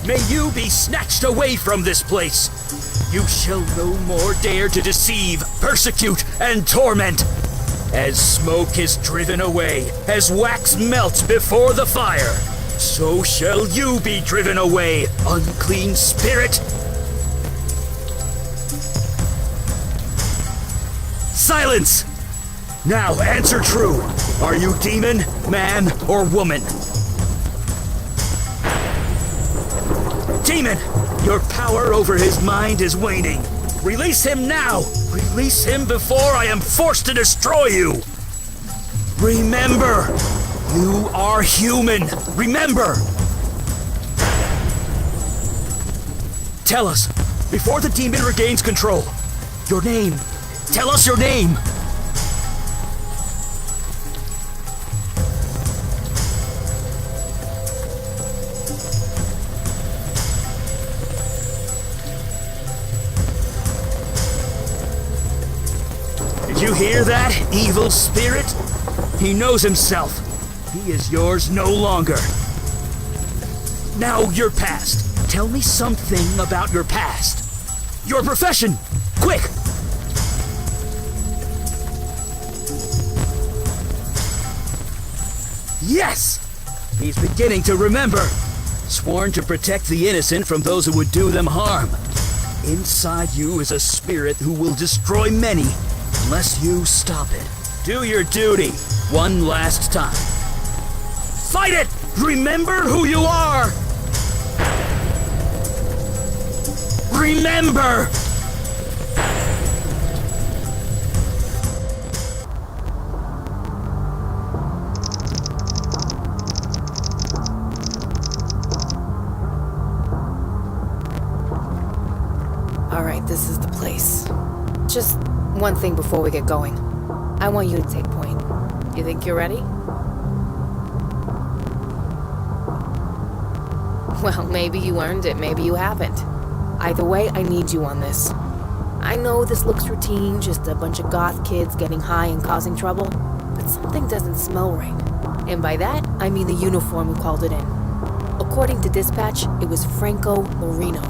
may you be snatched away from this place. You shall no more dare to deceive, persecute, and torment. As smoke is driven away, as wax melts before the fire, so shall you be driven away, unclean spirit. Silence! Now answer true. Are you demon, man, or woman? Demon, your power over his mind is waning. Release him now! Release him before I am forced to destroy you! Remember, you are human. Remember! Tell us, before the demon regains control, your name. Tell us your name! Did you hear that, evil spirit? He knows himself. He is yours no longer. Now your past. Tell me something about your past. Your profession! Quick! Yes! He's beginning to remember. Sworn to protect the innocent from those who would do them harm. Inside you is a spirit who will destroy many unless you stop it. Do your duty one last time. Fight it! Remember who you are! Remember! Alright, this is the place. Just one thing before we get going. I want you to take point. You think you're ready? Well, maybe you earned it, maybe you haven't. Either way, I need you on this. I know this looks routine, just a bunch of goth kids getting high and causing trouble, but something doesn't smell right. And by that, I mean the uniform who called it in. According to dispatch, it was Franco Marino.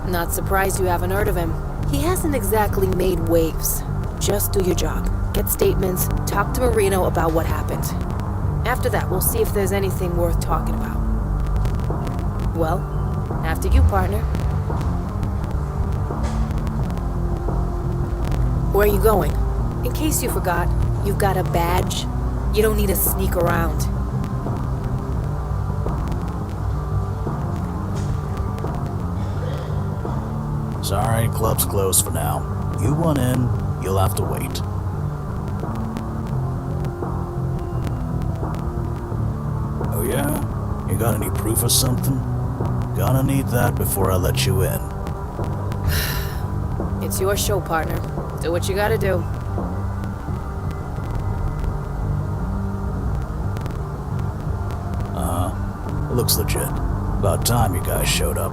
Not surprised you haven't heard of him. He hasn't exactly made waves. Just do your job. Get statements, talk to Marino about what happened. After that, we'll see if there's anything worth talking about. Well, after you, partner. Where are you going? In case you forgot, you've got a badge. You don't need to sneak around. Sorry, club's closed for now. You want in, you'll have to wait. Oh yeah? You got any proof or something? Gonna need that before I let you in. It's your show, partner. Do what you gotta do. Looks legit. About time you guys showed up.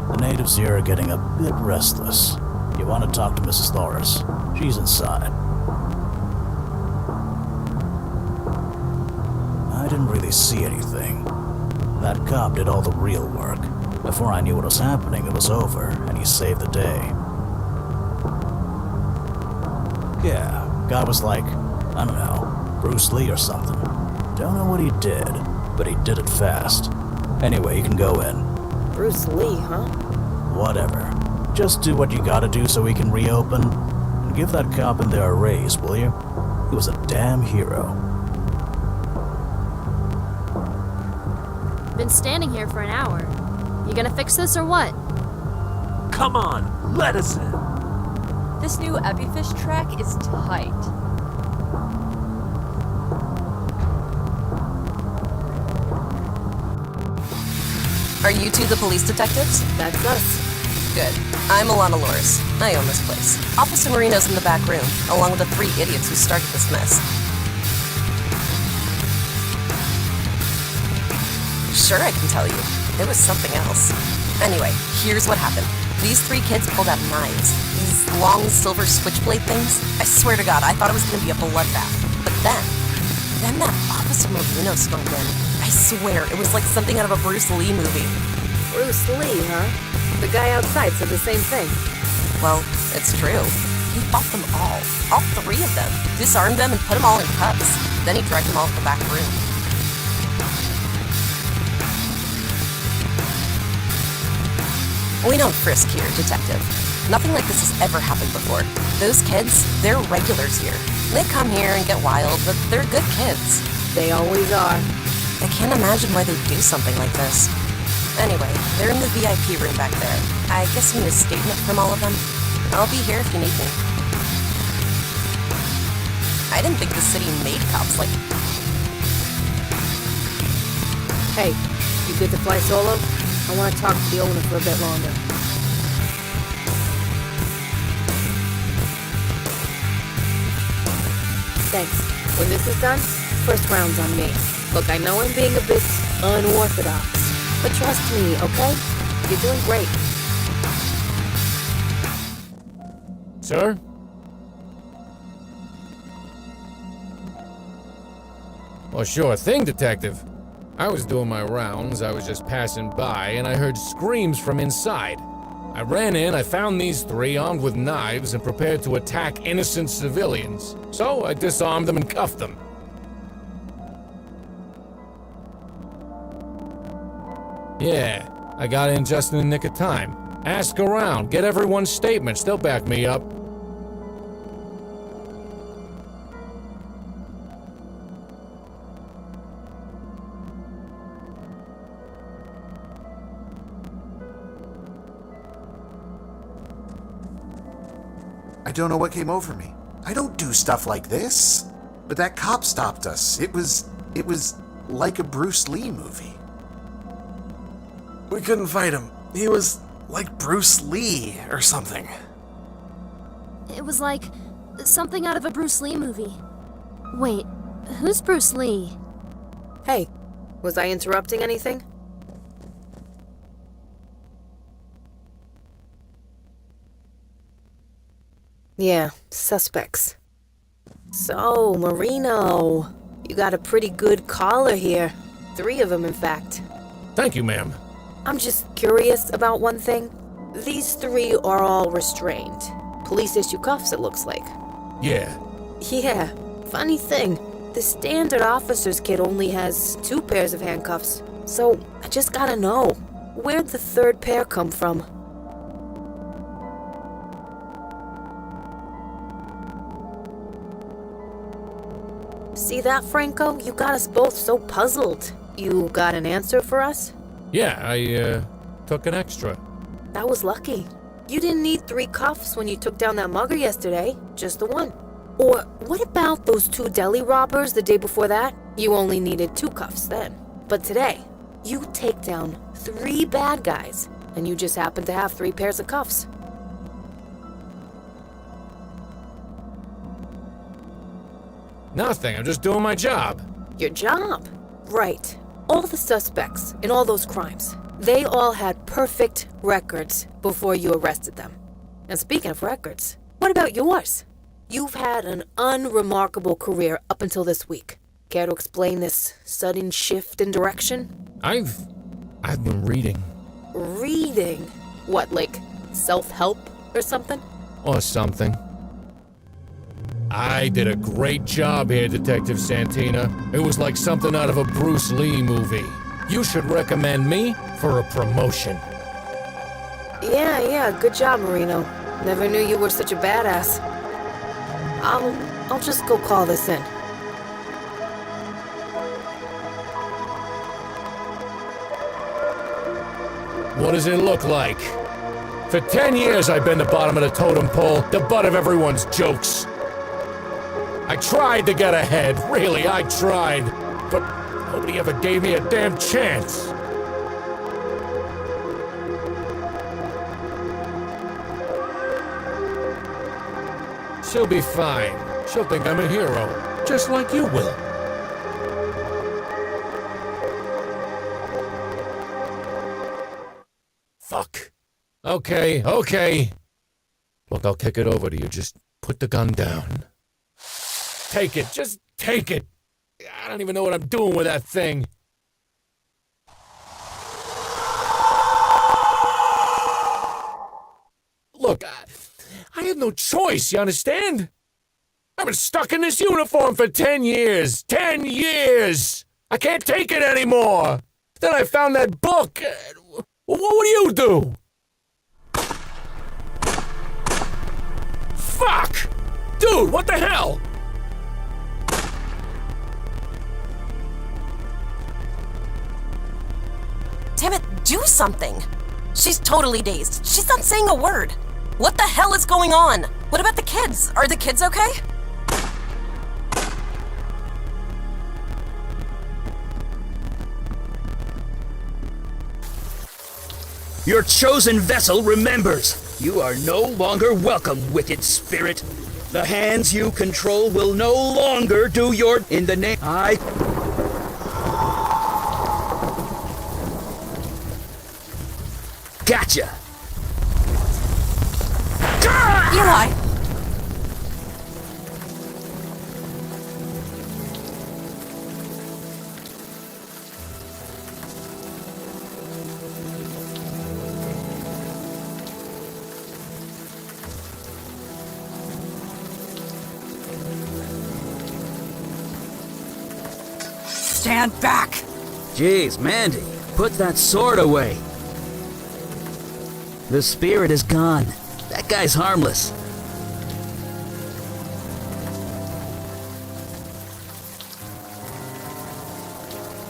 The natives here are getting a bit restless. You want to talk to Mrs. Norris? She's inside. I didn't really see anything. That cop did all the real work. Before I knew what was happening, it was over, and he saved the day. Yeah, guy was like, I don't know, Bruce Lee or something. Don't know what he did, but he did it fast. Anyway, you can go in. Bruce Lee, huh? Whatever. Just do what you gotta do so we can reopen. And give that cop in there a raise, will you? He was a damn hero. Been standing here for an hour. You gonna fix this or what? Come on, let us in. This new Epifish track is tight. Are you two the police detectives? That's us. Good. I'm Alana Loris. I own this place. Officer Marino's in the back room, along with the 3 idiots who started this mess. Sure, I can tell you. There was something else. Anyway, here's what happened. These 3 kids pulled out knives. These long silver switchblade things. I swear to God, I thought it was gonna be a bloodbath. But then, Then that Officer Marino stormed in. I swear, it was like something out of a Bruce Lee movie. Bruce Lee, huh? The guy outside said the same thing. Well, it's true. He fought them all 3 of them, disarmed them and put them all in cuffs. Then he dragged them all to the back room. We don't frisk here, Detective. Nothing like this has ever happened before. Those kids, they're regulars here. They come here and get wild, but they're good kids. They always are. I can't imagine why they'd do something like this. Anyway, they're in the VIP room back there. I guess you need a statement from all of them. I'll be here if you need me. I didn't think the city made cops like... Hey, you good to fly solo? I want to talk to the owner for a bit longer. Thanks. When this is done, first round's on me. Look, I know I'm being a bit unorthodox, but trust me, okay? You're doing great. Sir? Well, sure thing, Detective. I was doing my rounds, I was just passing by, and I heard screams from inside. I ran in, I found these 3 armed with knives and prepared to attack innocent civilians. So I disarmed them and cuffed them. Yeah, I got in just in the nick of time. Ask around, get everyone's statements, they'll back me up. I don't know what came over me. I don't do stuff like this. But that cop stopped us. It was like a Bruce Lee movie. We couldn't fight him. He was like Bruce Lee or something. It was like something out of a Bruce Lee movie. Wait, who's Bruce Lee? Hey, was I interrupting anything? Yeah, suspects. So, Marino, you got a pretty good caller here. 3 of them, in fact. Thank you, ma'am. I'm just curious about one thing. These 3 are all restrained. Police issue cuffs, it looks like. Yeah. Yeah, funny thing. The standard officer's kit only has 2 pairs of handcuffs. So, I just gotta know, where'd the 3rd pair come from? See that, Franco? You got us both so puzzled. You got an answer for us? Yeah, I, took an extra. That was lucky. You didn't need 3 cuffs when you took down that mugger yesterday, just the 1. Or what about those 2 deli robbers the day before that? You only needed 2 cuffs then. But today, you take down 3 bad guys, and you just happen to have 3 pairs of cuffs. Nothing, I'm just doing my job. Your job? Right. All the suspects in all those crimes, they all had perfect records before you arrested them. And speaking of records, what about yours? You've had an unremarkable career up until this week. Care to explain this sudden shift in direction? I've been reading. Reading? What, like self-help or something? Or something. I did a great job here, Detective Santina. It was like something out of a Bruce Lee movie. You should recommend me for a promotion. Yeah, good job, Marino. Never knew you were such a badass. I'll just go call this in. What does it look like? For 10 years I've been the bottom of the totem pole, the butt of everyone's jokes. I tried to get ahead, really, I tried. But nobody ever gave me a damn chance. She'll be fine. She'll think I'm a hero, just like you will. Fuck. Okay. Look, I'll kick it over to you. Just put the gun down. Take it. Just take it. I don't even know what I'm doing with that thing. Look, I had no choice, you understand? I've been stuck in this uniform for 10 years. 10 years! I can't take it anymore! Then I found that book. What would you do? Fuck! Dude, what the hell? Damn it, do something! She's totally dazed. She's not saying a word. What the hell is going on? What about the kids? Are the kids okay? Your chosen vessel remembers. You are no longer welcome, wicked spirit. The hands you control will no longer do your... In the name... Gotcha! Eli! Stand back! Jeez, Mandy, put that sword away. The spirit is gone. That guy's harmless.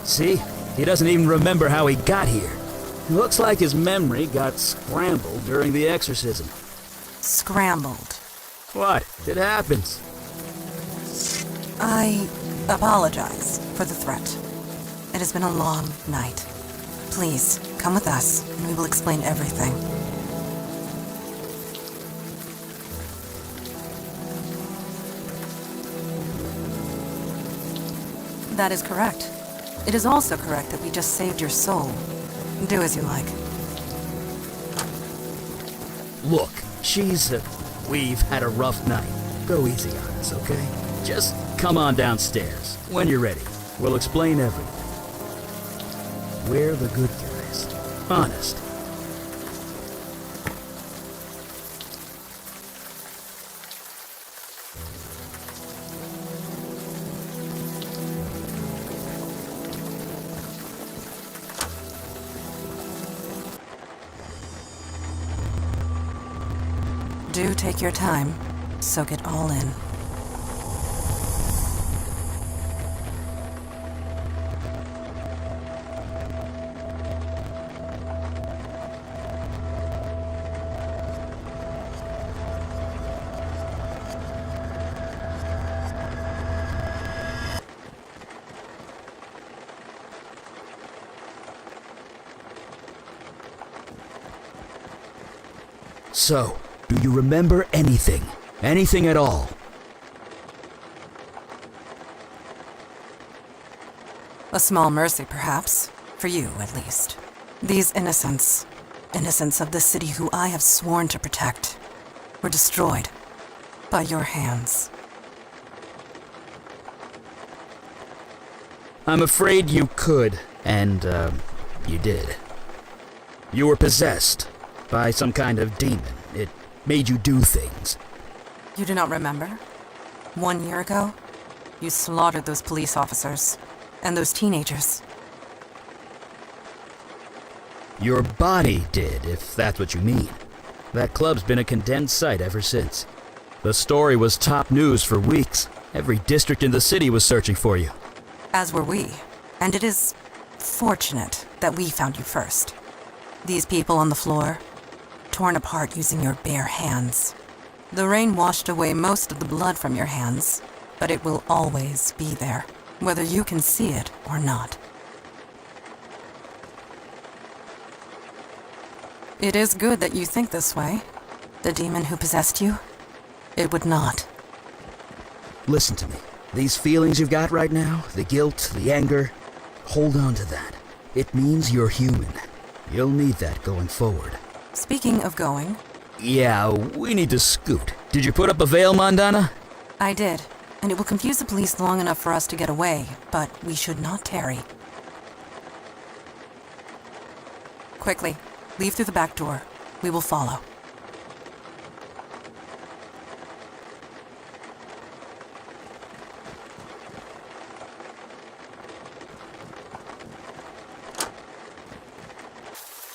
See? He doesn't even remember how he got here. Looks like his memory got scrambled during the exorcism. Scrambled. What? It happens. I apologize for the threat. It has been a long night. Please, come with us, and we will explain everything. That is correct. It is also correct that we just saved your soul. Do as you like. Look, we've had a rough night. Go easy on us, okay? Just come on downstairs. When you're ready, we'll explain everything. We're the good guys. Honest. Do take your time. Soak it all in. So, do you remember anything? Anything at all? A small mercy, perhaps. For you, at least. These innocents of the city who I have sworn to protect, were destroyed by your hands. I'm afraid you could, and, you did. You were possessed by some kind of demon. It made you do things. You do not remember? 1 year ago, you slaughtered those police officers and those teenagers. Your body did, if that's what you mean. That club's been a condemned site ever since. The story was top news for weeks. Every district in the city was searching for you. As were we. And it is fortunate that we found you first. These people on the floor, torn apart using your bare hands. The rain washed away most of the blood from your hands, but it will always be there, whether you can see it or not. It is good that you think this way. The demon who possessed you, it would not. Listen to me. These feelings you've got right now, the guilt, the anger, hold on to that. It means you're human. You'll need that going forward. Speaking of going... Yeah, we need to scoot. Did you put up a veil, Mondana? I did, and it will confuse the police long enough for us to get away, but we should not tarry. Quickly, leave through the back door. We will follow.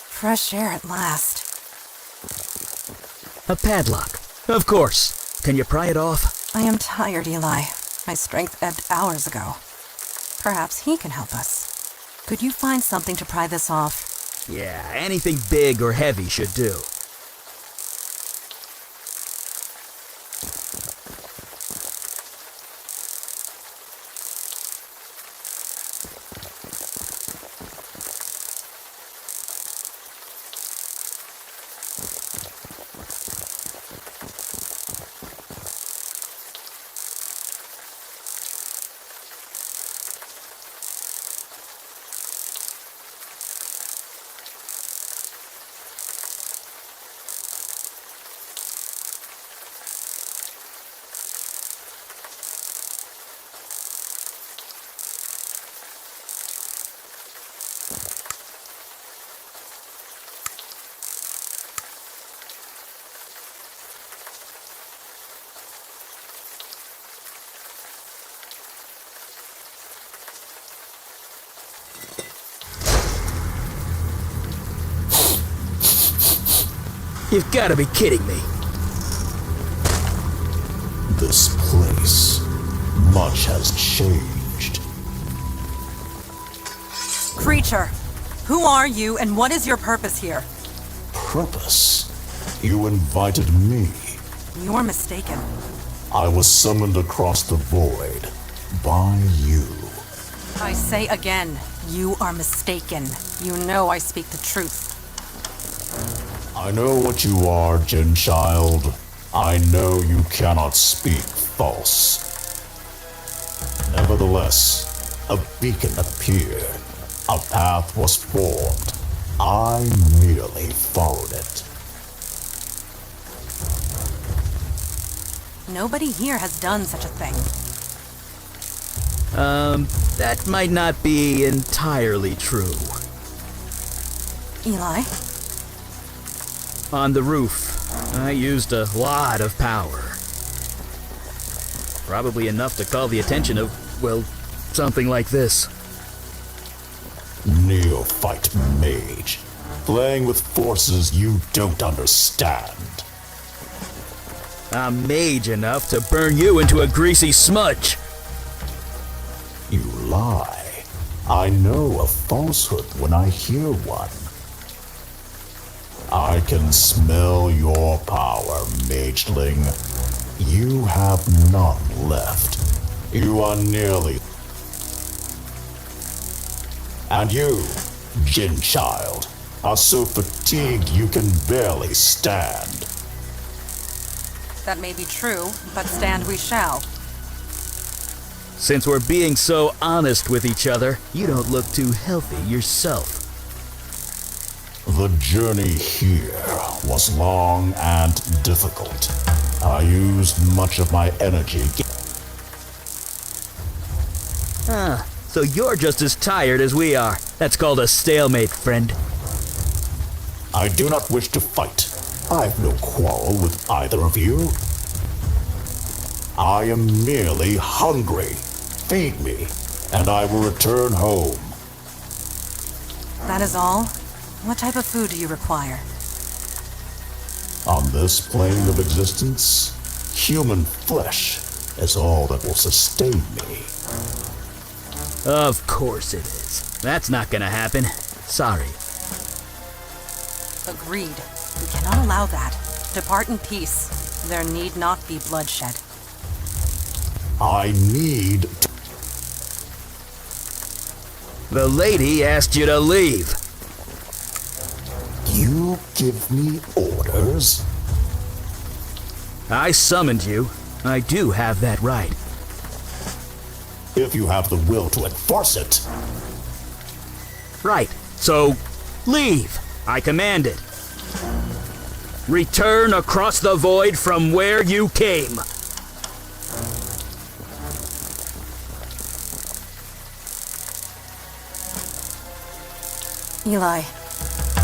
Fresh air at last. A padlock. Of course. Can you pry it off? I am tired, Eli. My strength ebbed hours ago. Perhaps he can help us. Could you find something to pry this off? Yeah, anything big or heavy should do. You've got to be kidding me. This place, much has changed. Creature, who are you and what is your purpose here? Purpose? You invited me. You're mistaken. I was summoned across the void by you. I say again, you are mistaken. You know I speak the truth. I know what you are, Jinn Child. I know you cannot speak false. Nevertheless, a beacon appeared. A path was formed. I merely followed it. Nobody here has done such a thing. That might not be entirely true. Eli? On the roof, I used a lot of power. Probably enough to call the attention of, well, something like this. Neophyte mage, playing with forces you don't understand. I'm mage enough to burn you into a greasy smudge. You lie. I know a falsehood when I hear one. I can smell your power, mageling. You have none left. You are nearly... And you, Jinn Child, are so fatigued you can barely stand. That may be true, but stand we shall. Since we're being so honest with each other, you don't look too healthy yourself. The journey here was long and difficult. I used much of my energy. So you're just as tired as we are. That's called a stalemate, friend. I do not wish to fight. I have no quarrel with either of you. I am merely hungry. Feed me, and I will return home. That is all? What type of food do you require? On this plane of existence, human flesh is all that will sustain me. Of course it is. That's not gonna happen. Sorry. Agreed. We cannot allow that. Depart in peace. There need not be bloodshed. I need to... The lady asked you to leave. You give me orders? I summoned you. I do have that right. If you have the will to enforce it. Right. So, leave. I command it. Return across the void from where you came. Eli,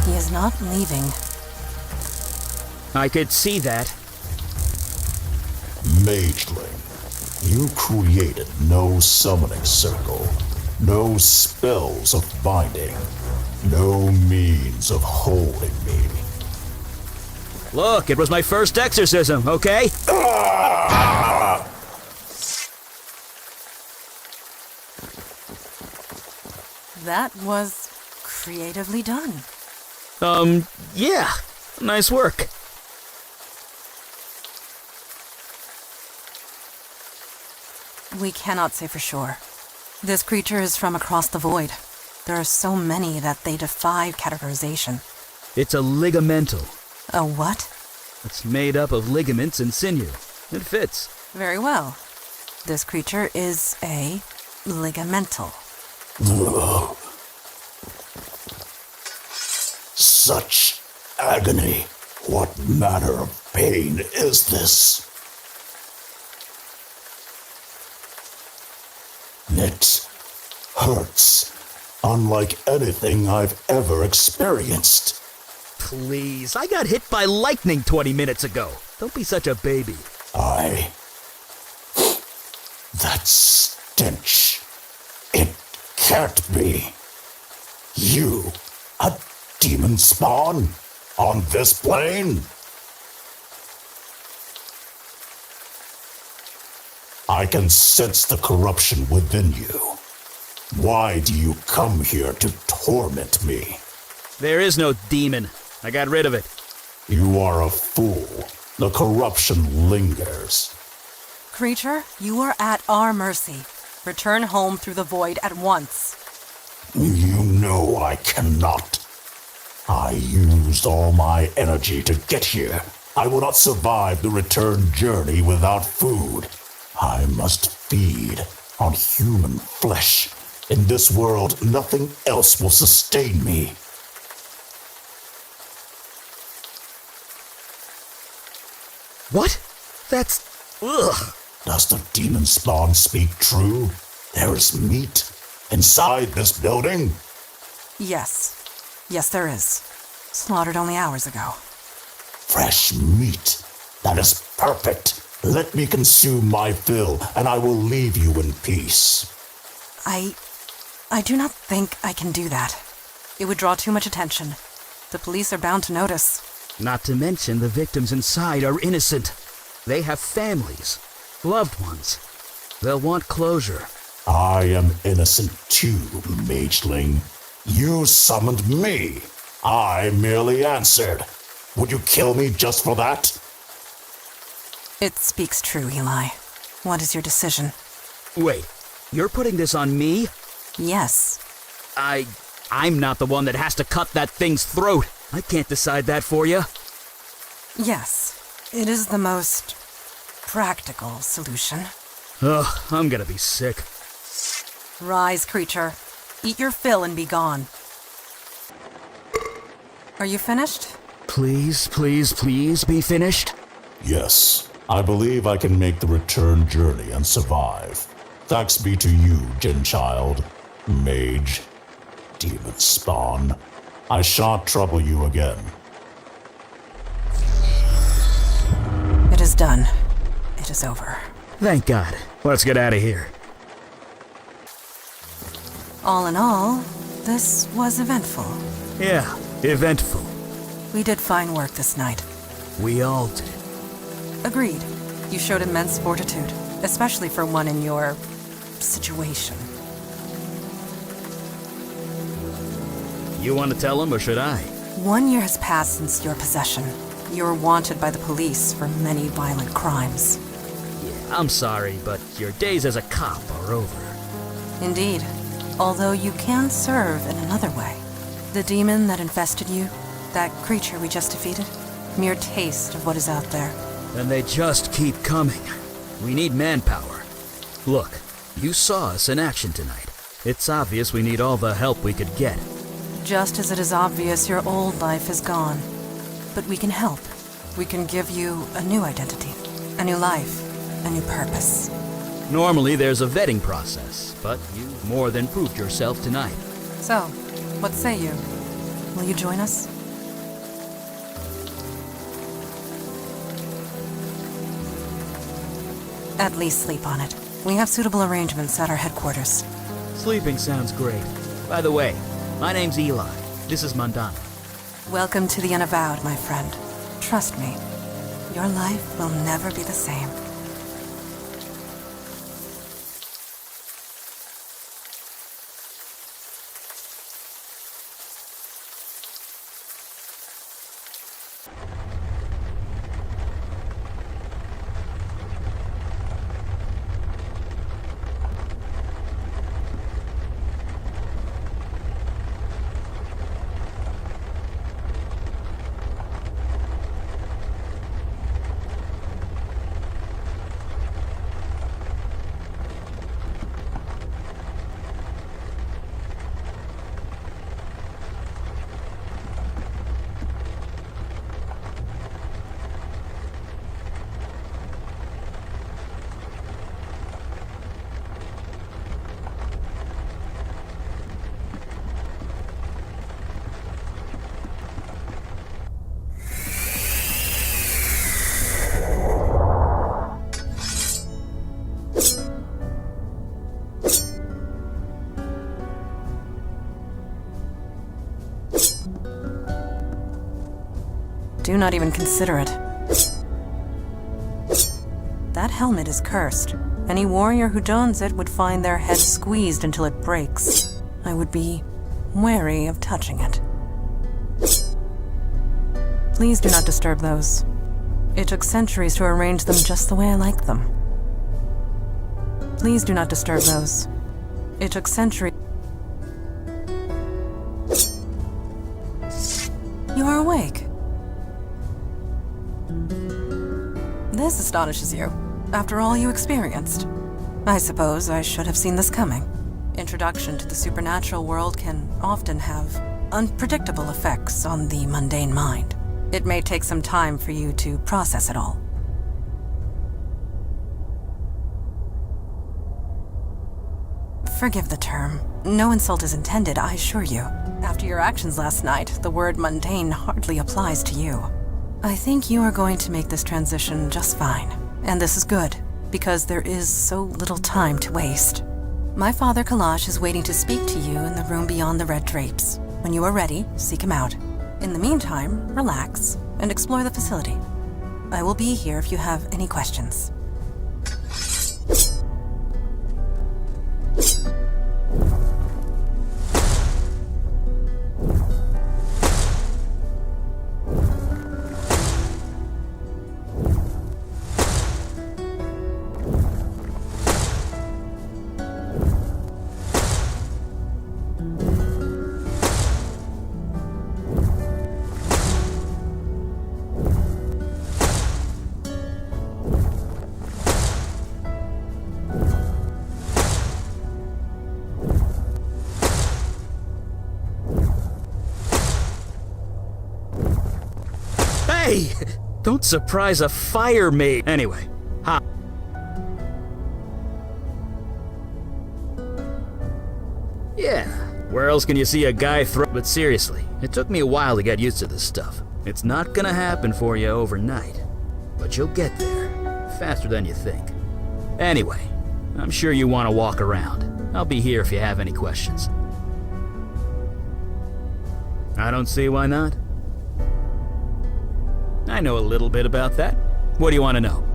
he is not leaving. I could see that. Mageling, you created no summoning circle, no spells of binding, no means of holding me. Look, it was my first exorcism, okay? That was creatively done. Yeah. Nice work. We cannot say for sure. This creature is from across the void. There are so many that they defy categorization. It's a ligamental. A what? It's made up of ligaments and sinew. It fits. Very well. This creature is a ligamental. Ugh. Such agony. What manner of pain is this? It hurts, unlike anything I've ever experienced. Please, I got hit by lightning 20 minutes ago. Don't be such a baby. That stench. It can't be. You, a demon spawn? On this plane? I can sense the corruption within you. Why do you come here to torment me? There is no demon. I got rid of it. You are a fool. The corruption lingers. Creature, you are at our mercy. Return home through the void at once. You know I cannot. I used all my energy to get here. I will not survive the return journey without food. I must feed on human flesh. In this world, nothing else will sustain me. What? That's... ugh. Does the demon spawn speak true? There is meat inside this building? Yes. Yes, there is. Slaughtered only hours ago. Fresh meat. That is perfect. Let me consume my fill, and I will leave you in peace. I do not think I can do that. It would draw too much attention. The police are bound to notice. Not to mention the victims inside are innocent. They have families, loved ones. They'll want closure. I am innocent too, Mageling. You summoned me. I merely answered. Would you kill me just for that? It speaks true, Eli. What is your decision? Wait, you're putting this on me? Yes. I'm not the one that has to cut that thing's throat. I can't decide that for you. Yes. It is the most practical solution. Ugh, I'm gonna be sick. Rise, creature. Eat your fill and be gone. Are you finished? Please, please, please be finished? Yes. I believe I can make the return journey and survive. Thanks be to you, Genchild, Mage, Demon Spawn. I shan't trouble you again. It is done. It is over. Thank God. Let's get out of here. All in all, this was eventful. Yeah, eventful. We did fine work this night. We all did. Agreed. You showed immense fortitude, especially for one in your situation. You want to tell him, or should I? 1 year has passed since your possession. You're wanted by the police for many violent crimes. Yeah, I'm sorry, but your days as a cop are over. Indeed. Although you can serve in another way. The demon that infested you, that creature we just defeated, mere taste of what is out there. And they just keep coming. We need manpower. Look, you saw us in action tonight. It's obvious we need all the help we could get. Just as it is obvious your old life is gone. But we can help. We can give you a new identity, a new life, a new purpose. Normally there's a vetting process, but you more than proved yourself tonight. So, what say you? Will you join us? At least sleep on it. We have suitable arrangements at our headquarters. Sleeping sounds great. By the way, my name's Eli. This is Mandana. Welcome to the Unavowed, my friend. Trust me, your life will never be the same. Do not even consider it. That helmet is cursed. Any warrior who dons it would find their head squeezed until it breaks. I would be wary of touching it. Please do not disturb those. It took centuries to arrange them just the way I like them. Please do not disturb those. It took centuries. You are awake. This astonishes you, after all you experienced. I suppose I should have seen this coming. Introduction to the supernatural world can often have unpredictable effects on the mundane mind. It may take some time for you to process it all. Forgive the term. No insult is intended, I assure you. After your actions last night, the word mundane hardly applies to you. I think you are going to make this transition just fine. And this is good, because there is so little time to waste. My father Kalash is waiting to speak to you in the room beyond the red drapes. When you are ready, seek him out. In the meantime, relax and explore the facility. I will be here if you have any questions. Hey! Don't surprise a fire mate! Anyway, ha. Yeah, where else can you see a guy throw? But seriously, it took me a while to get used to this stuff. It's not gonna happen for you overnight, but you'll get there, faster than you think. Anyway, I'm sure you want to walk around. I'll be here if you have any questions. I don't see why not. I know a little bit about that. What do you want to know?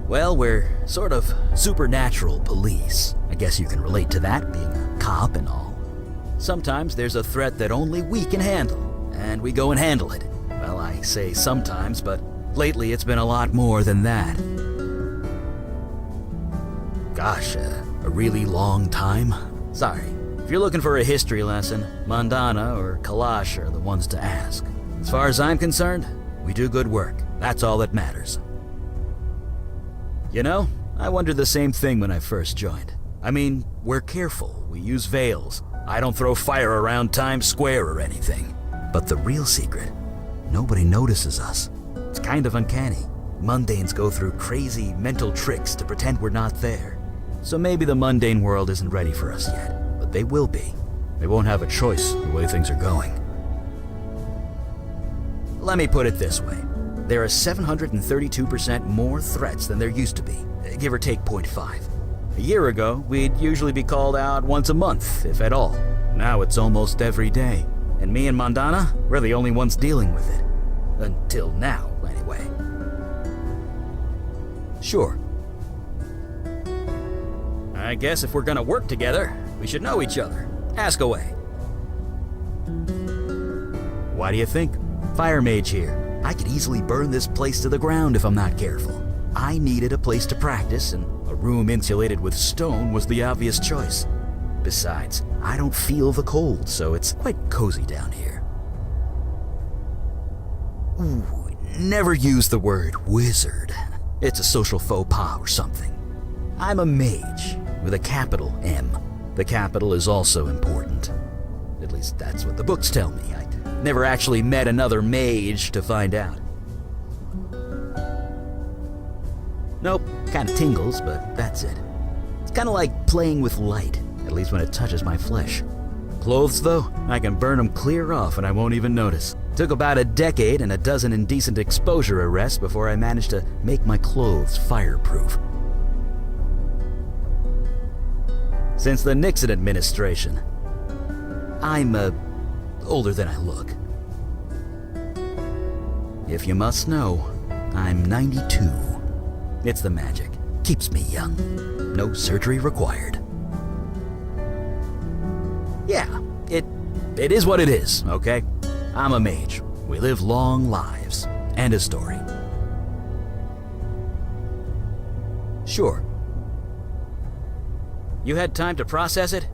Well, we're sort of supernatural police. I guess you can relate to that, being a cop and all. Sometimes there's a threat that only we can handle, and we go and handle it. Well, I say sometimes, but lately it's been a lot more than that. Gosh, a really long time? Sorry. If you're looking for a history lesson, Mandana or Kalash are the ones to ask. As far as I'm concerned, we do good work. That's all that matters. You know, I wondered the same thing when I first joined. I mean, we're careful. We use veils. I don't throw fire around Times Square or anything. But the real secret, nobody notices us. It's kind of uncanny. Mundanes go through crazy mental tricks to pretend we're not there. So maybe the mundane world isn't ready for us yet, but they will be. They won't have a choice the way things are going. Let me put it this way. There are 732% more threats than there used to be, give or take 0.5. A year ago, we'd usually be called out once a month, if at all. Now it's almost every day. And me and Mondana, we're the only ones dealing with it. Until now, anyway. Sure. I guess if we're gonna work together, we should know each other. Ask away. Why do you think? Fire mage here. I could easily burn this place to the ground if I'm not careful. I needed a place to practice, and a room insulated with stone was the obvious choice. Besides, I don't feel the cold, so it's quite cozy down here. Ooh, never use the word wizard. It's a social faux pas or something. I'm a mage, with a capital M. The capital is also important. At least that's what the books tell me. I never actually met another mage to find out. Nope, kinda tingles, but that's it. It's kinda like playing with light, at least when it touches my flesh. Clothes, though, I can burn them clear off and I won't even notice. Took about a decade and a dozen indecent exposure arrests before I managed to make my clothes fireproof. Since the Nixon administration, I'm, older than I look. If you must know, I'm 92. It's the magic. Keeps me young. No surgery required. Yeah, it is what it is, okay? I'm a mage. We live long lives. End of story. Sure. You had time to process it?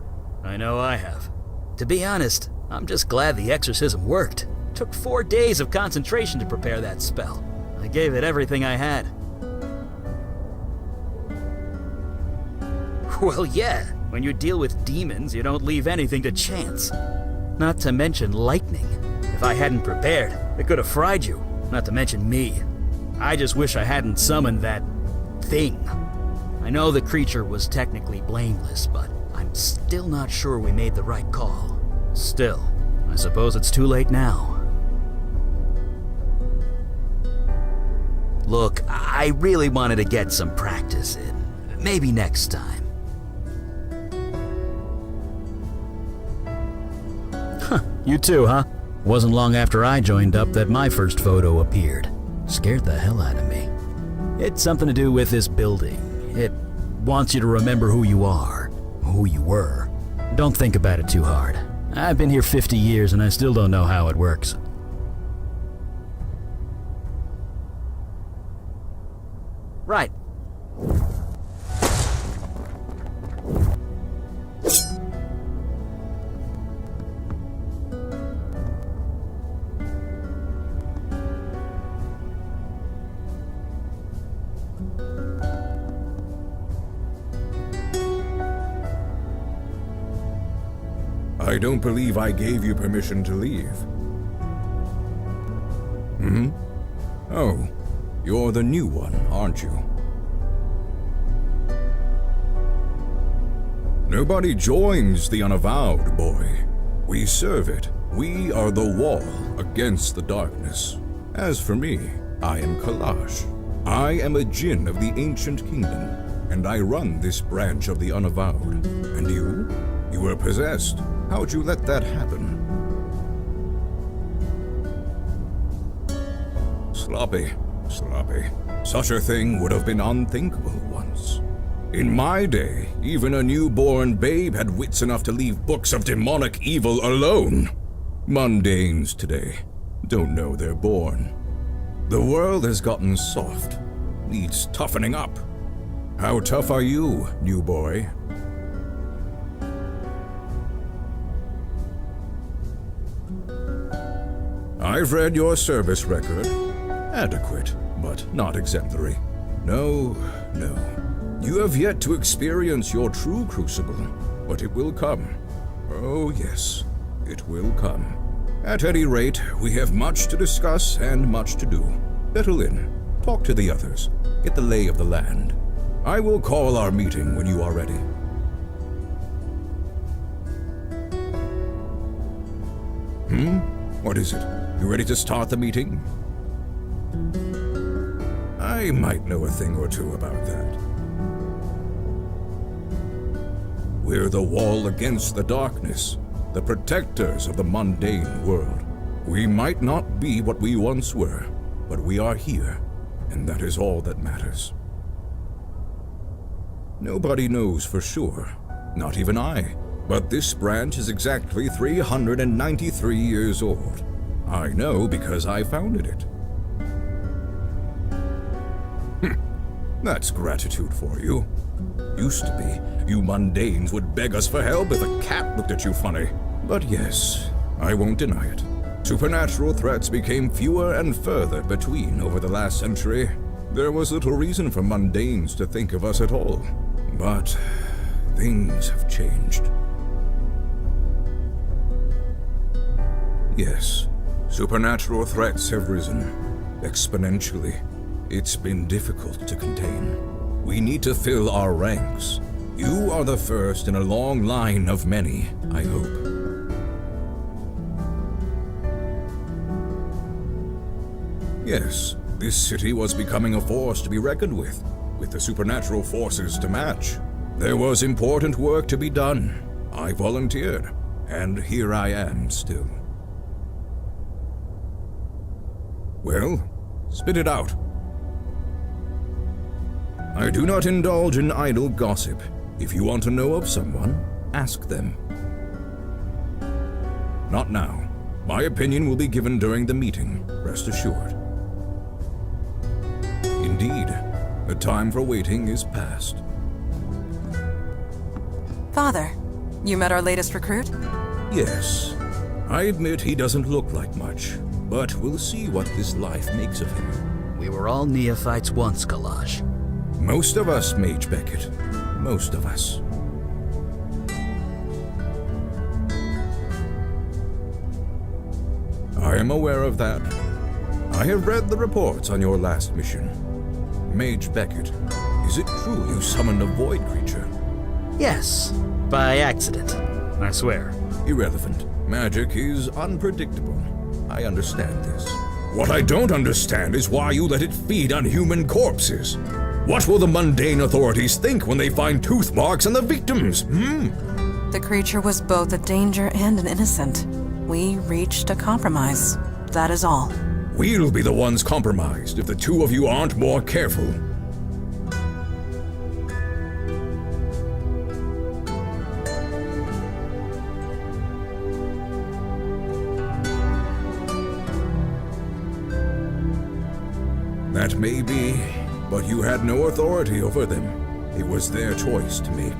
I know I have. To be honest, I'm just glad the exorcism worked. Took 4 days of concentration to prepare that spell. I gave it everything I had. Well, yeah. When you deal with demons, you don't leave anything to chance. Not to mention lightning. If I hadn't prepared, it could have fried you. Not to mention me. I just wish I hadn't summoned that thing. I know the creature was technically blameless, but I'm still not sure we made the right call. Still, I suppose it's too late now. Look, I really wanted to get some practice in. Maybe next time. Huh, you too, huh? Wasn't long after I joined up that my first photo appeared. Scared the hell out of me. It's something to do with this building. It wants you to remember who you are, who you were. Don't think about it too hard. I've been here 50 years and I still don't know how it works. Right. I don't believe I gave you permission to leave. Oh, you're the new one, aren't you? Nobody joins the Unavowed, boy. We serve it. We are the wall against the darkness. As for me, I am Kalash. I am a djinn of the ancient kingdom, and I run this branch of the Unavowed. And you? You were possessed. How'd you let that happen? Sloppy. Such a thing would have been unthinkable once. In my day, even a newborn babe had wits enough to leave books of demonic evil alone. Mundanes today don't know they're born. The world has gotten soft, needs toughening up. How tough are you, new boy? I've read your service record. Adequate, but not exemplary. No. You have yet to experience your true crucible, but it will come. Oh yes, it will come. At any rate, we have much to discuss and much to do. Settle in, talk to the others, get the lay of the land. I will call our meeting when you are ready. What is it? You ready to start the meeting? I might know a thing or two about that. We're the wall against the darkness, the protectors of the mundane world. We might not be what we once were, but we are here, and that is all that matters. Nobody knows for sure, not even I, but this branch is exactly 393 years old. I know because I founded it. That's gratitude for you. Used to be, you mundanes would beg us for help if a cat looked at you funny. But yes, I won't deny it. Supernatural threats became fewer and further between over the last century. There was little reason for mundanes to think of us at all. But things have changed. Yes, supernatural threats have risen exponentially. It's been difficult to contain. We need to fill our ranks. You are the first in a long line of many, I hope. Yes, this city was becoming a force to be reckoned with the supernatural forces to match. There was important work to be done. I volunteered, and here I am still. Well, spit it out. I do not indulge in idle gossip. If you want to know of someone, ask them. Not now. My opinion will be given during the meeting, rest assured. Indeed, the time for waiting is past. Father, you met our latest recruit? Yes. I admit he doesn't look like much, but we'll see what this life makes of him. We were all neophytes once, Kalash. Most of us, Mage Beckett. Most of us. I am aware of that. I have read the reports on your last mission. Mage Beckett, is it true you summoned a void creature? Yes, by accident, I swear. Irrelevant. Magic is unpredictable. I understand this. What I don't understand is why you let it feed on human corpses. What will the mundane authorities think when they find tooth marks on the victims, The creature was both a danger and an innocent. We reached a compromise. That is all. We'll be the ones compromised if the two of you aren't more careful. That may be, but you had no authority over them. It was their choice to make.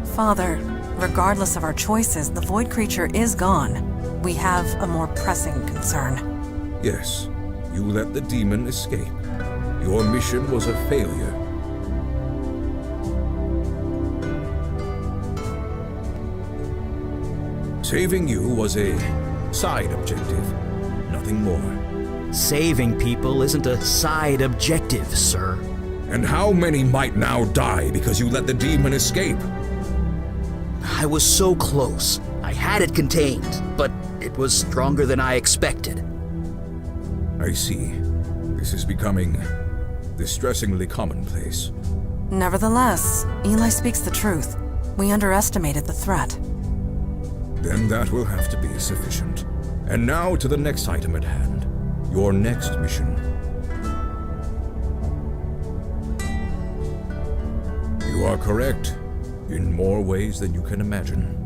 Father, regardless of our choices, the void creature is gone. We have a more pressing concern. Yes, you let the demon escape. Your mission was a failure. Saving you was a side objective, nothing more. Saving people isn't a side objective, sir. And how many might now die because you let the demon escape? I was so close. I had it contained, but it was stronger than I expected. I see. This is becoming distressingly commonplace. Nevertheless, Eli speaks the truth. We underestimated the threat. Then that will have to be sufficient. And now to the next item at hand. Your next mission. You are correct, in more ways than you can imagine.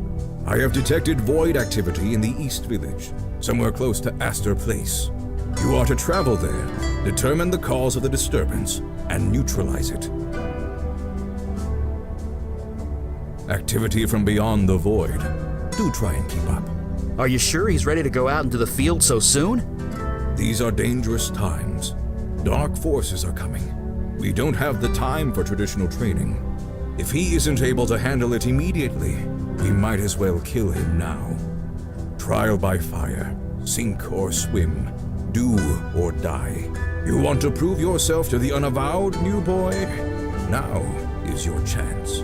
I have detected void activity in the East Village, somewhere close to Astor Place. You are to travel there, determine the cause of the disturbance, and neutralize it. Activity from beyond the void. Do try and keep up. Are you sure he's ready to go out into the field so soon? These are dangerous times. Dark forces are coming. We don't have the time for traditional training. If he isn't able to handle it immediately, we might as well kill him now. Trial by fire, sink or swim, do or die. You want to prove yourself to the Unavowed, new boy? Now is your chance.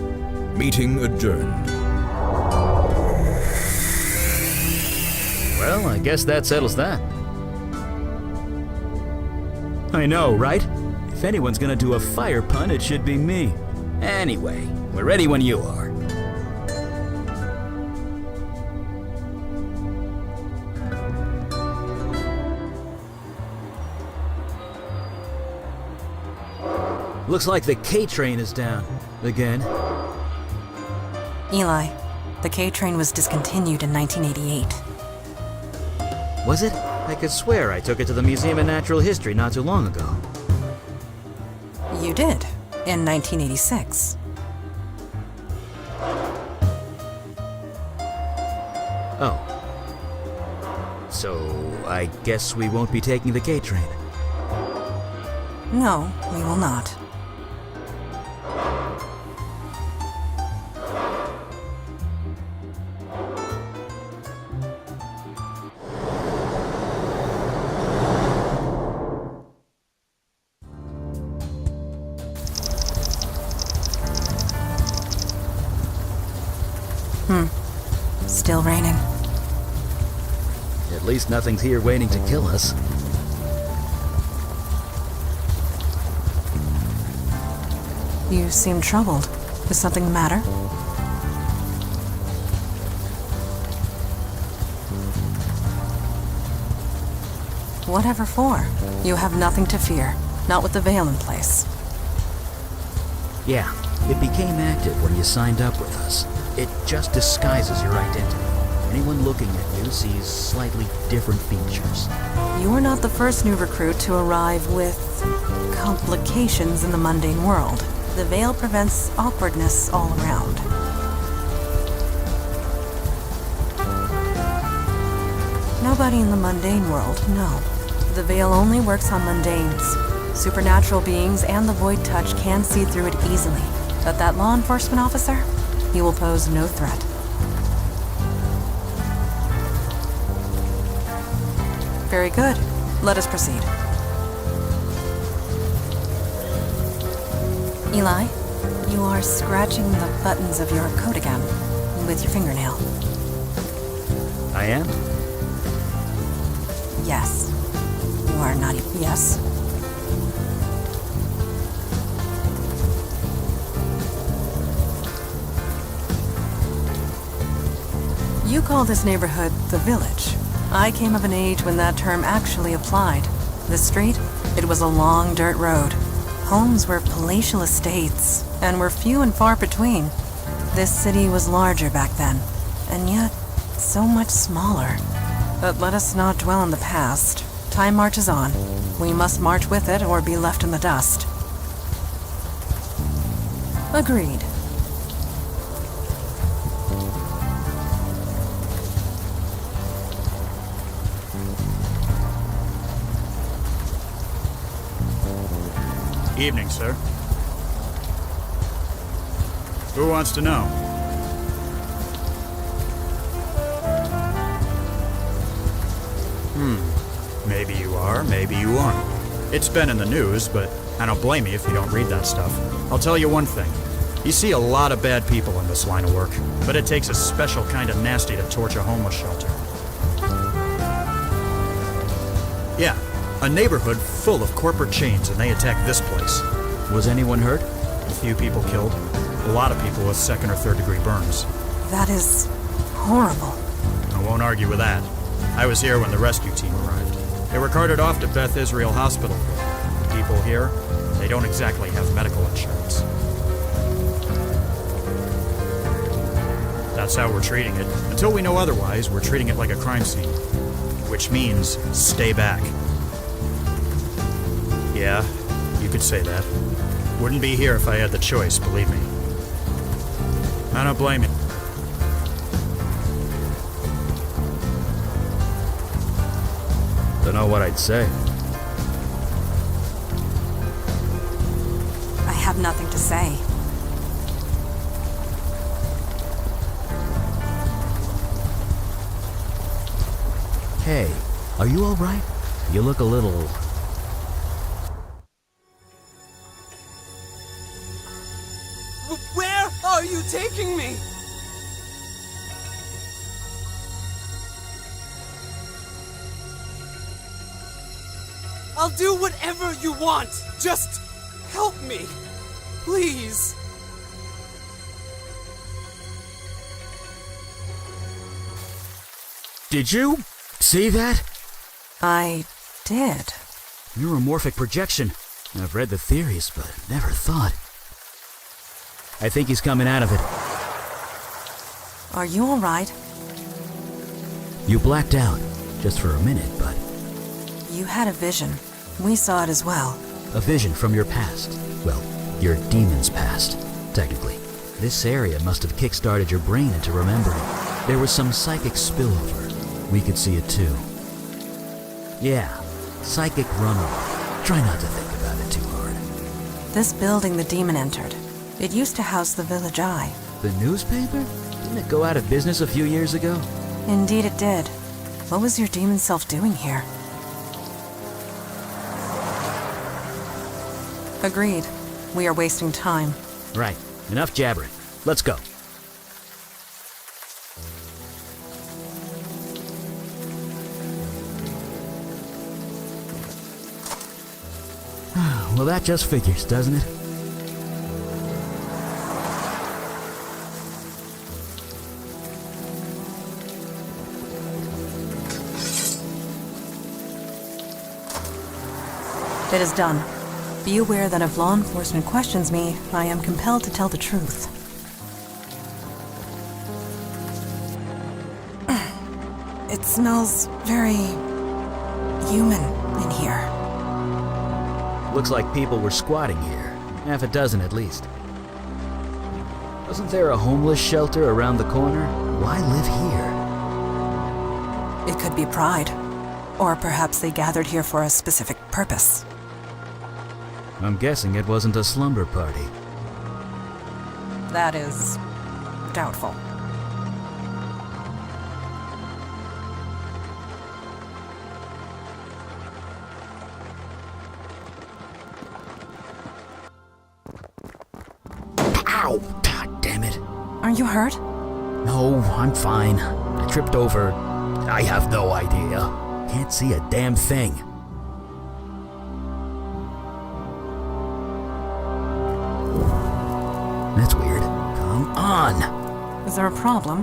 Meeting adjourned. Well, I guess that settles that. I know, right? If anyone's gonna do a fire pun, it should be me. Anyway, we're ready when you are. Looks like the K train is down. Again. Eli, the K train was discontinued in 1988. Was it? I could swear I took it to the Museum of Natural History not too long ago. You did, in 1986. Oh. So, I guess we won't be taking the K train. No, we will not. Still raining. At least nothing's here waiting to kill us. You seem troubled. Is something the matter? Whatever for. You have nothing to fear. Not with the veil in place. Yeah, it became active when you signed up with us. It just disguises your identity. Anyone looking at you sees slightly different features. You are not the first new recruit to arrive with complications in the mundane world. The veil prevents awkwardness all around. Nobody in the mundane world, no. The veil only works on mundanes. Supernatural beings and the void touch can see through it easily. But that law enforcement officer, he will pose no threat. Very good. Let us proceed. Eli, you are scratching the buttons of your coat again, with your fingernail. I am? Yes. You are not even... Yes? You call this neighborhood the Village. I came of an age when that term actually applied. The street, it was a long dirt road. Homes were palatial estates, and were few and far between. This city was larger back then, and yet so much smaller. But let us not dwell on the past. Time marches on. We must march with it or be left in the dust. Agreed. Evening, sir. Who wants to know? Maybe you are, maybe you aren't. It's been in the news, but I don't blame you if you don't read that stuff. I'll tell you one thing. You see a lot of bad people in this line of work, but it takes a special kind of nasty to torch a homeless shelter. Yeah, a neighborhood full of corporate chains, and they attacked this place. Was anyone hurt? A few people killed. A lot of people with second or third degree burns. That is horrible. I won't argue with that. I was here when the rescue team arrived. They were carted off to Beth Israel Hospital. The people here, they don't exactly have medical insurance. That's how we're treating it. Until we know otherwise, we're treating it like a crime scene. Which means, stay back. Yeah, you could say that. Wouldn't be here if I had the choice, believe me. I don't blame you. Don't know what I'd say. I have nothing to say. Hey, are you all right? You look a little... Where are you taking me? I'll do whatever you want. Just help me. Please. Did you see that? I did. Neuromorphic projection. I've read the theories, but never thought. I think he's coming out of it. Are you alright? You blacked out, just for a minute, but... You had a vision. We saw it as well. A vision from your past. Well, your demon's past, technically. This area must have kick-started your brain into remembering. There was some psychic spillover. We could see it too. Yeah, psychic runoff. Try not to think about it too hard. This building the demon entered. It used to house the Village Eye. The newspaper? Didn't it go out of business a few years ago? Indeed it did. What was your demon self doing here? Agreed. We are wasting time. Right. Enough jabbering. Let's go. Well, that just figures, doesn't it? It is done. Be aware that if law enforcement questions me, I am compelled to tell the truth. It smells very... human in here. Looks like people were squatting here. Half a dozen at least. Wasn't there a homeless shelter around the corner? Why live here? It could be pride. Or perhaps they gathered here for a specific purpose. I'm guessing it wasn't a slumber party. That is... doubtful. Ow! God damn it. Are you hurt? No, I'm fine. I tripped over... I have no idea. Can't see a damn thing. That's weird. Come on! Is there a problem?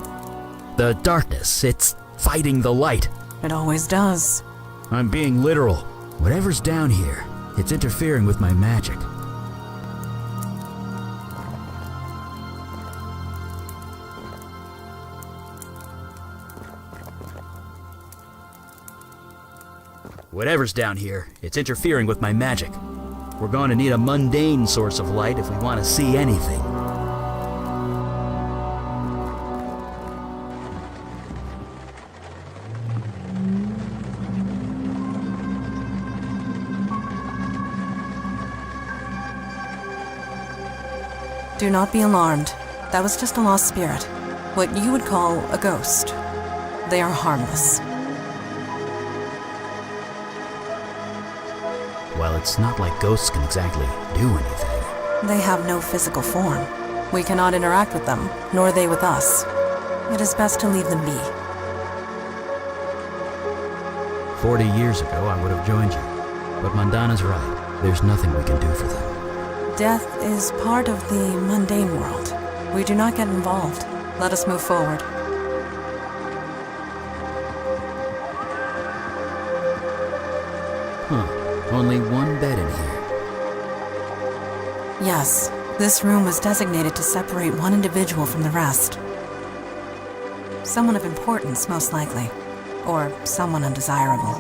The darkness, it's fighting the light. It always does. I'm being literal. Whatever's down here, it's interfering with my magic. Whatever's down here, it's interfering with my magic. We're going to need a mundane source of light if we want to see anything. Do not be alarmed. That was just a lost spirit. What you would call a ghost. They are harmless. Well, it's not like ghosts can exactly do anything. They have no physical form. We cannot interact with them, nor they with us. It is best to leave them be. 40 years ago, I would have joined you. But Mandana's right. There's nothing we can do for them. Death is part of the mundane world. We do not get involved. Let us move forward. Huh. Only one bed in here. Yes, this room was designated to separate one individual from the rest. Someone of importance, most likely. Or someone undesirable.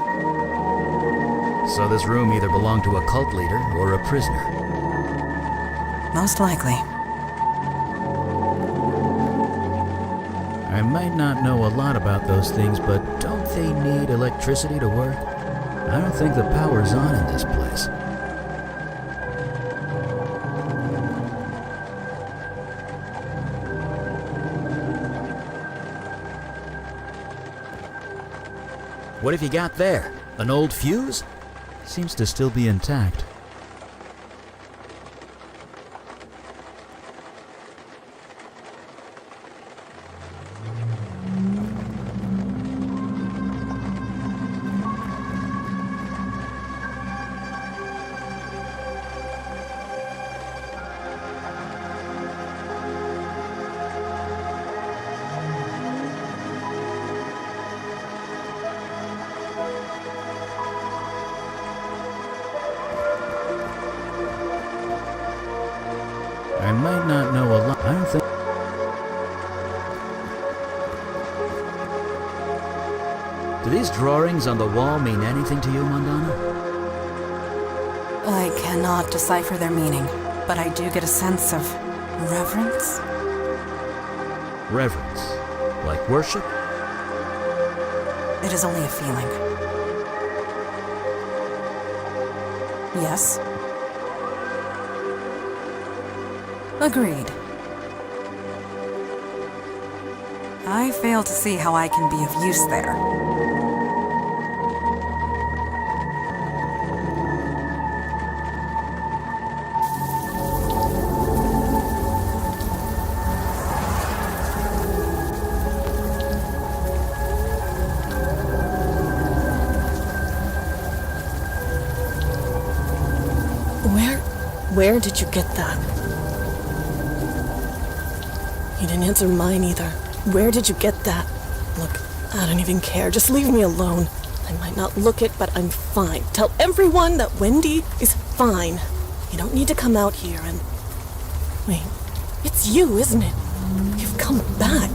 So this room either belonged to a cult leader or a prisoner. Most likely. I might not know a lot about those things, but don't they need electricity to work? I don't think the power's on in this place. What have you got there? An old fuse? Seems to still be intact. Do these drawings on the wall mean anything to you, Mondana? I cannot decipher their meaning, but I do get a sense of reverence. Reverence? Like worship? It is only a feeling. Yes. Agreed. I fail to see how I can be of use there. Where did you get that? You didn't answer mine either. Where did you get that? Look, I don't even care. Just leave me alone. I might not look it, but I'm fine. Tell everyone that Wendy is fine. You don't need to come out here and... Wait, it's you, isn't it? You've come back.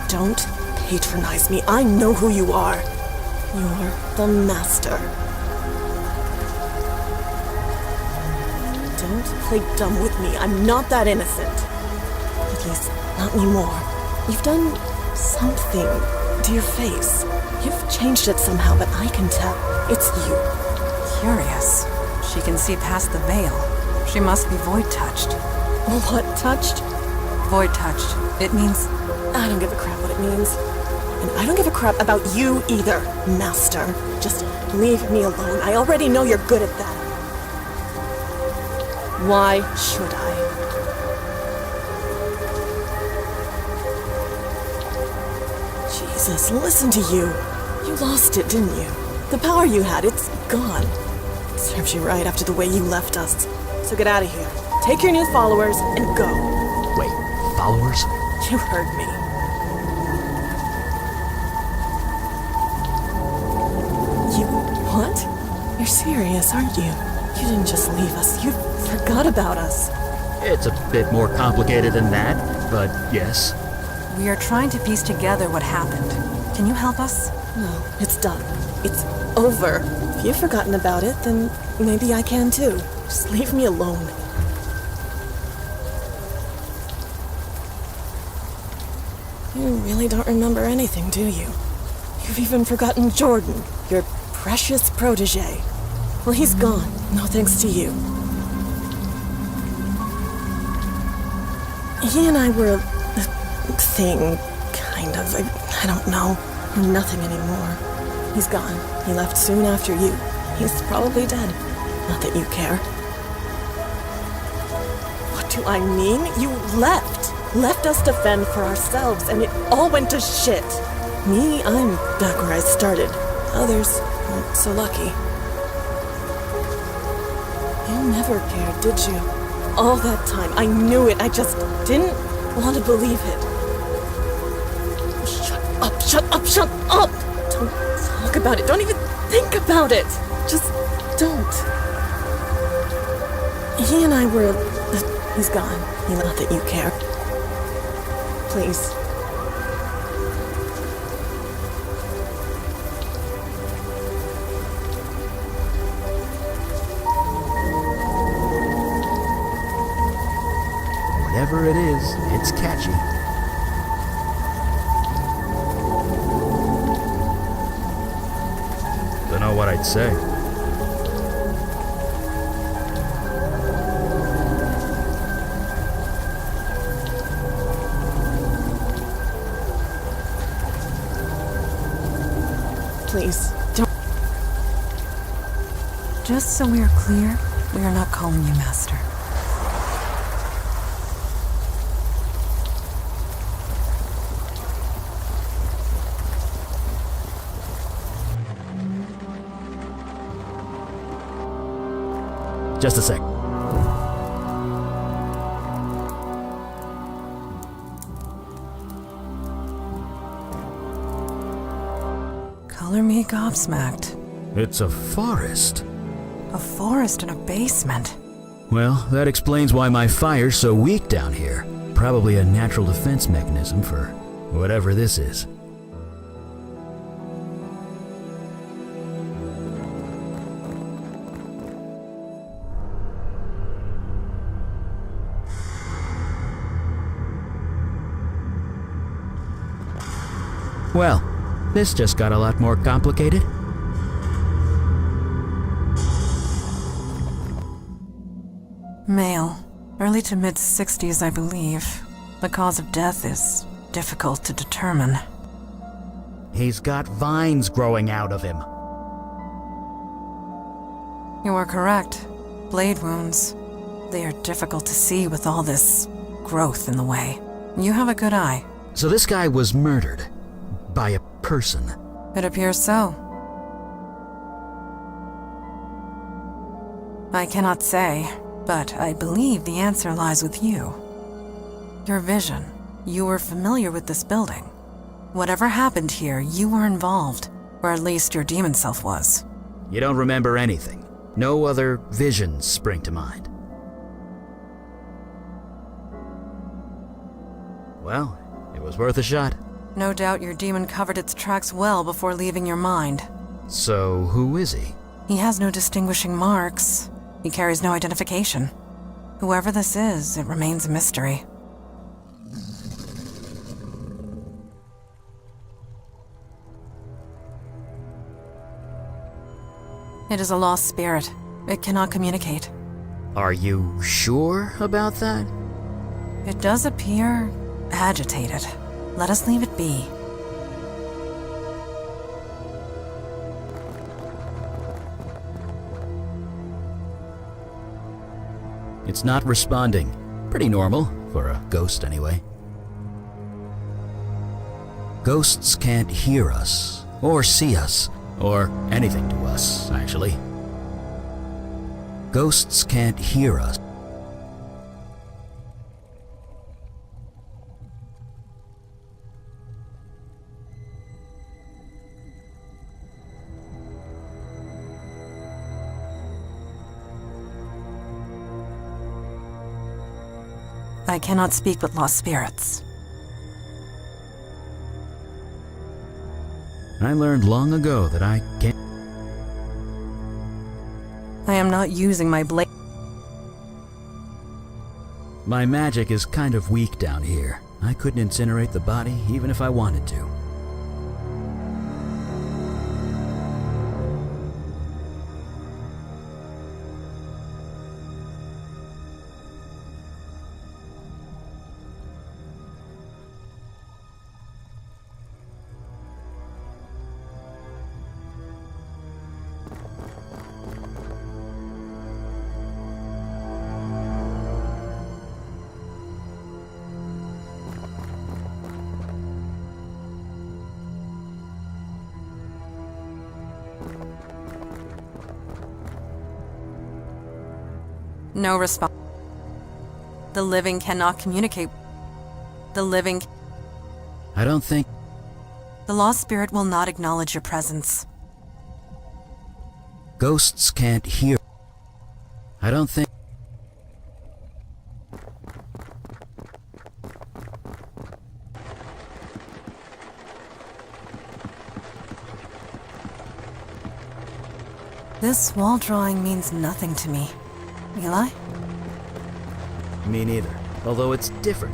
Don't patronize me. I know who you are. You're the master. Don't play dumb with me. I'm not that innocent. At least, not anymore. You've done something to your face. You've changed it somehow, but I can tell. It's you. Curious. She can see past the veil. She must be void-touched. What touched? Void-touched. It means... I don't give a crap what it means. And I don't give a crap about you either, Master. Just leave me alone. I already know you're good at that. Why should I? Jesus, listen to you. You lost it, didn't you? The power you had, it's gone. Serves you right after the way you left us. So get out of here. Take your new followers and go. Wait, followers? You heard me. What? You're serious, aren't you? You didn't just leave us. You forgot about us. It's a bit more complicated than that, but yes. We are trying to piece together what happened. Can you help us? No, it's done. It's over. If you've forgotten about it, then maybe I can too. Just leave me alone. You really don't remember anything, do you? You've even forgotten Jordan, your precious protege. Well, he's gone. No thanks to you. He and I were a thing, kind of. I don't know. We're nothing anymore. He's gone. He left soon after you. He's probably dead. Not that you care. What do I mean? You left. Left us to fend for ourselves, and it all went to shit. Me, I'm back where I started. Others weren't so lucky. You never cared, did you? All that time, I knew it. I just didn't want to believe it. Shut up, shut up, shut up! Don't talk about it. Don't even think about it. Just don't. He and I were... He's gone. Not that you care. Please. Whatever it is, it's catchy. Don't know what I'd say. Please, don't. Just so we are clear, we are not calling you Master. Just a sec. Color me gobsmacked. It's a forest. A forest in a basement. Well, that explains why my fire's so weak down here. Probably a natural defense mechanism for whatever this is. Well, this just got a lot more complicated. Male. Early to mid-60s, I believe. The cause of death is difficult to determine. He's got vines growing out of him. You are correct. Blade wounds. They are difficult to see with all this growth in the way. You have a good eye. So this guy was murdered by a person. It appears so. I cannot say, but I believe the answer lies with you. Your vision. You were familiar with this building. Whatever happened here, you were involved, or at least your demon self was. You don't remember anything. No other visions spring to mind. Well, it was worth a shot. No doubt your demon covered its tracks well before leaving your mind. So, who is he? He has no distinguishing marks. He carries no identification. Whoever this is, it remains a mystery. It is a lost spirit. It cannot communicate. Are you sure about that? It does appear agitated. Let us leave it be. It's not responding. Pretty normal, for a ghost anyway. Ghosts can't hear us, or see us, or anything to us, actually. Ghosts can't hear us. I cannot speak with lost spirits. I learned long ago that I can't. I am not using my blade. My magic is kind of weak down here. I couldn't incinerate the body even if I wanted to. No response. The living cannot communicate. The living... I don't think... The lost spirit will not acknowledge your presence. Ghosts can't hear. I don't think... This wall drawing means nothing to me. Eli? Me neither, although it's different.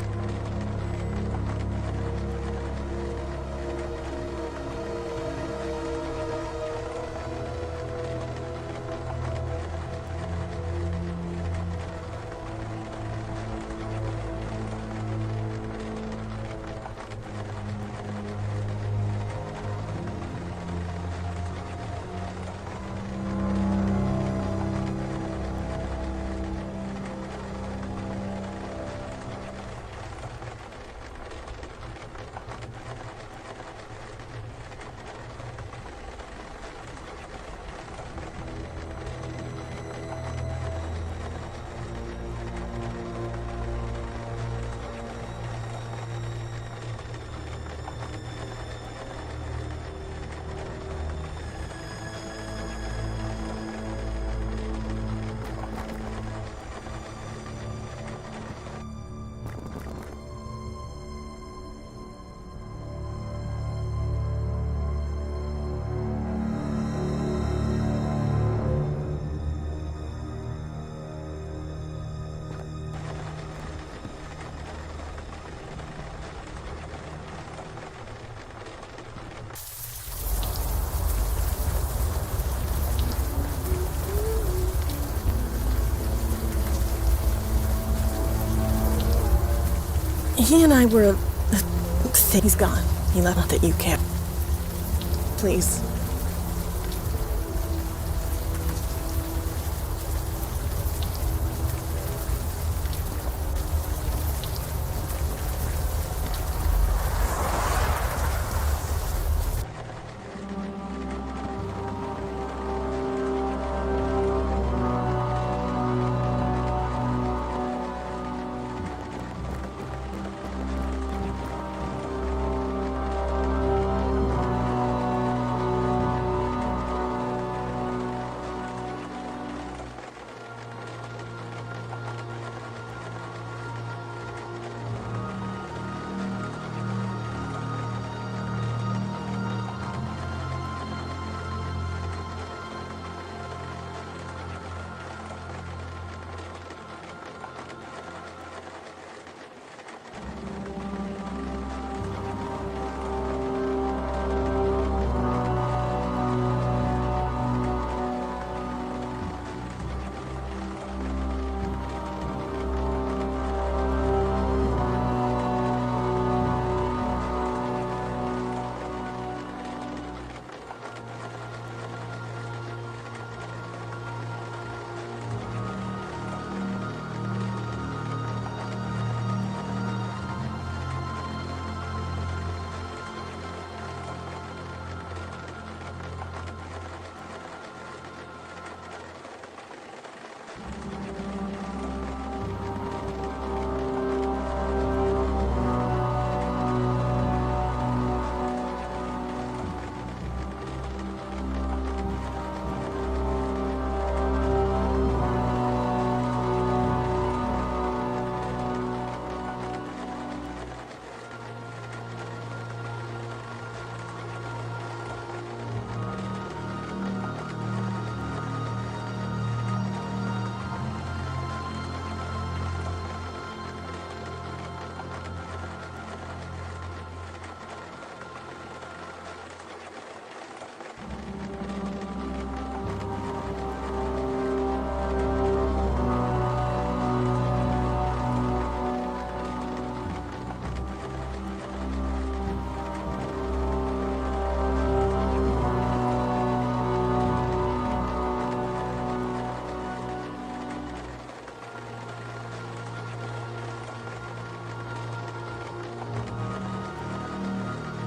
He and I were... He's gone. He left, not that you care. Please.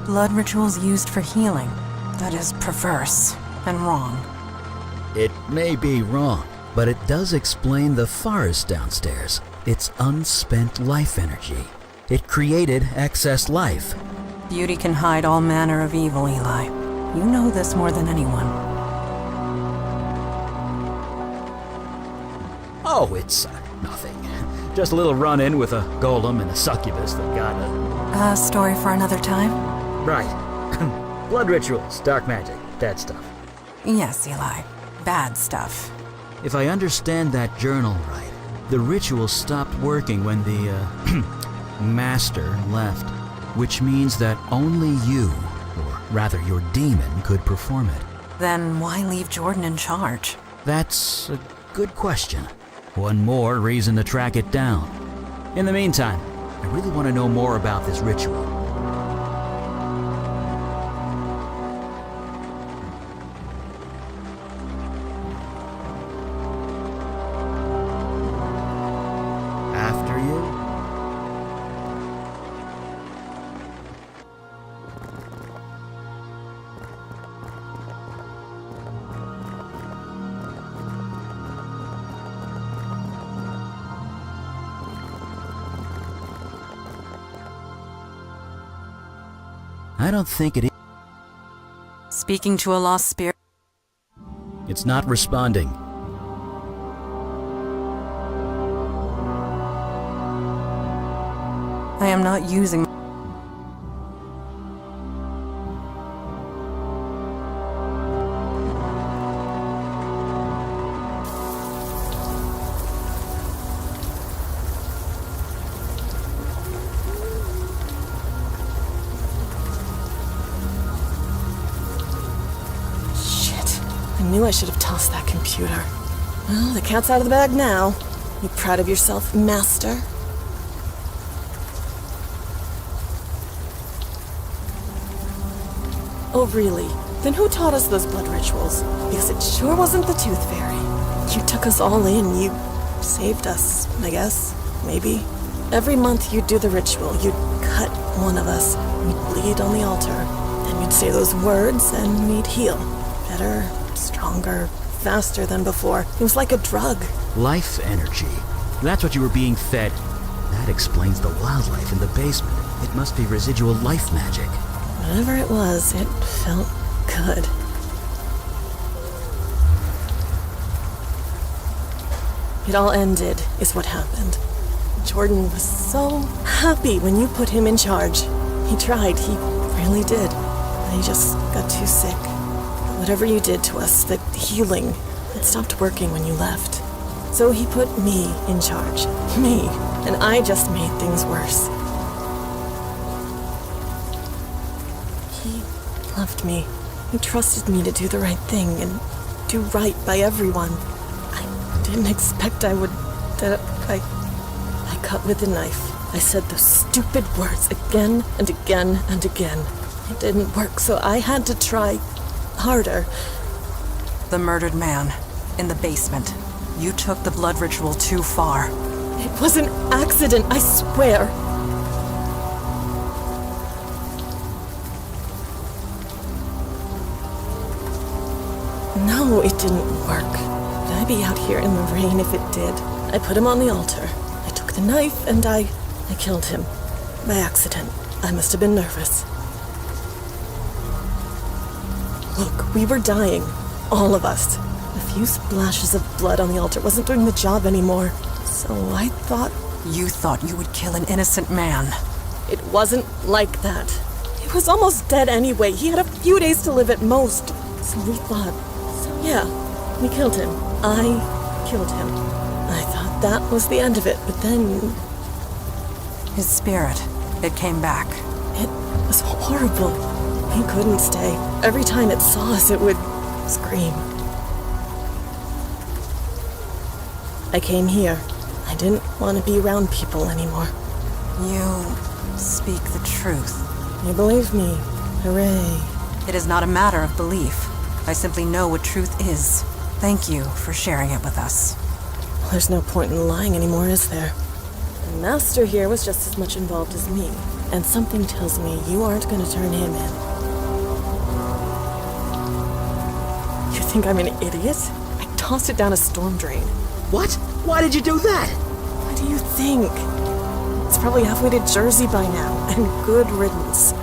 Blood rituals used for healing. That is perverse and wrong. It may be wrong, but it does explain the forest downstairs. It's unspent life energy. It created excess life. Beauty can hide all manner of evil, Eli. You know this more than anyone. Oh, it's nothing. Just a little run-in with a golem and a succubus that got a... A story for another time? Right. Blood rituals, dark magic, that stuff. Yes, Eli. Bad stuff. If I understand that journal right, the ritual stopped working when the, master left, which means that only you, or rather your demon, could perform it. Then why leave Jordan in charge? That's a good question. One more reason to track it down. In the meantime, I really want to know more about this ritual. After you? I don't think it is. Speaking to a lost spirit? It's not responding. I am not using... I knew I should have tossed that computer. Well, the cat's out of the bag now. You proud of yourself, Master? Oh, really? Then who taught us those blood rituals? Because it sure wasn't the Tooth Fairy. You took us all in. You saved us, I guess. Maybe. Every month you'd do the ritual. You'd cut one of us. We'd bleed on the altar. Then you'd say those words and we'd heal. Better, stronger, faster than before. It was like a drug. Life energy. That's what you were being fed. That explains the wildlife in the basement. It must be residual life magic. Whatever it was, it felt good. It all ended, is what happened. Jordan was so happy when you put him in charge. He tried, he really did. But he just got too sick. But whatever you did to us, the healing, it stopped working when you left. So he put me in charge. Me. And I just made things worse. He loved me. He trusted me to do the right thing and do right by everyone. I didn't expect I would... I cut with a knife. I said those stupid words again and again and again. It didn't work, so I had to try harder. The murdered man in the basement. You took the blood ritual too far. It was an accident, I swear. No, it didn't work. I'd be out here in the rain if it did. I put him on the altar. I took the knife and I killed him. By accident. I must have been nervous. Look, we were dying. All of us. A few splashes of blood on the altar wasn't doing the job anymore. So I thought... You thought you would kill an innocent man. It wasn't like that. He was almost dead anyway. He had a few days to live at most. So we thought... So yeah, we killed him. I killed him. I thought that was the end of it, but then... His spirit, it came back. It was horrible. He couldn't stay. Every time it saw us, it would scream. I came here. I didn't want to be around people anymore. You speak the truth. You believe me. Hooray. It is not a matter of belief. I simply know what truth is. Thank you for sharing it with us. Well, there's no point in lying anymore, is there? The master here was just as much involved as me, and something tells me you aren't going to turn him in. You think I'm an idiot? I tossed it down a storm drain. What? Why did you do that? What do you think? It's probably halfway to Jersey by now, and good riddance.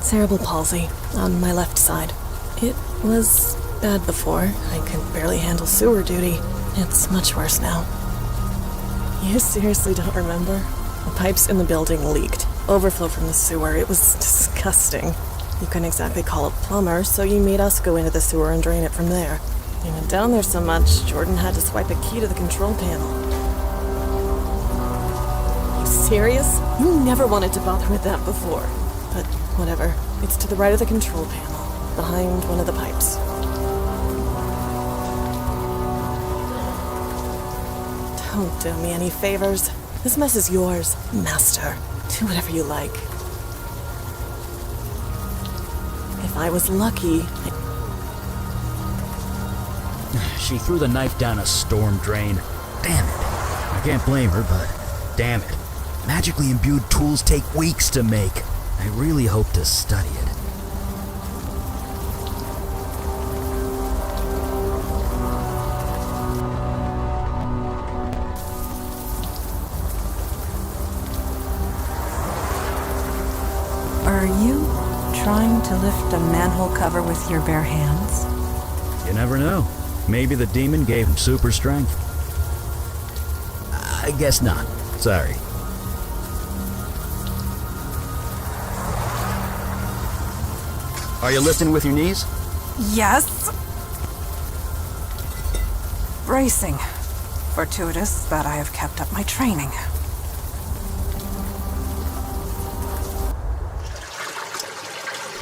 Cerebral palsy on my left side. It was bad before. I could barely handle sewer duty. It's much worse now. You seriously don't remember? The pipes in the building leaked. Overflow from the sewer. It was disgusting. You couldn't exactly call a plumber, so you made us go into the sewer and drain it from there. We went down there so much, Jordan had to swipe a key to the control panel. You serious? You never wanted to bother with that before. But whatever. It's to the right of the control panel, behind one of the pipes. Don't do me any favors. This mess is yours, master. Do whatever you like. If I was lucky, She threw the knife down a storm drain. Damn it. I can't blame her, but damn it. Magically imbued tools take weeks to make. I really hope to study it. Are you trying to lift a manhole cover with your bare hands? You never know. Maybe the demon gave him super strength. I guess not. Sorry. Are you lifting with your knees? Yes. Bracing. Fortuitous that I have kept up my training.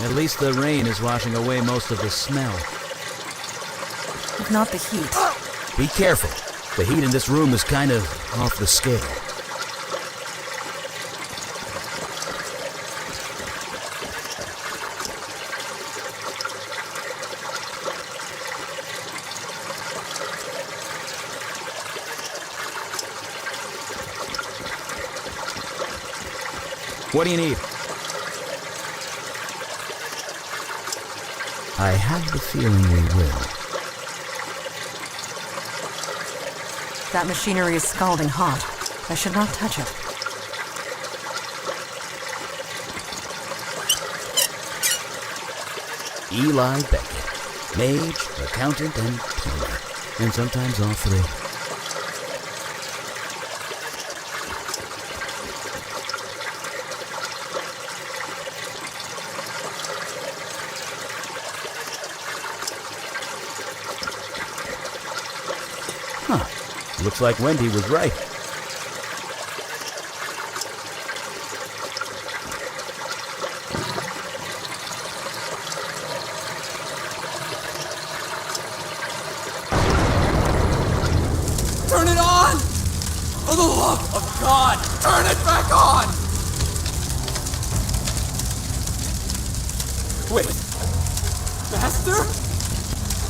At least the rain is washing away most of the smell. If not the heat. Be careful. The heat in this room is kind of off the scale. What do you need? I have the feeling we will. That machinery is scalding hot. I should not touch it. Eli Beckett. Mage, accountant, and plumber. And sometimes all three. Huh. Looks like Wendy was right. Turn it on! For the love of God, turn it back on! Wait. Master?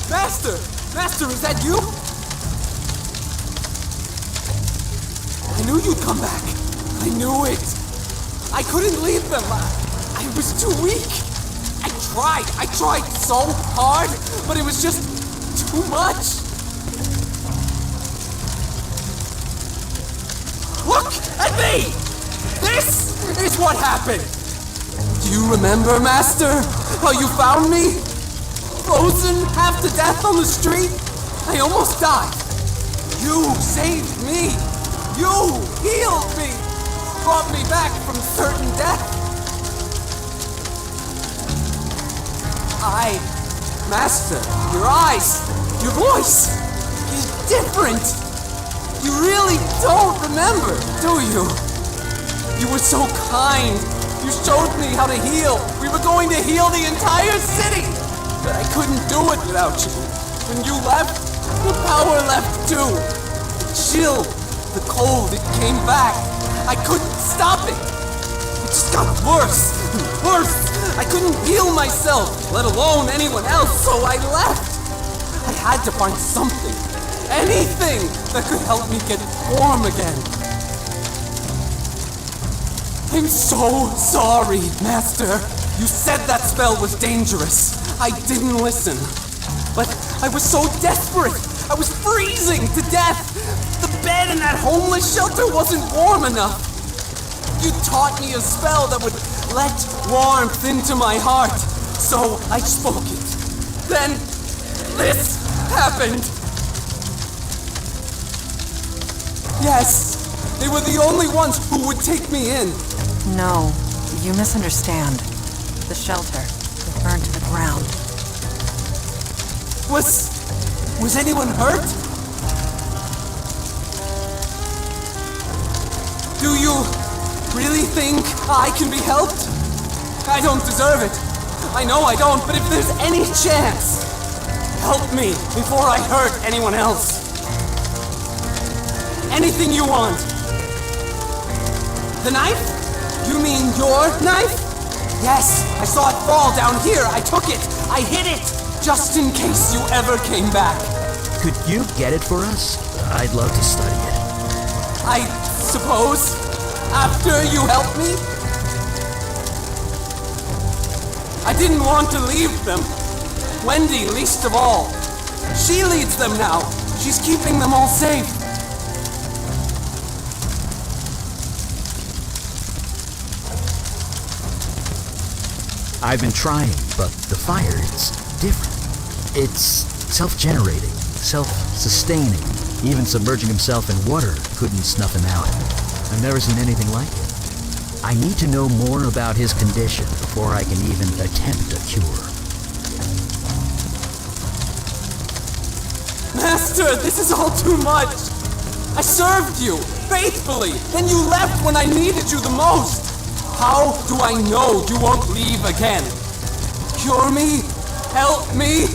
Master! Master, is that you? I knew you'd come back. I knew it. I couldn't leave them. I was too weak. I tried so hard, but it was just too much. Look at me! This is what happened! Do you remember, Master? How you found me? Frozen half to death on the street? I almost died. You saved me! You healed me! Brought me back from certain death! Master, your eyes, your voice, is different! You really don't remember, do you? You were so kind. You showed me how to heal. We were going to heal the entire city. But I couldn't do it without you. When you left, the power left too. The chill, the cold, it came back. I couldn't stop it. It just got worse and worse. I couldn't heal myself, let alone anyone else, so I left. I had to find something. Anything that could help me get warm again. I'm so sorry, Master. You said that spell was dangerous. I didn't listen. But I was so desperate. I was freezing to death. The bed in that homeless shelter wasn't warm enough. You taught me a spell that would let warmth into my heart. So I spoke it. Then this happened. Yes, they were the only ones who would take me in. No, you misunderstand. The shelter, it burned to the ground. Was anyone hurt? Do you really think I can be helped? I don't deserve it. I know I don't, but if there's any chance, help me before I hurt anyone else. Anything you want. The knife? You mean your knife? Yes, I saw it fall down here. I took it. I hid it. Just in case you ever came back. Could you get it for us? I'd love to study it. I suppose. After you helped me? I didn't want to leave them. Wendy, least of all. She leads them now. She's keeping them all safe. I've been trying, but the fire is different. It's self-generating, self-sustaining. Even submerging himself in water couldn't snuff him out. I've never seen anything like it. I need to know more about his condition before I can even attempt a cure. Master, this is all too much. I served you faithfully, then you left when I needed you the most. How do I know you won't leave again? Cure me? Help me?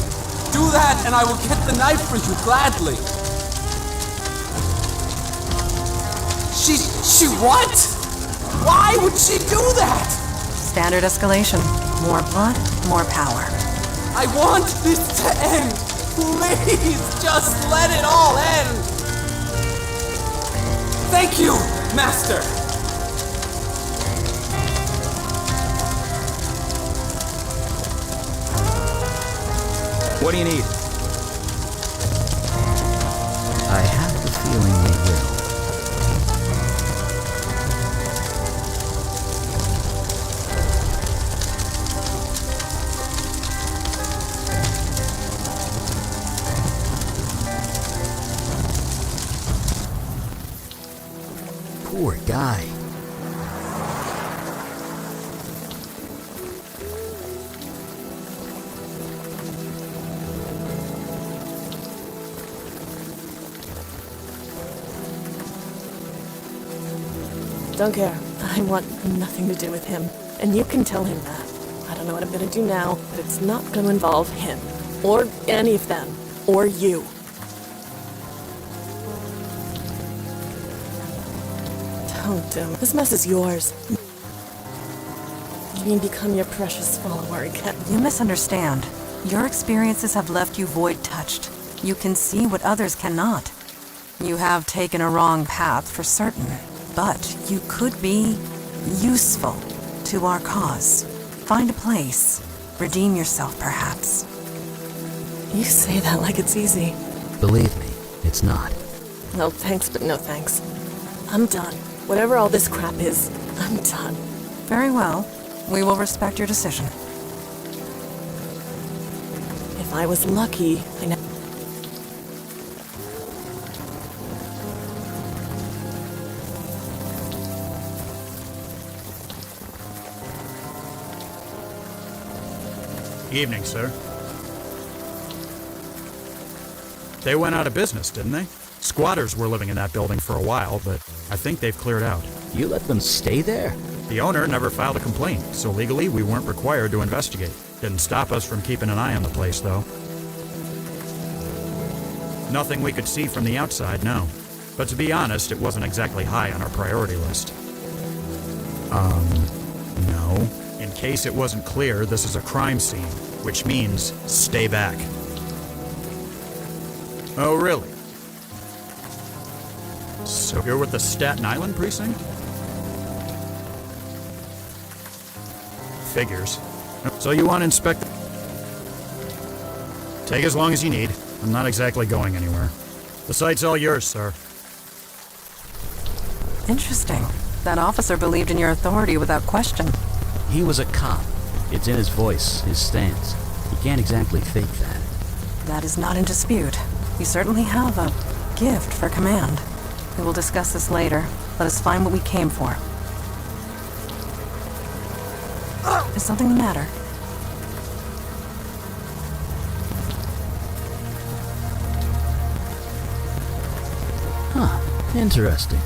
Do that and I will get the knife for you gladly. She what? Why would she do that? Standard escalation. More blood, more power. I want this to end. Please, just let it all end. Thank you, Master. What do you need? I have the feeling they will. Poor guy. Don't care. I want nothing to do with him. And you can tell him that. I don't know what I'm gonna do now, but it's not gonna involve him. Or any of them. Or you. Don't, this mess is yours. You mean become your precious follower again? You misunderstand. Your experiences have left you void-touched. You can see what others cannot. You have taken a wrong path for certain, but you could be useful to our cause. Find a place. Redeem yourself, perhaps. You say that like it's easy. Believe me, it's not. No thanks, but no thanks. I'm done. Whatever all this crap is, I'm done. Very well. We will respect your decision. If I was lucky, I know. Evening, sir. They went out of business, didn't they? Squatters were living in that building for a while, but I think they've cleared out. You let them stay there? The owner never filed a complaint, so legally we weren't required to investigate. Didn't stop us from keeping an eye on the place, though. Nothing we could see from the outside, no. But to be honest, it wasn't exactly high on our priority list. No. In case it wasn't clear, this is a crime scene, which means stay back. Oh, really? So you're with the Staten Island precinct? Figures. So you want to inspect... Take as long as you need. I'm not exactly going anywhere. The site's all yours, sir. Interesting. That officer believed in your authority without question. He was a cop. It's in his voice, his stance. You can't exactly fake that. That is not in dispute. You certainly have a gift for command. We will discuss this later. Let us find what we came for. Is something the matter? Huh. Interesting.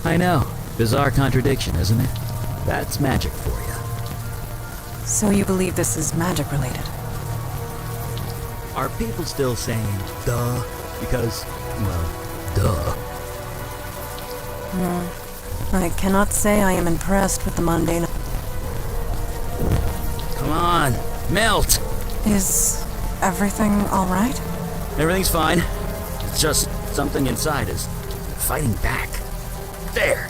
I know. Bizarre contradiction, isn't it? That's magic for you. So you believe this is magic related? Are people still saying duh? Because, well, duh. I cannot say I am impressed with the mundane. Come on, melt! Is everything alright? Everything's fine. It's just something inside is fighting back. There!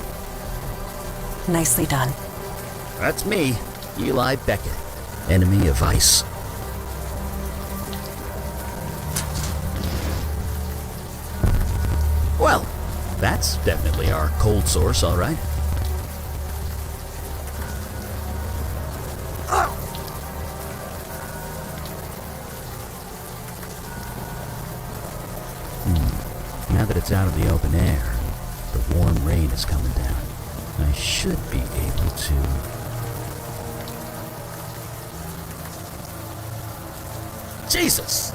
Nicely done. That's me, Eli Beckett, enemy of ice. Well, that's definitely our cold source, all right. Now that it's out of the open air, the warm rain is coming down. I should be able to... Jesus!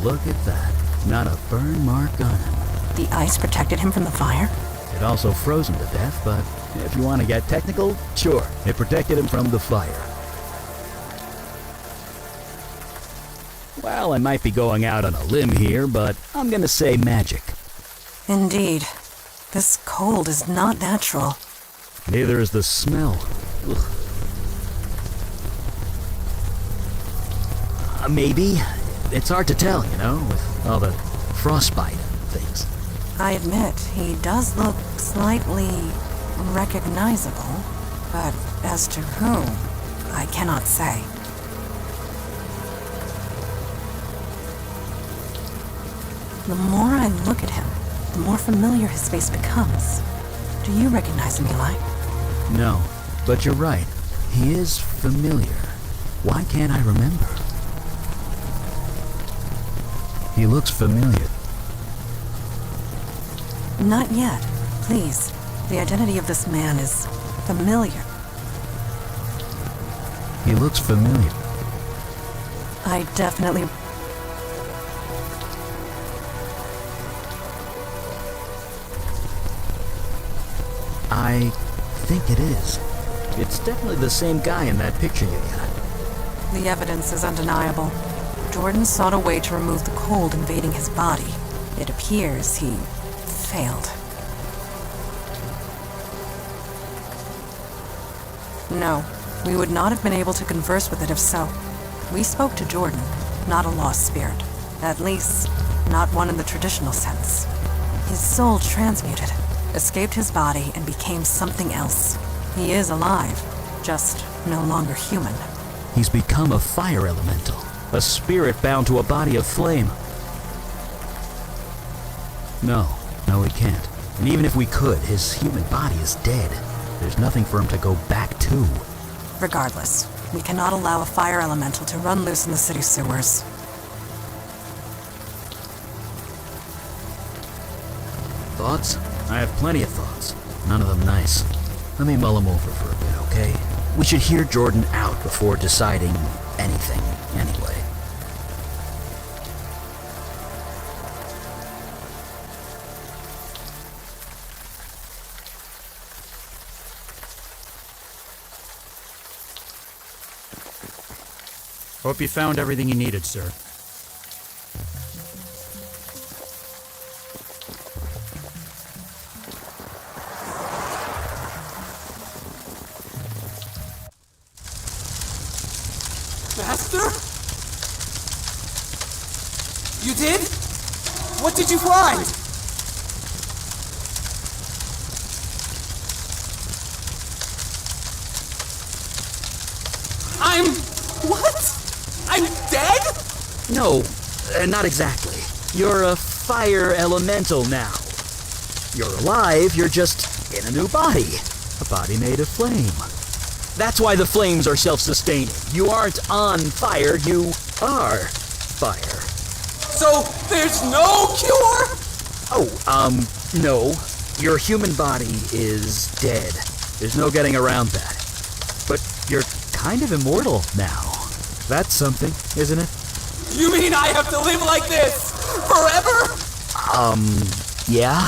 Look at that. Not a burn mark on him. The ice protected him from the fire? It also froze him to death, but if you want to get technical, sure, it protected him from the fire. Well, I might be going out on a limb here, but I'm gonna say magic. Indeed. This cold is not natural. Neither is the smell. Ugh. Maybe. It's hard to tell, with all the frostbite and things. I admit, he does look slightly recognizable, but as to who, I cannot say. The more I look at him, the more familiar his face becomes. Do you recognize him, Eli? No, but you're right. He is familiar. Why can't I remember? He looks familiar. Not yet. Please. The identity of this man is familiar. He looks familiar. I definitely... I think it is. It's definitely the same guy in that picture you got. The evidence is undeniable. Jordan sought a way to remove the cold invading his body. It appears he failed. No, we would not have been able to converse with it if so. We spoke to Jordan, not a lost spirit. At least, not one in the traditional sense. His soul transmuted, escaped his body, and became something else. He is alive, just no longer human. He's become a fire elemental, a spirit bound to a body of flame. No, he can't. And even if we could, his human body is dead. There's nothing for him to go back to. Regardless, we cannot allow a fire elemental to run loose in the city sewers. Thoughts? I have plenty of thoughts. None of them nice. Let me mull them over for a bit, okay? We should hear Jordan out before deciding anything, anyway. Hope you found everything you needed, sir. Master? You did? What did you find? What? I'm dead? No, not exactly. You're a fire elemental now. You're alive, you're just in a new body. A body made of flame. That's why the flames are self-sustaining. You aren't on fire, you are fire. So, there's no cure? Oh, no. Your human body is dead. There's no getting around that. But you're kind of immortal now. That's something, isn't it? You mean I have to live like this? Forever? Yeah?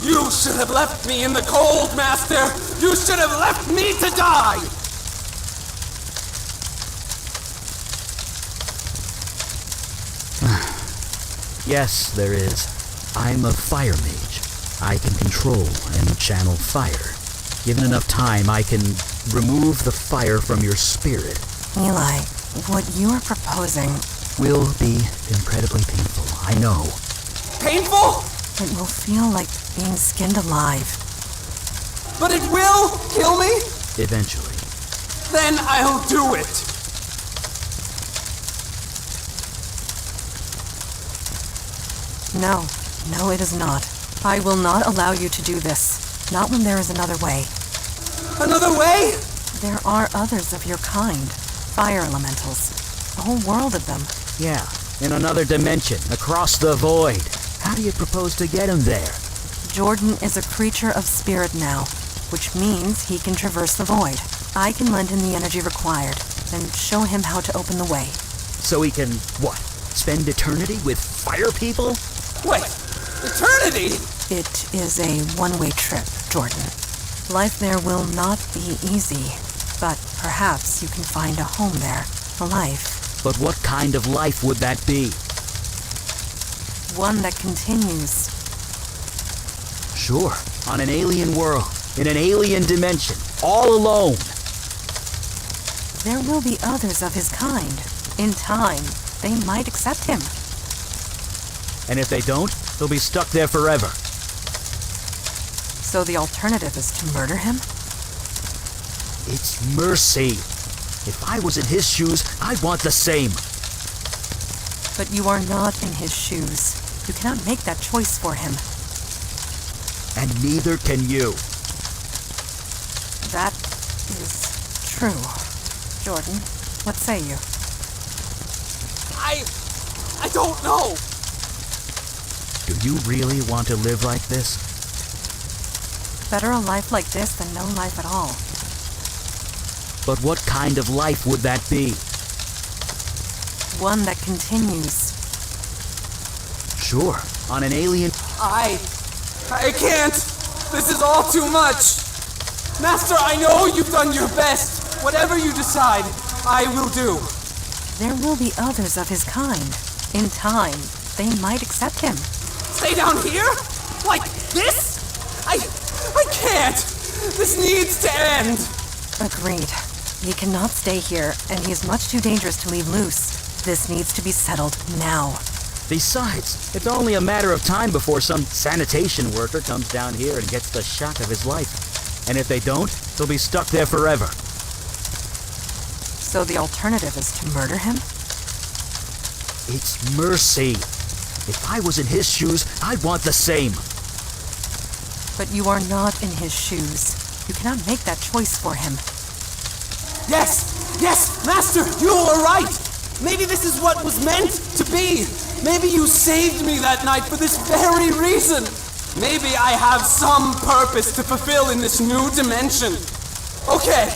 You should have left me in the cold, Master! You should have left me to die! Yes, there is. I'm a fire mage. I can control and channel fire. Given enough time, I can remove the fire from your spirit. Eli, what you are proposing will be incredibly painful, I know. Painful? It will feel like being skinned alive. But it will kill me? Eventually. Then I'll do it. No, it is not. I will not allow you to do this. Not when there is another way. Another way? There are others of your kind. Fire elementals. A whole world of them. Yeah, in another dimension, across the void. How do you propose to get him there? Jordan is a creature of spirit now, which means he can traverse the void. I can lend him the energy required, and show him how to open the way. So he can, what, spend eternity with fire people? Wait, eternity? It is a one-way trip, Jordan. Life there will not be easy, but perhaps you can find a home there, a life. But what kind of life would that be? One that continues. Sure, on an alien world, in an alien dimension, all alone. There will be others of his kind. In time, they might accept him. And if they don't, they'll be stuck there forever. So the alternative is to murder him? It's mercy. If I was in his shoes, I'd want the same. But you are not in his shoes. You cannot make that choice for him. And neither can you. That is true. Jordan, what say you? I don't know. Do you really want to live like this? Better a life like this than no life at all. But what kind of life would that be? One that continues. Sure, on an alien... I can't. This is all too much. Master, I know you've done your best. Whatever you decide, I will do. There will be others of his kind. In time, they might accept him. Stay down here? Like this? I can't. This needs to end. Agreed. He cannot stay here, and he is much too dangerous to leave loose. This needs to be settled now. Besides, it's only a matter of time before some sanitation worker comes down here and gets the shock of his life. And if they don't, they'll be stuck there forever. So the alternative is to murder him? It's mercy. If I was in his shoes, I'd want the same. But you are not in his shoes. You cannot make that choice for him. Yes, Master, you are right. Maybe this is what was meant to be. Maybe you saved me that night for this very reason. Maybe I have some purpose to fulfill in this new dimension. Okay,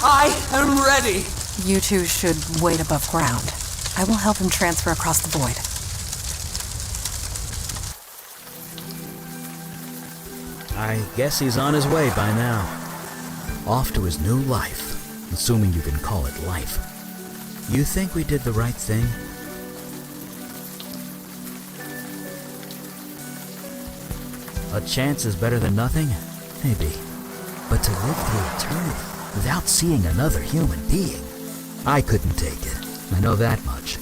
I am ready. You two should wait above ground. I will help him transfer across the void. I guess he's on his way by now. Off to his new life, assuming you can call it life. You think we did the right thing? A chance is better than nothing? Maybe. But to live through eternity without seeing another human being, I couldn't take it. I know that much.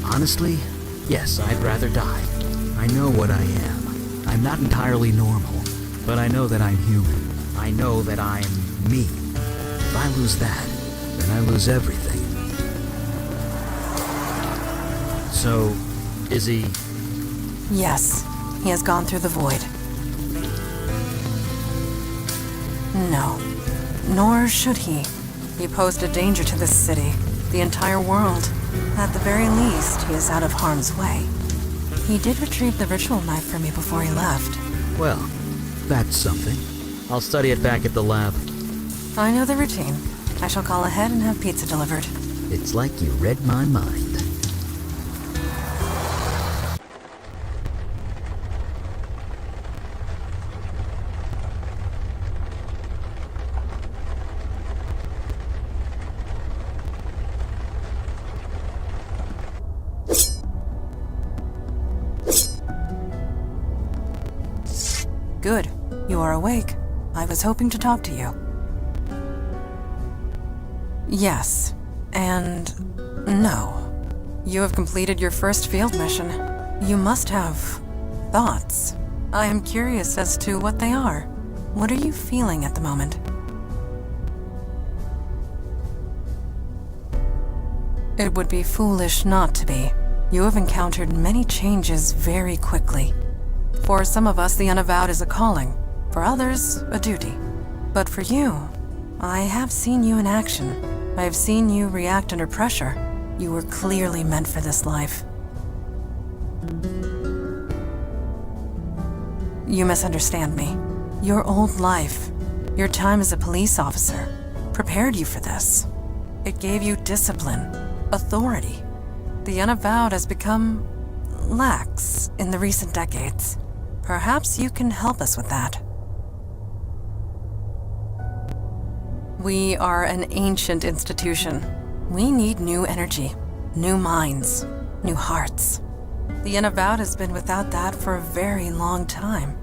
Honestly, yes, I'd rather die. I know what I am. I'm not entirely normal, but I know that I'm human. I know that I'm me. If I lose that, then I lose everything. So, is he... Yes, he has gone through the void. No, nor should he. He posed a danger to this city, the entire world. At the very least, he is out of harm's way. He did retrieve the ritual knife for me before he left. Well, that's something. I'll study it back at the lab. I know the routine. I shall call ahead and have pizza delivered. It's like you read my mind. Good. You are awake. I was hoping to talk to you. Yes. And no. You have completed your first field mission. You must have thoughts. I am curious as to what they are. What are you feeling at the moment? It would be foolish not to be. You have encountered many changes very quickly. For some of us, the Unavowed is a calling. For others, a duty. But for you, I have seen you in action. I have seen you react under pressure. You were clearly meant for this life. You misunderstand me. Your old life, your time as a police officer, prepared you for this. It gave you discipline, authority. The Unavowed has become lax in the recent decades. Perhaps you can help us with that. We are an ancient institution. We need new energy, new minds, new hearts. The Unavowed has been without that for a very long time.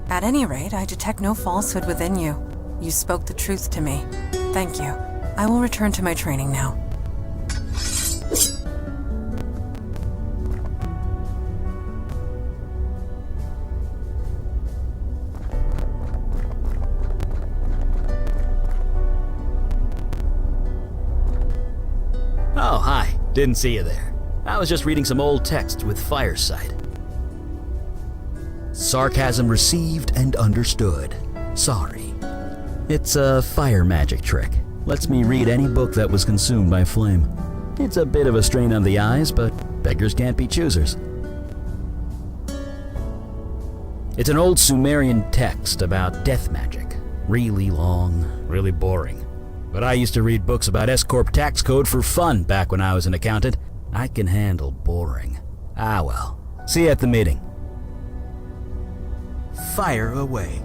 At any rate, I detect no falsehood within you. You spoke the truth to me. Thank you. I will return to my training now. Oh, hi. Didn't see you there. I was just reading some old text with Fireside. Sarcasm received and understood. Sorry. It's a fire magic trick. Lets me read any book that was consumed by flame. It's a bit of a strain on the eyes, but beggars can't be choosers. It's an old Sumerian text about death magic. Really long, really boring. But I used to read books about S-Corp tax code for fun back when I was an accountant. I can handle boring. Ah well. See you at the meeting. Fire away.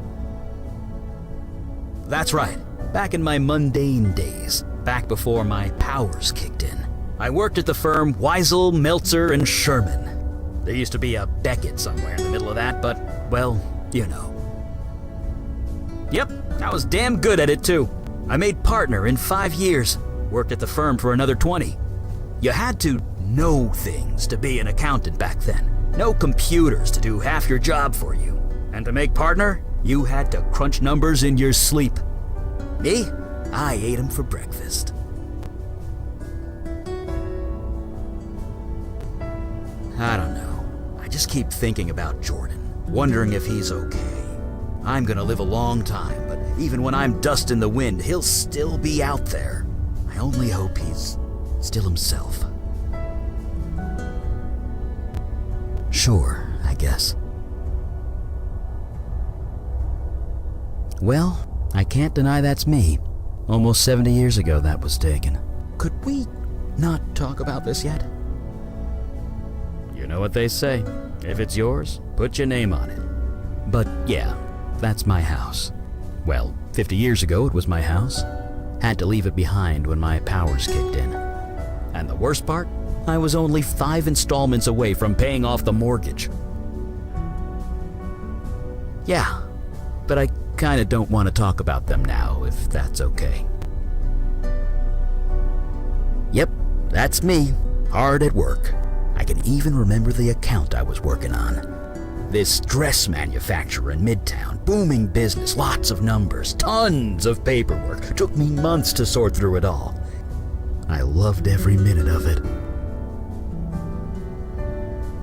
That's right. Back in my mundane days, back before my powers kicked in, I worked at the firm Weisel, Meltzer, and Sherman. There used to be a Beckett somewhere in the middle of that, but, well, you know. Yep, I was damn good at it too. I made partner in 5 years, worked at the firm for another 20. You had to know things to be an accountant back then. No computers to do half your job for you. And to make partner, you had to crunch numbers in your sleep. Me? I ate them for breakfast. I don't know. I just keep thinking about Jordan, wondering if he's okay. I'm gonna live a long time, but even when I'm dust in the wind, he'll still be out there. I only hope he's still himself. Sure, I guess. Well, I can't deny that's me. Almost 70 years ago that was taken. Could we not talk about this yet? You know what they say. If it's yours, put your name on it. But yeah, that's my house. Well, 50 years ago it was my house. Had to leave it behind when my powers kicked in. And the worst part? I was only 5 installments away from paying off the mortgage. Yeah, but I kinda don't want to talk about them now, if that's okay. Yep, that's me, hard at work. I can even remember the account I was working on. This dress manufacturer in Midtown, booming business, lots of numbers, tons of paperwork. Took me months to sort through it all. I loved every minute of it.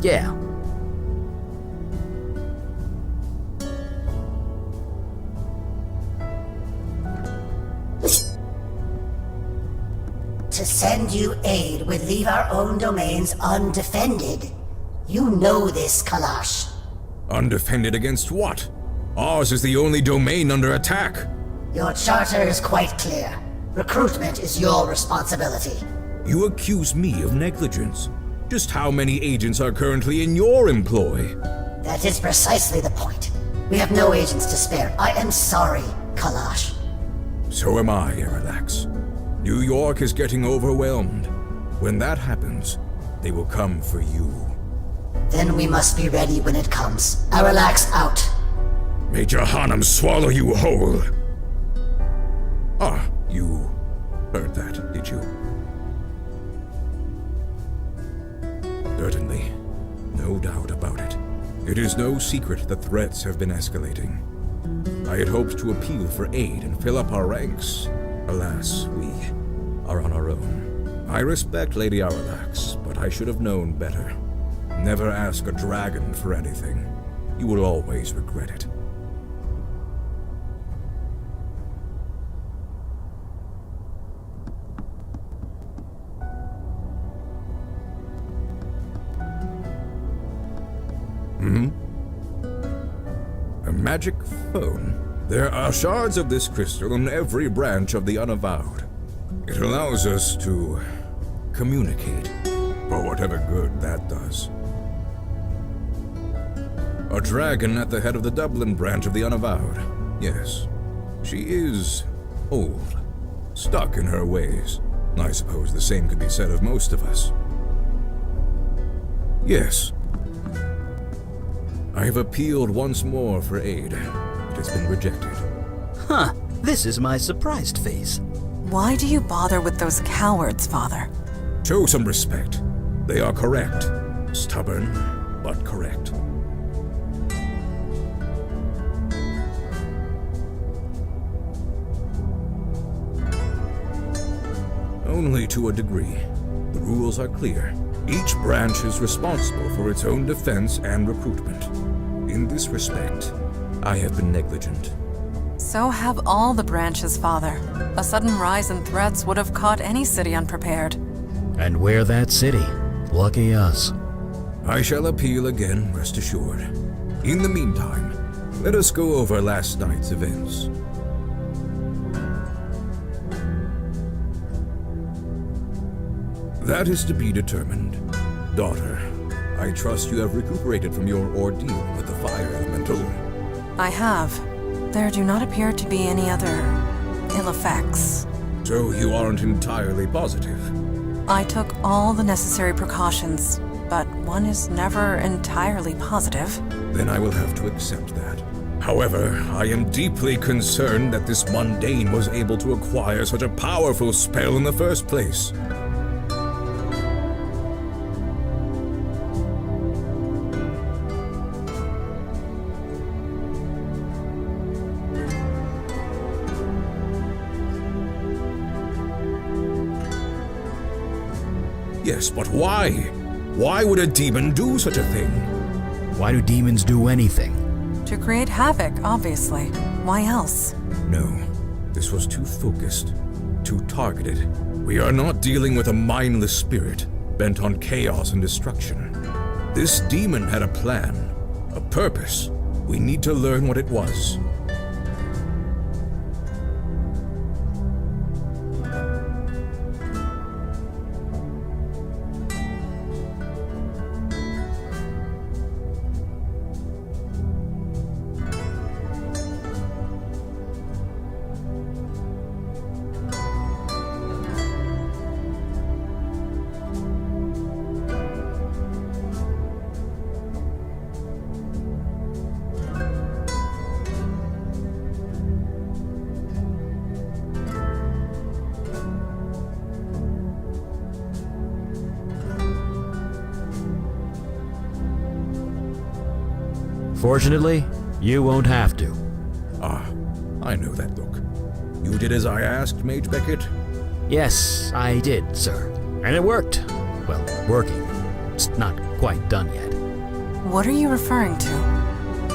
Yeah. To send you aid would leave our own domains undefended. You know this, Kalash. Undefended against what? Ours is the only domain under attack. Your charter is quite clear. Recruitment is your responsibility. You accuse me of negligence. Just how many agents are currently in your employ? That is precisely the point. We have no agents to spare. I am sorry, Kalash. So am I, Aralax. New York is getting overwhelmed. When that happens, they will come for you. Then we must be ready when it comes. Aralax out. May Jahannam swallow you whole. Ah, you heard that, did you? Certainly. No doubt about it. It is no secret that threats have been escalating. I had hoped to appeal for aid and fill up our ranks. Alas, we are on our own. I respect Lady Aralax, but I should have known better. Never ask a dragon for anything. You will always regret it. A magic phone? There are shards of this crystal in every branch of the Unavowed. It allows us to communicate, for whatever good that does. A dragon at the head of the Dublin branch of the Unavowed. Yes, she is old, stuck in her ways. I suppose the same could be said of most of us. Yes. I have appealed once more for aid. It has been rejected. Huh, this is my surprised face. Why do you bother with those cowards, Father? Show some respect. They are correct. Stubborn, but correct. Only to a degree. The rules are clear. Each branch is responsible for its own defense and recruitment. In this respect, I have been negligent. So have all the branches, Father. A sudden rise in threats would have caught any city unprepared. And we're that city. Lucky us. I shall appeal again, rest assured. In the meantime, let us go over last night's events. That is to be determined. Daughter, I trust you have recuperated from your ordeal with the fire elemental. I have. There do not appear to be any other ill effects. So you aren't entirely positive? I took all the necessary precautions, but one is never entirely positive. Then I will have to accept that. However, I am deeply concerned that this mundane was able to acquire such a powerful spell in the first place. Yes, but why? Why would a demon do such a thing? Why do demons do anything? To create havoc, obviously. Why else? No, this was too focused, too targeted. We are not dealing with a mindless spirit, bent on chaos and destruction. This demon had a plan, a purpose. We need to learn what it was. Fortunately, you won't have to. Ah, I know that look. You did as I asked, Mage Beckett? Yes, I did, sir. And it worked. Well, working. It's not quite done yet. What are you referring to?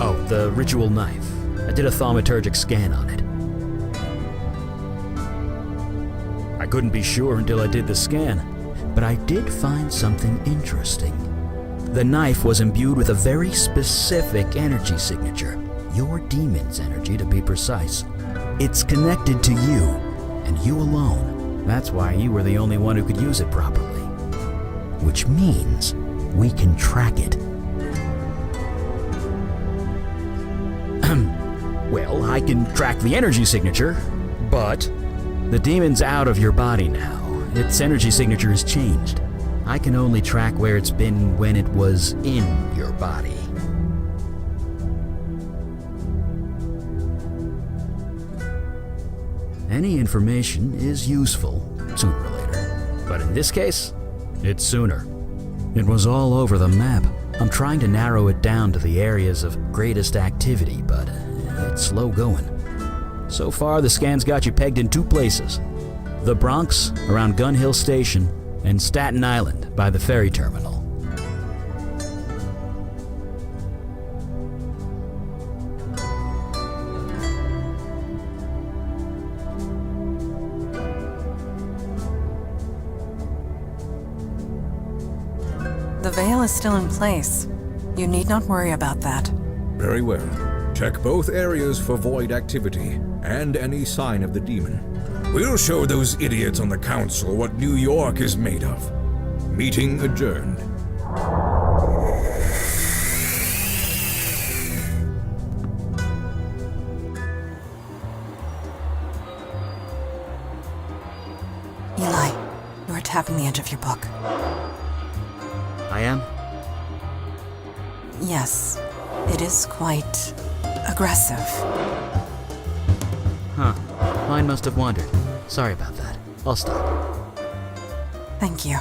Oh, the ritual knife. I did a thaumaturgic scan on it. I couldn't be sure until I did the scan, but I did find something interesting. The knife was imbued with a very specific energy signature. Your demon's energy, to be precise. It's connected to you, and you alone. That's why you were the only one who could use it properly. Which means we can track it. Well, I can track the energy signature, but the demon's out of your body now. Its energy signature has changed. I can only track where it's been when it was in your body. Any information is useful, sooner or later. But in this case, it's sooner. It was all over the map. I'm trying to narrow it down to the areas of greatest activity, but it's slow going. So far, the scan's got you pegged in two places. The Bronx, around Gun Hill Station, and Staten Island, by the ferry terminal. The veil is still in place. You need not worry about that. Very well. Check both areas for void activity and any sign of the demon. We'll show those idiots on the council what New York is made of. Meeting adjourned. Eli, you are tapping the edge of your book. I am? Yes. It is quite aggressive. Huh. Mine must have wandered. Sorry about that. I'll stop. Thank you.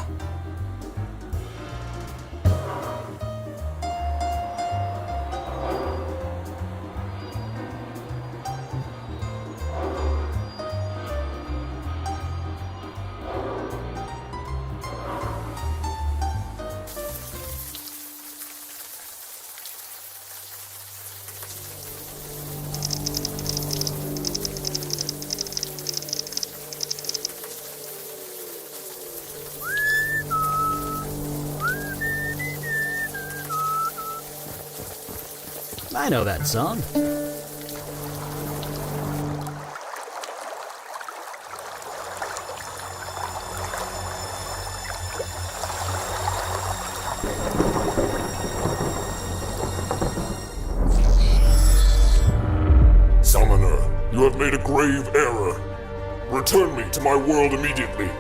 I know that song. Summoner, you have made a grave error. Return me to my world immediately.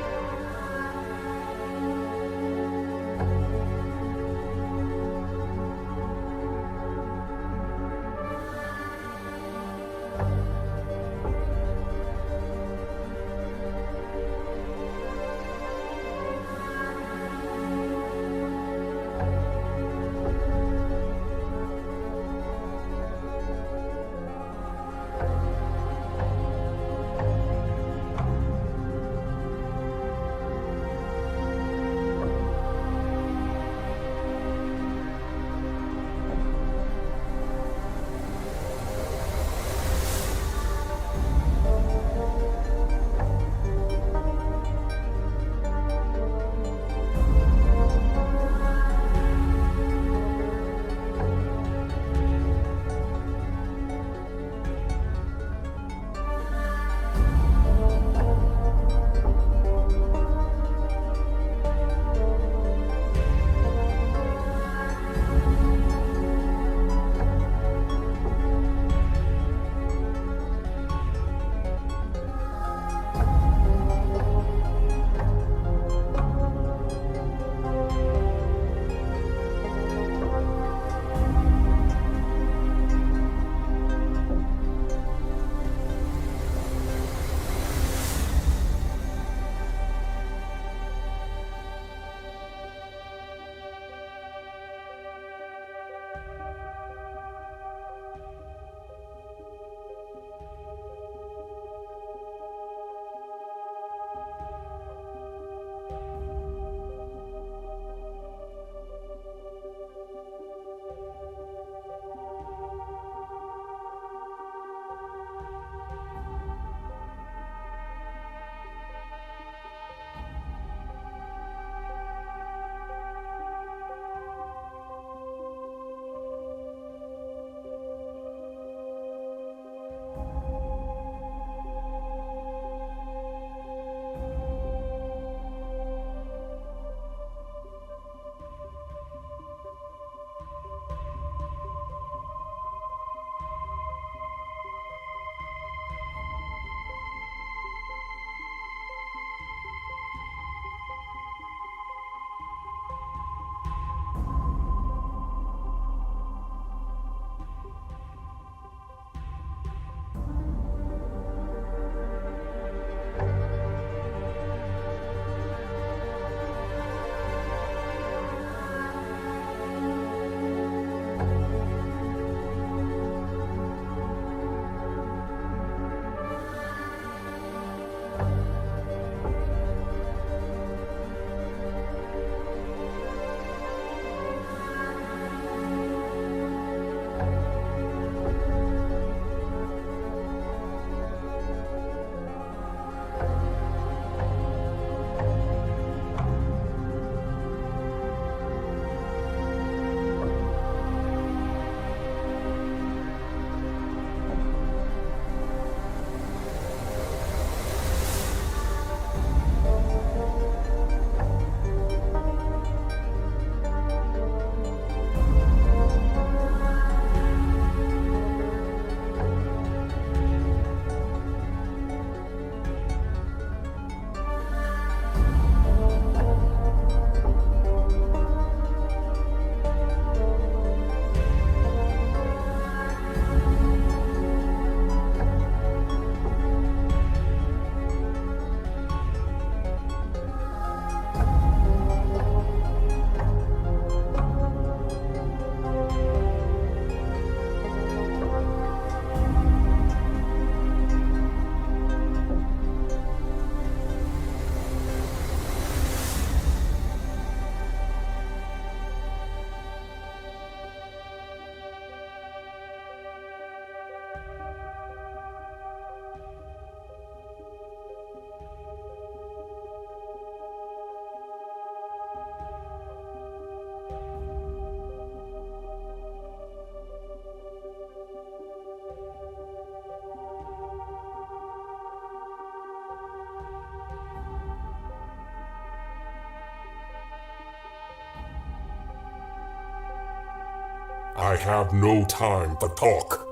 I have no time for talk.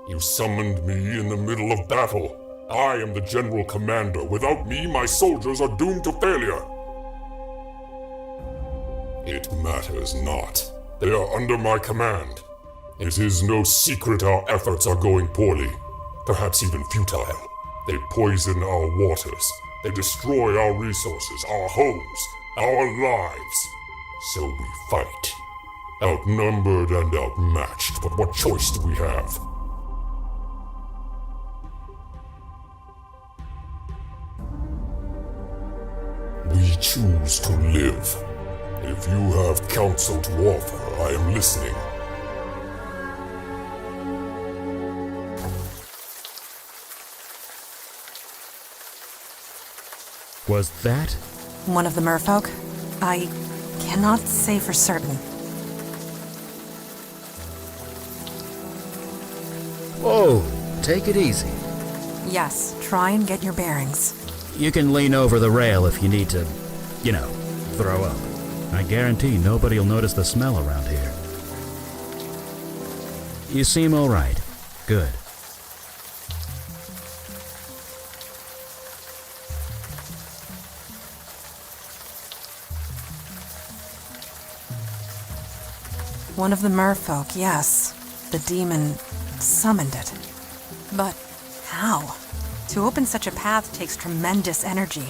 You summoned me in the middle of battle. I am the General Commander. Without me, my soldiers are doomed to failure. It matters not. They are under my command. It is no secret our efforts are going poorly, perhaps even futile. They poison our waters. They destroy our resources, our homes, our lives. So we fight. Outnumbered and outmatched, but what choice do we have? We choose to live. If you have counsel to offer, I am listening. Was that? One of the merfolk? I cannot say for certain. Whoa, take it easy. Yes, try and get your bearings. You can lean over the rail if you need to, throw up. I guarantee nobody will notice the smell around here. You seem all right. Good. One of the merfolk, yes. The demon summoned it. But how? To open such a path takes tremendous energy.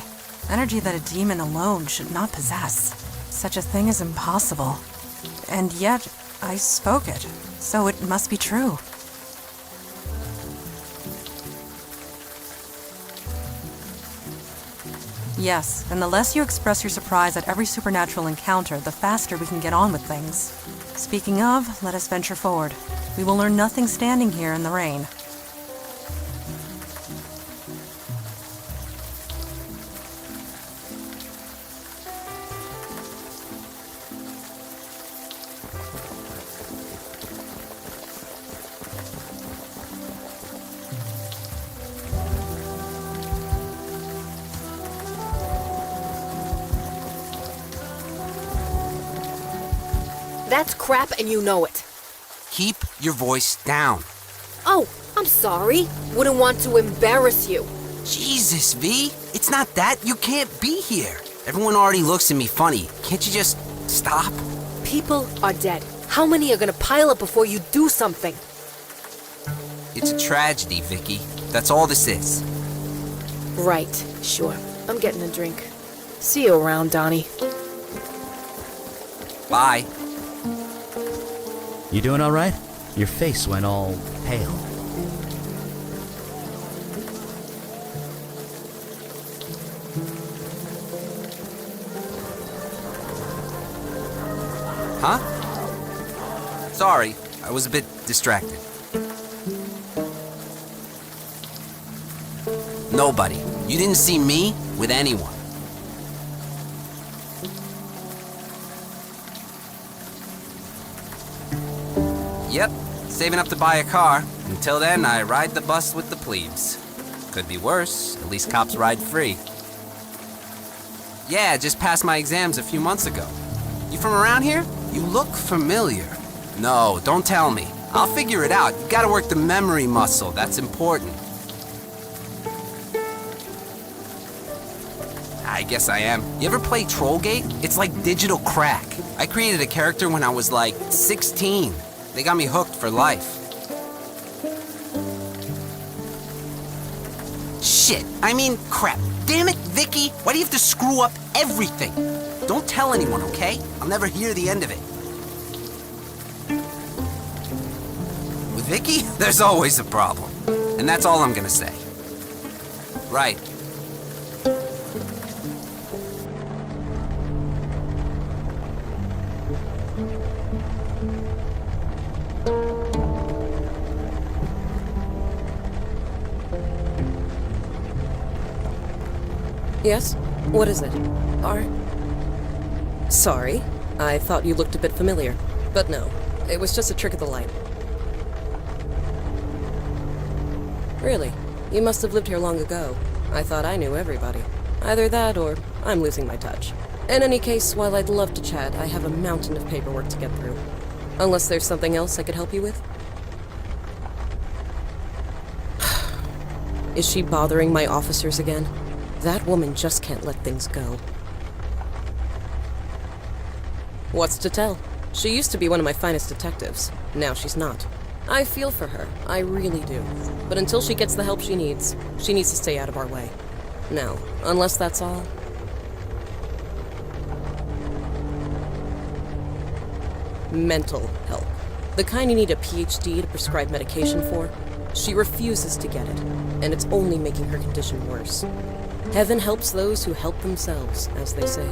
Energy that a demon alone should not possess. Such a thing is impossible. And yet, I spoke it, so it must be true. Yes, and the less you express your surprise at every supernatural encounter, the faster we can get on with things. Speaking of, let us venture forward. We will learn nothing standing here in the rain. That's crap and you know it. Keep your voice down. Oh, I'm sorry. Wouldn't want to embarrass you. Jesus, V. It's not that. You can't be here. Everyone already looks at me funny. Can't you just stop? People are dead. How many are gonna pile up before you do something? It's a tragedy, Vicky. That's all this is. Right, sure. I'm getting a drink. See you around, Donnie. Bye. You doing all right? Your face went all pale. Huh? Sorry, I was a bit distracted. Nobody. You didn't see me with anyone. Yep, saving up to buy a car. Until then, I ride the bus with the plebes. Could be worse. At least cops ride free. Yeah, just passed my exams a few months ago. You from around here? You look familiar. No, don't tell me. I'll figure it out. You gotta work the memory muscle. That's important. I guess I am. You ever play Trollgate? It's like digital crack. I created a character when I was like 16. They got me hooked for life. Shit. I mean, crap. Damn it, Vicky. Why do you have to screw up everything? Don't tell anyone, okay? I'll never hear the end of it. With Vicky, there's always a problem. And that's all I'm gonna say. Right. Yes? What is it? Sorry. I thought you looked a bit familiar. But no, it was just a trick of the light. Really? You must have lived here long ago. I thought I knew everybody. Either that or I'm losing my touch. In any case, while I'd love to chat, I have a mountain of paperwork to get through. Unless there's something else I could help you with? Is she bothering my officers again? That woman just can't let things go. What's to tell? She used to be one of my finest detectives. Now she's not. I feel for her, I really do. But until she gets the help she needs to stay out of our way. Now, unless that's all... Mental help. The kind you need a PhD to prescribe medication for. She refuses to get it, and it's only making her condition worse. Heaven helps those who help themselves, as they say.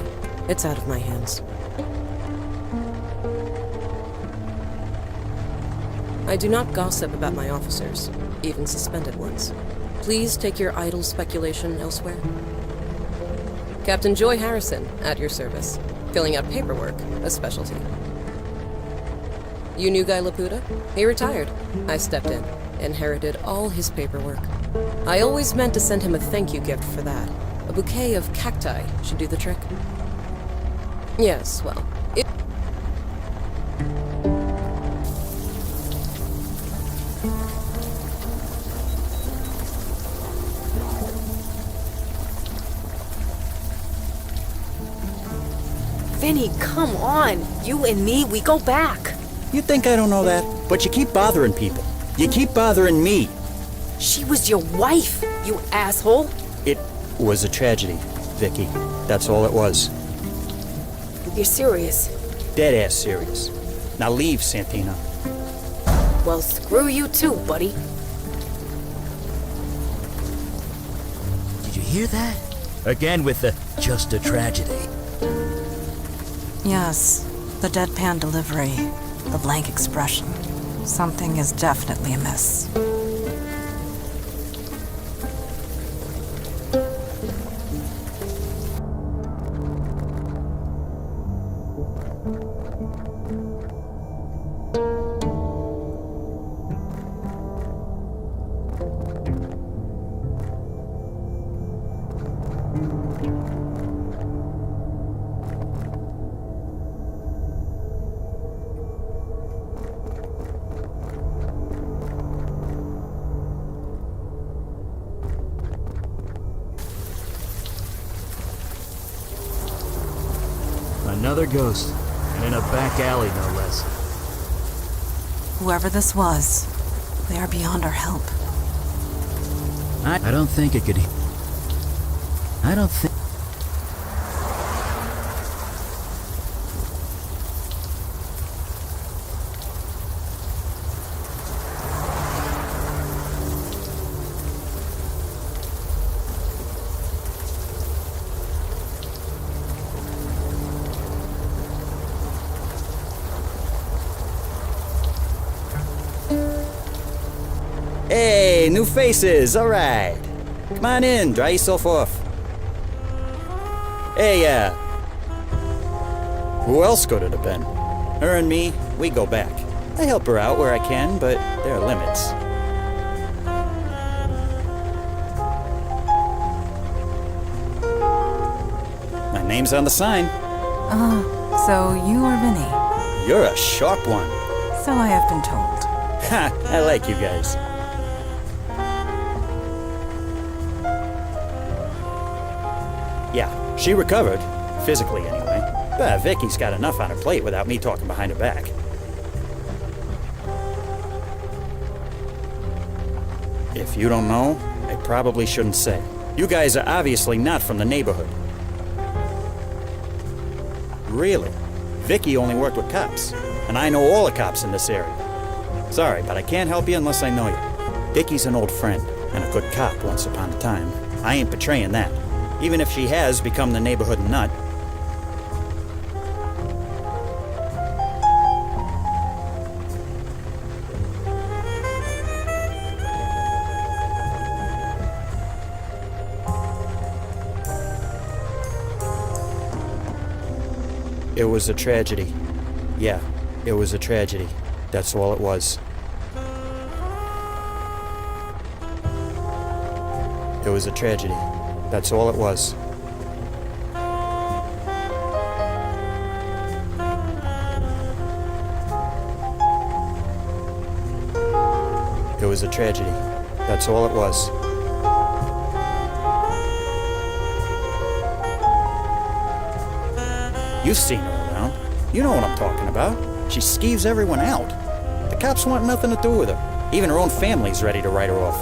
It's out of my hands. I do not gossip about my officers, even suspended ones. Please take your idle speculation elsewhere. Captain Joy Harrison, at your service. Filling out paperwork, a specialty. You knew Guy Laputa? He retired. I stepped in, inherited all his paperwork. I always meant to send him a thank you gift for that. A bouquet of cacti should do the trick. Yes, well, Vinny, come on. You and me, we go back. You think I don't know that? But you keep bothering people. You keep bothering me. She was your wife, you asshole. It was a tragedy, Vicky. That's all it was. You're serious? Dead-ass serious. Now leave, Santina. Well, screw you too, buddy. Did you hear that? Again with the just a tragedy. Yes, the deadpan delivery, the blank expression. Something is definitely amiss. Another ghost, and in a back alley, no less. Whoever this was, they are beyond our help. I don't think it could... I don't think... Hey, new faces, all right. Come on in, dry yourself off. Hey, who else could it have been? Her and me, we go back. I help her out where I can, but there are limits. My name's on the sign. So you are Vinny. You're a sharp one. So I have been told. Ha, I like you guys. Yeah, she recovered. Physically, anyway. But Vicky's got enough on her plate without me talking behind her back. If you don't know, I probably shouldn't say. You guys are obviously not from the neighborhood. Really? Vicky only worked with cops, and I know all the cops in this area. Sorry, but I can't help you unless I know you. Vicky's an old friend, and a good cop once upon a time. I ain't betraying that. Even if she has become the neighborhood nut. It was a tragedy. Yeah, it was a tragedy. That's all it was. It was a tragedy. That's all it was. was a tragedy. That's all it was. You've seen her around. You know what I'm talking about. She skeeves everyone out. The cops want nothing to do with her. Even her own family's ready to write her off.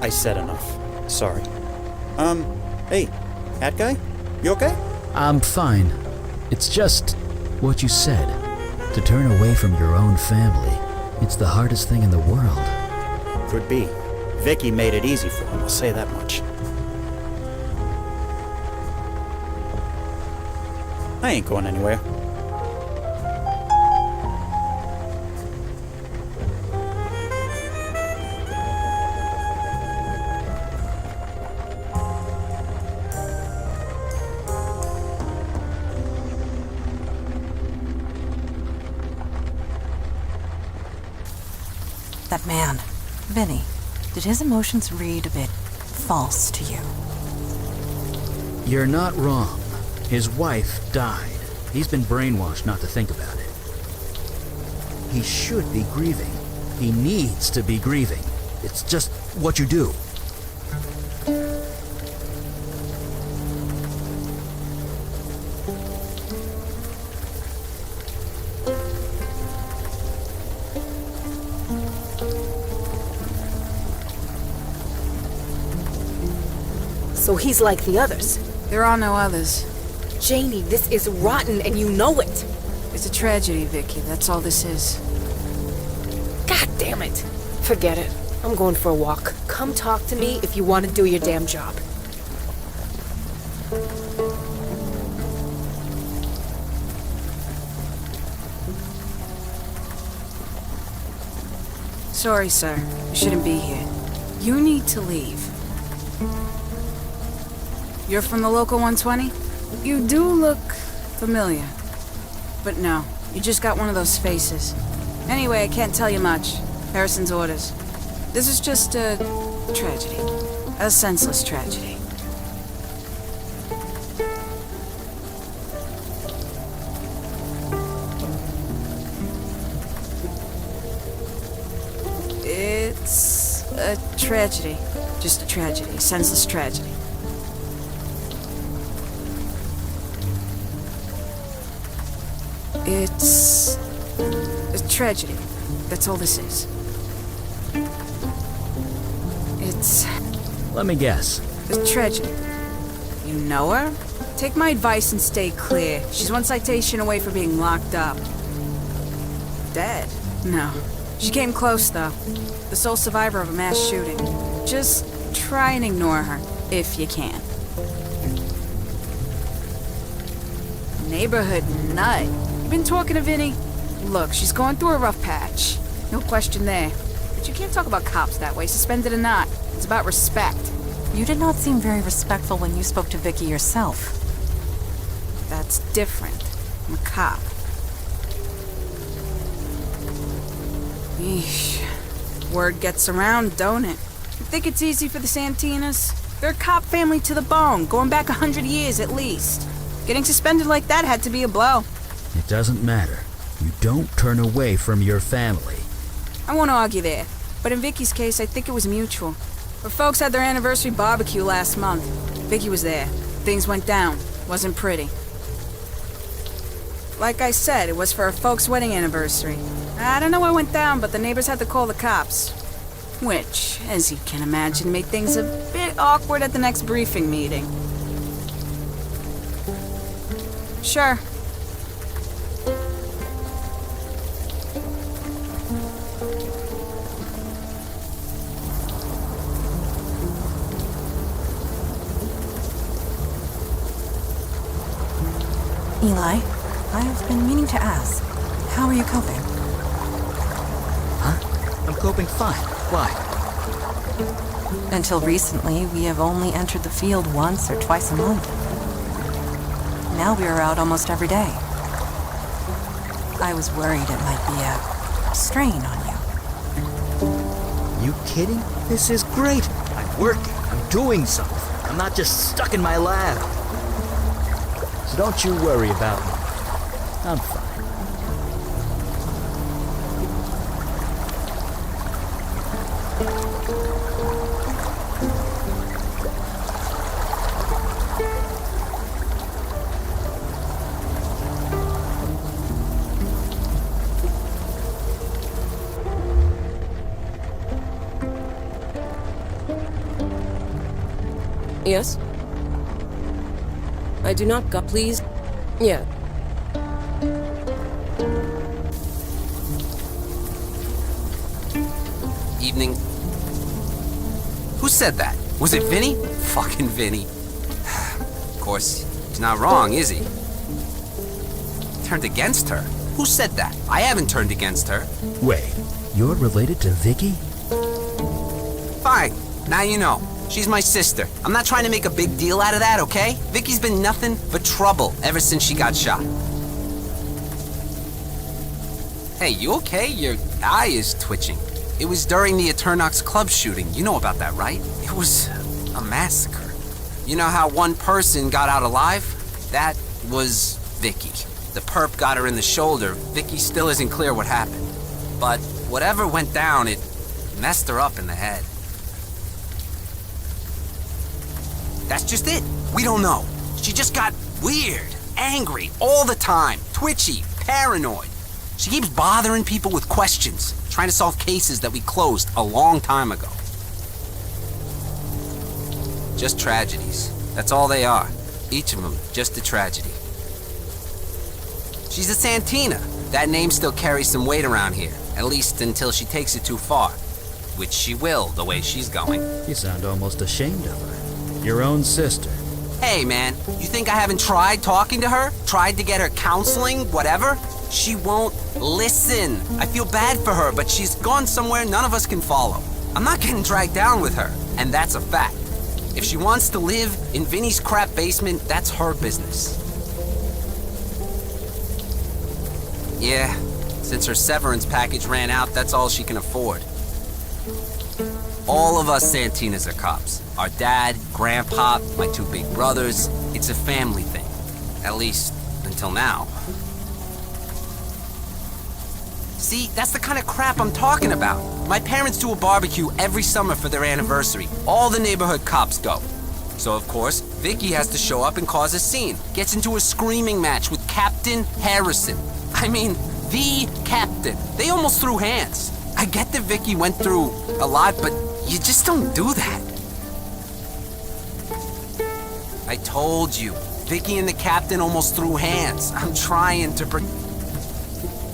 I said enough. Sorry. Hey, hat guy? You okay? I'm fine. It's just what you said. To turn away from your own family, it's the hardest thing in the world. Could be. Vicky made it easy for him, I'll say that much. I ain't going anywhere. That man, Vinny, did his emotions read a bit false to you? You're not wrong. His wife died. He's been brainwashed not to think about it. He should be grieving. He needs to be grieving. It's just what you do. So he's like the others. There are no others. Janie, this is rotten and you know it. It's a tragedy, Vicky. That's all this is. God damn it. Forget it. I'm going for a walk. Come talk to me if you want to do your damn job. Sorry, sir. You shouldn't be here. You need to leave. You're from the local 120? You do look familiar. But no, you just got one of those faces. Anyway, I can't tell you much. Harrison's orders. This is just a tragedy. A senseless tragedy. It's a tragedy. Just a tragedy. A senseless tragedy. It's a tragedy. That's all this is. It's... Let me guess. a tragedy. You know her? Take my advice and stay clear. She's one citation away from being locked up. Dead? No. She came close, though. The sole survivor of a mass shooting. Just try and ignore her, if you can. Neighborhood nut. You been talking to Vinny? Look, she's going through a rough patch. No question there. But you can't talk about cops that way, suspended or not. It's about respect. You did not seem very respectful when you spoke to Vicky yourself. That's different. I'm a cop. Yeesh. Word gets around, don't it? You think it's easy for the Santinas? They're a cop family to the bone, going back 100 years at least. Getting suspended like that had to be a blow. It doesn't matter. You don't turn away from your family. I won't argue there, but in Vicky's case, I think it was mutual. Her folks had their anniversary barbecue last month. Vicky was there. Things went down. Wasn't pretty. Like I said, it was for her folks' wedding anniversary. I don't know what went down, but the neighbors had to call the cops. Which, as you can imagine, made things a bit awkward at the next briefing meeting. Sure. Eli, I've been meaning to ask, how are you coping? Huh? I'm coping fine. Why? Until recently, we have only entered the field once or twice a month. Now we are out almost every day. I was worried it might be a strain on you. You kidding? This is great. I'm working. I'm doing something. I'm not just stuck in my lab. So don't you worry about me. I'm fine. Yes? I do not go. Please? Yeah. Evening. Who said that? Was it Vinny? Fucking Vinny. Of course, he's not wrong, is he? Turned against her? Who said that? I haven't turned against her. Wait, you're related to Vicky? Fine. Now you know. She's my sister. I'm not trying to make a big deal out of that, okay? Vicky's been nothing but trouble ever since she got shot. Hey, you okay? Your eye is twitching. It was during the Eternox Club shooting. You know about that, right? It was a massacre. You know how one person got out alive? That was Vicky. The perp got her in the shoulder. Vicky still isn't clear what happened. But whatever went down, it messed her up in the head. That's just it. We don't know. She just got weird, angry, all the time, twitchy, paranoid. She keeps bothering people with questions, trying to solve cases that we closed a long time ago. Just tragedies. That's all they are. Each of them, just a tragedy. She's a Santina. That name still carries some weight around here, at least until she takes it too far. Which she will, the way she's going. You sound almost ashamed of her. Your own sister. Hey, man, you think I haven't tried talking to her? Tried to get her counseling, whatever? She won't listen. I feel bad for her, but she's gone somewhere none of us can follow. I'm not getting dragged down with her, and that's a fact. If she wants to live in Vinny's crap basement, that's her business. Yeah, since her severance package ran out, that's all she can afford. All of us Santinas are cops. Our dad, grandpa, my two big brothers. It's a family thing. At least, until now. See, that's the kind of crap I'm talking about. My parents do a barbecue every summer for their anniversary. All the neighborhood cops go. So, of course, Vicky has to show up and cause a scene. Gets into a screaming match with Captain Harrison. I mean, the captain. They almost threw hands. I get that Vicky went through a lot, but you just don't do that. I told you, Vicky and the captain almost threw hands. I'm trying to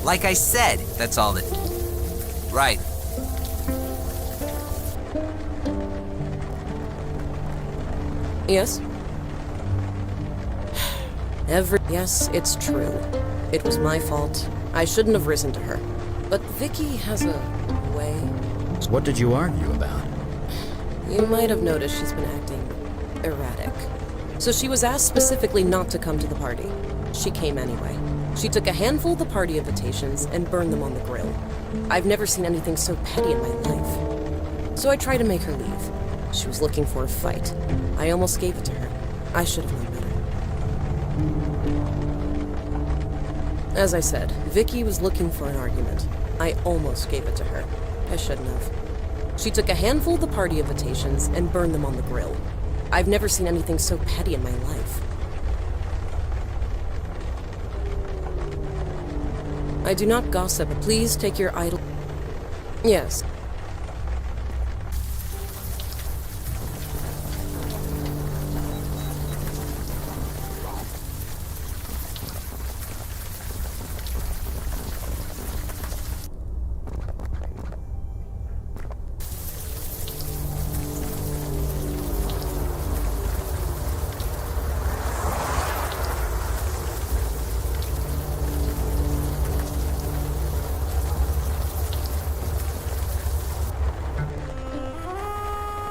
Like I said, that's all that... Right. Yes? Yes, it's true. It was my fault. I shouldn't have risen to her. But Vicky has a way... What did you argue about? You might have noticed she's been acting erratic. So she was asked specifically not to come to the party. She came anyway. She took a handful of the party invitations and burned them on the grill. I've never seen anything so petty in my life. So I tried to make her leave. She was looking for a fight. I almost gave it to her. I should have known better. As I said, Vicky was looking for an argument. I almost gave it to her. I shouldn't have. She took a handful of the party invitations and burned them on the grill. I've never seen anything so petty in my life. I do not gossip, but please take your idle... Yes.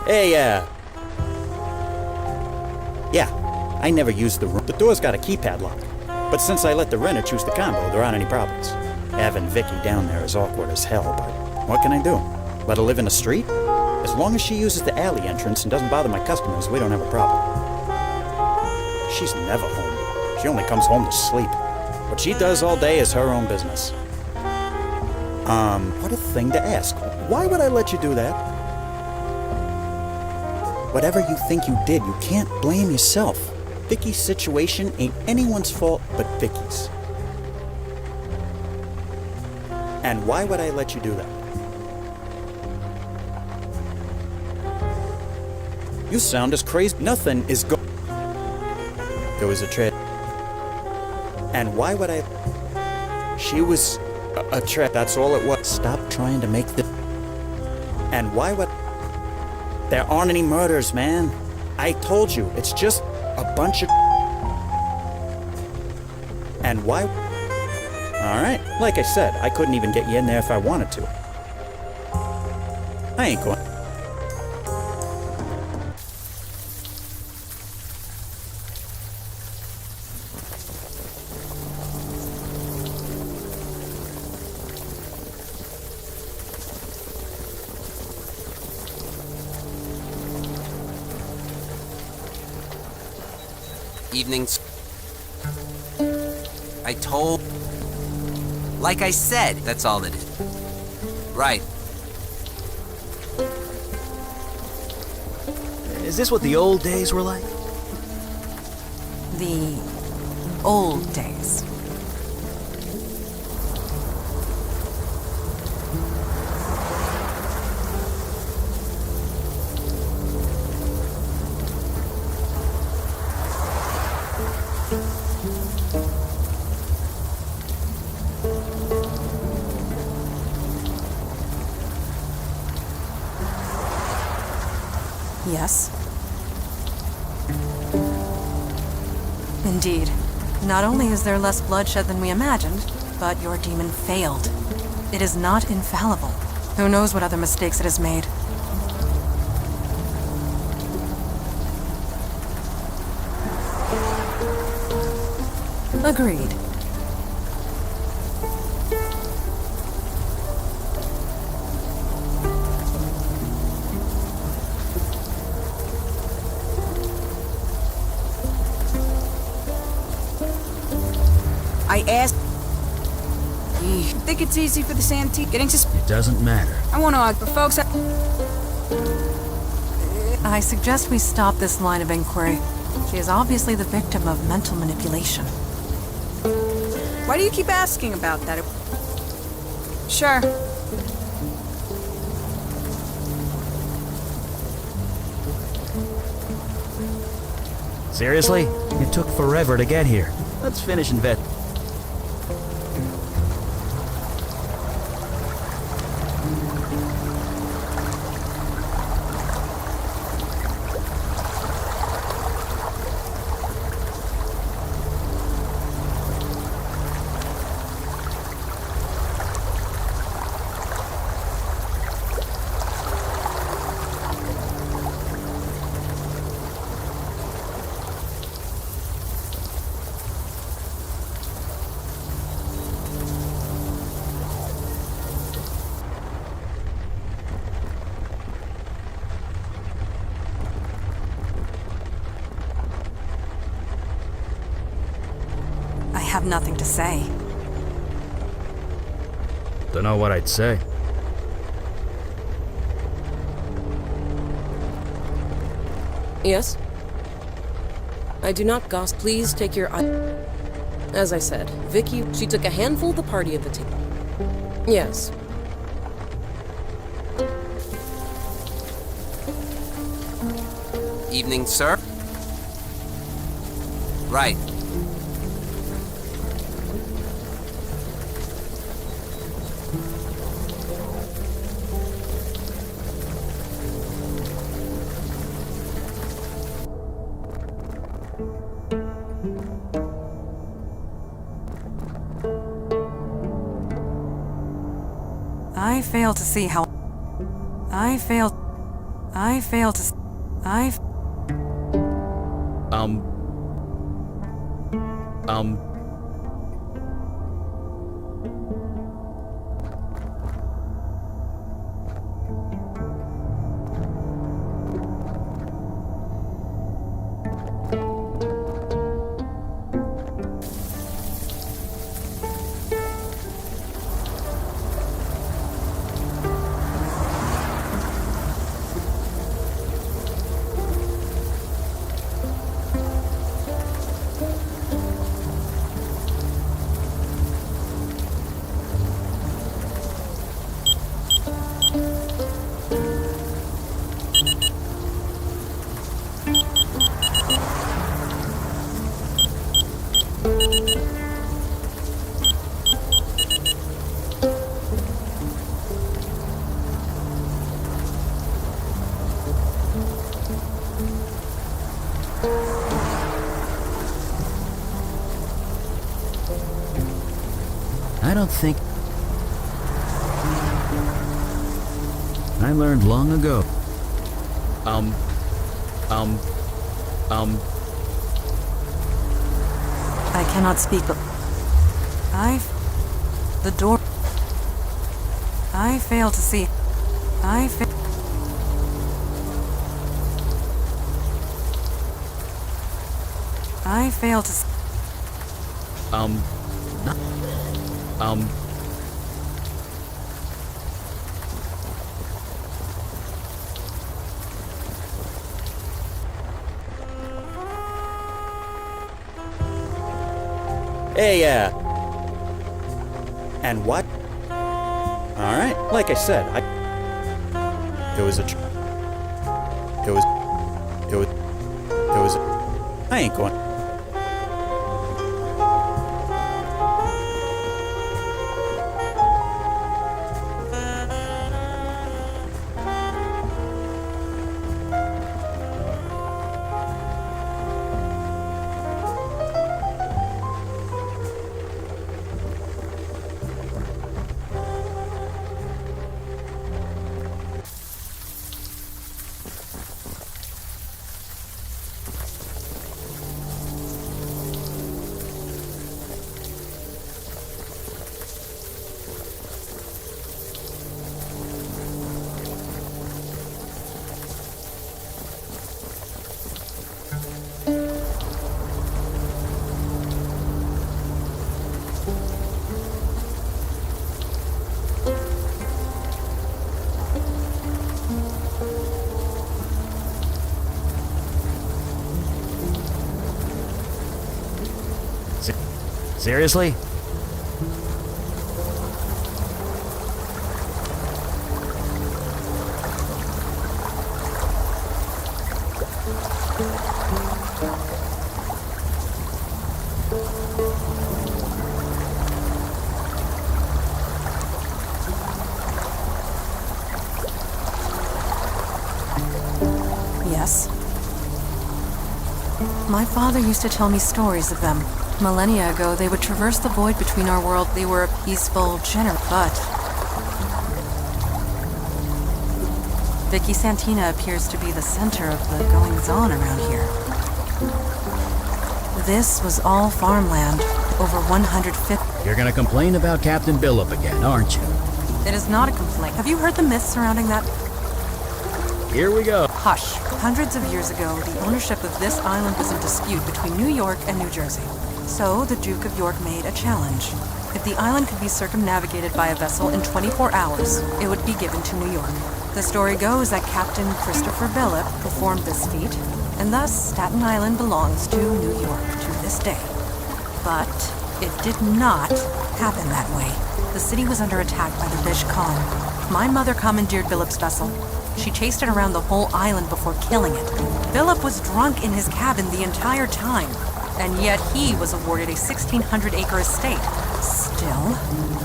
Hey, yeah, I never used the room. The door's got a keypad lock. But since I let the renter choose the combo, there aren't any problems. Having Vicky down there is awkward as hell, but what can I do? Let her live in the street? As long as she uses the alley entrance and doesn't bother my customers, we don't have a problem. She's never home. She only comes home to sleep. What she does all day is her own business. What a thing to ask. Why would I let you do that? Whatever you think you did, you can't blame yourself. Vicky's situation ain't anyone's fault but Vicky's. And why would I let you do that? You sound as crazy. Nothing is There was a trip. And why would I? She was a trip. That's all it was. Stop trying to make this. And why would? There aren't any murders, man. I told you, it's just a bunch of. And why? All right. Like I said, I couldn't even get you in there if I wanted to. I ain't going. Evenings. I told... Like I said, that's all it is. Right. Is this what the old days were like? The old days. Yes. Indeed. Not only is there less bloodshed than we imagined, but your demon failed. It is not infallible. Who knows what other mistakes it has made? Agreed. I asked. You think it's easy for this antique getting It doesn't matter. I want to argue, folks. I suggest we stop this line of inquiry. She is obviously the victim of mental manipulation. Why do you keep asking about that? Sure. Seriously? It took forever to get here. Let's finish and vet. I have nothing to say. Don't know what I'd say. Yes? I do not gossip. Please take your eye. As I said, Vicky, she took a handful of the party invitation. Yes. Evening, sir. Right. I fail to see how... I fail to... I don't think... I learned long ago. I cannot speak, but the door. I fail to see. I fail to see. Hey, and what? Alright, like I said, I ain't going. Seriously? Yes. My father used to tell me stories of them. Millennia ago, they would traverse the void between our world. They were a peaceful, generous, but Vicky Santina appears to be the center of the goings-on around here. This was all farmland, over 150. You're gonna complain about Captain Billop again, aren't you? It is not a complaint. Have you heard the myths surrounding that? Here we go. Hush. Hundreds of years ago, the ownership of this island was in dispute between New York and New Jersey. So, the Duke of York made a challenge. If the island could be circumnavigated by a vessel in 24 hours, it would be given to New York. The story goes that Captain Christopher Billop performed this feat, and thus Staten Island belongs to New York to this day. But it did not happen that way. The city was under attack by the Bish Khan. My mother commandeered Billop's vessel. She chased it around the whole island before killing it. Billop was drunk in his cabin the entire time, and yet he was awarded a 1,600-acre estate. Still,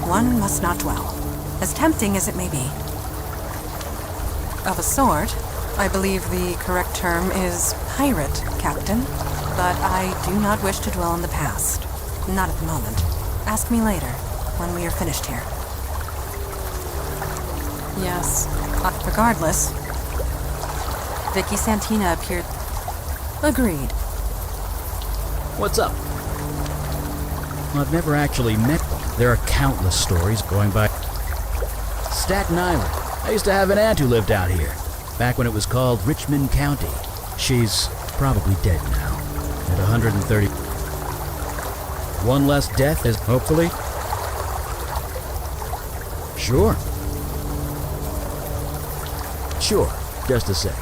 one must not dwell, as tempting as it may be. Of a sort, I believe the correct term is pirate, Captain, but I do not wish to dwell on the past. Not at the moment. Ask me later, when we are finished here. Yes. Regardless, Vicky Santina appeared. Agreed. What's up? Well, I've never actually met one. There are countless stories going by Staten Island. I used to have an aunt who lived out here, back when it was called Richmond County. She's probably dead now, at 130. One less death is hopefully. Sure. Sure, just a sec.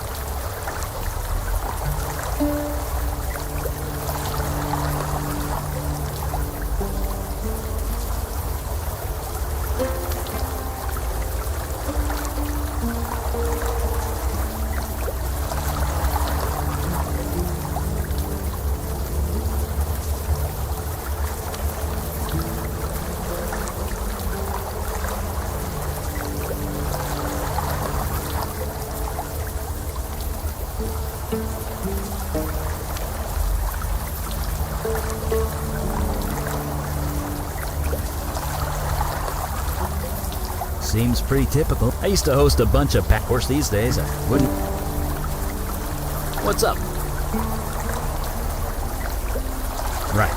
Seems pretty typical. I used to host a bunch of pack horse these days. I wouldn't. What's up? Right.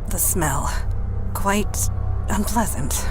The smell. Quite unpleasant.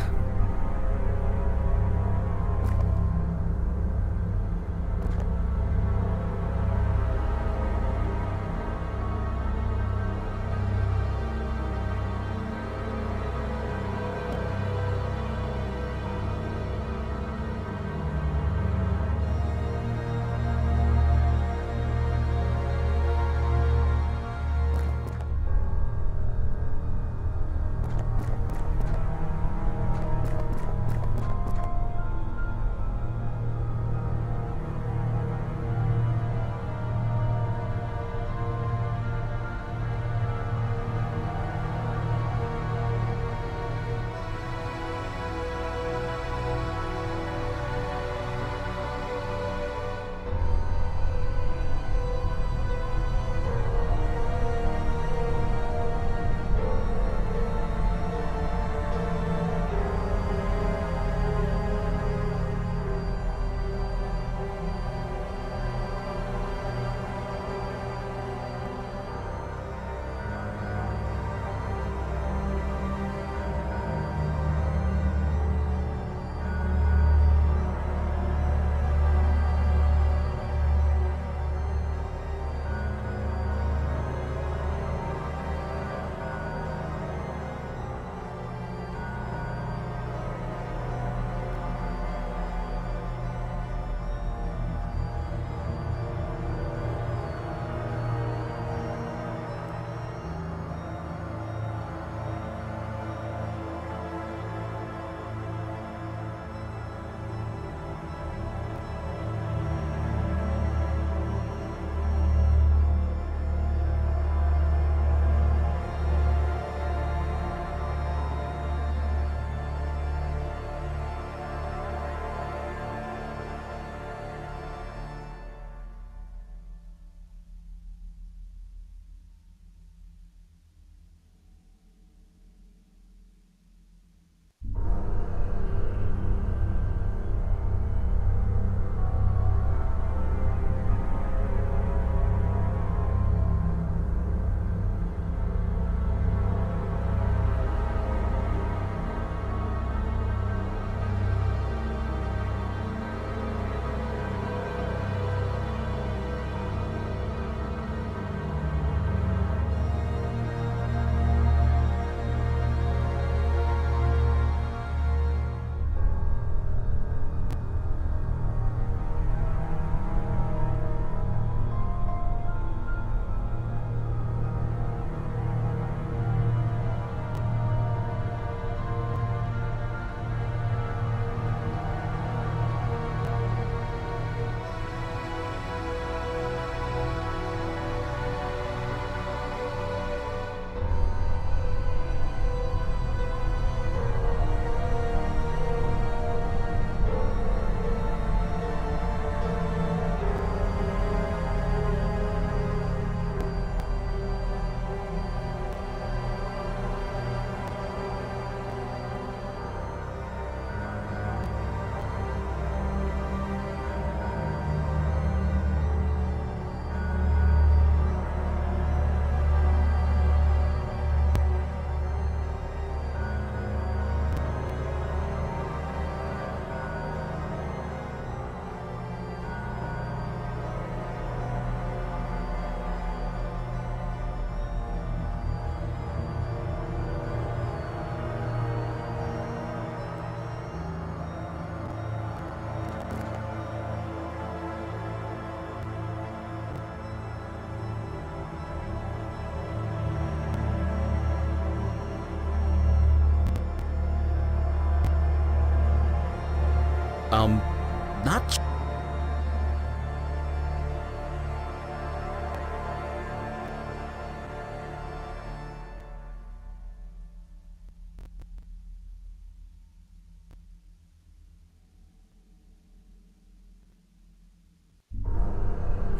Not.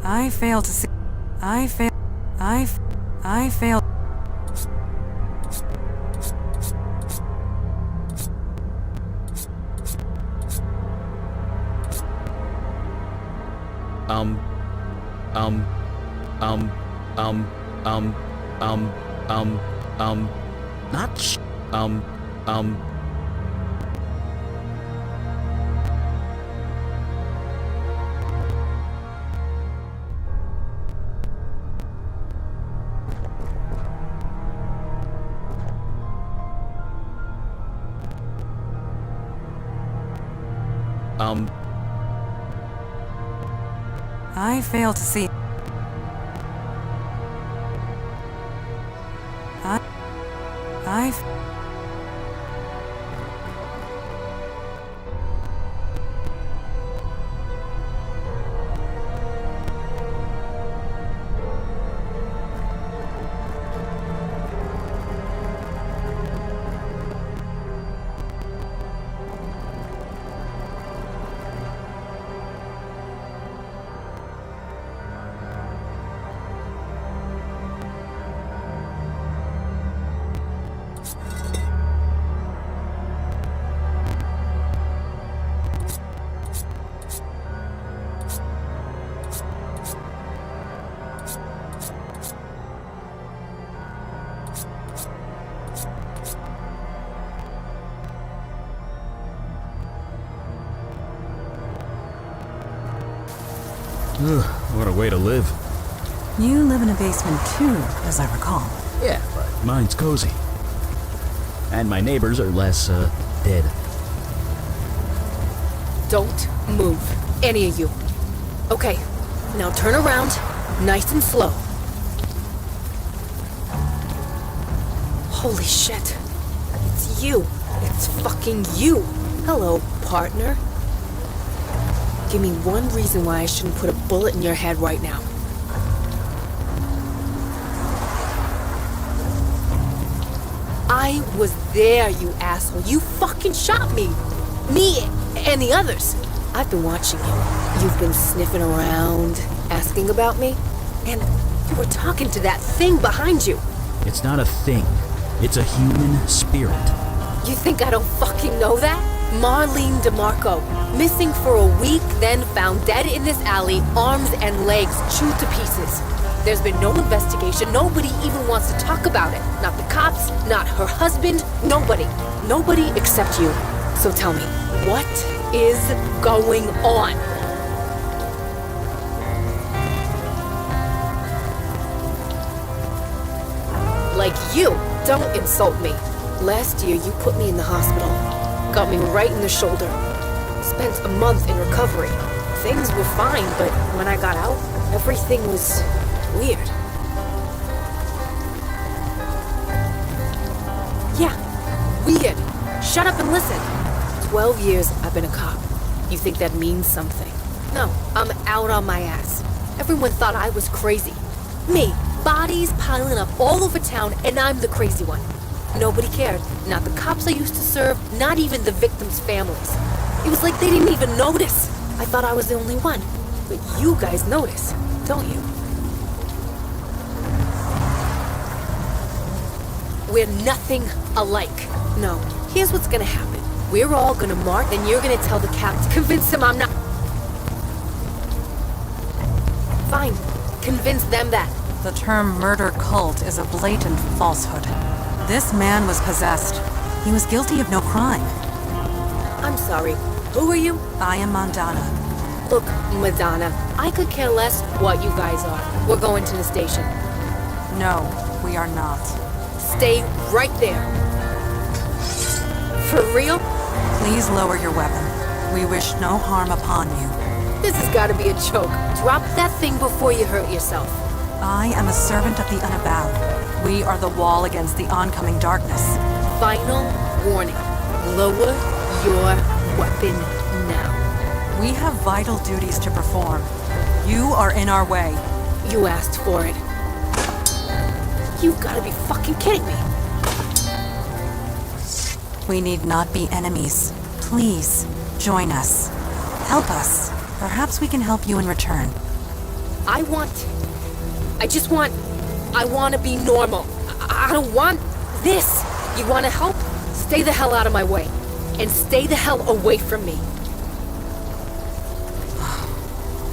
I fail to see. I fail. I fail. I fail to see. I What a way to live. You live in a basement too, as I recall. Yeah, but mine's cozy. And my neighbors are less, dead. Don't move, any of you. Okay, now turn around, nice and slow. Holy shit. It's you. It's fucking you. Hello, partner. Give me one reason why I shouldn't put a bullet in your head right now. I was there, you asshole. You fucking shot me. Me and the others. I've been watching you. You've been sniffing around, asking about me, and you were talking to that thing behind you. It's not a thing. It's a human spirit. You think I don't fucking know that? Marlene DeMarco, missing for a week, then found dead in this alley, arms and legs chewed to pieces. There's been no investigation. Nobody even wants to talk about it. Not the cops, not her husband, nobody. Nobody except you. So tell me, what is going on? Like you, don't insult me. Last year, you put me in the hospital. Got me right in the shoulder. Spent a month in recovery. Things were fine, but when I got out, everything was weird. Yeah, weird. Shut up and listen. 12 years I've been a cop. You think that means something? No, I'm out on my ass. Everyone thought I was crazy. Me, bodies piling up all over town, and I'm the crazy one. Nobody cared. Not the cops I used to serve, not even the victims' families. It was like they didn't even notice. I thought I was the only one. But you guys notice, don't you? We're nothing alike. No, here's what's gonna happen. We're all gonna march, and you're gonna tell the cap to convince him I'm not... Fine. Convince them that. The term murder cult is a blatant falsehood. This man was possessed. He was guilty of no crime. I'm sorry. Who are you? I am Mandana. Look, Madonna, I could care less what you guys are. We're going to the station. No, we are not. Stay right there. For real? Please lower your weapon. We wish no harm upon you. This has got to be a joke. Drop that thing before you hurt yourself. I am a servant of the Unavowed. We are the wall against the oncoming darkness. Final warning. Lower your weapon now. We have vital duties to perform. You are in our way. You asked for it. You've gotta be fucking kidding me. We need not be enemies. Please, join us. Help us. Perhaps we can help you in return. I want to be normal. I don't want this. You want to help? Stay the hell out of my way. And stay the hell away from me.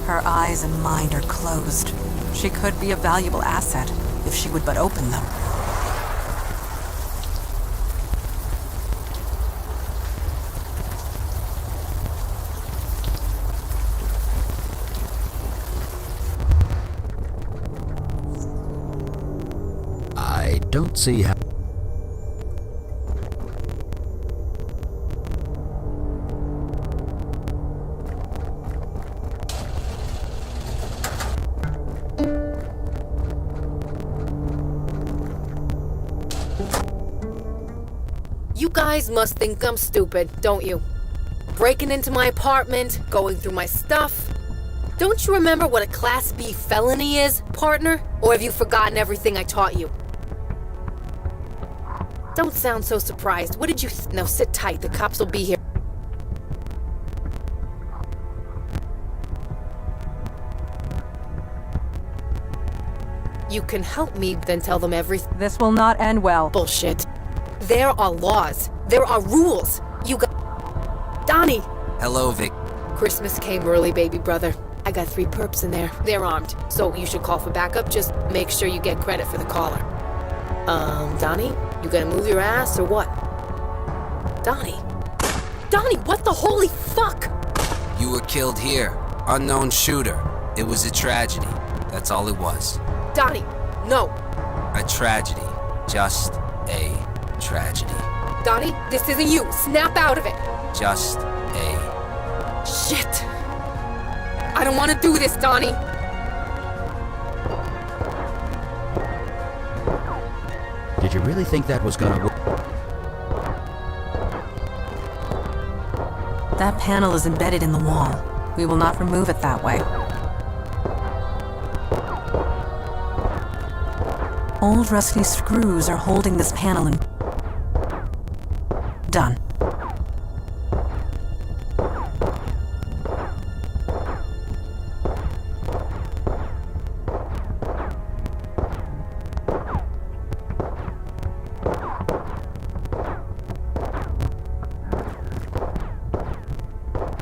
Her eyes and mind are closed. She could be a valuable asset if she would but open them. I don't see how... You guys must think I'm stupid, don't you? Breaking into my apartment, going through my stuff. Don't you remember what a Class B felony is, partner? Or have you forgotten everything I taught you? Don't sound so surprised. What did you... Now sit tight, the cops will be here. You can help me, then tell them everything. This will not end well. Bullshit. There are laws. There are rules. You got... Donnie! Hello, Vic. Christmas came early, baby brother. I got 3 perps in there. They're armed, so you should call for backup. Just make sure you get credit for the caller. Donnie? You gonna move your ass or what? Donnie? Donnie, what the holy fuck? You were killed here. Unknown shooter. It was a tragedy. That's all it was. Donnie, no. A tragedy. Just a tragedy. Donnie, this isn't you. Snap out of it. Just a... Shit. I don't want to do this, Donnie. Did you really think that was gonna work? That panel is embedded in the wall. We will not remove it that way. Old rusty screws are holding this panel in... Done.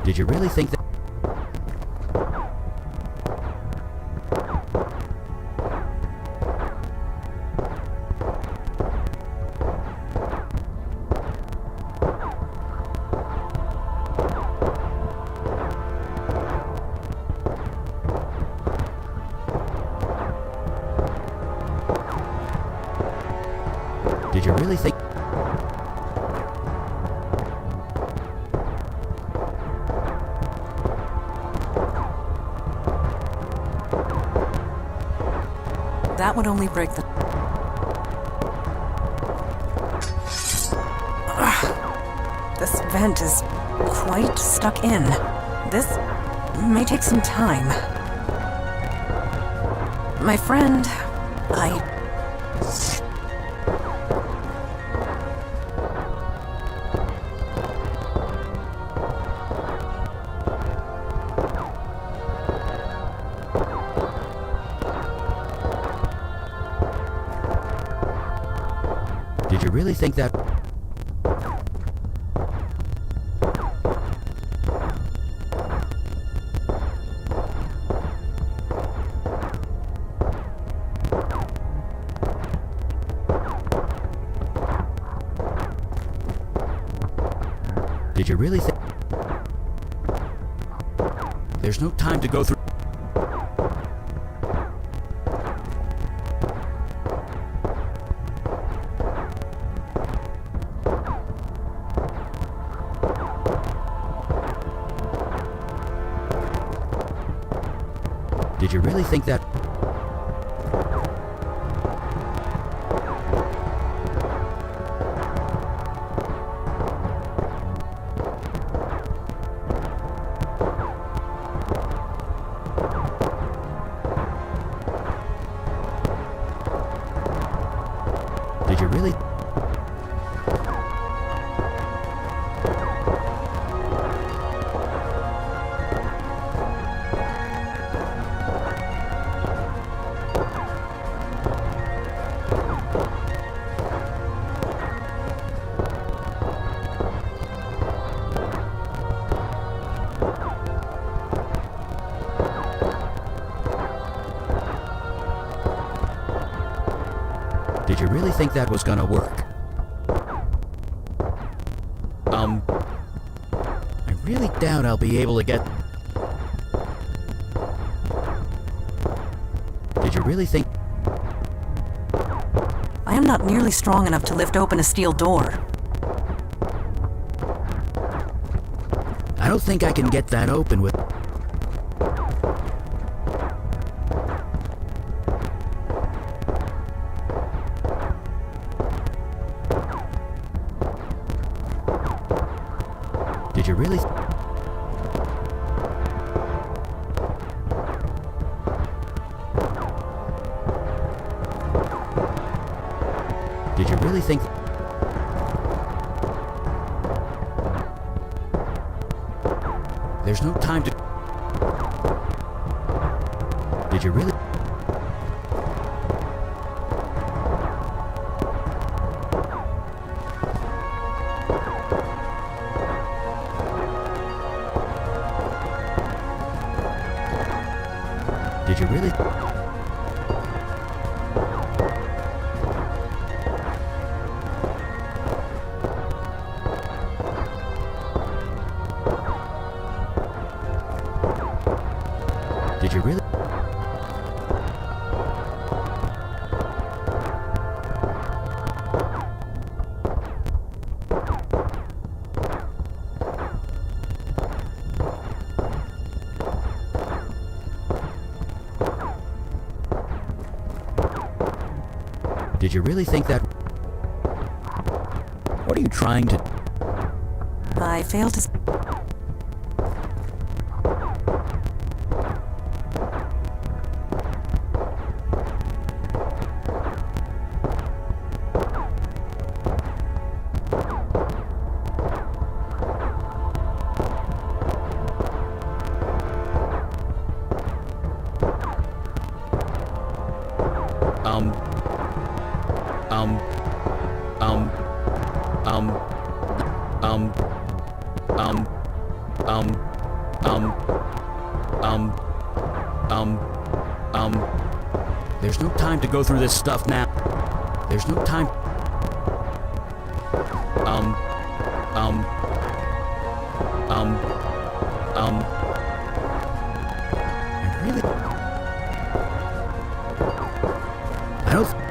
Did you really think that... Did you really think... That would only break the... This vent is quite stuck in. This may take some time. My friend, Did you really think that... Did you really think... There's no time to go through... Did you really think that... Did you really think that was gonna work? I really doubt I'll be able to get... Did you really think... I am not nearly strong enough to lift open a steel door. I don't think I can get that open with... Did you really... Did you really think... There's no time to... Did you really... Did you really... Did you really... Did you really think that... What are you trying to... I failed to... There's no time to go through this stuff now. There's no time... I really... I don't...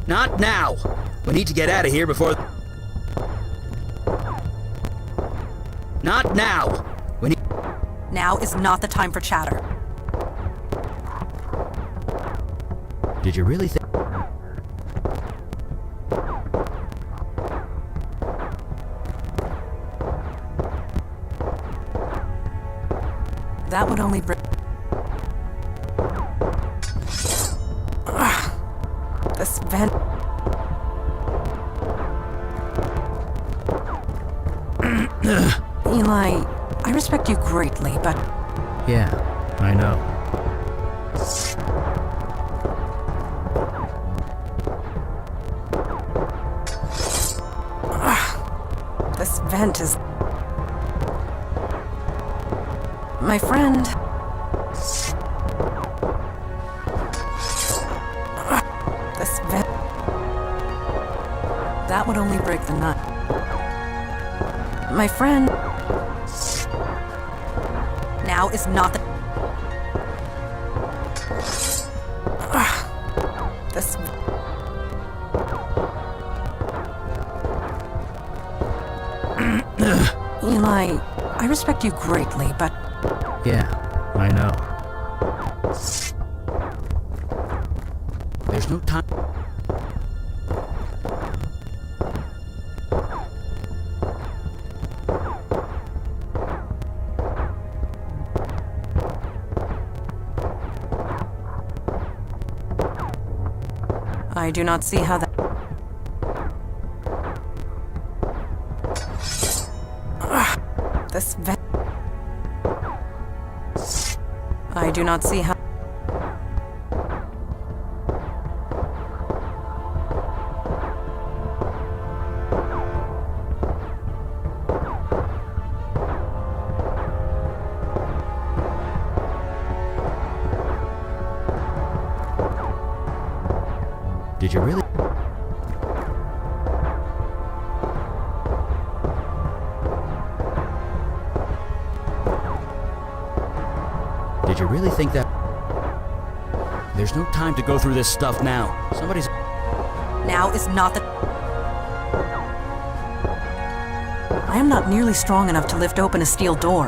Not now! We need to get out of here before... Not now! We need... Now is not the time for chatter. Did you really think... That would only bring... This vent... Eli, I respect you greatly, but... Yeah, I know. This vent is... My friend... This vent... That would only break the nut. My friend... Now is not the... This... Eli, I respect you greatly, but... Yeah, I know. There's no time... I do not see how that... This vent... do not see how... Did you really? Did you really think that? There's no time to go through this stuff now. Somebody's... Now is not the... I am not nearly strong enough to lift open a steel door.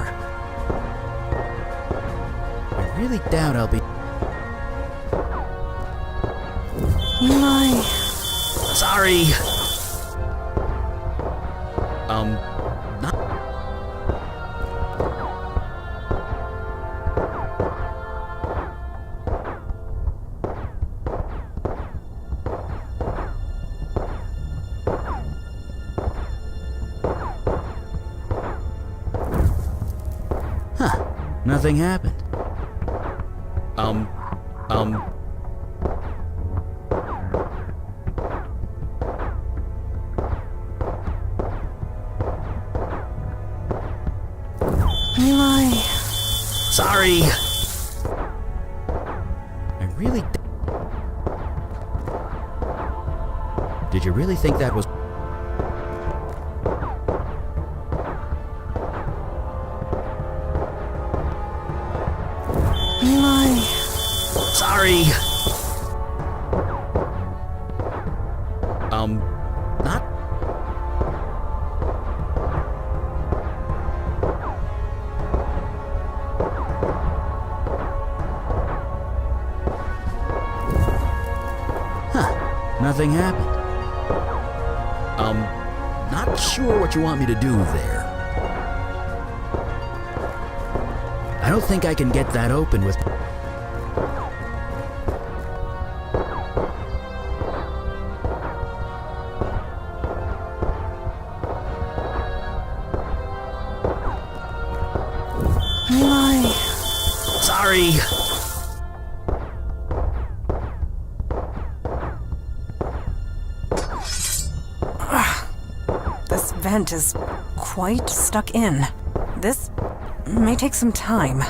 I really doubt I'll be... Eli... Sorry. Not... Huh. Nothing happened. Eli... Sorry. I really... Did you really think that was... Eli... Sorry. Not... Huh. Nothing happened. Not sure what you want me to do there. I don't think I can get that open with... Eli... Sorry. This vent is quite stuck in. This may take some time.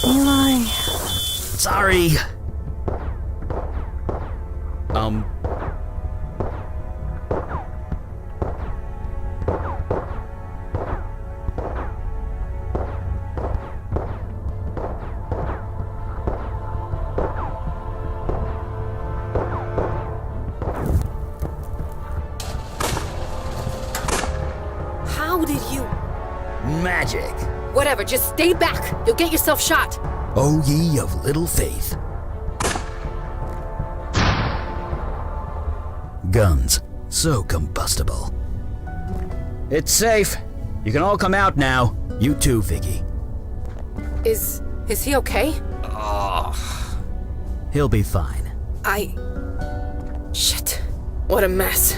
Eli... Sorry. How did you... Magic. Whatever, just stay back. You'll get yourself shot. O ye of little faith. Guns, so combustible. It's safe. You can all come out now. You too, Vicky. Is he okay? He'll be fine. Shit. What a mess.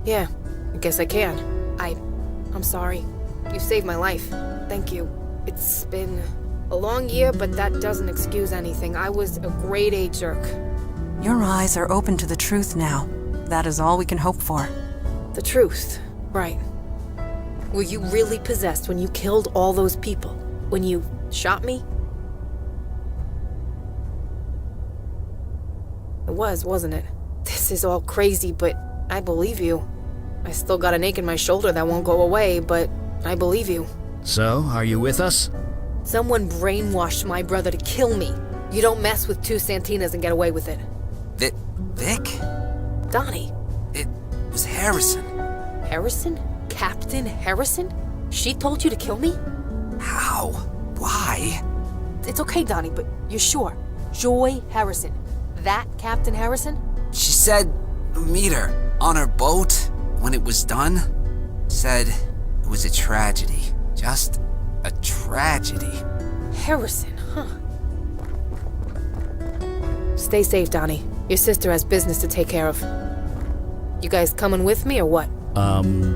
Yeah, I guess I can. I'm sorry. You saved my life. Thank you. It's been a long year, but that doesn't excuse anything. I was a grade A jerk. Your eyes are open to the truth now. That is all we can hope for. The truth, right. Were you really possessed when you killed all those people? When you shot me? It was, wasn't it? This is all crazy, but I believe you. I still got an ache in my shoulder that won't go away, but I believe you. So, are you with us? Someone brainwashed my brother to kill me. You don't mess with two Santinas and get away with it. Vic? Donnie. It was Harrison. Harrison? Captain Harrison? She told you to kill me? How? Why? It's okay, Donnie, but you're sure? Joy Harrison. that Captain Harrison? She said meet her on her boat when it was done. Said it was a tragedy. Just a tragedy. Harrison, huh? Stay safe, Donnie. Your sister has business to take care of. You guys coming with me or what?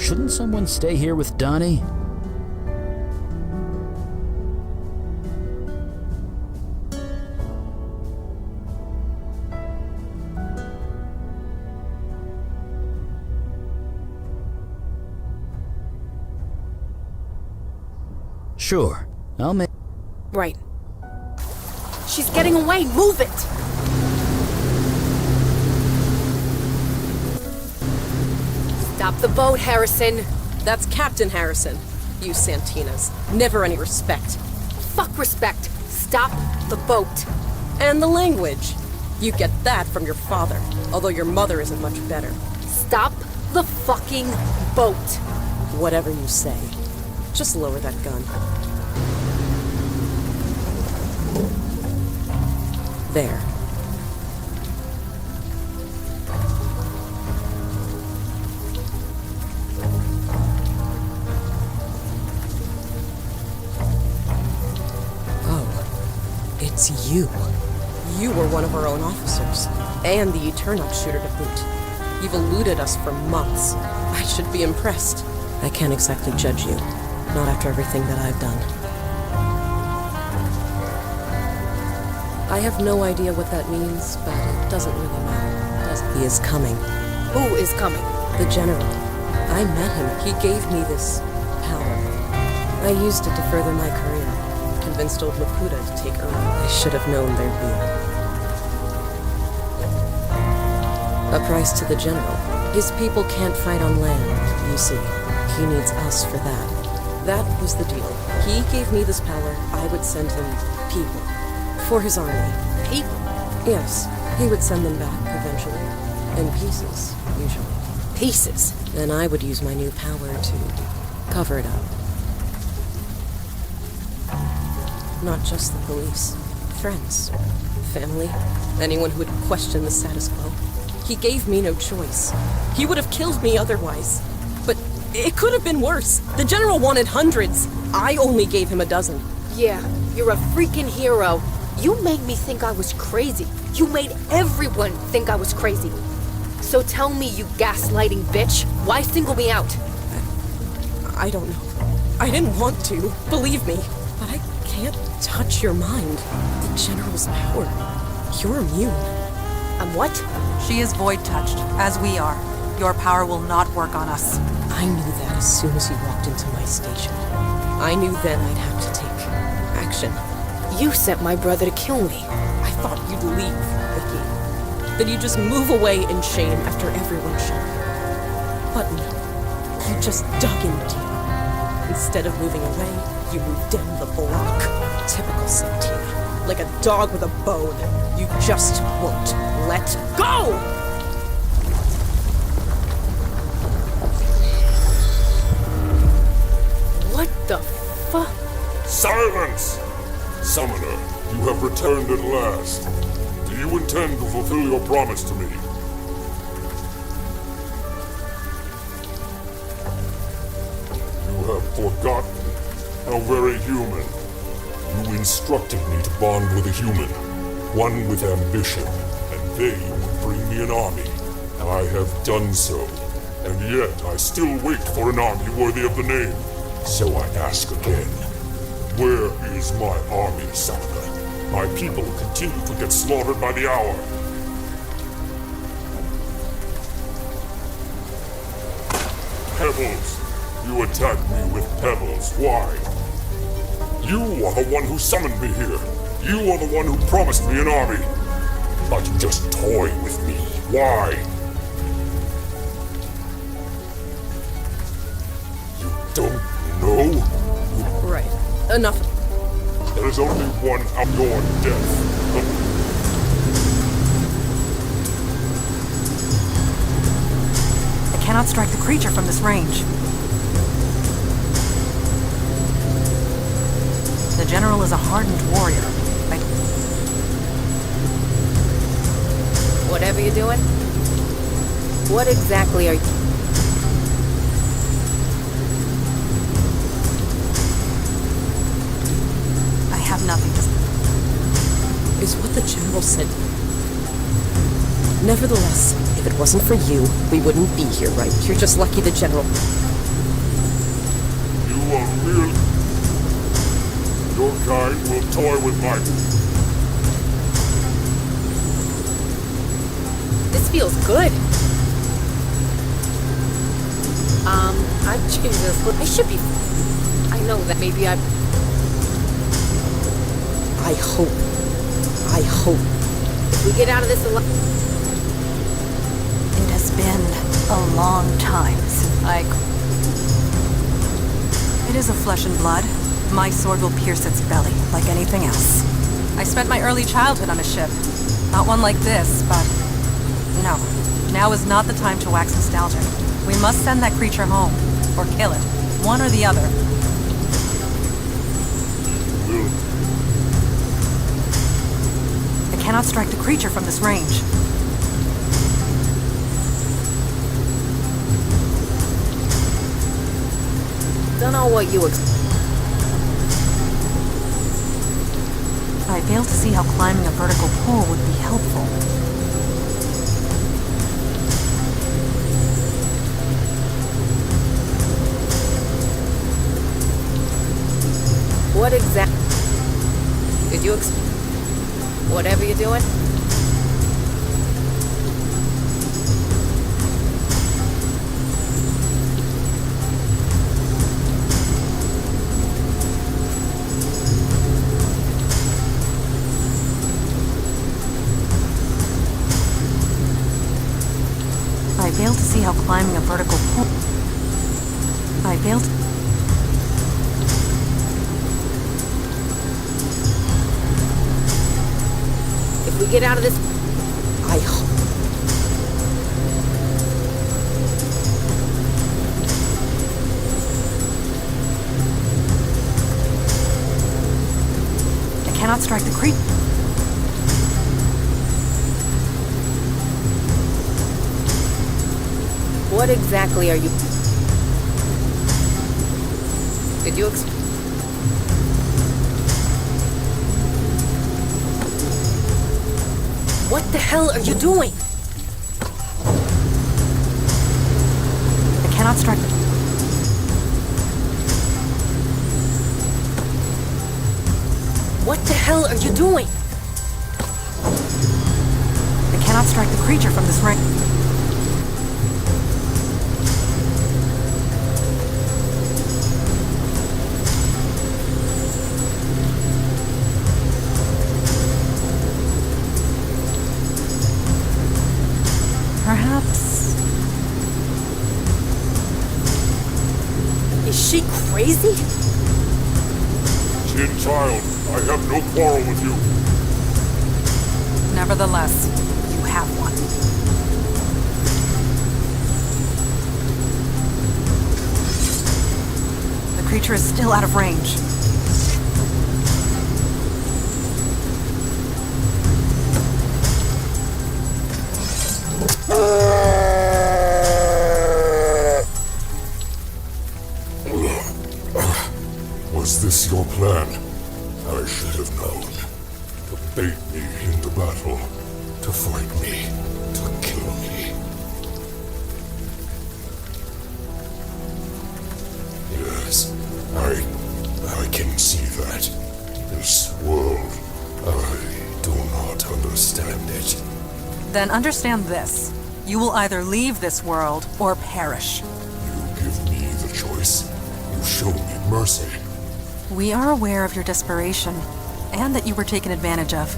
Shouldn't someone stay here with Donnie? Sure, I'll make... Right. She's getting away! Move it! Stop the boat, Harrison! That's Captain Harrison. You Santinas. Never any respect. Fuck respect! Stop the boat! And the language. You get that from your father, although your mother isn't much better. Stop the fucking boat! Whatever you say. Just lower that gun. There. Oh, it's you. You were one of our own officers, and the Eternox shooter to boot. You've eluded us for months. I should be impressed. I can't exactly judge you. Not after everything that I've done. I have no idea what that means, but it doesn't really matter, does it? He is coming. Who is coming? The General. I met him. He gave me this power. I used it to further my career. Convinced old Laputa to take Earl. I should have known there'd be a price to the General. His people can't fight on land, you see. He needs us for that. That was the deal. He gave me this power. I would send him people. For his army. People? Yes. He would send them back, eventually. In pieces, usually. Pieces? Then I would use my new power to cover it up. Not just the police. Friends. Family. Anyone who would question the status quo. He gave me no choice. He would have killed me otherwise. But it could have been worse. The General wanted hundreds. I only gave him a dozen. Yeah, you're a freaking hero. You made me think I was crazy. You made everyone think I was crazy. So tell me, you gaslighting bitch, why single me out? I don't know. I didn't want to, believe me. But I can't touch your mind. The General's power. You're immune. I'm what? She is void-touched, as we are. Your power will not work on us. I knew that as soon as you walked into my station. I knew then I'd have to take action. You sent my brother to kill me. I thought you'd leave, Vicky. That you'd just move away in shame after everyone shot you. But no, you just dug in deep. Instead of moving away, you moved down the block. Typical Santina. Like a dog with a bone. You just won't let go! What the fuck? Silence! Summoner, you have returned at last. Do you intend to fulfill your promise to me? You have forgotten how very human. You instructed me to bond with a human, one with ambition, and they would bring me an army. I have done so, and yet I still wait for an army worthy of the name. So I ask again. Where is my army, Summoner? My people continue to get slaughtered by the hour. Pebbles! You attack me with pebbles. Why? You are the one who summoned me here. You are the one who promised me an army. But you just toy with me. Why? You don't know? Right. Enough. There is only one of your death. I cannot strike the creature from this range. The General is a hardened warrior. Whatever you're doing? What exactly are you... I have nothing to say. Is what the General said. Nevertheless, if it wasn't for you, we wouldn't be here, right? You're just lucky the General... You are real. Your kind will toy with my... This feels good. I've changed this look. I should be... I know that maybe I hope. If we get out of this alive... It has been a long time since It is of flesh and blood. My sword will pierce its belly, like anything else. I spent my early childhood on a ship. Not one like this, but... No. Now is not the time to wax nostalgic. We must send that creature home. Or kill it. One or the other. I cannot strike the creature from this range. Don't know what you I fail to see how climbing a vertical pole would be helpful. What exactly... Did you whatever you're doing? I fail to see how climbing a vertical pole... I fail to... If we get out of this... I hope. I cannot strike the creature. What exactly are you... Did you What the hell are you doing? I cannot strike the... What the hell are you doing? I cannot strike the creature from this ring. Perhaps... Is she crazy? Tin child, I have no quarrel with you. Nevertheless, you have one. The creature is still out of range. Was this your plan? I should have known. To bait me into battle. To fight me. To kill me. Yes, I can see that. This world, I do not understand it. Then understand this. You will either leave this world or perish. You give me the choice. You show me mercy. We are aware of your desperation, and that you were taken advantage of.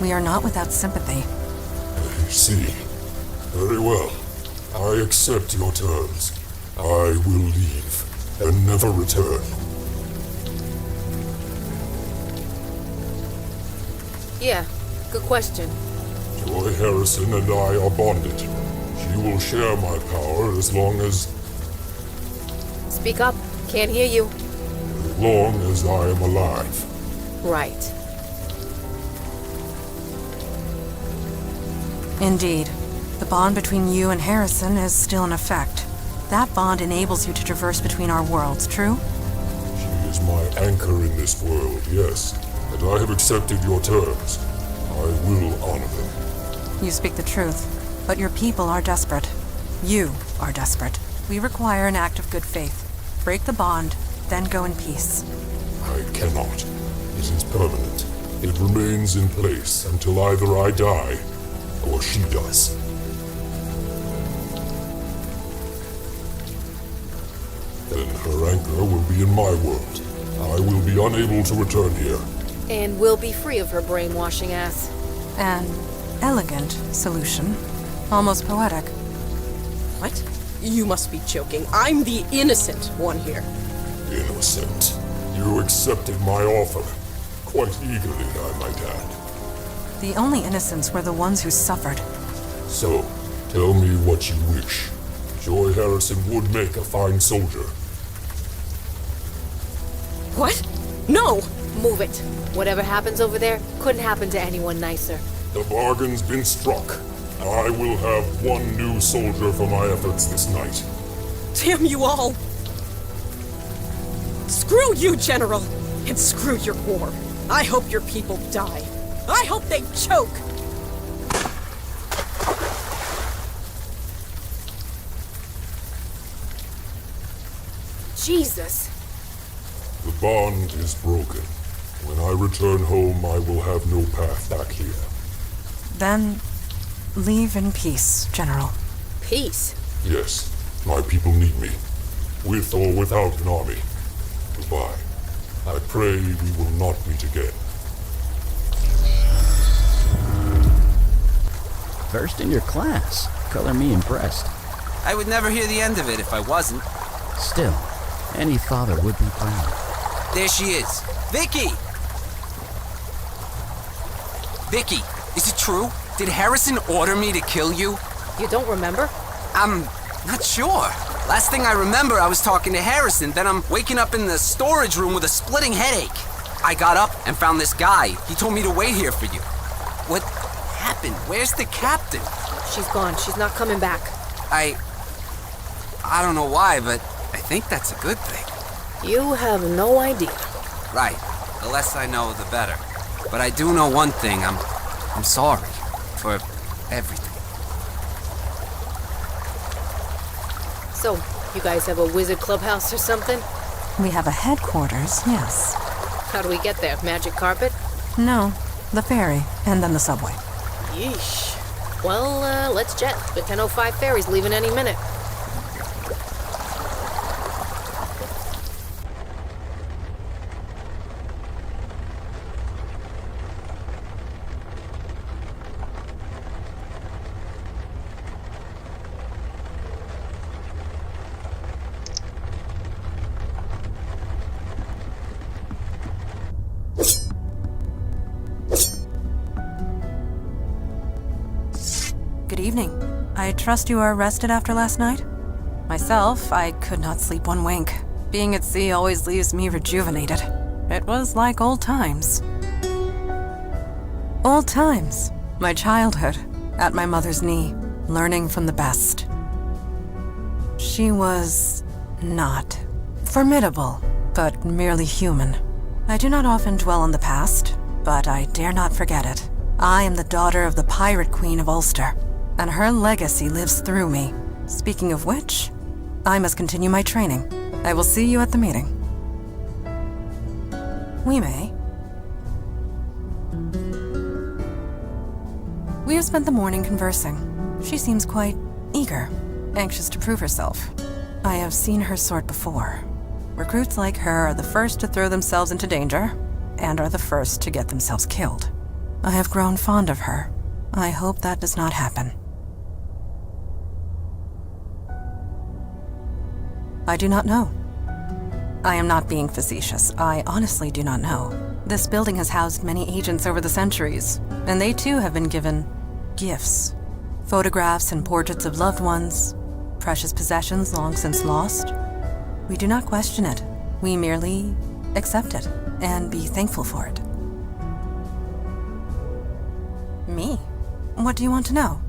We are not without sympathy. I see. Very well. I accept your terms. I will leave, and never return. Yeah, good question. Joy Harrison and I are bonded. She will share my power as long as Speak up. Can't hear you. I am alive. Right. Indeed. The bond between you and Harrison is still in effect. That bond enables you to traverse between our worlds, true? She is my anchor in this world, yes. And I have accepted your terms. I will honor them. You speak the truth, but your people are desperate. You are desperate. We require an act of good faith. Break the bond, then go in peace. I cannot. It is permanent. It remains in place until either I die, or she does. Then her anchor will be in my world. I will be unable to return here. And we'll be free of her brainwashing ass. An elegant solution. Almost poetic. What? You must be joking. I'm the innocent one here. Innocent. You accepted my offer. Quite eagerly, I might add. The only innocents were the ones who suffered. So, tell me what you wish. Joy Harrison would make a fine soldier. What? No! Move it. Whatever happens over there couldn't happen to anyone nicer. The bargain's been struck. I will have one new soldier for my efforts this night. Damn you all! Screw you, General! And screw your war. I hope your people die. I hope they choke! Jesus! The bond is broken. When I return home, I will have no path back here. Then, leave in peace, General. Peace? Yes, my people need me. With or without an army. Goodbye. I pray we will not meet again. First in your class. Color me impressed. I would never hear the end of it if I wasn't. Still, any father would be proud. There she is. Vicky! Vicky, is it true? Did Harrison order me to kill you? You don't remember? I'm not sure. Last thing I remember, I was talking to Harrison, then I'm waking up in the storage room with a splitting headache. I got up and found this guy. He told me to wait here for you. What happened? Where's the captain? She's gone. She's not coming back. I don't know why, but I think that's a good thing. You have no idea. Right. The less I know, the better. But I do know one thing. I'm sorry for everything. So, you guys have a wizard clubhouse or something? We have a headquarters, yes. How do we get there? Magic carpet? No, the ferry, and then the subway. Yeesh. Well, let's jet. The 10:05 ferry's leaving any minute. Good evening. I trust you are rested after last night? Myself, I could not sleep one wink. Being at sea always leaves me rejuvenated. It was like old times. Old times. My childhood, at my mother's knee, learning from the best. She was not formidable, but merely human. I do not often dwell on the past, but I dare not forget it. I am the daughter of the Pirate Queen of Ulster, and her legacy lives through me. Speaking of which, I must continue my training. I will see you at the meeting. We may. We have spent the morning conversing. She seems quite eager, anxious to prove herself. I have seen her sort before. Recruits like her are the first to throw themselves into danger, and are the first to get themselves killed. I have grown fond of her. I hope that does not happen. I do not know. I am not being facetious. I honestly do not know. This building has housed many agents over the centuries, and they too have been given gifts. Photographs and portraits of loved ones, precious possessions long since lost. We do not question it. We merely accept it and be thankful for it. Me? What do you want to know?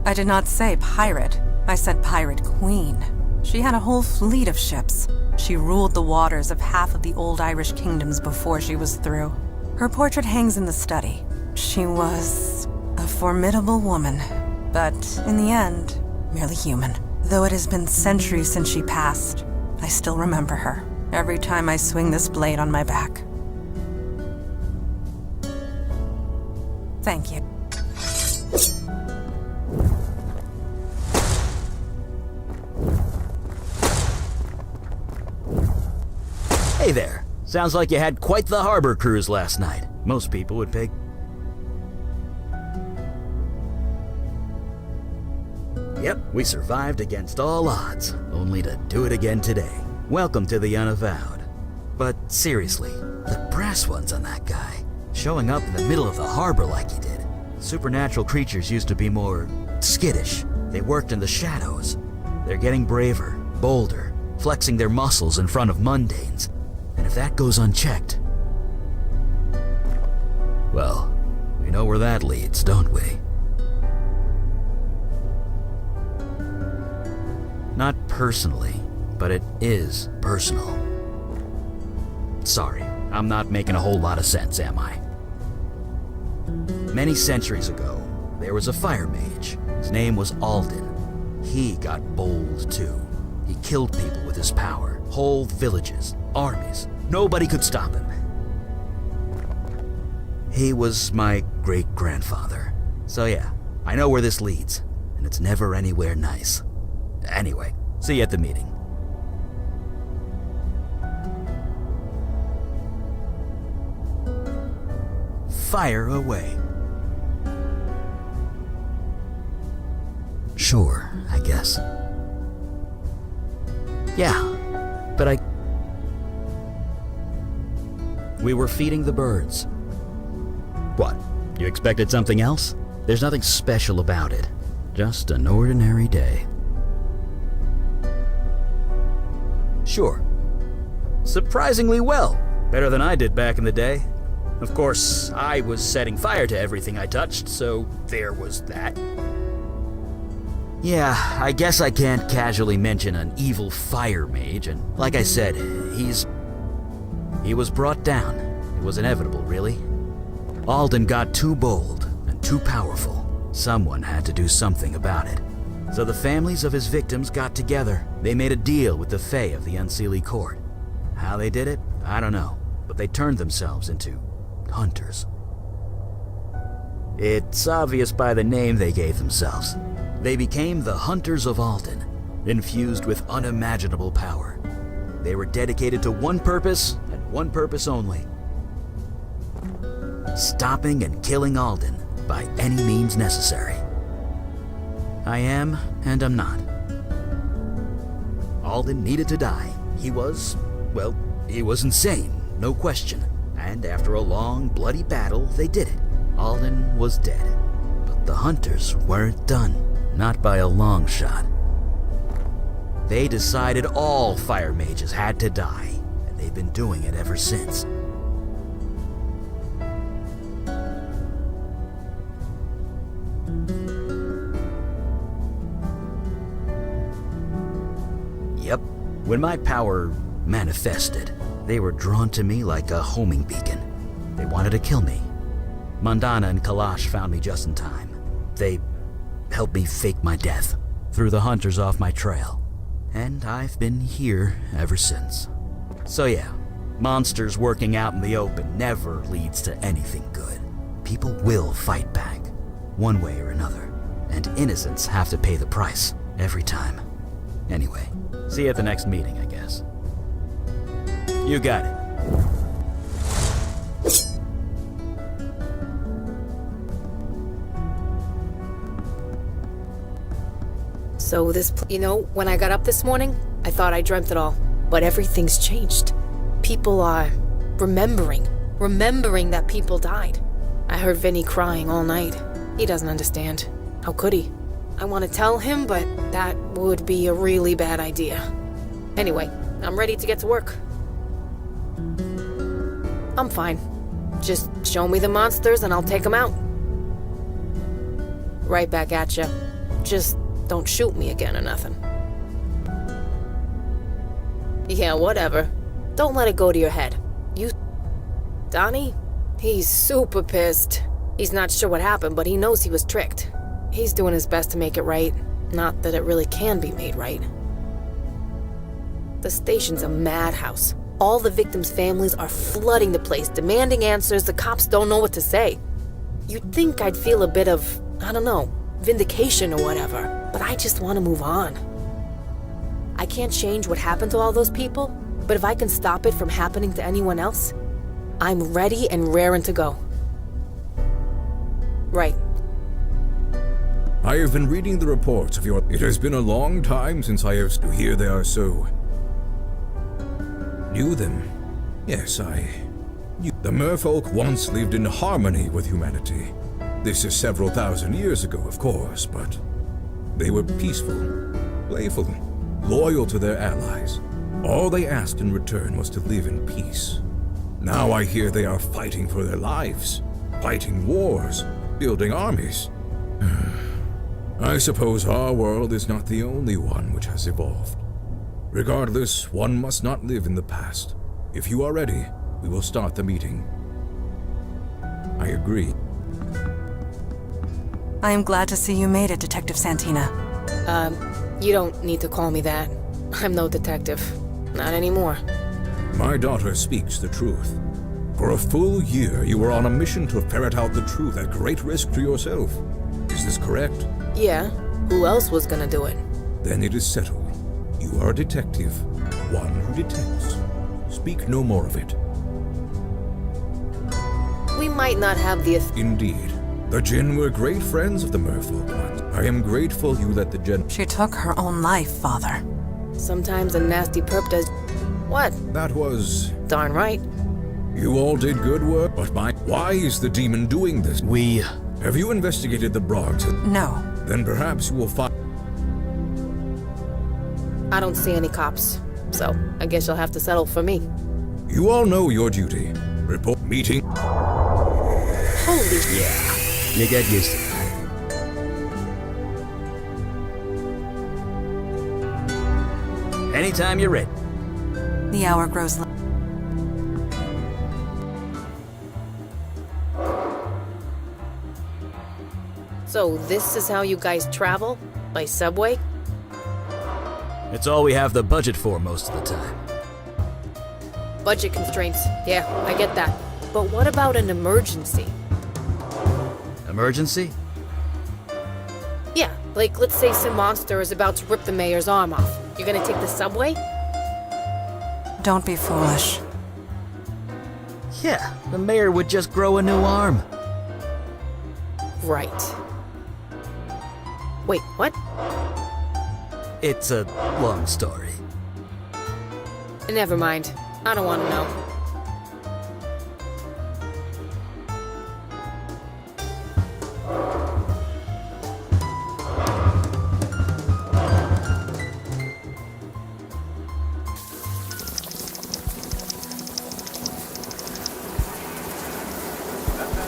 I did not say pirate. I said pirate queen. She had a whole fleet of ships. She ruled the waters of half of the old Irish kingdoms before she was through. Her portrait hangs in the study. She was a formidable woman, but in the end, merely human. Though it has been centuries since she passed, I still remember her every time I swing this blade on my back. Thank you. Hey there. Sounds like you had quite the harbor cruise last night. Most people would pick... Yep, we survived against all odds, only to do it again today. Welcome to the Unavowed. But seriously, the brass ones on that guy, showing up in the middle of the harbor like he did. Supernatural creatures used to be more skittish. They worked in the shadows. They're getting braver, bolder, flexing their muscles in front of mundanes. And if that goes unchecked, well, we know where that leads, don't we? Not personally, but it is personal. Sorry, I'm not making a whole lot of sense, am I? Many centuries ago, there was a fire mage. His name was Alden. He got bold too. He killed people with his power. Whole villages, armies. Nobody could stop him. He was my great-grandfather. So yeah, I know where this leads, and it's never anywhere nice. Anyway, see you at the meeting. Fire away. Sure, I guess. Yeah, but we were feeding the birds. What? You expected something else? There's nothing special about it. Just an ordinary day. Sure. Surprisingly well. Better than I did back in the day. Of course, I was setting fire to everything I touched, so there was that. Yeah, I guess I can't casually mention an evil fire mage, and like I said, he was brought down. It was inevitable, really. Alden got too bold and too powerful. Someone had to do something about it. So the families of his victims got together. They made a deal with the Fae of the Unseelie Court. How they did it, I don't know, but they turned themselves into hunters. It's obvious by the name they gave themselves. They became the Hunters of Alden, infused with unimaginable power. They were dedicated to one purpose, and one purpose only. Stopping and killing Alden by any means necessary. I am, and I'm not. Alden needed to die. He was insane, no question. And after a long, bloody battle, they did it. Alden was dead. But the Hunters weren't done. Not by a long shot. They decided all fire mages had to die, and they've been doing it ever since. Yep, when my power manifested, they were drawn to me like a homing beacon. They wanted to kill me. Mandana and Kalash found me just in time. They helped me fake my death, threw the hunters off my trail, and I've been here ever since. So yeah, monsters working out in the open never leads to anything good. People will fight back, one way or another, and innocents have to pay the price every time. Anyway, see you at the next meeting, I guess. You got it. So when I got up this morning, I thought I dreamt it all. But everything's changed. People are remembering that people died. I heard Vinny crying all night. He doesn't understand. How could he? I want to tell him, but that would be a really bad idea. Anyway, I'm ready to get to work. I'm fine. Just show me the monsters and I'll take them out. Right back at ya. Just don't shoot me again or nothing. Yeah, whatever. Don't let it go to your head. Donnie? He's super pissed. He's not sure what happened, but he knows he was tricked. He's doing his best to make it right. Not that it really can be made right. The station's a madhouse. All the victims' families are flooding the place, demanding answers. The cops don't know what to say. You'd think I'd feel a bit of, I don't know, vindication or whatever, but I just want to move on. I can't change what happened to all those people, but if I can stop it from happening to anyone else, I'm ready and raring to go. Right. I have been reading the reports of your... It has been a long time since I have... To hear they are so... Knew them. Yes, I... knew. The merfolk once lived in harmony with humanity. This is several thousand years ago, of course, but... They were peaceful, playful, loyal to their allies. All they asked in return was to live in peace. Now I hear they are fighting for their lives, fighting wars, building armies. I suppose our world is not the only one which has evolved. Regardless, one must not live in the past. If you are ready, we will start the meeting. I agree. I am glad to see you made it, Detective Santina. You don't need to call me that. I'm no detective. Not anymore. My daughter speaks the truth. For a full year, you were on a mission to ferret out the truth at great risk to yourself. Is this correct? Yeah. Who else was gonna do it? Then it is settled. You are a detective. One who detects. Speak no more of it. We might not have the... Indeed. The Jinn were great friends of the merfolk once. I am grateful you let the Jinn... She took her own life, Father. Sometimes a nasty perp does... What? That was... Darn right. You all did good work, but why is the demon doing this? Have you investigated the Bronx? No. Then perhaps you will find... I don't see any cops, so I guess you'll have to settle for me. You all know your duty. Report meeting. Holy... Yeah, you get used to that. Anytime you're ready. The hour grows late. So this is how you guys travel? By subway? It's all we have the budget for most of the time. Budget constraints. Yeah, I get that. But what about an emergency? Emergency? Yeah, like let's say some monster is about to rip the mayor's arm off. You're gonna take the subway? Don't be foolish. Yeah, the mayor would just grow a new arm. Right. Wait, what? It's a long story. Never mind. I don't want to know.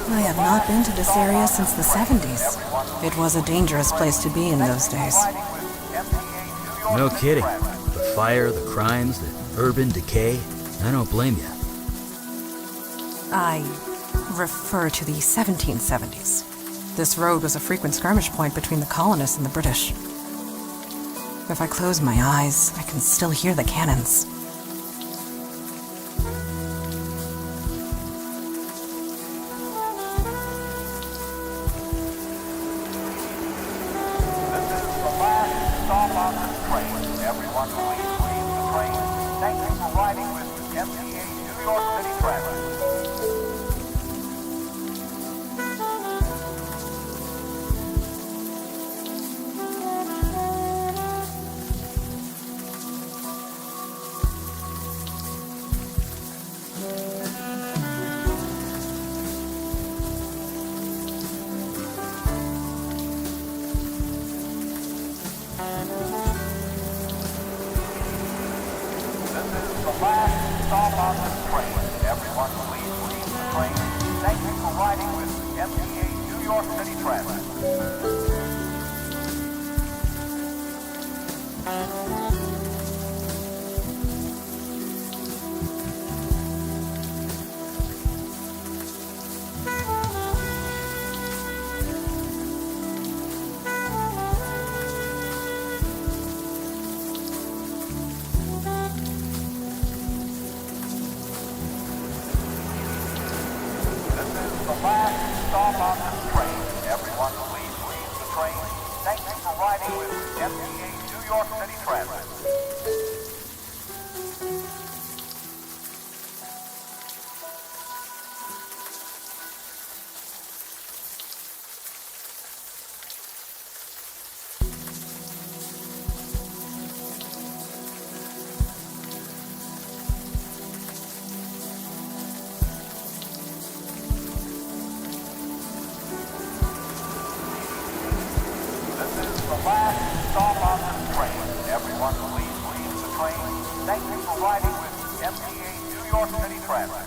I have not been to this area since the 70s. It was a dangerous place to be in those days. No kidding. The fire, the crimes, the urban decay. I don't blame you. I refer to the 1770s. This road was a frequent skirmish point between the colonists and the British. If I close my eyes, I can still hear the cannons. The last stop on this train. Everyone please leave the train. Thank you for riding with MTA New York City Transit. The last stop on this train. Everyone please leave the train. Thank you for riding with MTA New York City Transit.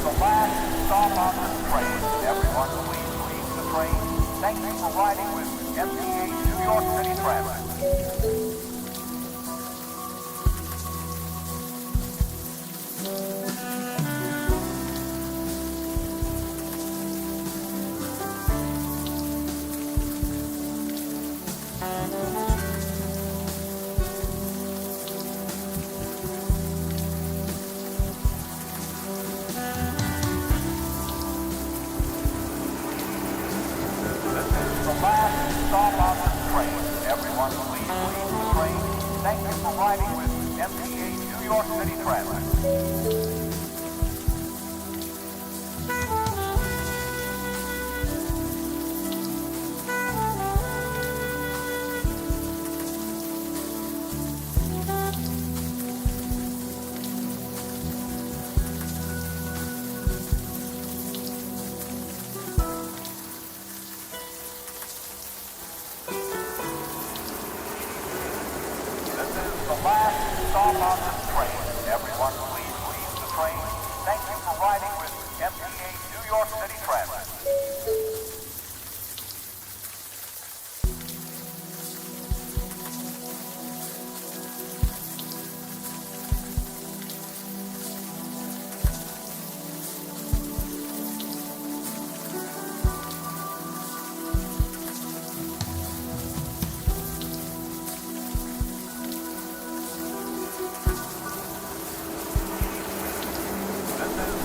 The last stop on this train. Everyone please leave the train. Thank you for riding with MTA New York City Transit. The last stop on this train. Everyone please leave the train. Thank you for riding with MTA New York City Transit. The last stop on this train. Everyone please leave the train. Thank you for riding with MTA New York City Transit.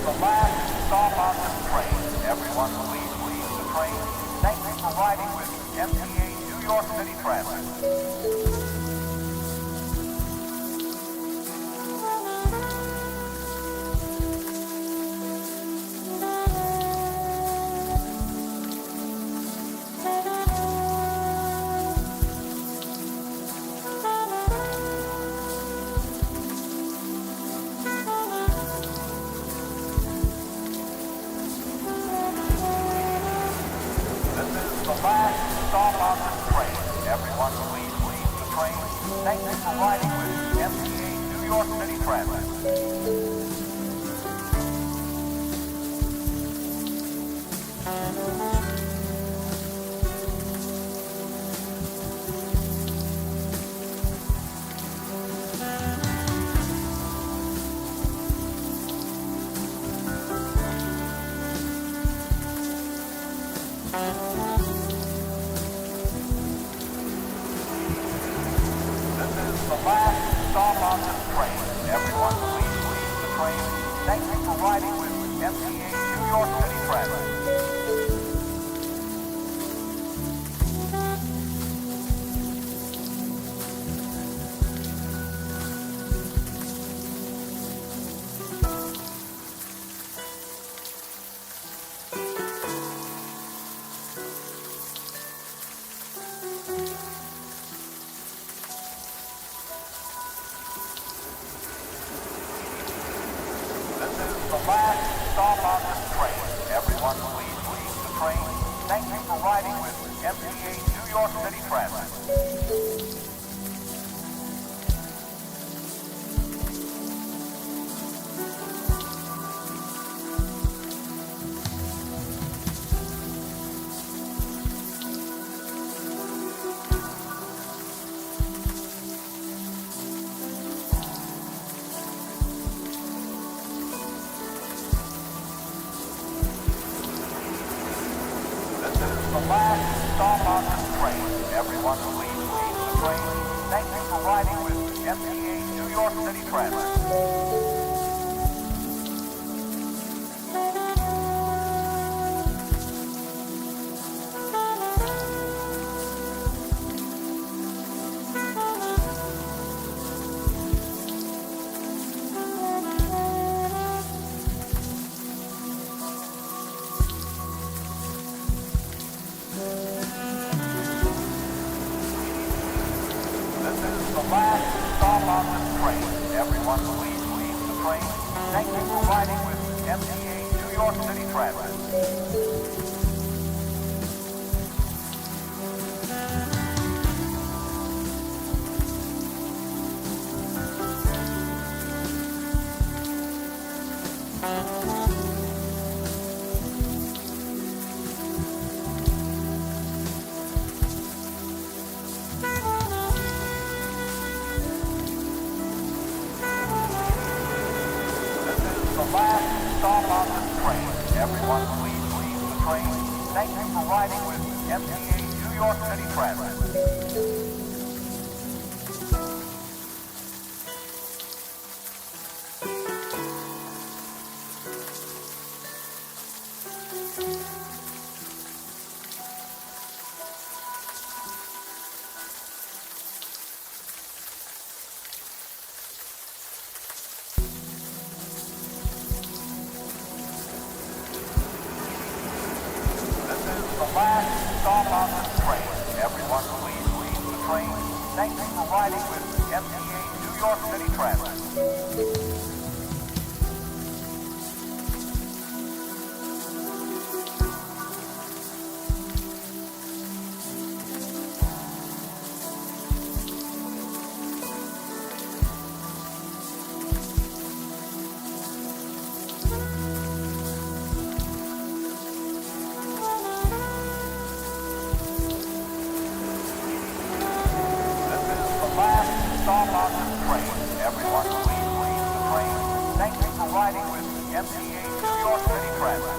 The last stop on this train. Everyone please leave the train. Thank you for riding with MTA New York City Transit. The last stop on this train. Everyone please leave the train. Thank you for riding with MTA New York City Transit. The last stop on this train. Everyone please leave the train. Thank you for riding with MTA New York City Transit. the last stop on this train. Everyone please leave the train. Thank you for riding with MTA New York City Transit. The last stop on this train. Everyone please leave the train. Thank you for riding with MTA New York City Transit. The last stop on this train. Everyone please leave the train. Thank you for riding with MTA New York City Transit. The last stop on this train. Everyone please leave the train. Thank you for riding with MTA New York City Transit. The last stop on this train. Everyone please leave the train. Thank you for riding with MTA New York City Transit. The last stop on this train. Everyone please leave the train. Thank you for riding with MTA New York City Transit.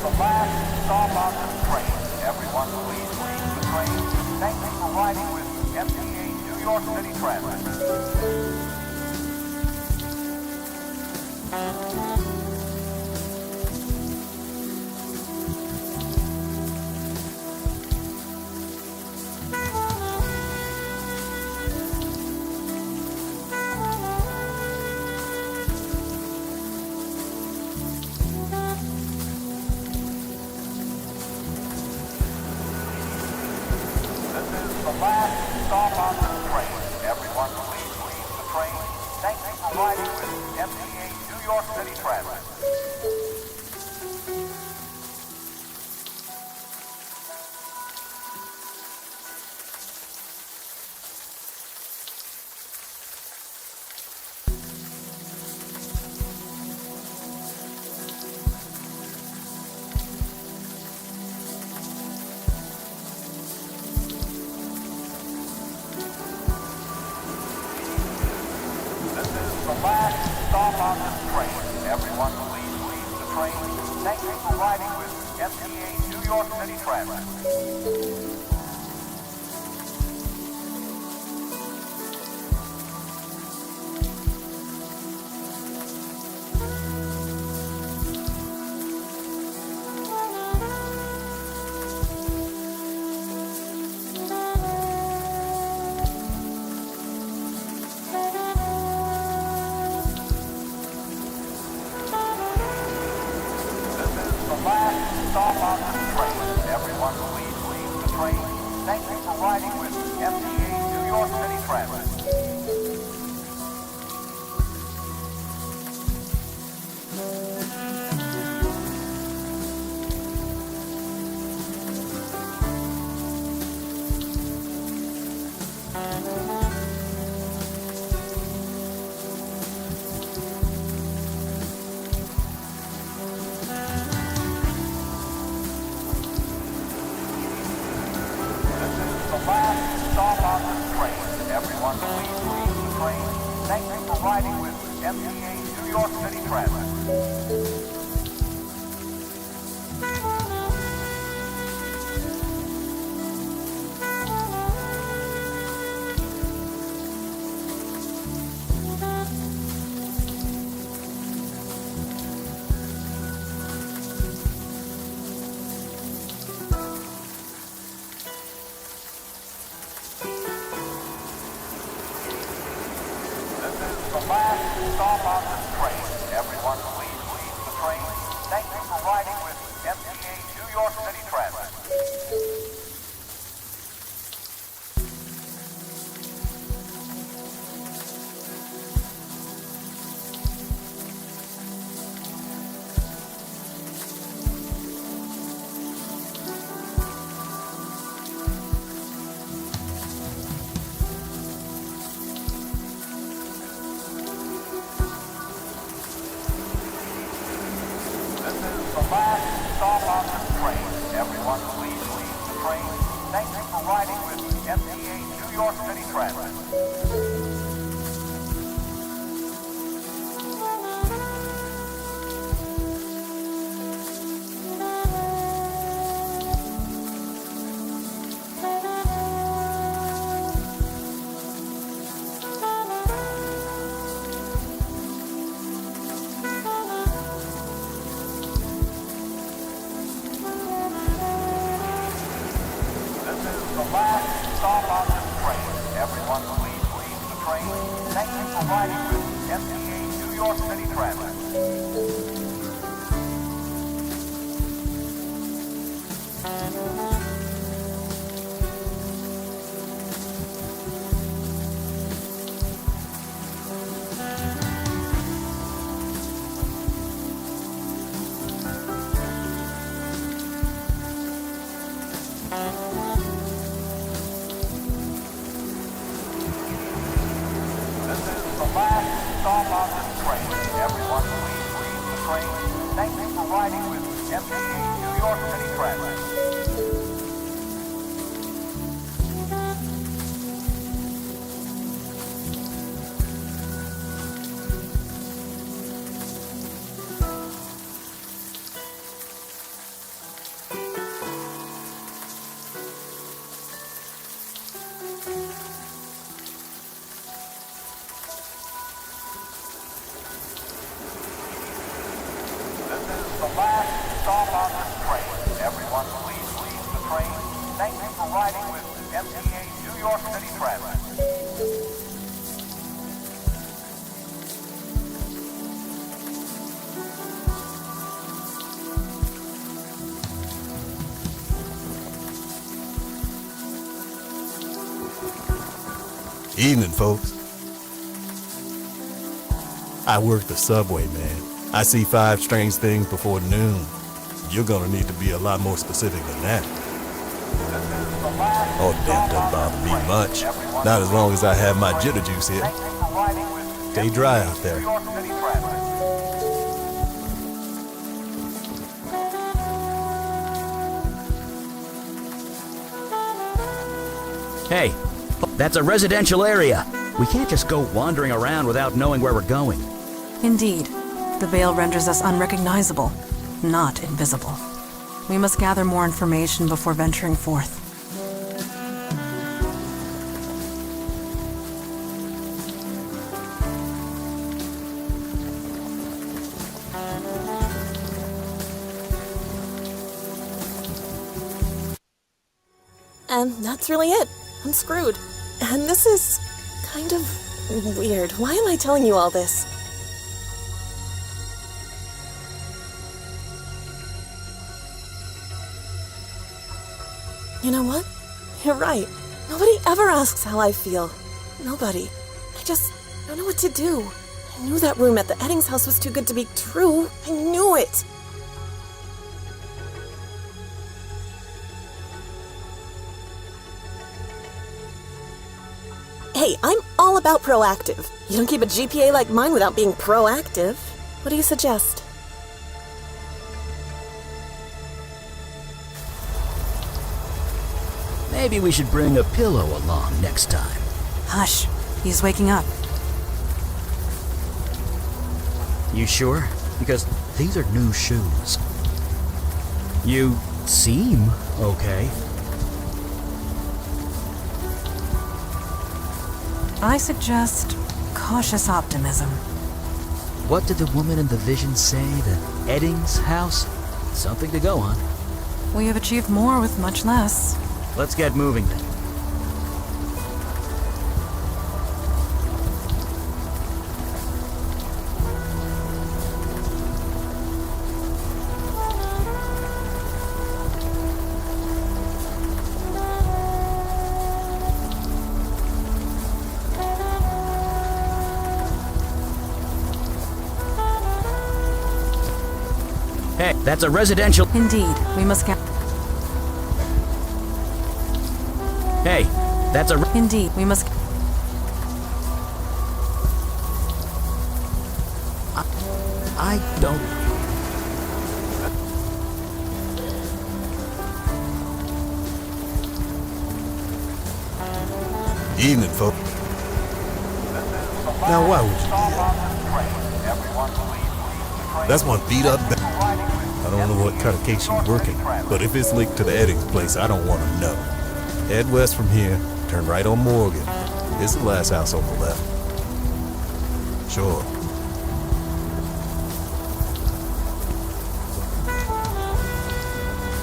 The last stop on this train. Everyone please leave the train. Thank you for riding with MTA New York City Transit. The last stop on this train. Everyone please leave the train. Thank you for riding with MTA New York City Transit. The last stop on this train. Everyone please leave the train. Thank you for riding with MTA New York City Transit. stop on this train. Everyone please leave the train. Thank you for riding with MTA New York City Transit. Stop on this train. Everyone please leave the train. Thank you for riding with MTA New York City Transit. The last stop on this train. Everyone please leave the train. Thank you for riding with MTA New York City Transit. The last stop on this train. Everyone please leave the train. Thank you for riding with MTA New York City Transit. The last stop on this train. Everyone please leave the train. Thank you for riding with MTA New York City Transit. The last stop on this train. Everyone please leave the train. Thank you for riding with MTA New York City Transit. The last stop on this train. Everyone please leave the train. Thank you for riding with MTA New York City Transit. Evening, folks. I work the subway, man. I see 5 strange things before noon. You're gonna need to be a lot more specific than that. Oh, damn, doesn't bother me much. Not as long as I have my jitter juice here. Stay dry out there. Hey, that's a residential area. We can't just go wandering around without knowing where we're going. Indeed, the veil renders us unrecognizable, not invisible. We must gather more information before venturing forth. And that's really it. I'm screwed. And this is kind of weird. Why am I telling you all this? You know what? You're right. Nobody ever asks how I feel. Nobody. I don't know what to do. I knew that room at the Eddings house was too good to be true. I knew it. Hey, I'm all about proactive. You don't keep a GPA like mine without being proactive. What do you suggest? Maybe we should bring a pillow along next time. Hush. He's waking up. You sure? Because these are new shoes. You seem okay. I suggest cautious optimism. What did the woman in the vision say? The Eddings house? Something to go on. We have achieved more with much less. Let's get moving then. Hey, that's a residential... Indeed, we must get... Hey, that's a... Indeed, we must... I don't... Evening, folks. Now, why would you do that? That's one beat up. I don't know what kind of case you're working, but if it's linked to the Eddings place, I don't want to know. Head west from here, turn right on Morgan. It's the last house on the left. Sure.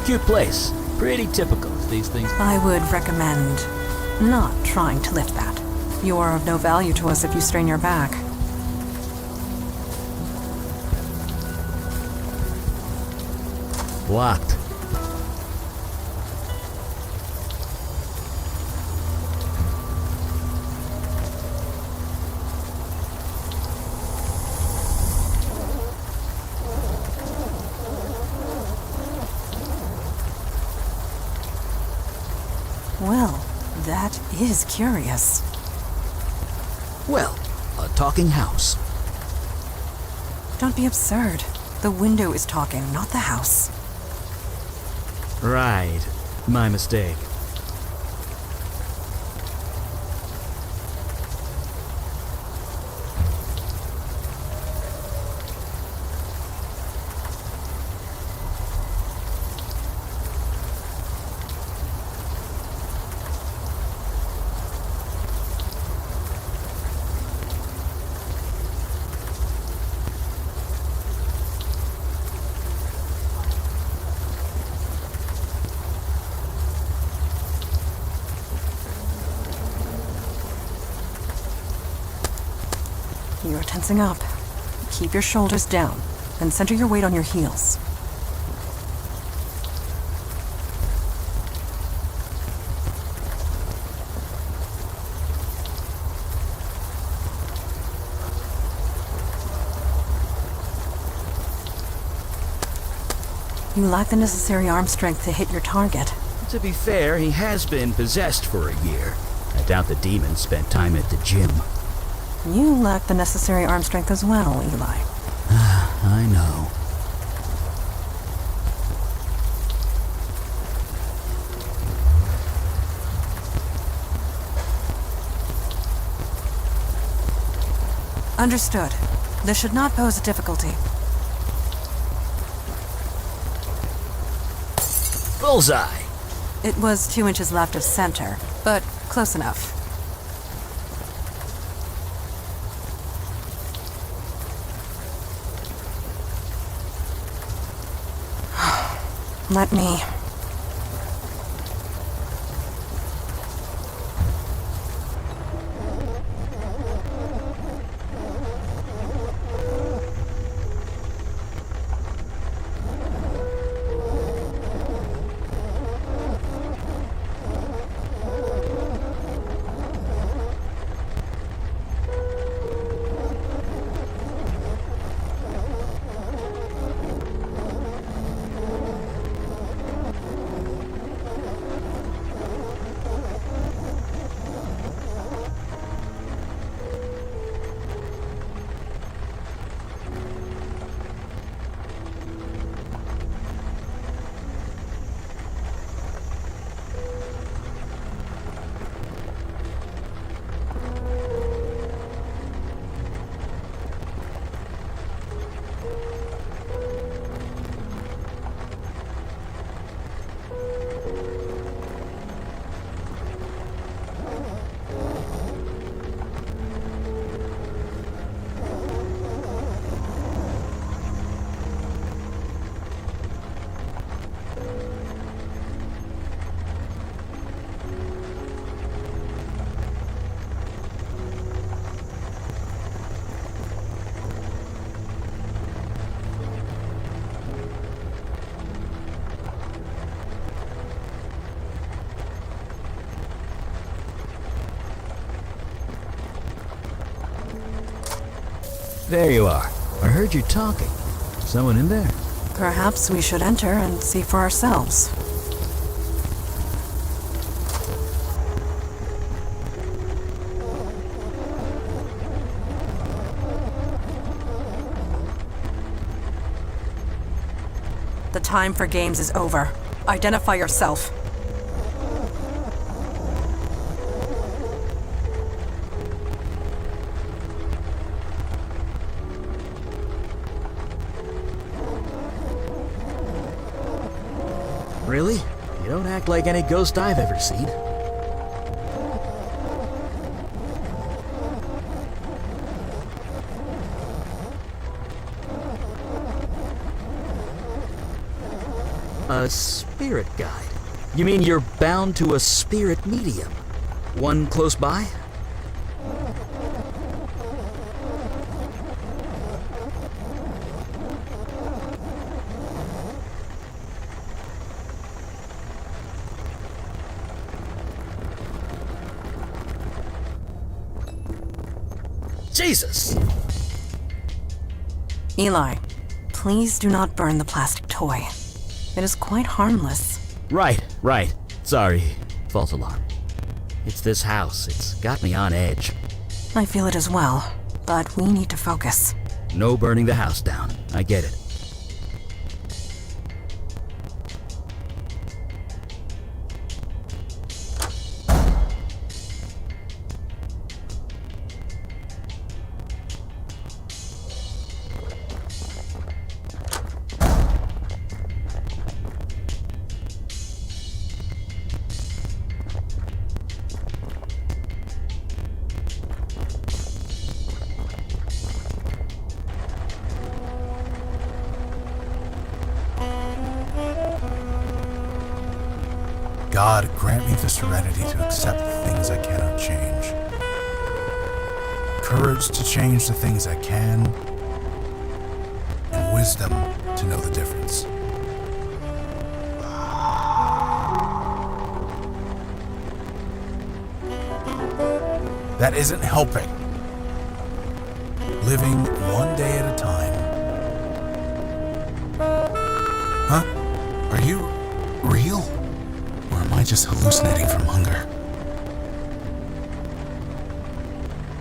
Cute place. Pretty typical of these things. I would recommend not trying to lift that. You are of no value to us if you strain your back. Locked. Well, that is curious. Well, a talking house. Don't be absurd. The window is talking, not the house. Right. My mistake. You are tensing up. Keep your shoulders down and center your weight on your heels. You lack the necessary arm strength to hit your target. To be fair, he has been possessed for a year. I doubt the demon spent time at the gym. You lack the necessary arm strength as well, Eli. I know. Understood. This should not pose a difficulty. Bullseye! It was 2 inches left of center, but close enough. Let me... There you are. I heard you talking. Someone in there? Perhaps we should enter and see for ourselves. The time for games is over. Identify yourself. Really? You don't act like any ghost I've ever seen. A spirit guide? You mean you're bound to a spirit medium? One close by? Jesus! Eli, please do not burn the plastic toy. It is quite harmless. Right. Sorry. False alarm. It's this house. It's got me on edge. I feel it as well, but we need to focus. No burning the house down. I get it. God, grant me the serenity to accept the things I cannot change. Courage to change the things I can, and wisdom to know the difference. That isn't helping. Living one day at a time. Huh? Are you real? Or am I just hallucinating from hunger?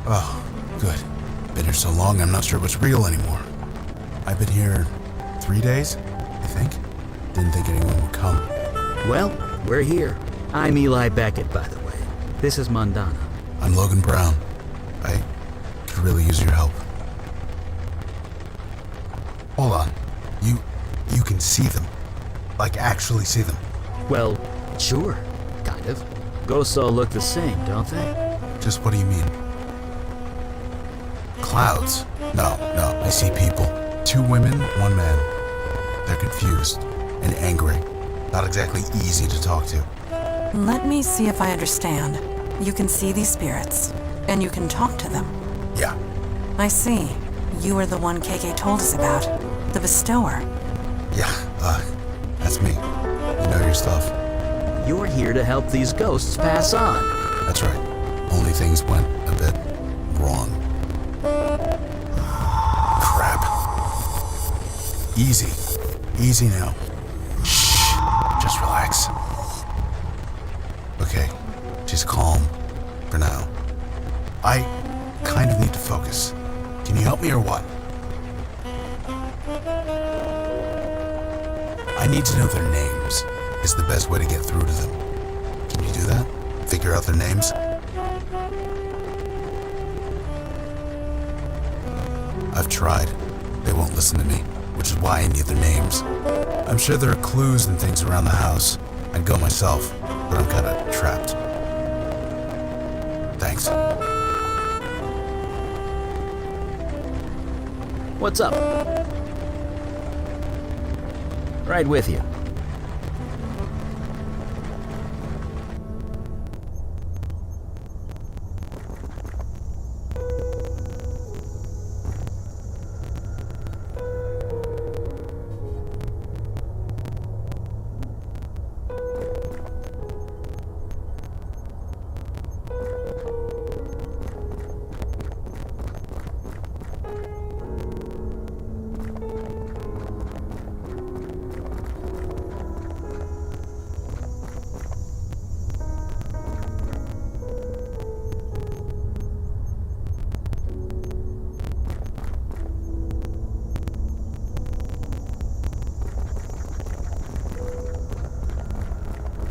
Oh, good. Been here so long, I'm not sure what's real anymore. I've been here 3 days, I think. Didn't think anyone would come. Well, we're here. I'm Eli Beckett, by the way. This is Mondana. I'm Logan Brown. I could really use your help. Hold on. You can see them. Like, actually see them. Well, sure. Kind of. Ghosts all look the same, don't they? Just what do you mean? Clouds? No, I see people. 2 women, 1 man. They're confused and angry. Not exactly easy to talk to. Let me see if I understand. You can see these spirits, and you can talk to them. Yeah. I see. You are the one KK told us about. The bestower. Yeah, that's me. You know your stuff. You're here to help these ghosts pass on. That's right. Only things went a bit wrong. Crap. Easy. Easy now. Shh. Just relax. Okay. She's calm. For now. I kind of need to focus. Can you help me or what? I need to know their names. Is the best way to get through to them. Can you do that? Figure out their names? I've tried. They won't listen to me, which is why I need their names. I'm sure there are clues and things around the house. I'd go myself, but I'm kind of trapped. Thanks. What's up? Right with you.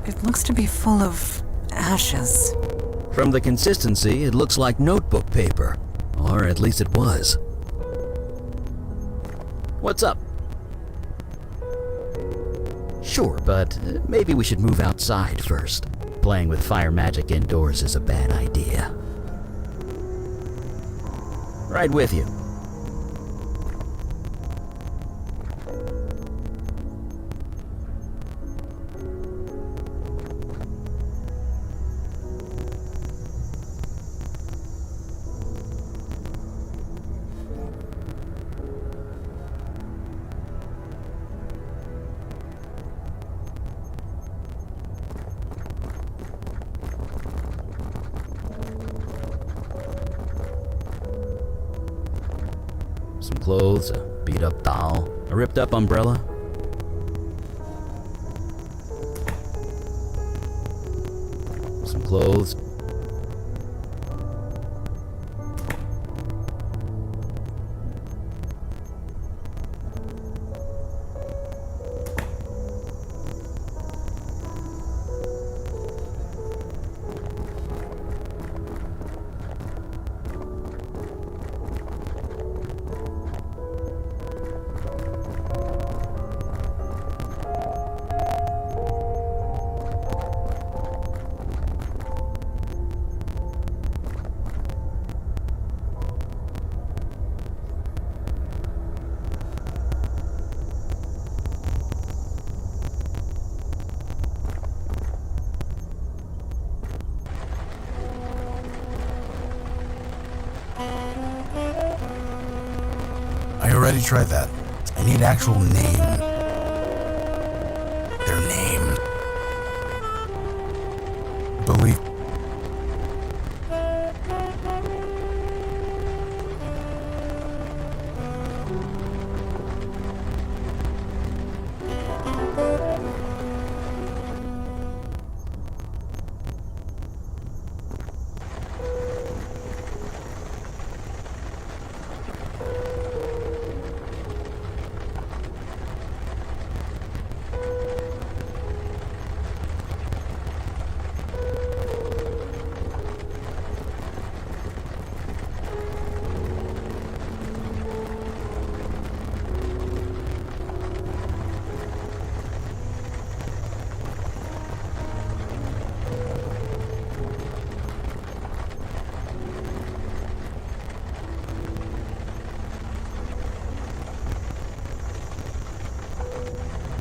It looks to be full of ashes. From the consistency, it looks like notebook paper. Or at least it was. What's up? Sure, but maybe we should move outside first. Playing with fire magic indoors is a bad idea. Right with you. Some clothes, a beat-up doll, a ripped-up umbrella. Some clothes. I already tried that. I need actual name. Their name. Believe.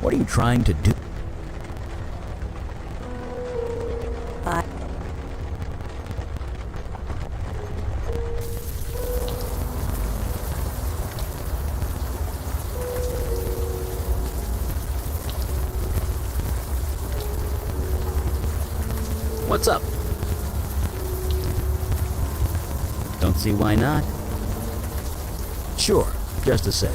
What are you trying to do? What's up? Don't see why not. Sure, just a sec.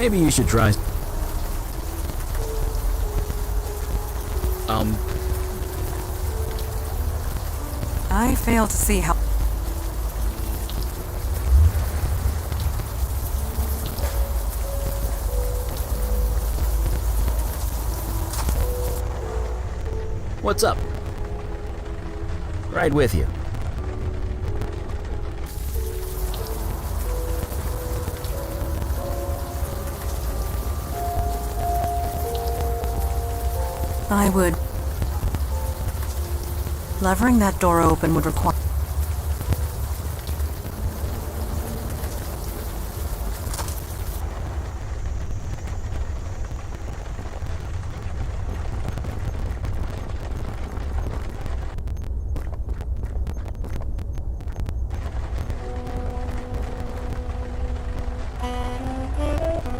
Maybe you should try... I fail to see how... What's up? Right with you. I would... Levering that door open would require...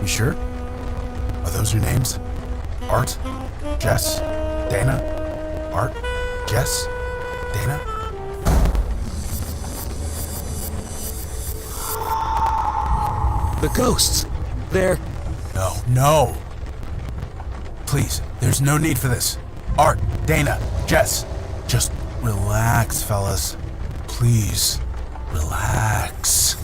You sure? Are those your names? Art? Jess? Dana? Art? Jess? Dana? The ghosts! They're... No. Please, there's no need for this. Art, Dana, Jess, just relax, fellas. Please, relax.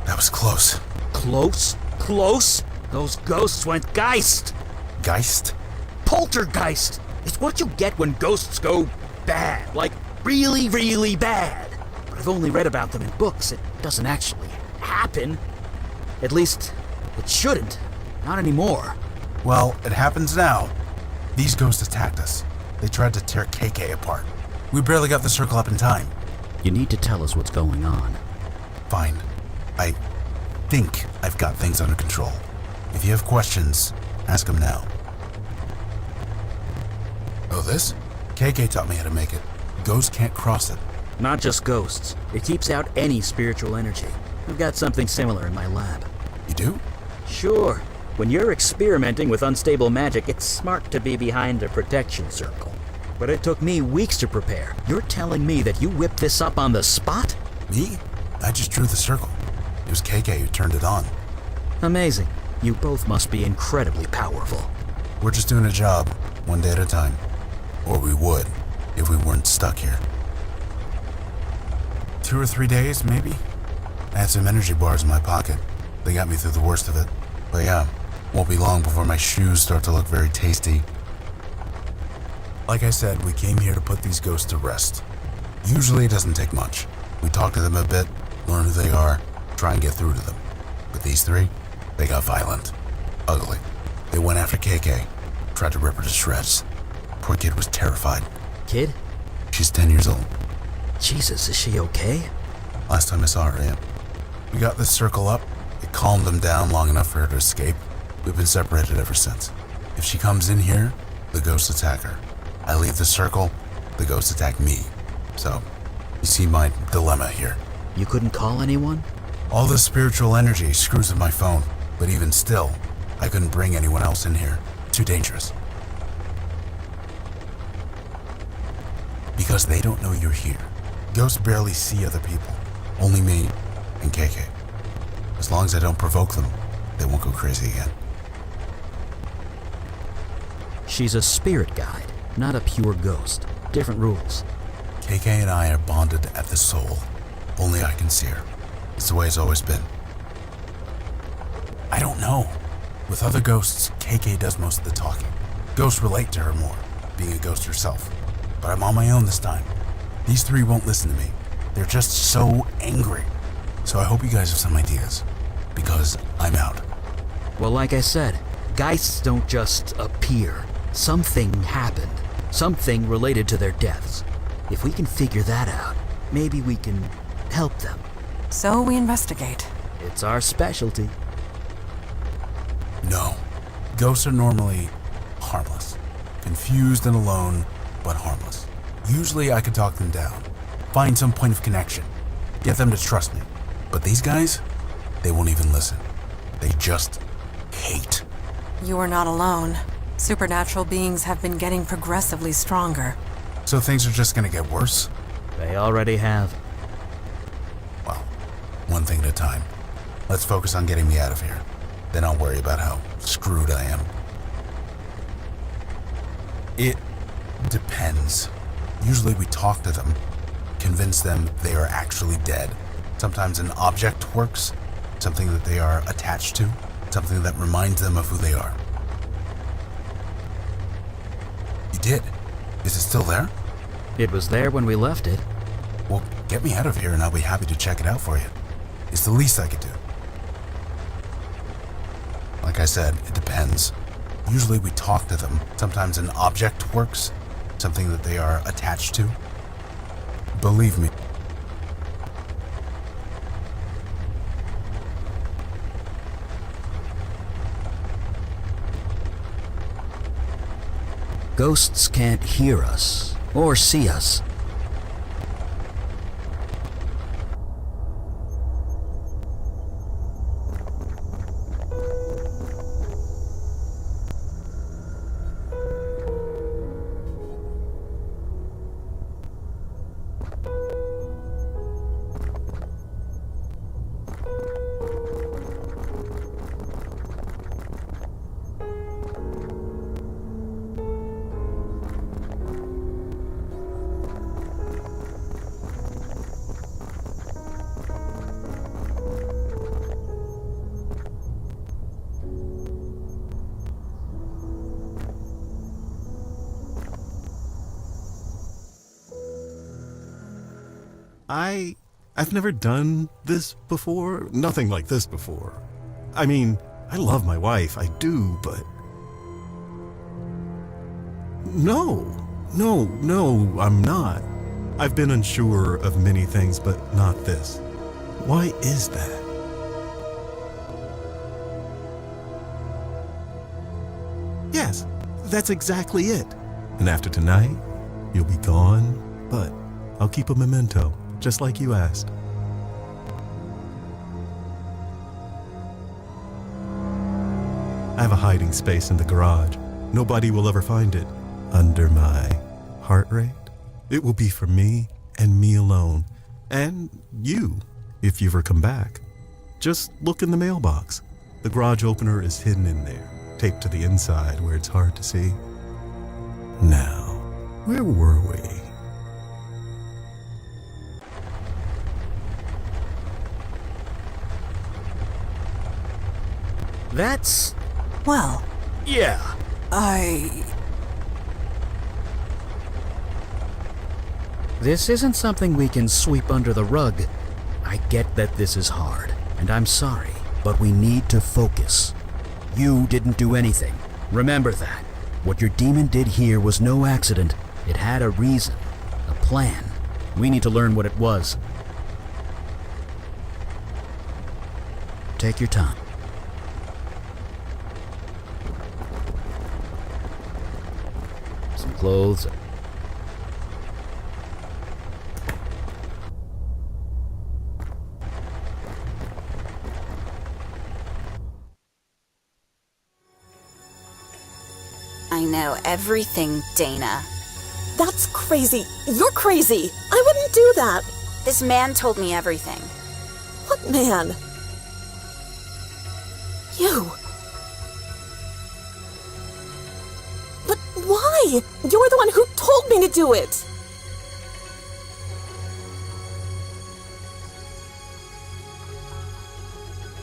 That was close. Close? Those ghosts went geist! Geist? Poltergeist! It's what you get when ghosts go bad. Like, really, really bad. But I've only read about them in books. It doesn't actually happen. At least, it shouldn't. Not anymore. Well, it happens now. These ghosts attacked us. They tried to tear KK apart. We barely got the circle up in time. You need to tell us what's going on. Fine. I think I've got things under control. If you have questions, ask them now. Oh, this? KK taught me how to make it. Ghosts can't cross it. Not just ghosts. It keeps out any spiritual energy. I've got something similar in my lab. You do? Sure. When you're experimenting with unstable magic, it's smart to be behind a protection circle. But it took me weeks to prepare. You're telling me that you whipped this up on the spot? Me? I just drew the circle. It was KK who turned it on. Amazing. You both must be incredibly powerful. We're just doing a job, one day at a time. Or we would, if we weren't stuck here. 2 or 3 days, maybe? I had some energy bars in my pocket. They got me through the worst of it. But yeah, won't be long before my shoes start to look very tasty. Like I said, we came here to put these ghosts to rest. Usually it doesn't take much. We talk to them a bit, learn who they are, try and get through to them. But these three, they got violent. Ugly. They went after KK, tried to rip her to shreds. Poor kid was terrified. Kid? She's 10 years old. Jesus, is she okay? Last time I saw her, yeah. We got this circle up. It calmed them down long enough for her to escape. We've been separated ever since. If she comes in here, the ghosts attack her. I leave the circle, the ghosts attack me. So, you see my dilemma here. You couldn't call anyone? All the spiritual energy screws with my phone, but even still, I couldn't bring anyone else in here. Too dangerous. Because they don't know you're here. Ghosts barely see other people. Only me and KK. As long as I don't provoke them, they won't go crazy again. She's a spirit guide, not a pure ghost. Different rules. KK and I are bonded at the soul. Only I can see her. It's the way it's always been. I don't know. With other ghosts, KK does most of the talking. Ghosts relate to her more, being a ghost herself. But I'm on my own this time. These three won't listen to me. They're just so angry. So I hope you guys have some ideas. Because I'm out. Well, like I said, geists don't just appear. Something happened. Something related to their deaths. If we can figure that out, maybe we can help them. So we investigate. It's our specialty. No. Ghosts are normally harmless. Confused and alone, but harmless. Usually I can talk them down. Find some point of connection. Get them to trust me. But these guys, they won't even listen. They just hate. You are not alone. Supernatural beings have been getting progressively stronger. So things are just gonna get worse? They already have. Well, one thing at a time. Let's focus on getting me out of here. Then I'll worry about how screwed I am. It depends. Usually we talk to them, convince them they are actually dead. Sometimes an object works, something that they are attached to, something that reminds them of who they are. You did? Is it still there? It was there when we left it. Well, get me out of here and I'll be happy to check it out for you. It's the least I could do. Like I said, it depends. Usually we talk to them. Sometimes an object works, something that they are attached to. Believe me. Ghosts can't hear us or see us. I've never done this before. Nothing like this before. I mean, I love my wife, I do, but... No, I'm not. I've been unsure of many things, but not this. Why is that? Yes, that's exactly it. And after tonight, you'll be gone, but I'll keep a memento. Just like you asked. I have a hiding space in the garage. Nobody will ever find it. Under my heart rate. It will be for me and me alone. And you, if you ever come back. Just look in the mailbox. The garage opener is hidden in there, taped to the inside where it's hard to see. Now, where were we? That's... Well... Yeah. This isn't something we can sweep under the rug. I get that this is hard, and I'm sorry, but we need to focus. You didn't do anything. Remember that. What your demon did here was no accident. It had a reason, a plan. We need to learn what it was. Take your time. Some clothes. I know everything, Dana. That's crazy. You're crazy. I wouldn't do that. This man told me everything. What man? You. But why? You're the one who told me to do it.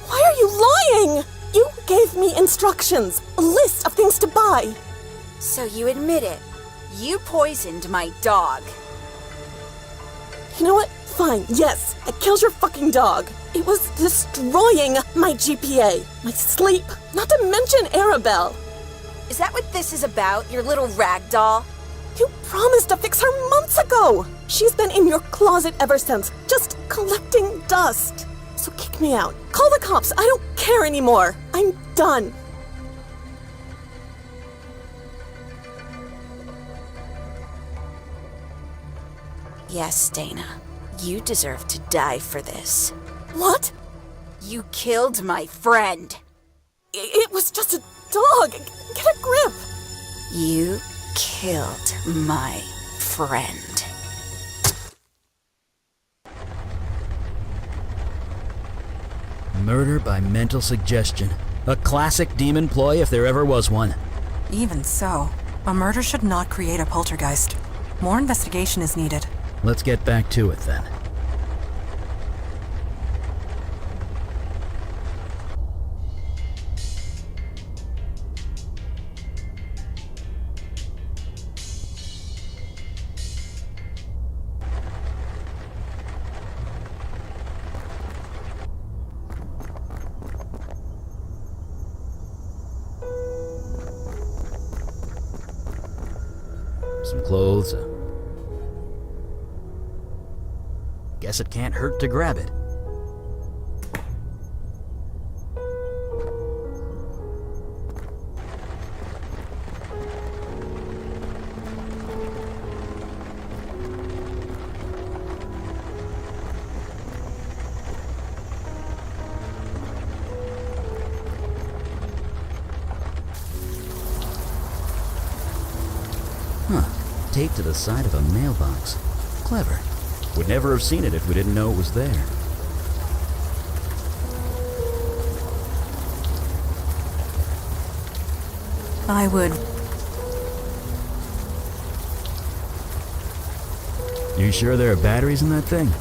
Why are you lying? You gave me instructions, a list of things to buy. So you admit it. You poisoned my dog. You know what? Fine, yes, I killed your fucking dog. It was destroying my GPA, my sleep, not to mention Arabelle. Is that what this is about, your little rag doll? You promised to fix her months ago. She's been in your closet ever since, just collecting dust. So kick me out. Call the cops. I don't care anymore. I'm done. Yes, Dana. You deserve to die for this. What? You killed my friend. It was just a dog. Get a grip. You killed my friend. Murder by mental suggestion. A classic demon ploy if there ever was one. Even so, a murder should not create a poltergeist. More investigation is needed. Let's get back to it then. Some clothes. Guess it can't hurt to grab it. Taped to the side of a mailbox. Clever. Would never have seen it if we didn't know it was there. I would... You sure there are batteries in that thing?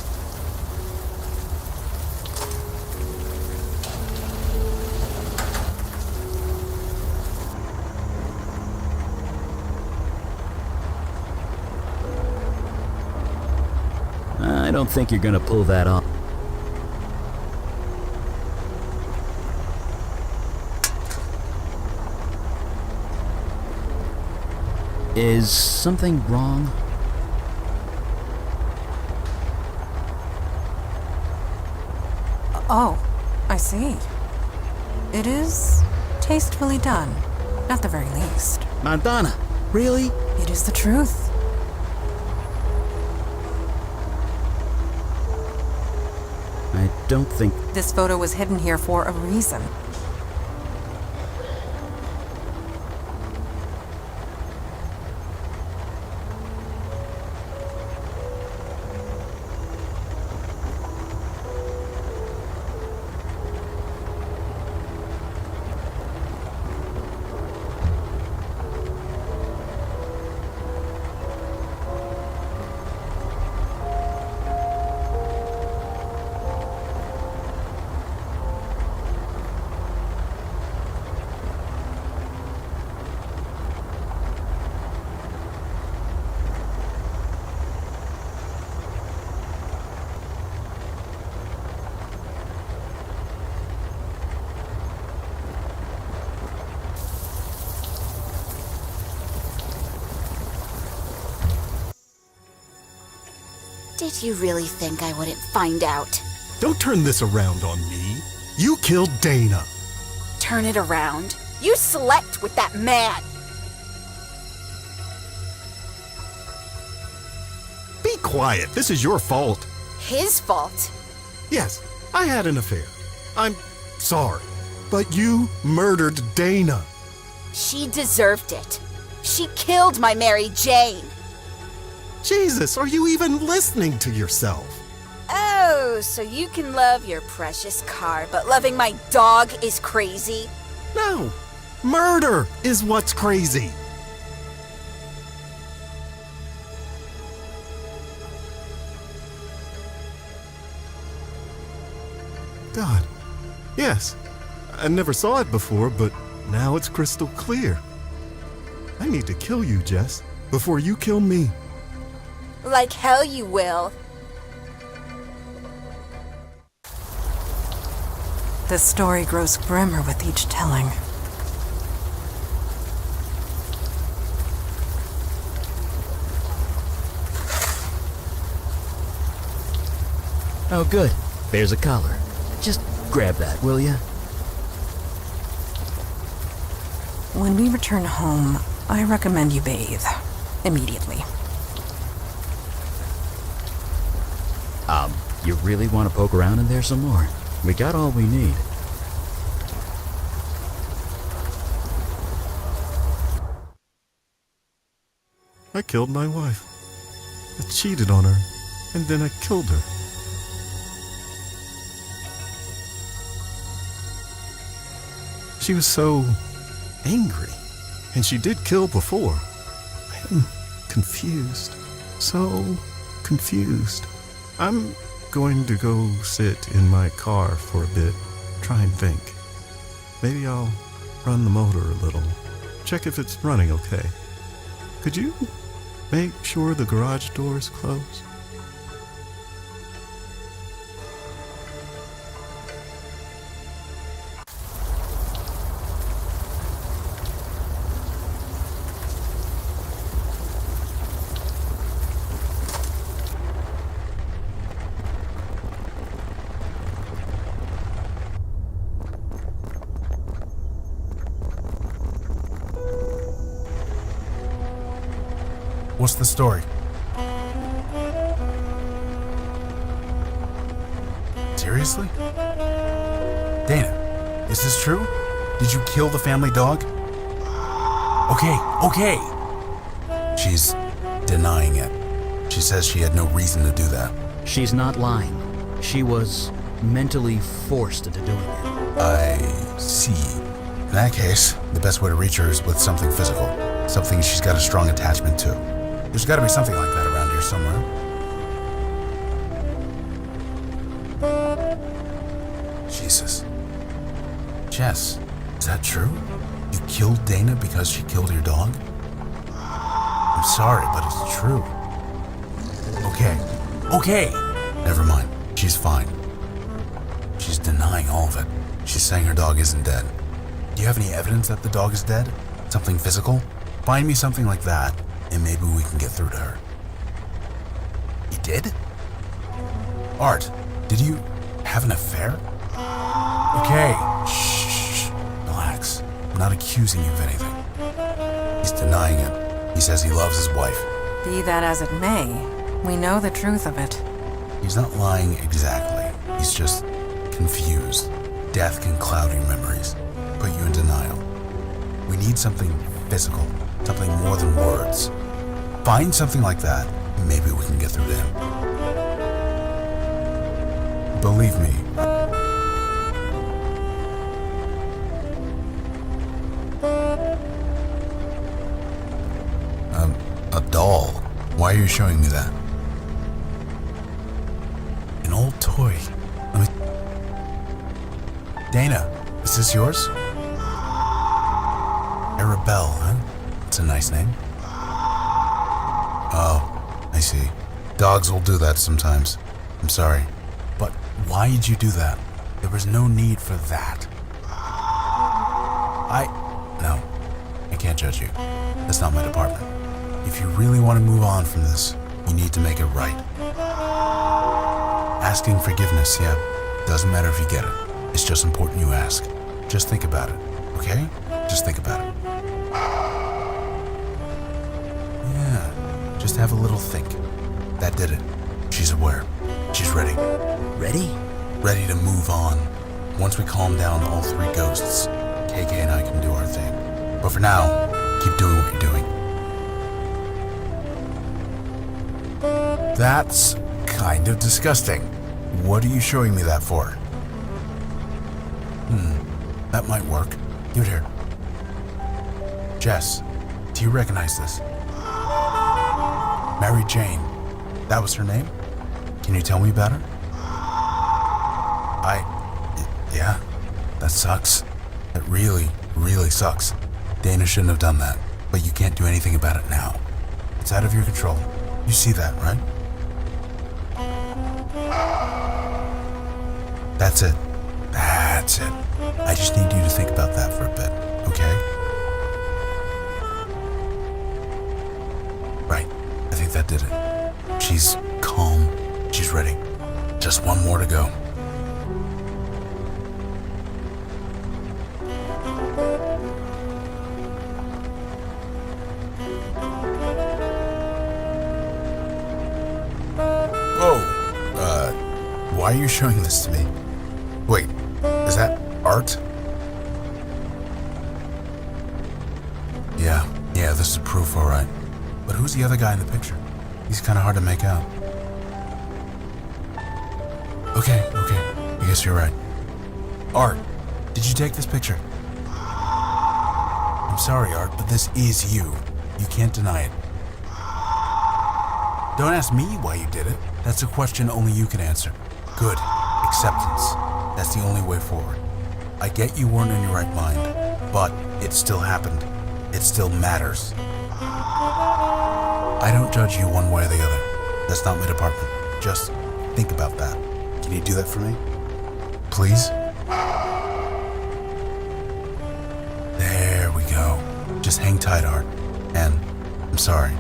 I don't think you're gonna pull that off. Is something wrong? Oh, I see. It is tastefully done, at the very least. Montana, really? It is the truth. I don't think... This photo was hidden here for a reason. Did you really think I wouldn't find out? Don't turn this around on me. You killed Dana. Turn it around? You slept with that man! Be quiet. This is your fault. His fault? Yes, I had an affair. I'm sorry. But you murdered Dana. She deserved it. She killed my Mary Jane. Jesus, are you even listening to yourself? Oh, so you can love your precious car, but loving my dog is crazy? No, murder is what's crazy. God, yes, I never saw it before, but now it's crystal clear. I need to kill you, Jess, before you kill me. Like hell you will. The story grows grimmer with each telling. Oh, good. There's a collar. Just grab that, will ya? When we return home, I recommend you bathe. Immediately. You really want to poke around in there some more? We got all we need. I killed my wife. I cheated on her, and then I killed her. She was so angry. And she did kill before. I'm confused. So confused. I'm going to go sit in my car for a bit, try and think. Maybe I'll run the motor a little, check if it's running okay. Could you make sure the garage door's closed? What's the story? Seriously? Dana, is this true? Did you kill the family dog? Okay. She's denying it. She says she had no reason to do that. She's not lying. She was mentally forced into doing it. I see. In that case, the best way to reach her is with something physical. Something she's got a strong attachment to. There's got to be something like that around here somewhere. Jesus. Jess, is that true? You killed Dana because she killed your dog? I'm sorry, but it's true. Okay. Never mind. She's fine. She's denying all of it. She's saying her dog isn't dead. Do you have any evidence that the dog is dead? Something physical? Find me something like that, and maybe we can get through to her. You did? Art, did you have an affair? Okay, shh, relax. I'm not accusing you of anything. He's denying it. He says he loves his wife. Be that as it may, we know the truth of it. He's not lying exactly. He's just confused. Death can cloud your memories, put you in denial. We need something physical, something more than words. Find something like that, and maybe we can get through to him. Believe me. A doll. Why are you showing me that? An old toy. Dana, is this yours? Arabelle, huh? That's a nice name. Oh, I see. Dogs will do that sometimes. I'm sorry. But why did you do that? There was no need for that. No, I can't judge you. That's not my department. If you really want to move on from this, you need to make it right. Asking forgiveness, yeah, doesn't matter if you get it. It's just important you ask. Just think about it, okay? Just think about it. Yeah, just have a little think. That did it. She's aware. She's ready. Ready? Ready to move on. Once we calm down all three ghosts, KK and I can do our thing. But for now, keep doing what you're doing. That's kind of disgusting. What are you showing me that for? That might work. Give it here. Jess, do you recognize this? Mary Jane. That was her name? Can you tell me about her? Yeah, that sucks. That really, really sucks. Dana shouldn't have done that, but you can't do anything about it now. It's out of your control. You see that, right? That's it. That's it. I just need you to think about that for a bit, okay? Right. I think that did it. She's calm. She's ready. Just one more to go. Why are you showing this to me? Wait, is that art? Yeah, this is proof, all right. But who's the other guy in the picture? He's kind of hard to make out. Okay, I guess you're right. Art, did you take this picture? sorry, Art, but this is you. You can't deny it. Don't ask me why you did it. That's a question only you can answer. Good. Acceptance. That's the only way forward. I get you weren't in your right mind, but it still happened. It still matters. I don't judge you one way or the other. That's not my department. Just think about that. Can you do that for me? Please? There we go. Just hang tight, Art. And I'm sorry.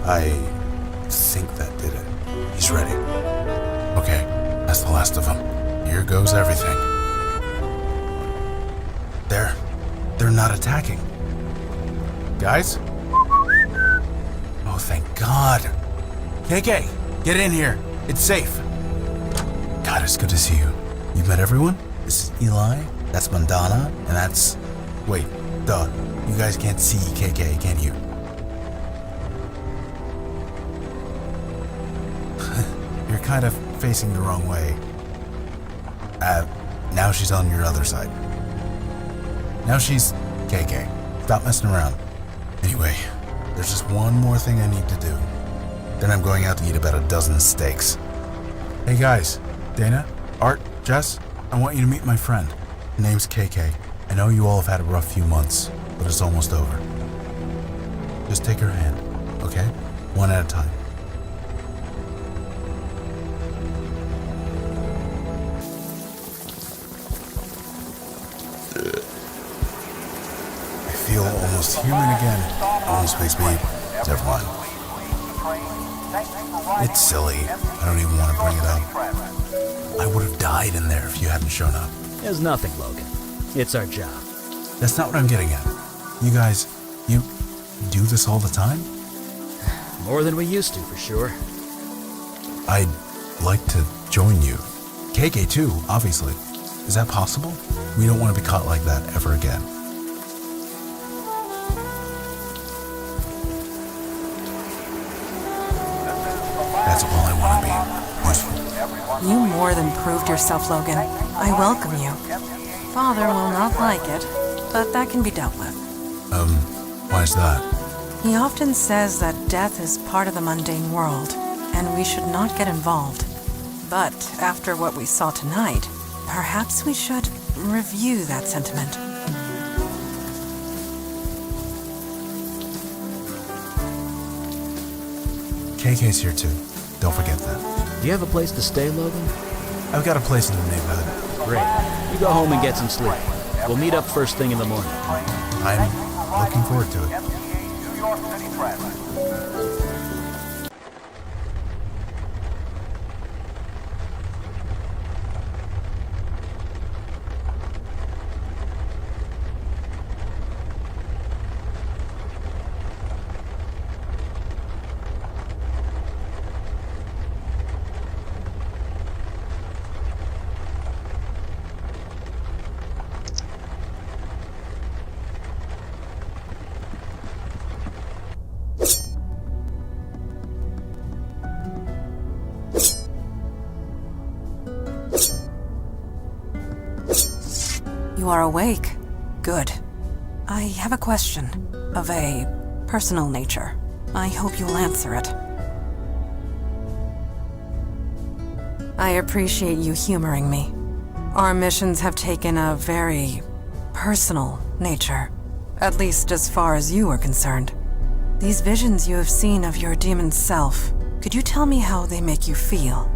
I think that did it. He's ready. Okay, that's the last of them. Here goes everything. They're not attacking. Guys? Oh, thank God. KK, get in here. It's safe. God, it's good to see you. You've met everyone? This is Eli, that's Mandana, and that's... Wait, duh. You guys can't see KK, can you? You're kind of facing the wrong way. Now she's on your other side. Now she's KK. Stop messing around. Anyway, there's just one more thing I need to do. Then I'm going out to eat about a dozen steaks. Hey guys, Dana, Art, Jess, I want you to meet my friend. Her name's KK. I know you all have had a rough few months, but it's almost over. Just take her hand, okay? One at a time. I feel almost human again. Almost makes me... Never mind. It's silly. I don't even want to bring it up. I would have died in there if you hadn't shown up. There's nothing, Logan. It's our job. That's not what I'm getting at. You guys, you do this all the time? More than we used to, for sure. I'd like to join you. KK too, obviously. Is that possible? We don't want to be caught like that ever again. That's all I want to be. Useful. You more than proved yourself, Logan. I welcome you. Father will not like it, but that can be dealt with. Why is that? He often says that death is part of the mundane world, and we should not get involved. But after what we saw tonight, perhaps we should review that sentiment. KK's here too. Don't forget that. Do you have a place to stay, Logan? I've got a place in the neighborhood. Great. You go home and get some sleep. We'll meet up first thing in the morning. I'm looking forward to it. You are awake. Good. I have a question of a personal nature. I hope you'll answer it. I appreciate you humoring me. Our missions have taken a very personal nature, at least as far as you are concerned. These visions you have seen of your demon self, could you tell me how they make you feel?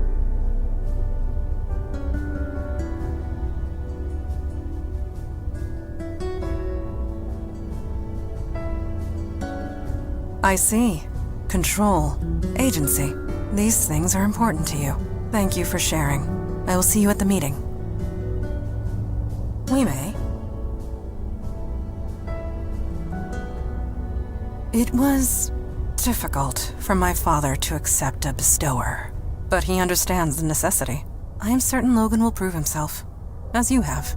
I see. Control. Agency. These things are important to you. Thank you for sharing. I will see you at the meeting. We may. It was difficult for my father to accept a bestower, but he understands the necessity. I am certain Logan will prove himself, as you have.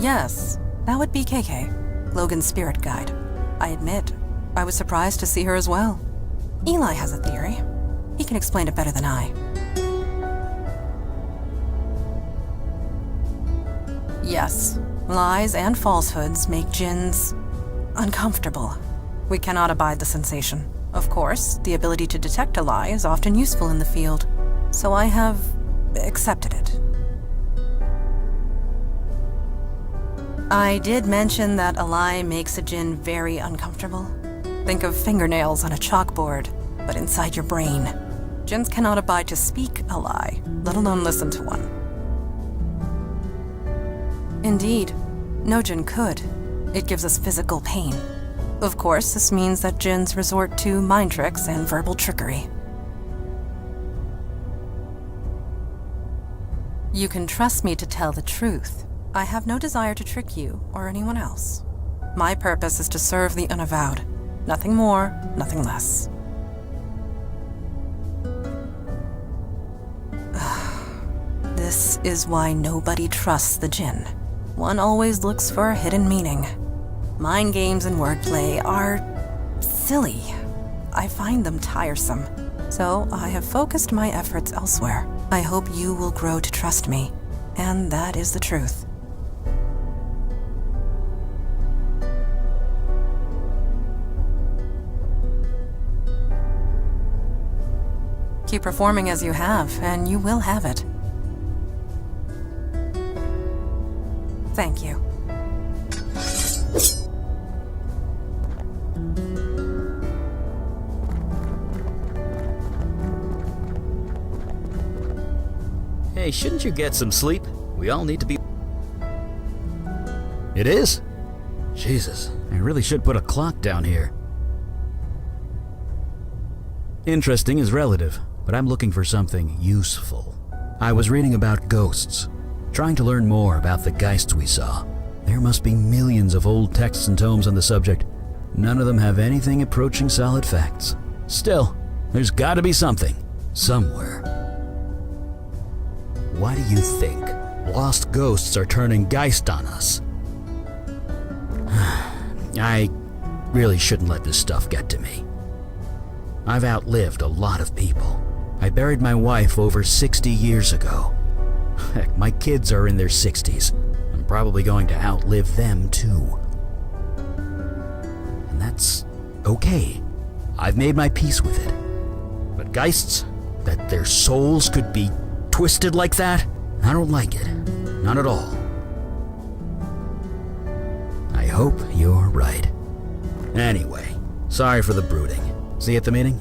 Yes, that would be KK, Logan's spirit guide. I admit, I was surprised to see her as well. Eli has a theory. He can explain it better than I. Yes, lies and falsehoods make jinns uncomfortable. We cannot abide the sensation. Of course, the ability to detect a lie is often useful in the field, so I have accepted it. I did mention that a lie makes a jinn very uncomfortable. Think of fingernails on a chalkboard, but inside your brain. Jinns cannot abide to speak a lie, let alone listen to one. Indeed, no jinn could. It gives us physical pain. Of course, this means that jinns resort to mind tricks and verbal trickery. You can trust me to tell the truth. I have no desire to trick you or anyone else. My purpose is to serve the Unavowed. Nothing more, nothing less. This is why nobody trusts the jinn. One always looks for a hidden meaning. Mind games and wordplay are silly. I find them tiresome. So I have focused my efforts elsewhere. I hope you will grow to trust me. And that is the truth. Keep performing as you have, and you will have it. Thank you. Hey, shouldn't you get some sleep? We all need to be... It is? Jesus, I really should put a clock down here. Interesting is relative, but I'm looking for something useful. I was reading about ghosts, trying to learn more about the geists we saw. There must be millions of old texts and tomes on the subject. None of them have anything approaching solid facts. Still, there's gotta be something, somewhere. Why do you think lost ghosts are turning geist on us? I really shouldn't let this stuff get to me. I've outlived a lot of people. I buried my wife over 60 years ago. Heck, my kids are in their 60s. I'm probably going to outlive them too. And that's okay. I've made my peace with it. But geists, that their souls could be twisted like that, I don't like it. Not at all. I hope you're right. Anyway, sorry for the brooding. See you at the meeting?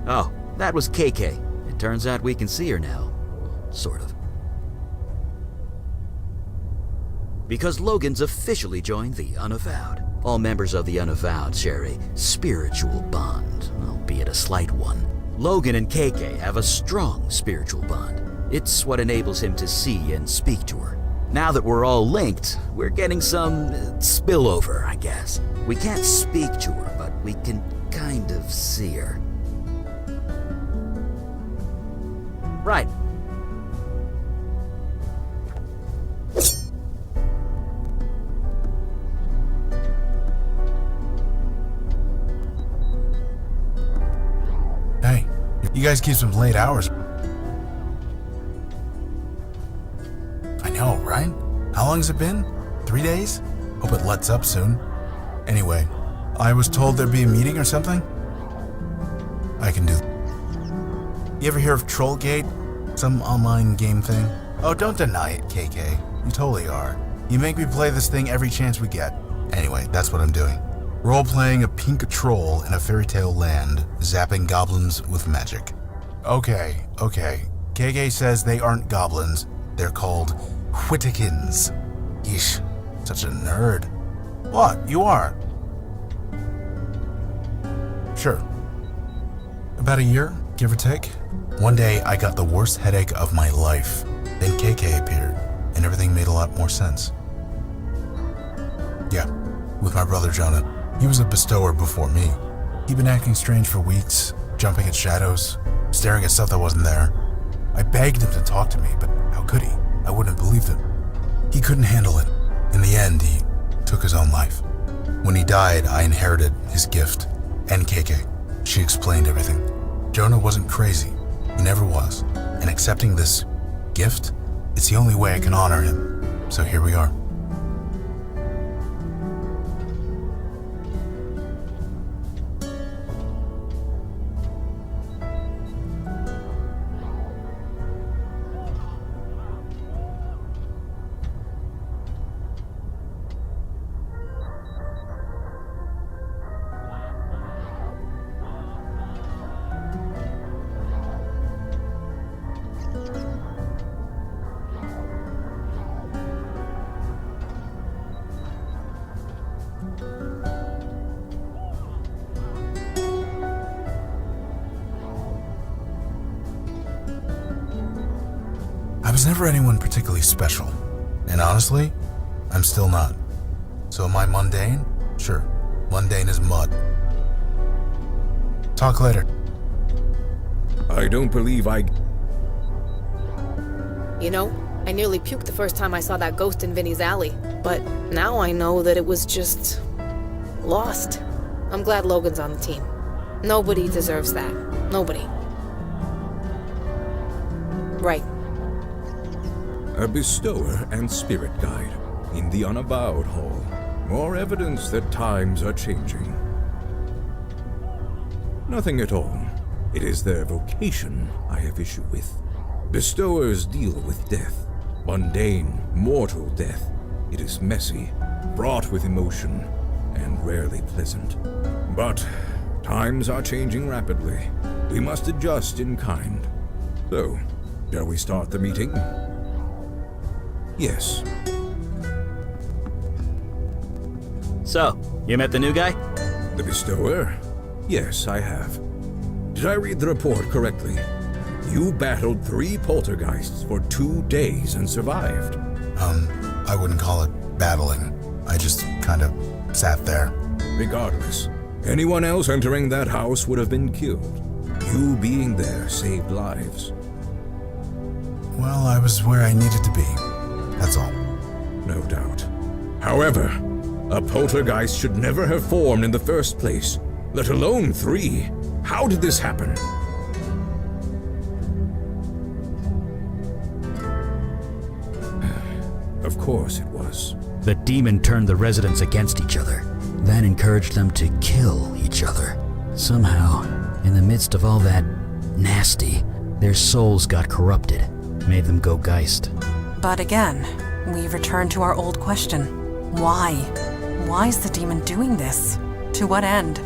Oh, that was KK. It turns out we can see her now. Sort of. Because Logan's officially joined the Unavowed. All members of the Unavowed share a spiritual bond, albeit a slight one. Logan and KK have a strong spiritual bond. It's what enables him to see and speak to her. Now that we're all linked, we're getting some spillover, I guess. We can't speak to her, but we can kind of see her. Right. Hey, you guys keep some late hours. I know, right? How long has it been? 3 days? Hope it lets up soon. Anyway, I was told there'd be a meeting or something. I can do. You ever hear of Trollgate? Some online game thing? Oh, don't deny it, KK. You totally are. You make me play this thing every chance we get. Anyway, that's what I'm doing. Role-playing a pink troll in a fairy tale land, zapping goblins with magic. Okay. KK says they aren't goblins. They're called Whittikins. Yeesh, such a nerd. What? You are? Sure. About a year, give or take. One day, I got the worst headache of my life. Then KK appeared, and everything made a lot more sense. Yeah, with my brother Jonah. He was a bestower before me. He'd been acting strange for weeks, jumping at shadows, staring at stuff that wasn't there. I begged him to talk to me, but how could he? I wouldn't have believed him. He couldn't handle it. In the end, he took his own life. When he died, I inherited his gift, and KK. She explained everything. Jonah wasn't crazy. He never was. And accepting this gift, It's the only way I can honor him. So here we are. I was never anyone particularly special, and honestly, I'm still not. So am I mundane? Sure, mundane as mud. Talk later. I don't believe I... You know, I nearly puked the first time I saw that ghost in Vinny's alley, but now I know that it was just... lost. I'm glad Logan's on the team. Nobody deserves that. Nobody. Right. A bestower and spirit guide in the Unavowed Hall. More evidence that times are changing. Nothing at all. It is their vocation I have issue with. Bestowers deal with death. Mundane, mortal death. It is messy, fraught with emotion, and rarely pleasant. But times are changing rapidly. We must adjust in kind. So, shall we start the meeting? Yes. So, you met the new guy? The bestower? Yes, I have. Did I read the report correctly? You battled 3 poltergeists for 2 days and survived. I wouldn't call it battling. I just kind of sat there. Regardless, anyone else entering that house would have been killed. You being there saved lives. Well, I was where I needed to be. That's all. No doubt. However, a poltergeist should never have formed in the first place, let alone 3. How did this happen? Of course it was. The demon turned the residents against each other, then encouraged them to kill each other. Somehow, in the midst of all that nasty, their souls got corrupted, made them go geist. But again, we return to our old question. Why? Why is the demon doing this? To what end?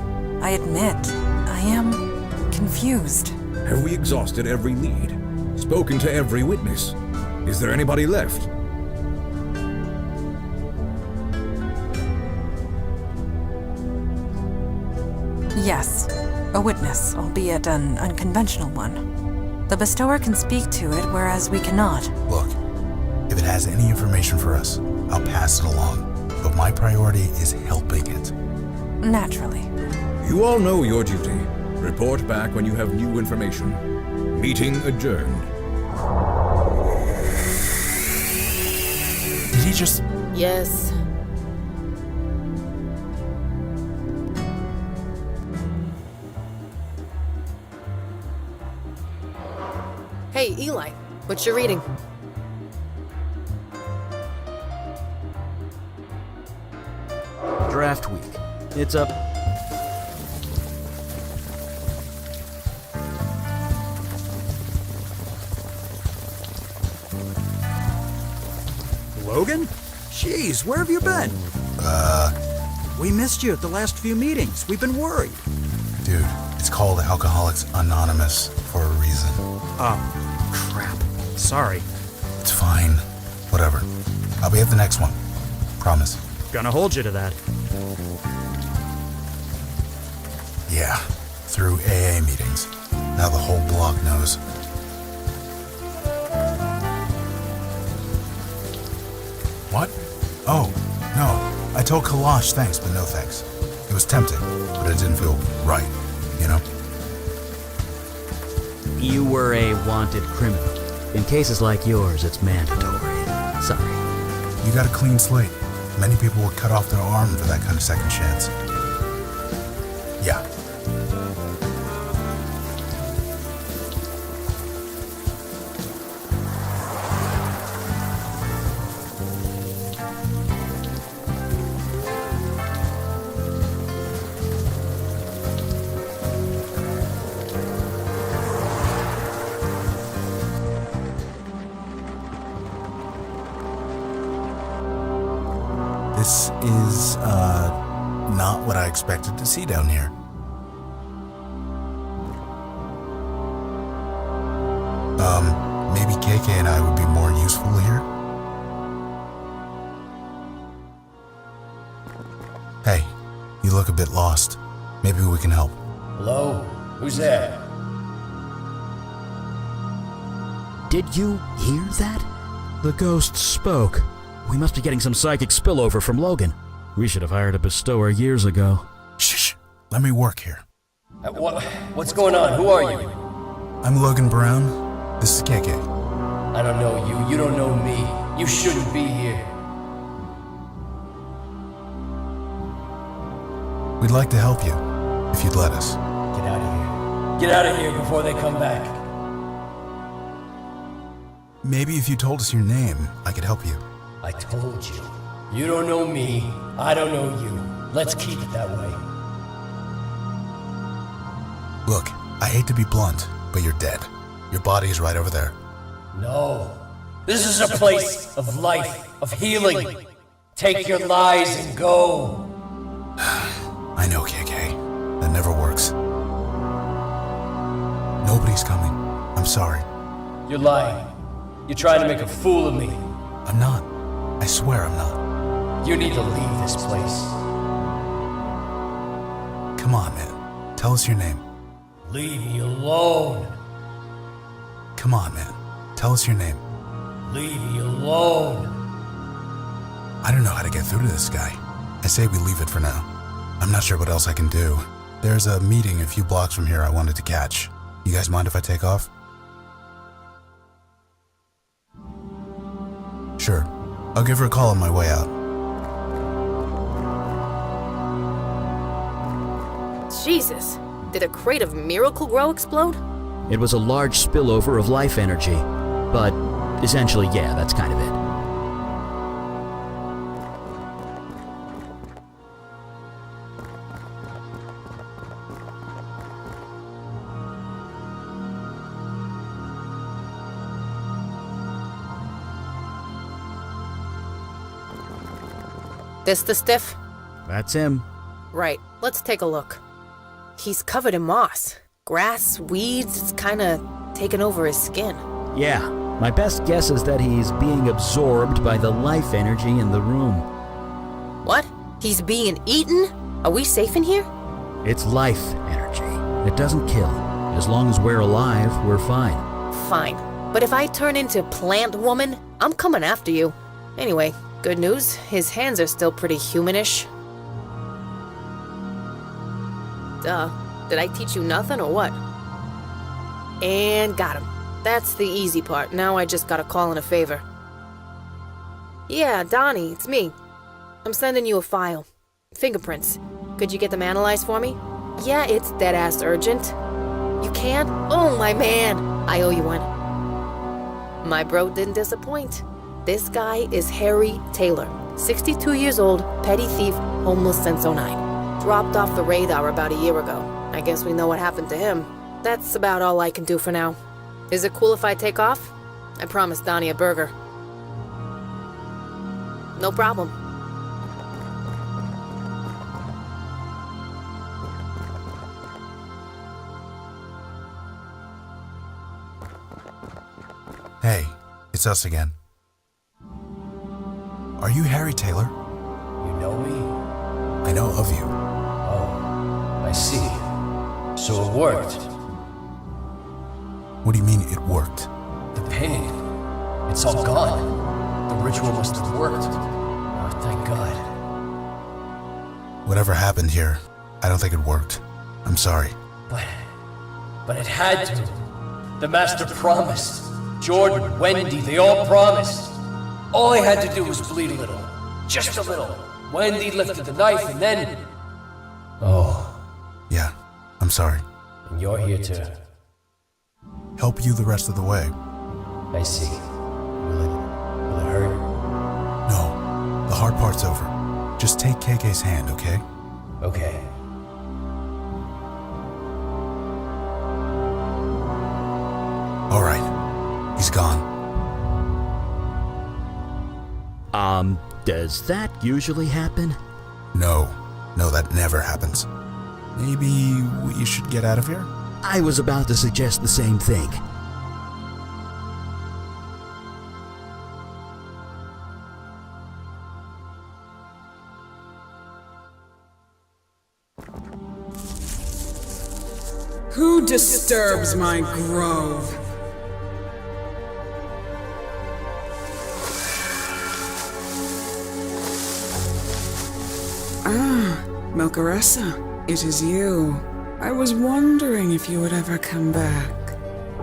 I admit, I am confused. Have we exhausted every lead? Spoken to every witness? Is there anybody left? Yes, a witness, albeit an unconventional one. The bestower can speak to it, whereas we cannot. Look, if it has any information for us, I'll pass it along. But my priority is helping it. Naturally. You all know your duty. Report back when you have new information. Meeting adjourned. Did he just... Yes. Hey, Eli, what you reading? Draft week. It's up. Logan? Jeez, where have you been? We missed you at the last few meetings. We've been worried. Dude, it's called Alcoholics Anonymous for a reason. Oh, crap. Sorry. It's fine. Whatever. I'll be at the next one. Promise. Gonna hold you to that. Yeah, through AA meetings. Now the whole block knows. What? Oh, no. I told Kalash thanks, but no thanks. It was tempting, but it didn't feel right, you know? You were a wanted criminal. In cases like yours, it's mandatory. Sorry. You got a clean slate. Many people would cut off their arm for that kind of second chance. Yeah. This is, not what I expected to see down here. Maybe KK and I would be more useful here? Hey, you look a bit lost. Maybe we can help. Hello? Who's there? Did you hear that? The ghost spoke. We must be getting some psychic spillover from Logan. We should have hired a bestower years ago. Shh. Let me work here. What's going on? Who are you? I'm Logan Brown. This is KK. I don't know you. You don't know me. You shouldn't be here. We'd like to help you, if you'd let us. Get out of here. Get out of here before they come back. Maybe if you told us your name, I could help you. I told you. You don't know me. I don't know you. Let's keep it that way. Look, I hate to be blunt, but you're dead. Your body is right over there. No. This is a place of life, of healing. Take your lies and go. I know, KK. That never works. Nobody's coming. I'm sorry. You're lying. You're trying to make a fool of me. I'm not. I swear I'm not. You need to leave this place. Come on, man. Tell us your name. Leave me alone. Come on, man. Tell us your name. Leave me alone. I don't know how to get through to this guy. I say we leave it for now. I'm not sure what else I can do. There's a meeting a few blocks from here I wanted to catch. You guys mind if I take off? Sure. I'll give her a call on my way out. Jesus. Did a crate of Miracle Grow explode? It was a large spillover of life energy. But essentially, yeah, that's kind of it. This the stiff? That's him. Right, let's take a look. He's covered in moss. Grass, weeds, it's kinda taken over his skin. Yeah, my best guess is that he's being absorbed by the life energy in the room. What? He's being eaten? Are we safe in here? It's life energy. It doesn't kill. As long as we're alive, we're fine. Fine. But if I turn into Plant Woman, I'm coming after you. Anyway, good news, his hands are still pretty humanish. Duh. Did I teach you nothing or what? And got him. That's the easy part. Now I just gotta call in a favor. Yeah, Donnie, it's me. I'm sending you a file. Fingerprints. Could you get them analyzed for me? Yeah, it's dead-ass urgent. You can? Oh, my man. I owe you one. My bro didn't disappoint. This guy is Harry Taylor. 62 years old, petty thief, homeless since '09. Dropped off the radar about a year ago. I guess we know what happened to him. That's about all I can do for now. Is it cool if I take off? I promised Donnie a burger. No problem. Hey, it's us again. Are you Harry Taylor? You know me? I know of you. Oh, I see. So it worked. What do you mean it worked? The pain. It's all gone. The ritual must have worked. Oh, thank God. Whatever happened here, I don't think it worked. I'm sorry. But it had to. The Master promised. Jordan, Wendy, they all promised. All I had to do was bleed a little. Just a little. Wendy lifted the knife and then... Oh. Yeah, I'm sorry. And you're here to... help you the rest of the way. I see. Will it hurt? No, the hard part's over. Just take KK's hand, okay? Okay. All right. He's gone. Does that usually happen? No, that never happens. Maybe we should get out of here? I was about to suggest the same thing. Who disturbs my grove? Ah, Melcaressa, it is you. I was wondering if you would ever come back.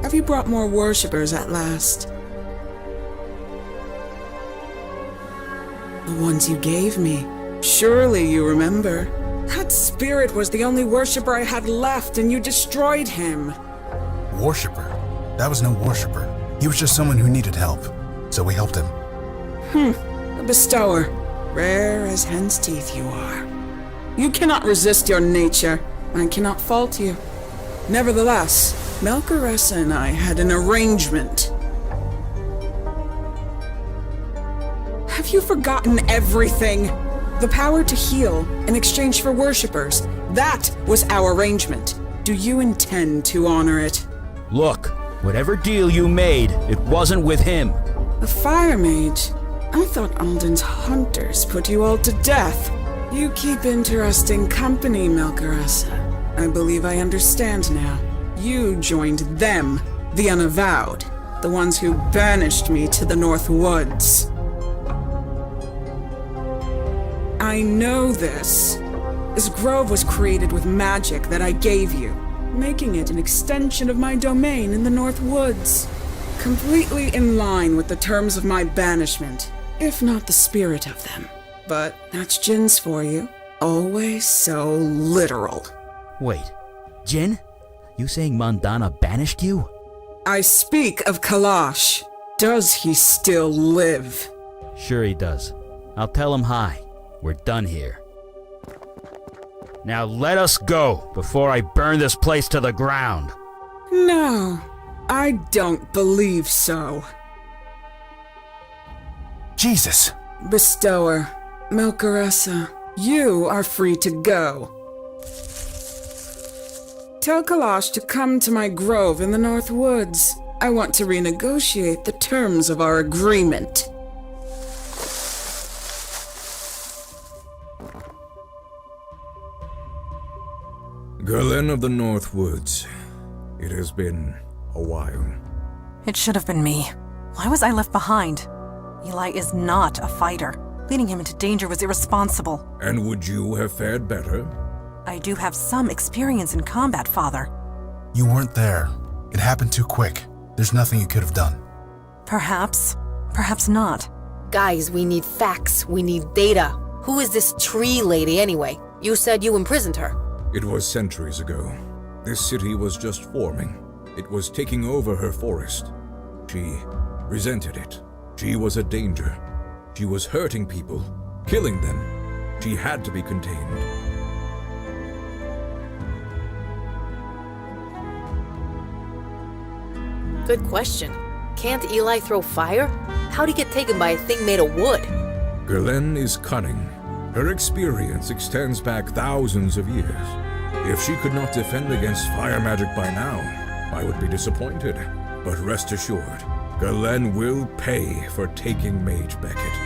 Have you brought more worshippers at last? The ones you gave me. Surely you remember. That spirit was the only worshipper I had left, and you destroyed him. Worshipper? That was no worshipper. He was just someone who needed help. So we helped him. A bestower. Rare as hen's teeth you are. You cannot resist your nature. I cannot fault you. Nevertheless, Melcaressa and I had an arrangement. Have you forgotten everything? The power to heal in exchange for worshippers. That was our arrangement. Do you intend to honor it? Look, whatever deal you made, it wasn't with him. A fire mage? I thought Alden's hunters put you all to death. You keep interesting company, Melcaressa. I believe I understand now. You joined them, the Unavowed, the ones who banished me to the North Woods. I know this. This grove was created with magic that I gave you, making it an extension of my domain in the North Woods. Completely in line with the terms of my banishment, if not the spirit of them. But that's Jin's for you. Always so literal. Wait, Jin? You saying Mandana banished you? I speak of Kalash. Does he still live? Sure he does. I'll tell him hi. We're done here. Now let us go before I burn this place to the ground. No, I don't believe so. Jesus! Bestower, Melcaressa, you are free to go. Tell Kalash to come to my grove in the North Woods. I want to renegotiate the terms of our agreement. Gerlen of the North Woods. It has been a while. It should have been me. Why was I left behind? Eli is not a fighter. Leading him into danger was irresponsible. And would you have fared better? I do have some experience in combat, Father. You weren't there. It happened too quick. There's nothing you could have done. Perhaps. Perhaps not. Guys, we need facts. We need data. Who is this tree lady anyway? You said you imprisoned her. It was centuries ago. This city was just forming. It was taking over her forest. She resented it. She was a danger. She was hurting people, killing them. She had to be contained. Good question. Can't Eli throw fire? How'd he get taken by a thing made of wood? Gerlen is cunning. Her experience extends back thousands of years. If she could not defend against fire magic by now, I would be disappointed. But rest assured, Gerlen will pay for taking Mage Beckett.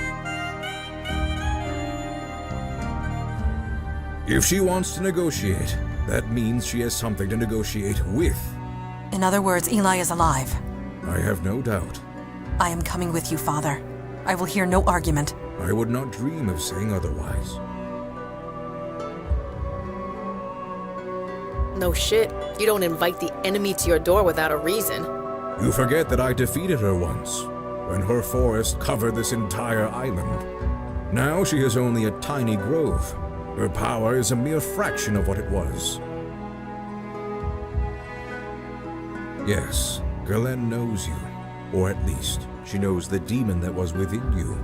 If she wants to negotiate, that means she has something to negotiate with. In other words, Eli is alive. I have no doubt. I am coming with you, Father. I will hear no argument. I would not dream of saying otherwise. No shit. You don't invite the enemy to your door without a reason. You forget that I defeated her once, when her forest covered this entire island. Now she is only a tiny grove. Her power is a mere fraction of what it was. Yes, Gerlen knows you. Or at least, she knows the demon that was within you.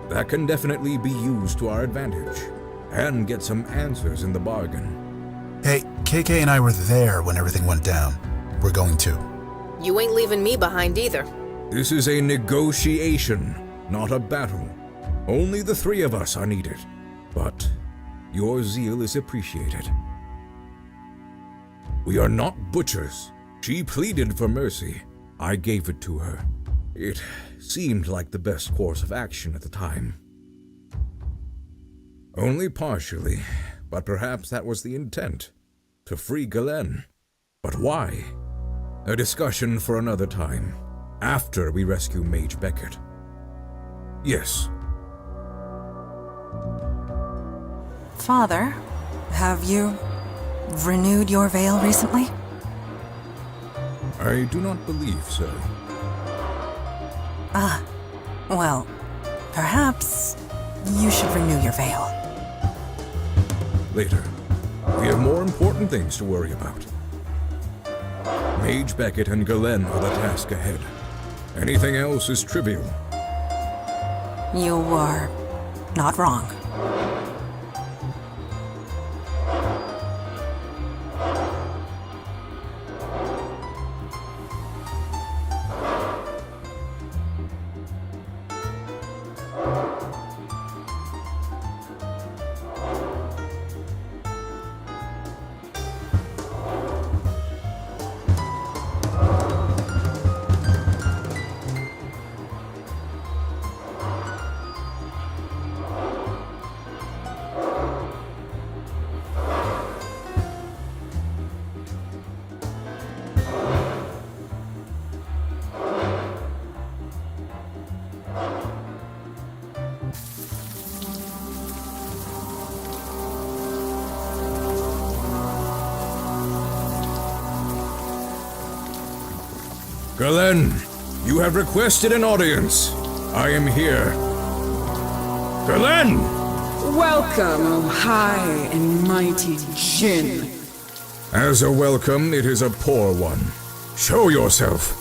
That can definitely be used to our advantage. And get some answers in the bargain. Hey, KK and I were there when everything went down. We're going too. You ain't leaving me behind either. This is a negotiation, not a battle. Only the three of us are needed, but your zeal is appreciated. We are not butchers. She pleaded for mercy. I gave it to her. It seemed like the best course of action at the time. Only partially, but perhaps that was the intent, to free Galen. But why? A discussion for another time, after we rescue Mage Beckett. Yes. Father, have you renewed your veil recently? I do not believe so. Ah, well, perhaps you should renew your veil. Later. We have more important things to worry about. Mage Beckett and Galen are the task ahead. Anything else is trivial. You are not wrong. Galen, you have requested an audience. I am here. Galen! Welcome, O high and mighty Jinn. As a welcome, it is a poor one. Show yourself.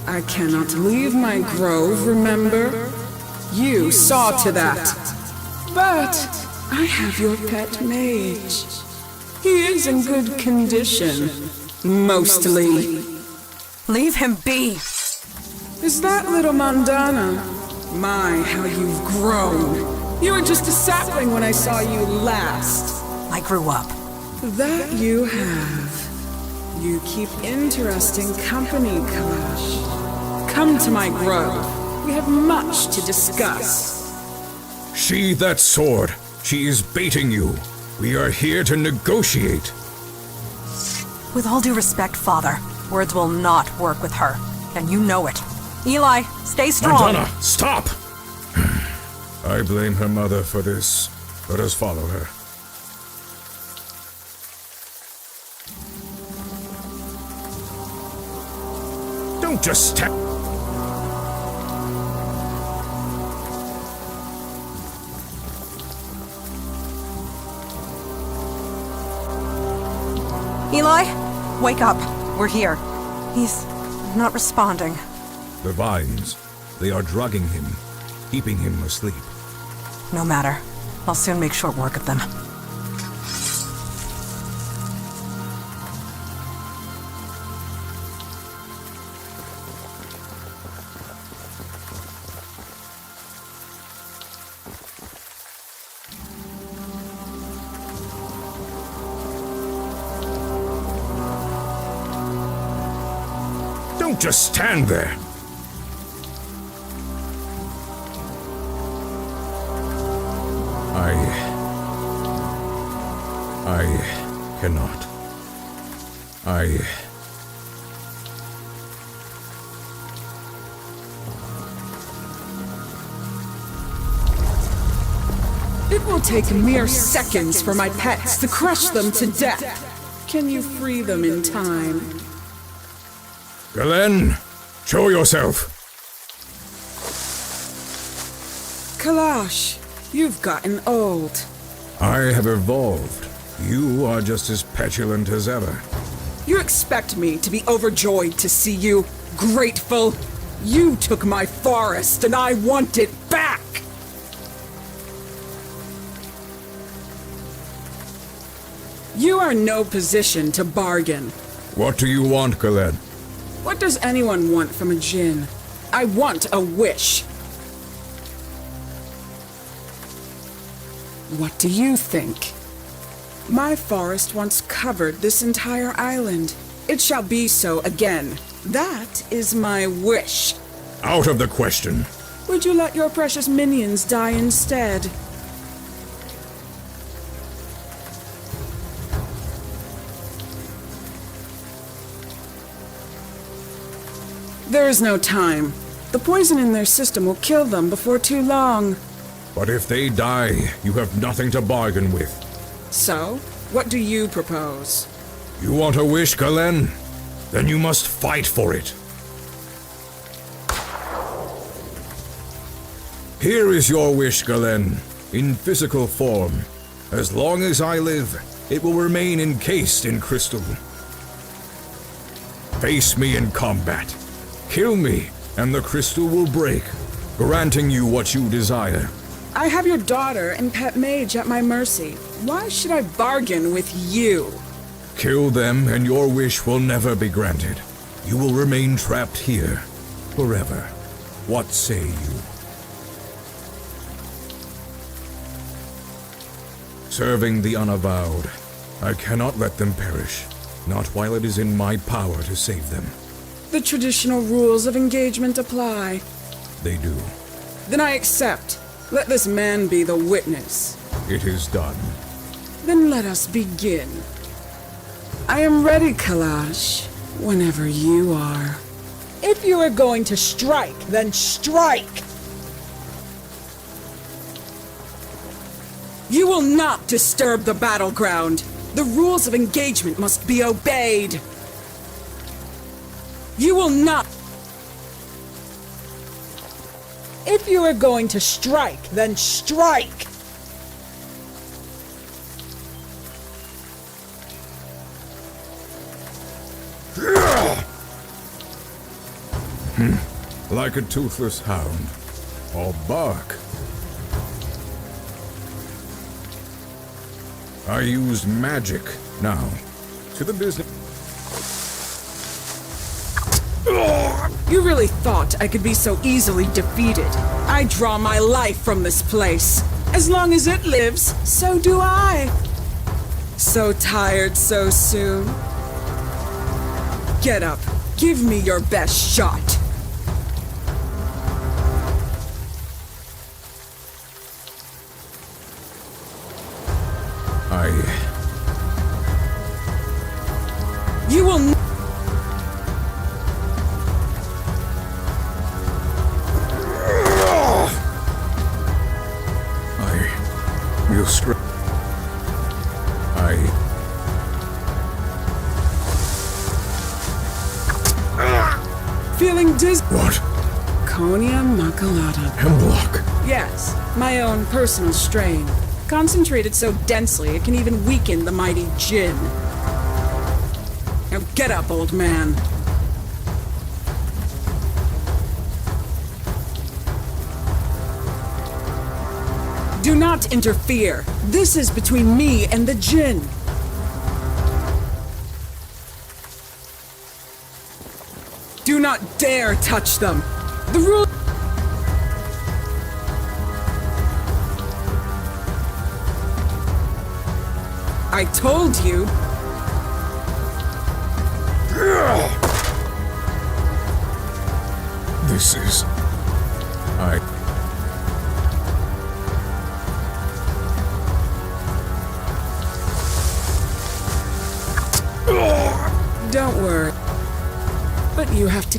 I cannot leave my grove, remember? You saw to that. But I have your pet mage. He is in good condition, mostly. Leave him be! Is that little Mandana? My, how you've grown. You were just a sapling when I saw you last. I grew up. That you have. You keep interesting company, Kalash. Come to my grove. We have much to discuss. Sheathe that sword. She is baiting you. We are here to negotiate. With all due respect, Father, words will not work with her, and you know it. Eli, stay strong. Mandana, stop! I blame her mother for this. Let us follow her. Don't just step. Eli, wake up. We're here. He's not responding. The vines. They are drugging him, keeping him asleep. No matter. I'll soon make short work of them. Don't just stand there. I cannot. It will take mere seconds for my pets to crush them to death. Can you free them in time? Galen, show yourself. Kalash, you've gotten old. I have evolved. You are just as petulant as ever. You expect me to be overjoyed to see you, grateful? You took my forest and I want it back! You are in no position to bargain. What do you want, Galen? What does anyone want from a djinn? I want a wish. What do you think? My forest once covered this entire island. It shall be so again. That is my wish. Out of the question. Would you let your precious minions die instead? There is no time. The poison in their system will kill them before too long. But if they die, you have nothing to bargain with. So, what do you propose? You want a wish, Galen? Then you must fight for it. Here is your wish, Galen, in physical form. As long as I live, it will remain encased in crystal. Face me in combat. Kill me, and the crystal will break, granting you what you desire. I have your daughter and pet mage at my mercy. Why should I bargain with you? Kill them, and your wish will never be granted. You will remain trapped here, forever. What say you? Serving the Unavowed, I cannot let them perish, not while it is in my power to save them. The traditional rules of engagement apply. They do. Then I accept. Let this man be the witness. It is done. Then let us begin. I am ready, Kalash, whenever you are. If you are going to strike, then strike! You will not disturb the battleground. The rules of engagement must be obeyed. You will not. If you are going to strike, then strike! Like a toothless hound, or bark. I used magic. Now, to the business. You really thought I could be so easily defeated? I draw my life from this place. As long as it lives, so do I. So tired so soon? Get up. Give me your best shot. You will not. I will strike. Feeling dizzy. What? Konia Makalata. Hemlock. Yes, my own personal strain. Concentrated so densely it can even weaken the mighty Jinn. Now get up, old man. Do not interfere. This is between me and the Jinn. Do not dare touch them. The rule. I told you. This is... Don't worry. But you have to...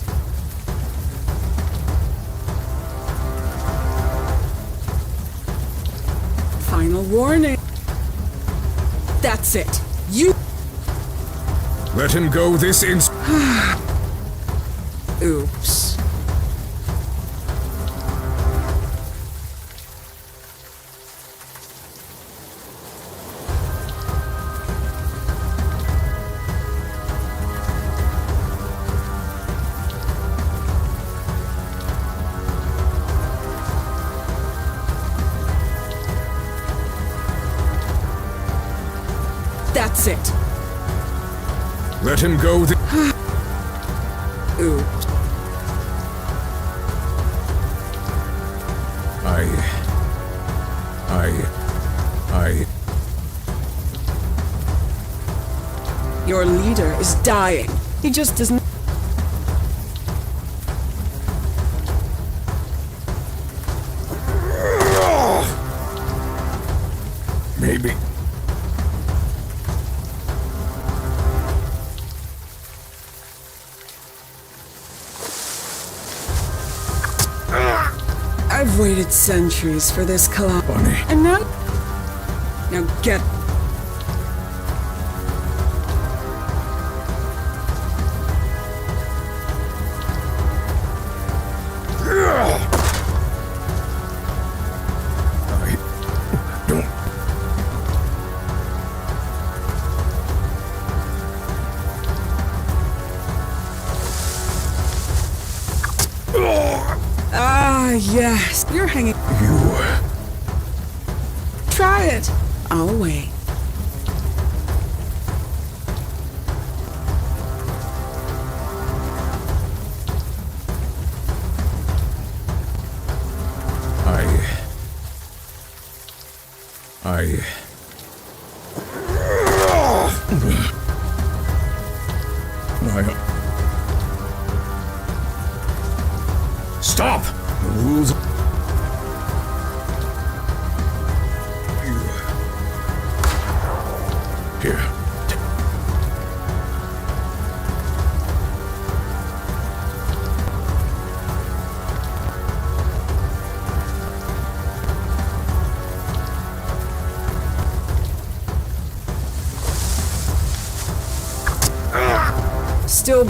Final warning. That's it. You... Let him go this instant. Oops. That's it. Let him go Oops. Your leader is dying. He just doesn't. Maybe. I've waited centuries for this calamity. Bunny. And now get. Ah, yes. You're hanging. Try it. I'll wait. Stop! The rules. Here. Still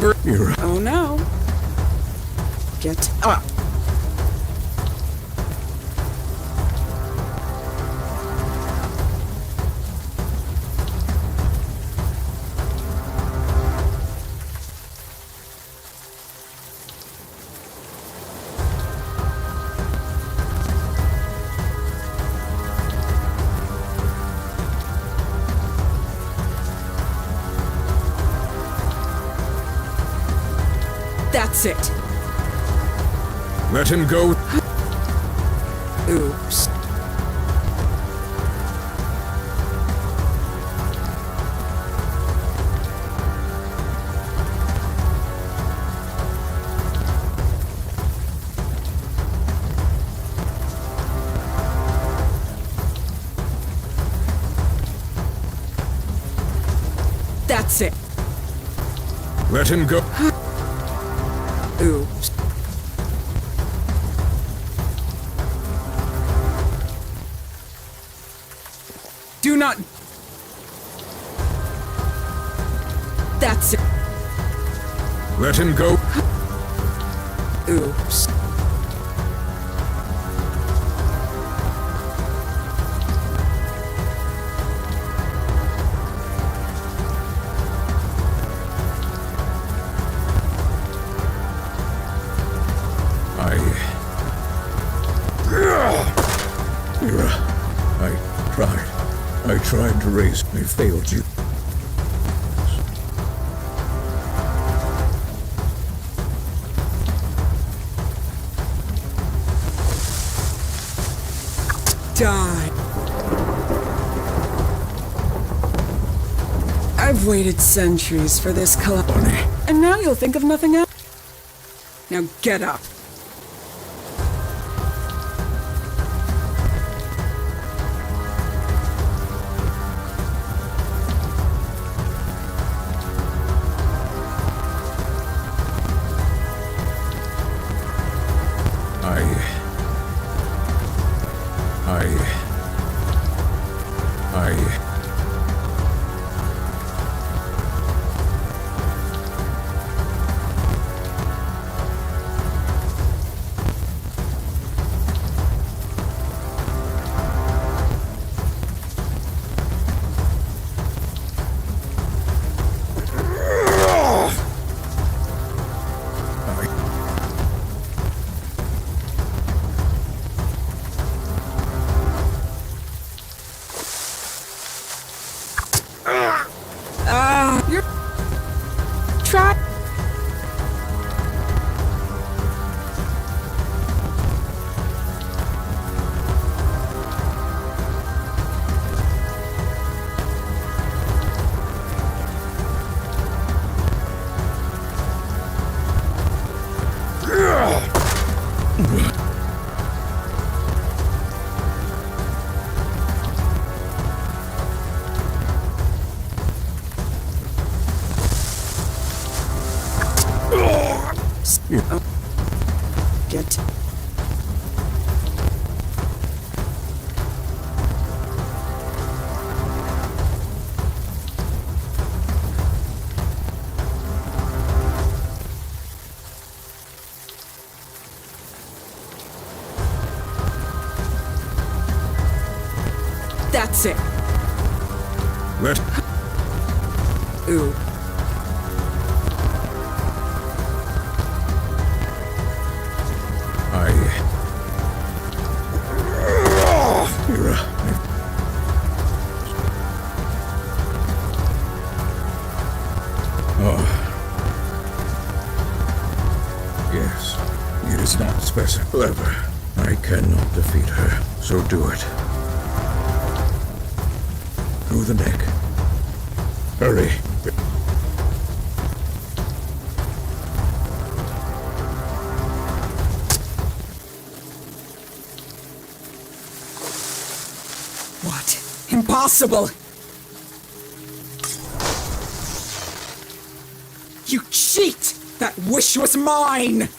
Oh no. Get up. That's it. Let him go. Oops. That's it. Let him go. Oops. Do not. That's it. Let him go. Oops. I tried to raise. I failed you. Die. I've waited centuries for this calamity. And now you'll think of nothing else. Now get up. Get. That's it. Let. Ooh. Yes, it is not clever. I cannot defeat her, so do it. Through the neck. Hurry. What? Impossible! You cheat! That wish was mine!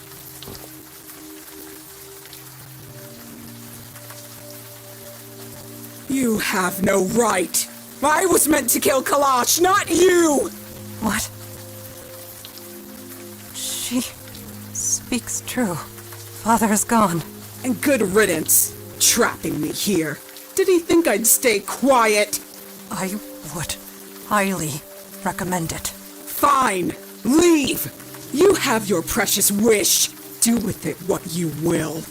You have no right! I was meant to kill Kalash, not you! What? She speaks true. Father is gone. And good riddance, trapping me here. Did he think I'd stay quiet? I would highly recommend it. Fine! Leave! You have your precious wish. Do with it what you will.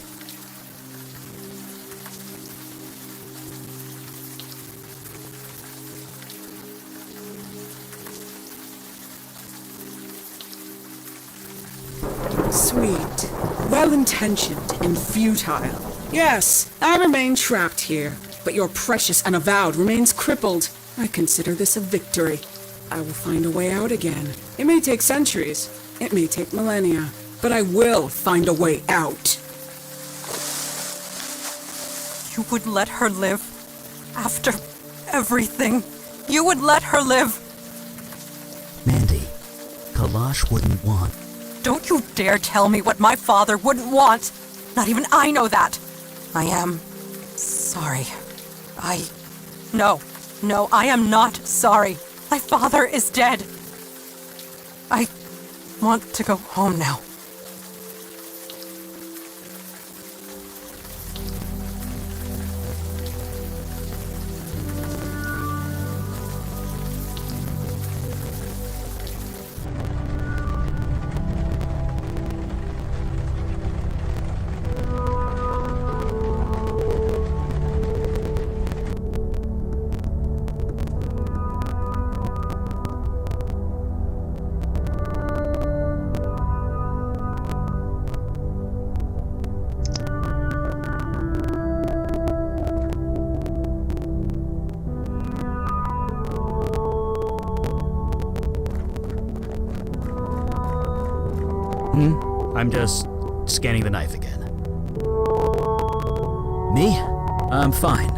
Sweet, well-intentioned, and futile. Yes, I remain trapped here, but your precious Unavowed remains crippled. I consider this a victory. I will find a way out again. It may take centuries, it may take millennia, but I will find a way out. You would let her live? After everything? You would let her live? Mandy, Kalash wouldn't want. Don't you dare tell me what my father wouldn't want! Not even I know that! I am sorry. No, I am not sorry. My father is dead. I want to go home now. I'm just scanning the knife again. Me? I'm fine.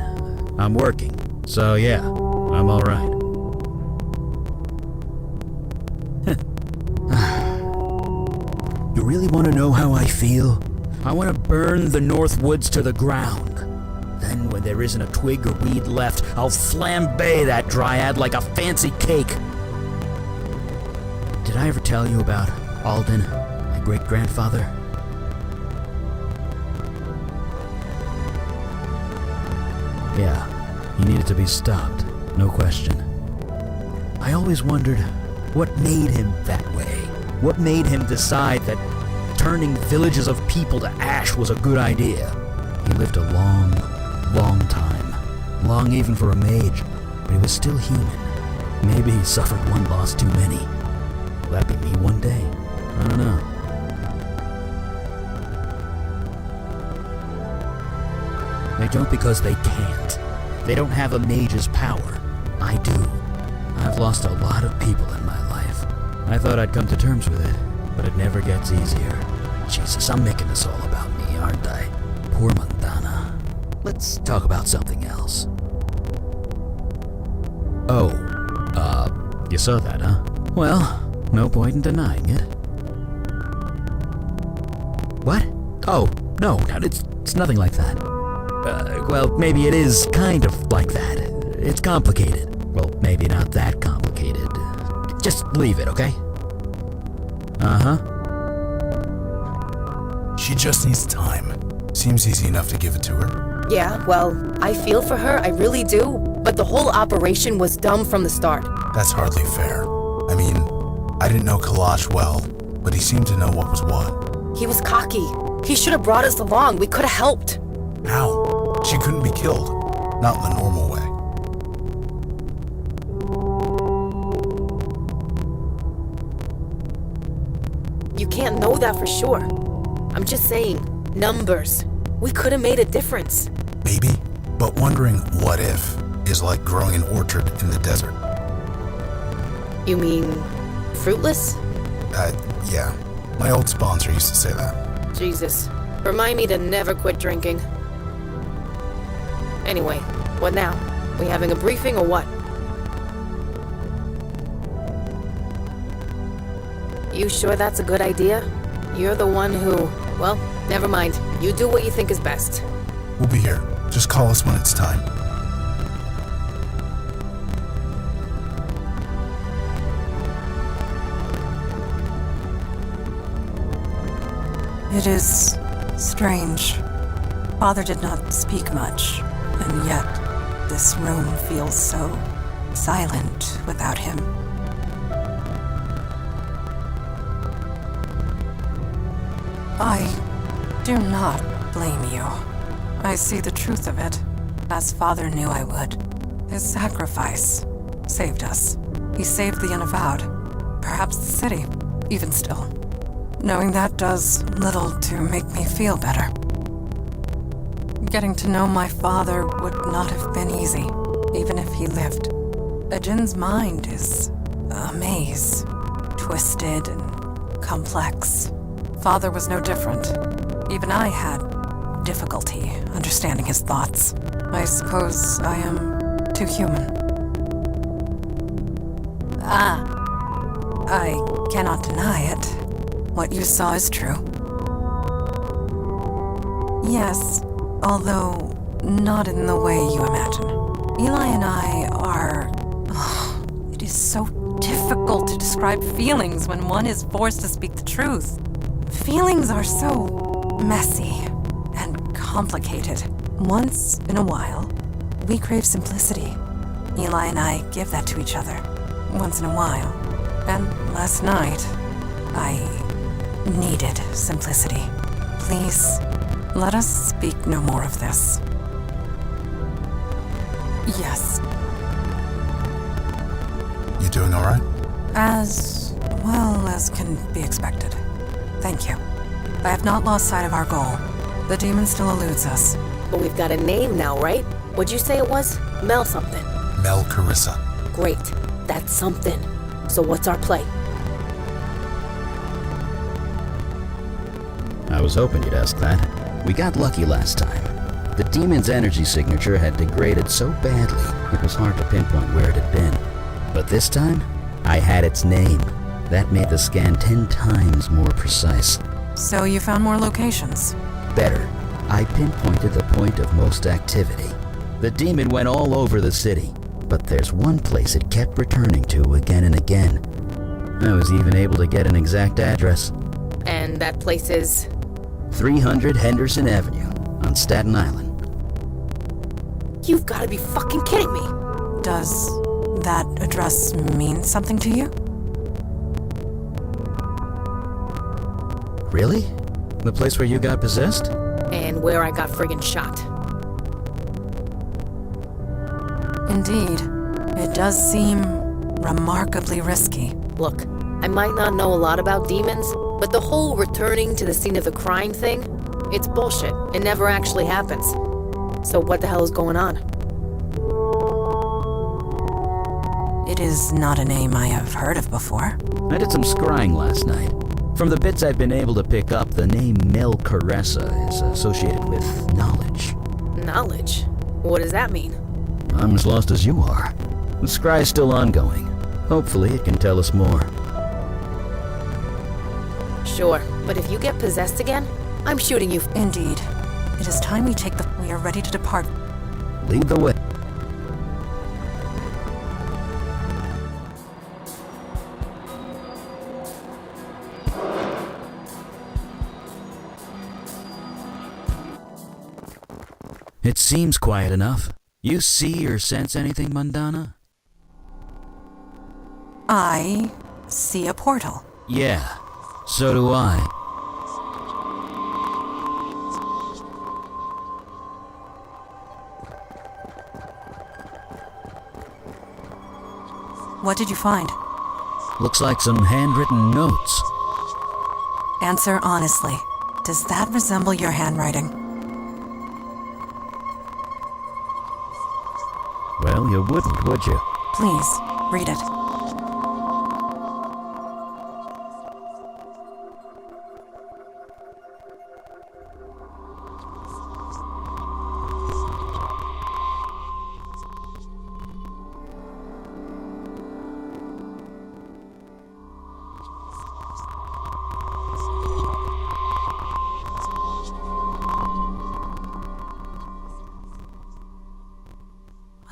I'm working. So yeah, I'm alright. You really want to know how I feel? I want to burn the North Woods to the ground. Then when there isn't a twig or weed left, I'll flambe that dryad like a fancy cake. Did I ever tell you about Alden? Great-grandfather? Yeah, he needed to be stopped, no question. I always wondered what made him that way. What made him decide that turning villages of people to ash was a good idea. He lived a long, long time. Long even for a mage, but he was still human. Maybe he suffered one loss too many. Will that be me one day? I don't know. They don't because they can't. They don't have a mage's power. I do. I've lost a lot of people in my life. I thought I'd come to terms with it, but it never gets easier. Jesus, I'm making this all about me, aren't let's talk about something else. Oh, you saw that, huh? Well, no point in denying it. What? Oh, no, it's nothing like that. Well, maybe it is kind of like that. It's complicated. Well, maybe not that complicated. Just leave it, okay? Uh-huh. She just needs time. Seems easy enough to give it to her. Yeah, well, I feel for her, I really do. But the whole operation was dumb from the start. That's hardly fair. I mean, I didn't know Kalash well, but he seemed to know what was what. He was cocky. He should have brought us along. We could have helped. How? She couldn't be killed. Not in the normal way. You can't know that for sure. I'm just saying, numbers. We could have made a difference. Maybe, but wondering what if is like growing an orchard in the desert. You mean fruitless? Yeah. My old sponsor used to say that. Jesus. Remind me to never quit drinking. Anyway, what now? We having a briefing or what? You sure that's a good idea? You're the one who... Well, never mind. You do what you think is best. We'll be here. Just call us when it's time. It is strange. Father did not speak much, and yet this room feels so silent without him. I do not blame you. I see the truth of it, as Father knew I would. His sacrifice saved us. He saved the Unavowed, perhaps the city, even still. Knowing that does little to make me feel better. Getting to know my father would not have been easy, even if he lived. Ajin's mind is a maze, twisted and complex. Father was no different. Even I had difficulty understanding his thoughts. I suppose I am too human. I cannot deny it. What you saw is true. Yes, although not in the way you imagine. Eli and I are... it is so difficult to describe feelings when one is forced to speak the truth. Feelings are so messy and complicated. Once in a while, we crave simplicity. Eli and I give that to each other. Once in a while. And last night, I needed simplicity. Please, let us speak no more of this. Yes. You doing all right? As well as can be expected. Thank you. I have not lost sight of our goal. The demon still eludes us. But we've got a name now, right? What'd you say it was? Mel something. Mel Carissa. Great. That's something. So what's our play? I was hoping you'd ask that. We got lucky last time. The demon's energy signature had degraded so badly, it was hard to pinpoint where it had been. But this time, I had its name. That made the scan 10 times more precise. So you found more locations? Better. I pinpointed the point of most activity. The demon went all over the city, but there's one place it kept returning to again and again. I was even able to get an exact address. And that place is? 300 Henderson Avenue, on Staten Island. You've got to be fucking kidding me! Does that address mean something to you? Really? The place where you got possessed? And where I got friggin' shot. Indeed. It does seem remarkably risky. Look, I might not know a lot about demons, but the whole returning to the scene of the crime thing, it's bullshit. It never actually happens. So what the hell is going on? It is not a name I have heard of before. I did some scrying last night. From the bits I've been able to pick up, the name Mel Carissa is associated with knowledge. Knowledge? What does that mean? I'm as lost as you are. The scry's still ongoing. Hopefully it can tell us more. Sure, but if you get possessed again, I'm shooting you. Indeed. It is time we take the... We are ready to depart. Lead the way. It seems quiet enough. You see or sense anything, Mundana? I see a portal. Yeah, so do I. What did you find? Looks like some handwritten notes. Answer honestly. Does that resemble your handwriting? Well, you wouldn't, would you? Please, read it.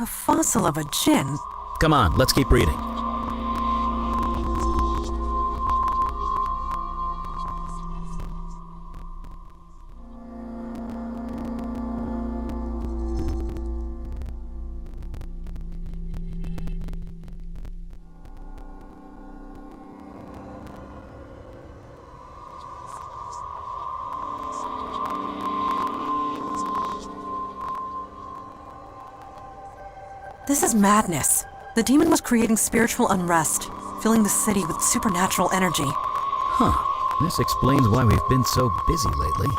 A fossil of a djinn? Come on, let's keep reading. This is madness. The demon was creating spiritual unrest, filling the city with supernatural energy. Huh. This explains why we've been so busy lately.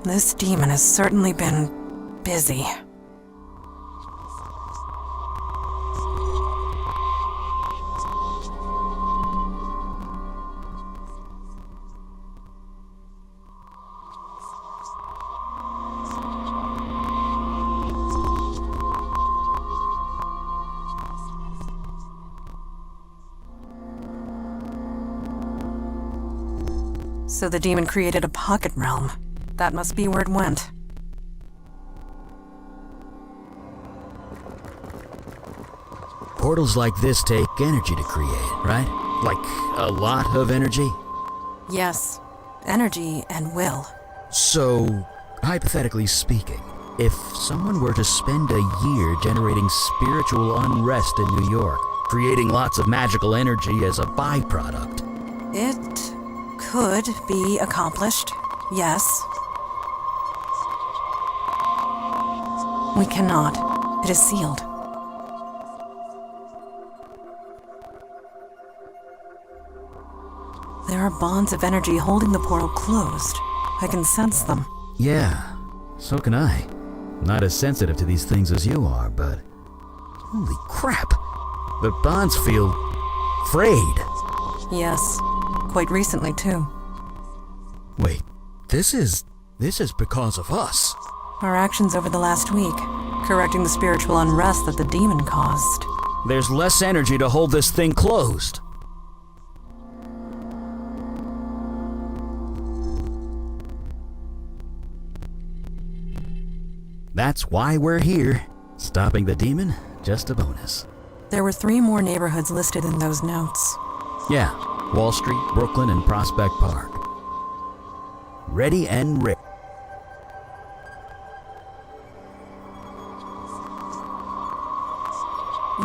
This demon has certainly been busy. So the demon created a pocket realm. That must be where it went. Portals like this take energy to create, right? Like a lot of energy? Yes, energy and will. So, hypothetically speaking, if someone were to spend a year generating spiritual unrest in New York, creating lots of magical energy as a byproduct... It could be accomplished, yes. We cannot. It is sealed. There are bonds of energy holding the portal closed. I can sense them. Yeah, so can I. Not as sensitive to these things as you are, but... Holy crap! The bonds feel... frayed. Yes, quite recently too. Wait, this is because of us. Our actions over the last week, correcting the spiritual unrest that the demon caused. There's less energy to hold this thing closed. That's why we're here. Stopping the demon, just a bonus. There were 3 more neighborhoods listed in those notes. Yeah, Wall Street, Brooklyn, and Prospect Park. Ready and ready.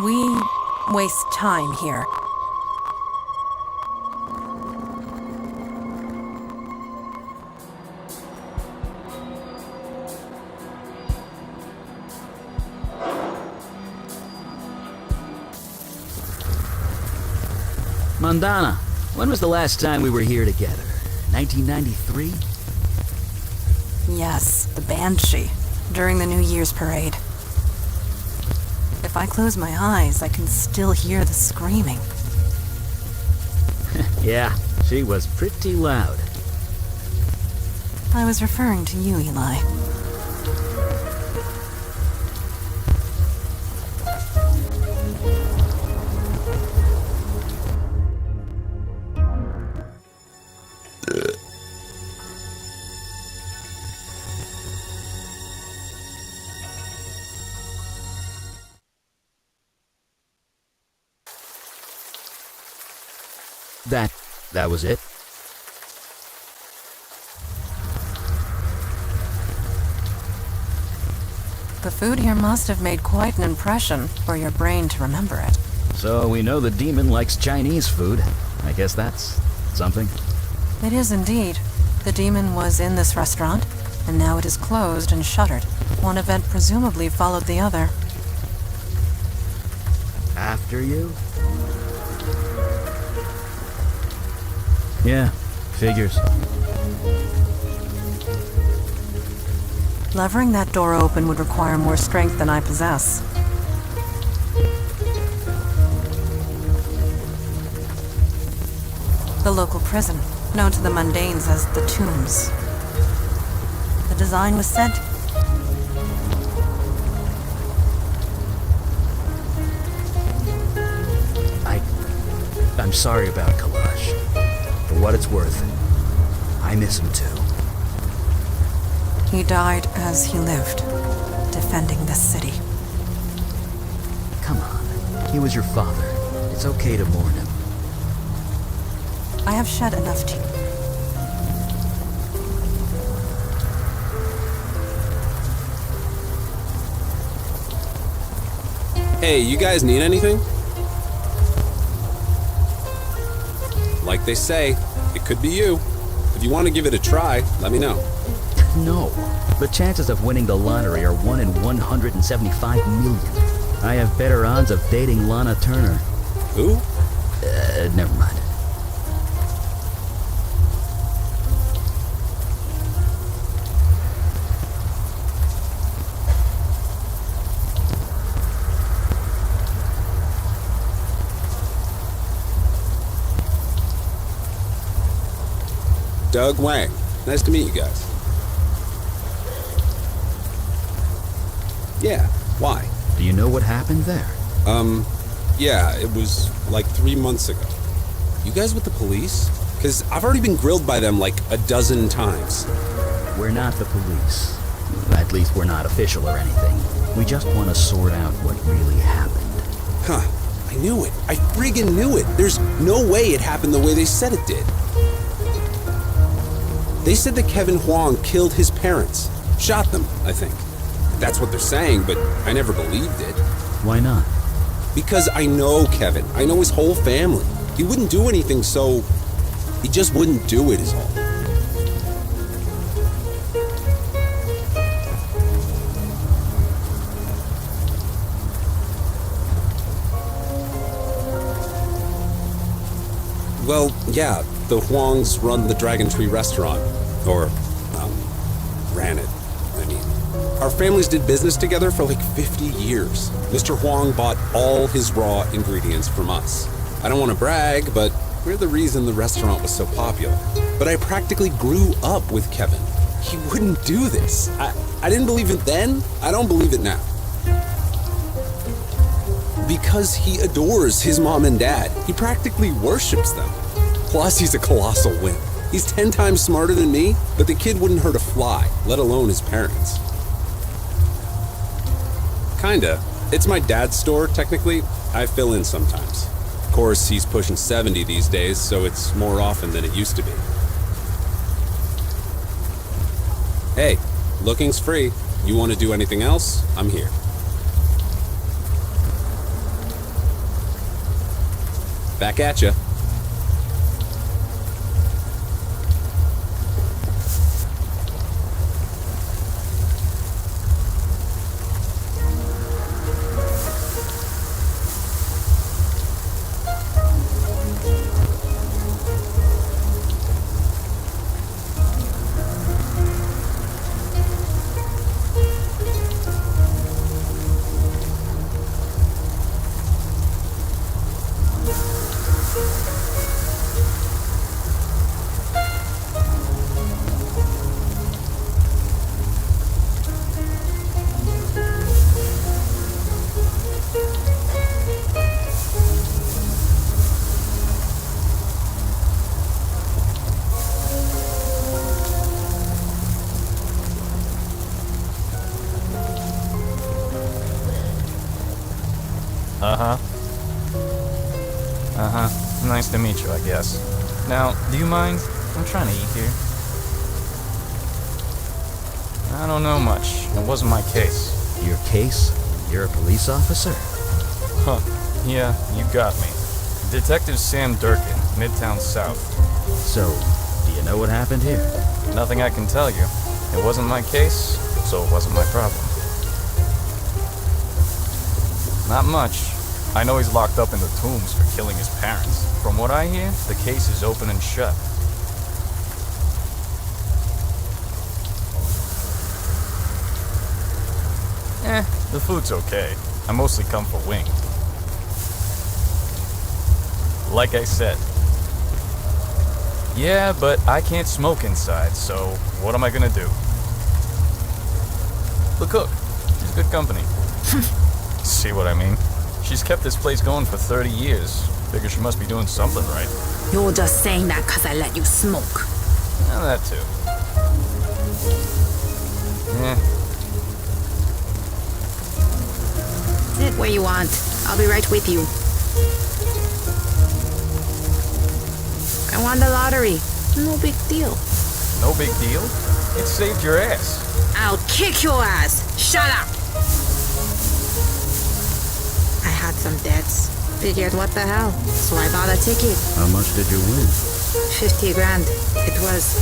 We waste time here. Mundana, When was the last time we were here together? 1993? Yes, the Banshee, during the New Year's parade. If I close my eyes, I can still hear the screaming. Yeah, she was pretty loud. I was referring to you, Eli. That was it? The food here must have made quite an impression for your brain to remember it. So we know the demon likes Chinese food. I guess that's something. It is indeed. The demon was in this restaurant, and now it is closed and shuttered. One event presumably followed the other. After you? Yeah, figures. Levering that door open would require more strength than I possess. The local prison, known to the mundanes as the Tombs. The design was said... I'm sorry about Kalash. For what it's worth, I miss him too. He died as he lived, defending this city. Come on, he was your father. It's okay to mourn him. I have shed enough tears. Hey, you guys need anything? Like they say, it could be you. If you want to give it a try, let me know. No. The chances of winning the lottery are 1 in 175 million. I have better odds of dating Lana Turner. Who? Never mind. Doug Wang. Nice to meet you guys. Yeah, why? Do you know what happened there? Yeah, it was like 3 months ago. You guys with the police? Because I've already been grilled by them like a dozen times. We're not the police. At least we're not official or anything. We just want to sort out what really happened. Huh. I knew it. I friggin' knew it. There's no way it happened the way they said it did. They said that Kevin Huang killed his parents. Shot them, I think. That's what they're saying, but I never believed it. Why not? Because I know Kevin. I know his whole family. He wouldn't do anything, so... he just wouldn't do it, is all. Well, yeah, the Huangs run the Dragon Tree restaurant. Or, ran it, I mean. Our families did business together for like 50 years. Mr. Huang bought all his raw ingredients from us. I don't want to brag, but we're the reason the restaurant was so popular. But I practically grew up with Kevin. He wouldn't do this. I didn't believe it then. I don't believe it now. Because he adores his mom and dad. He practically worships them. Plus, he's a colossal wimp. He's 10 times smarter than me, but the kid wouldn't hurt a fly, let alone his parents. Kinda. It's my dad's store, technically. I fill in sometimes. Of course, he's pushing 70 these days, so it's more often than it used to be. Hey, looking's free. You want to do anything else? I'm here. Back at ya. Nice to meet you, I guess. Now, do you mind? I'm trying to eat here. I don't know much. It wasn't my case. Your case? You're a police officer? Huh. Yeah, you got me. Detective Sam Durkin, Midtown South. So, do you know what happened here? Nothing I can tell you. It wasn't my case, so it wasn't my problem. Not much. I know he's locked up in the tombs for killing his parents. From what I hear, the case is open and shut. The food's okay. I mostly come for wing. Like I said. Yeah, but I can't smoke inside, so what am I gonna do? The cook. She's good company. See what I mean? She's kept this place going for 30 years. Figure she must be doing something right. You're just saying that because I let you smoke. That too. Sit where you want. I'll be right with you. I won the lottery. No big deal. No big deal? It saved your ass. I'll kick your ass. Shut up. I had some debts. Figured what the hell. So I bought a ticket. How much did you win? 50 grand. It was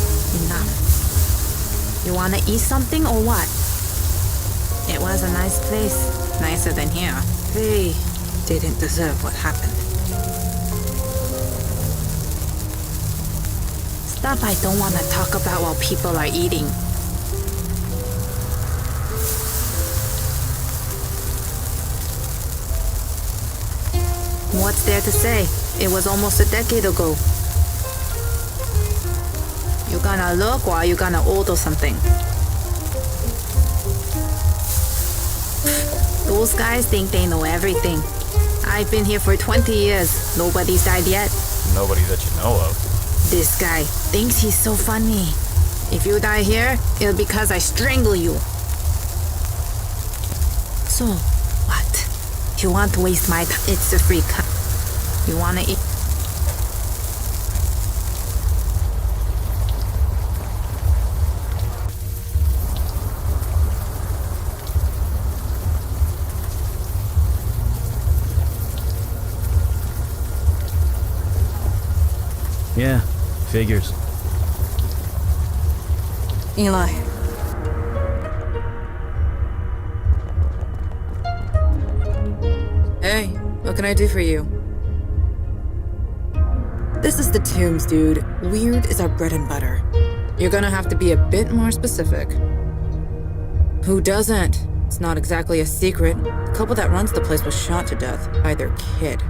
enough. You wanna eat something or what? It was a nice place. Nicer than here. They didn't deserve what happened. Stuff I don't want to talk about while people are eating. What's there to say? It was almost a decade ago. You gonna look or are you gonna order something? Those guys think they know everything. I've been here for 20 years. Nobody's died yet. Nobody that you know of. This guy thinks he's so funny. If you die here, it'll be because I strangle you. So, what? You want to waste my time? It's a free cut. You wanna eat? Yeah, figures. Eli. Hey, what can I do for you? This is the tombs, dude. Weird is our bread and butter. You're gonna have to be a bit more specific. Who doesn't? It's not exactly a secret. The couple that runs the place was shot to death by their kid.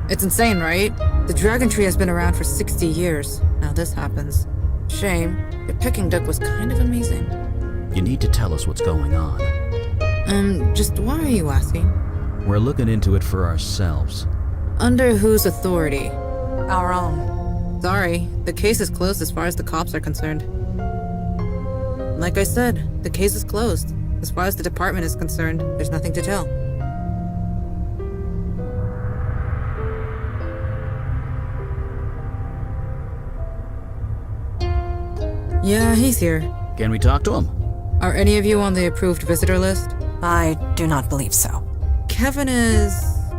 It's insane, right? The Dragon Tree has been around for 60 years. Now this happens. Shame. Your pecking duck was kind of amazing. You need to tell us what's going on. Just why are you asking? We're looking into it for ourselves. Under whose authority? Our own. Sorry, the case is closed as far as the cops are concerned. Like I said, the case is closed. As far as the department is concerned, there's nothing to tell. Yeah, he's here. Can we talk to him? Are any of you on the approved visitor list? I do not believe so. Kevin is...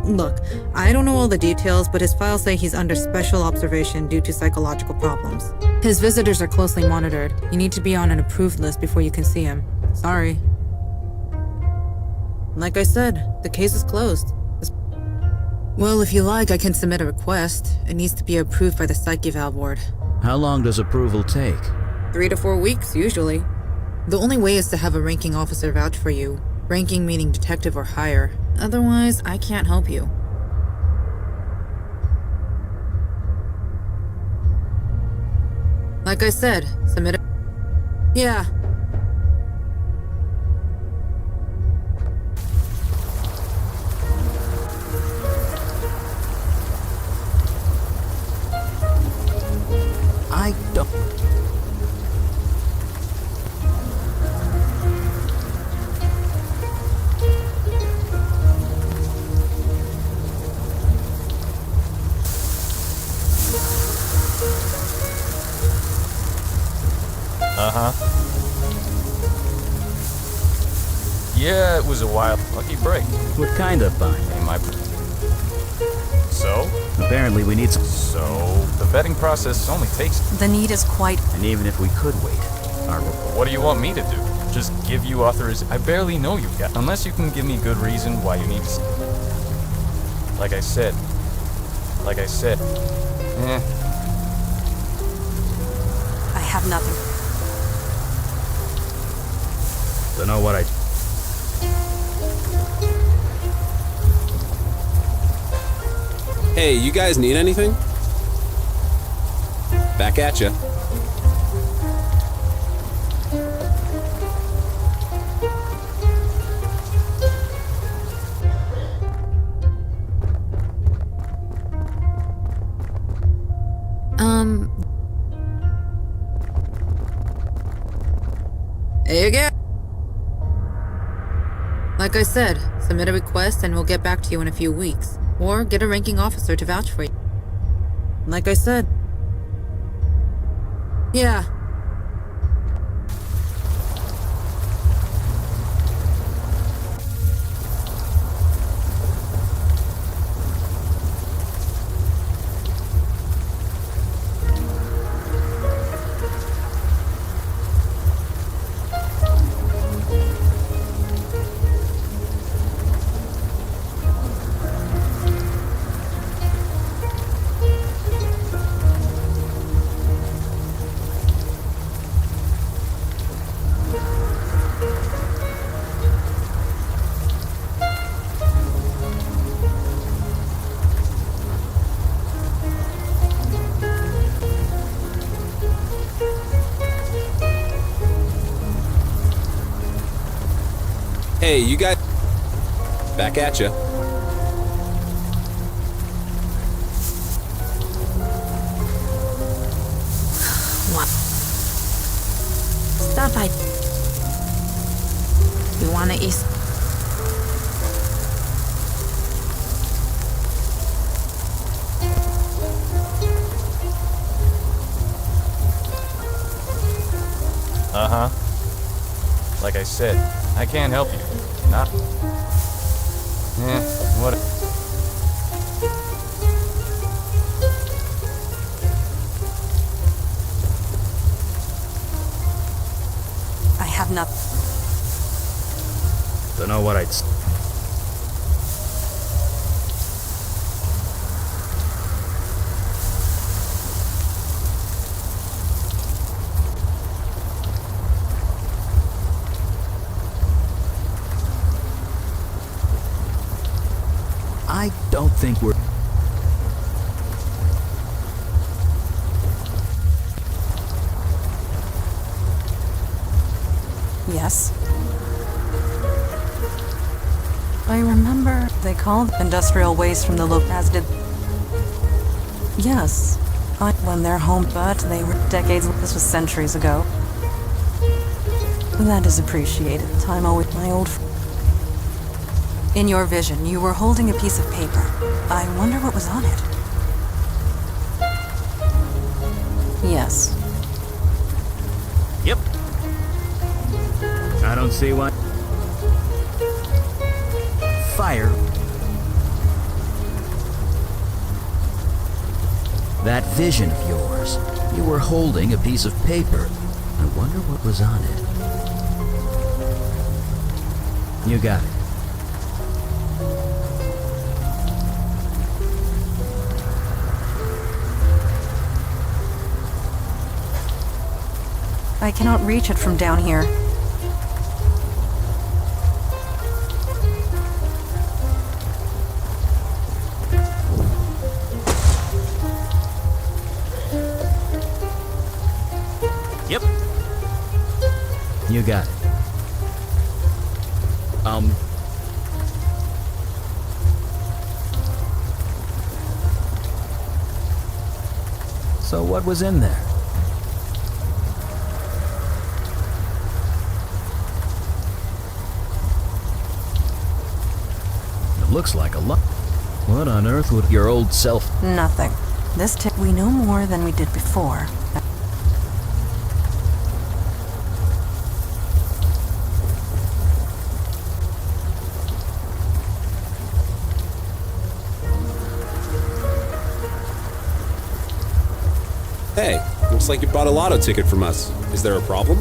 Look, I don't know all the details, but his files say he's under special observation due to psychological problems. His visitors are closely monitored. You need to be on an approved list before you can see him. Sorry. Like I said, the case is closed. Well, if you like, I can submit a request. It needs to be approved by the Psych Eval Board. How long does approval take? 3 to 4 weeks, usually. The only way is to have a ranking officer vouch for you. Ranking meaning detective or higher. Otherwise, I can't help you. Like I said, submit a... Yeah. I don't... Uh-huh. Yeah, it was a wild, lucky break. What kind of find? Hey, So? Apparently we need some... So, the vetting process only takes... The need is quite... And even if we could wait, What do you want me to do? Just give you authorization? I barely know you yet. Unless you can give me good reason why you need to... Like I said. I have nothing. Don't know what I... Hey, you guys need anything? Back at ya. There you go. Like I said, submit a request and we'll get back to you in a few weeks. Or get a ranking officer to vouch for you. Like I said. Yeah. Hey, you guys... Back at ya. What? Stop it. You wanna eat? Uh-huh. Like I said, I can't help you. Not... what... I have nothing. Don't know what I'd... I don't think we're... Yes. I remember they called industrial waste from the as did. Yes. When they're home, but they were decades. This was centuries ago. That is appreciated. Time always my old. In your vision, you were holding a piece of paper. I wonder what was on it. Yes. Yep. I don't see why... Fire. That vision of yours. You were holding a piece of paper. I wonder what was on it. You got it. I cannot reach it from down here. Yep. You got it. So what was in there? It looks like a lot. What on earth would your old self... Nothing. This tip, we know more than we did before. Hey, looks like you bought a lotto ticket from us. Is there a problem?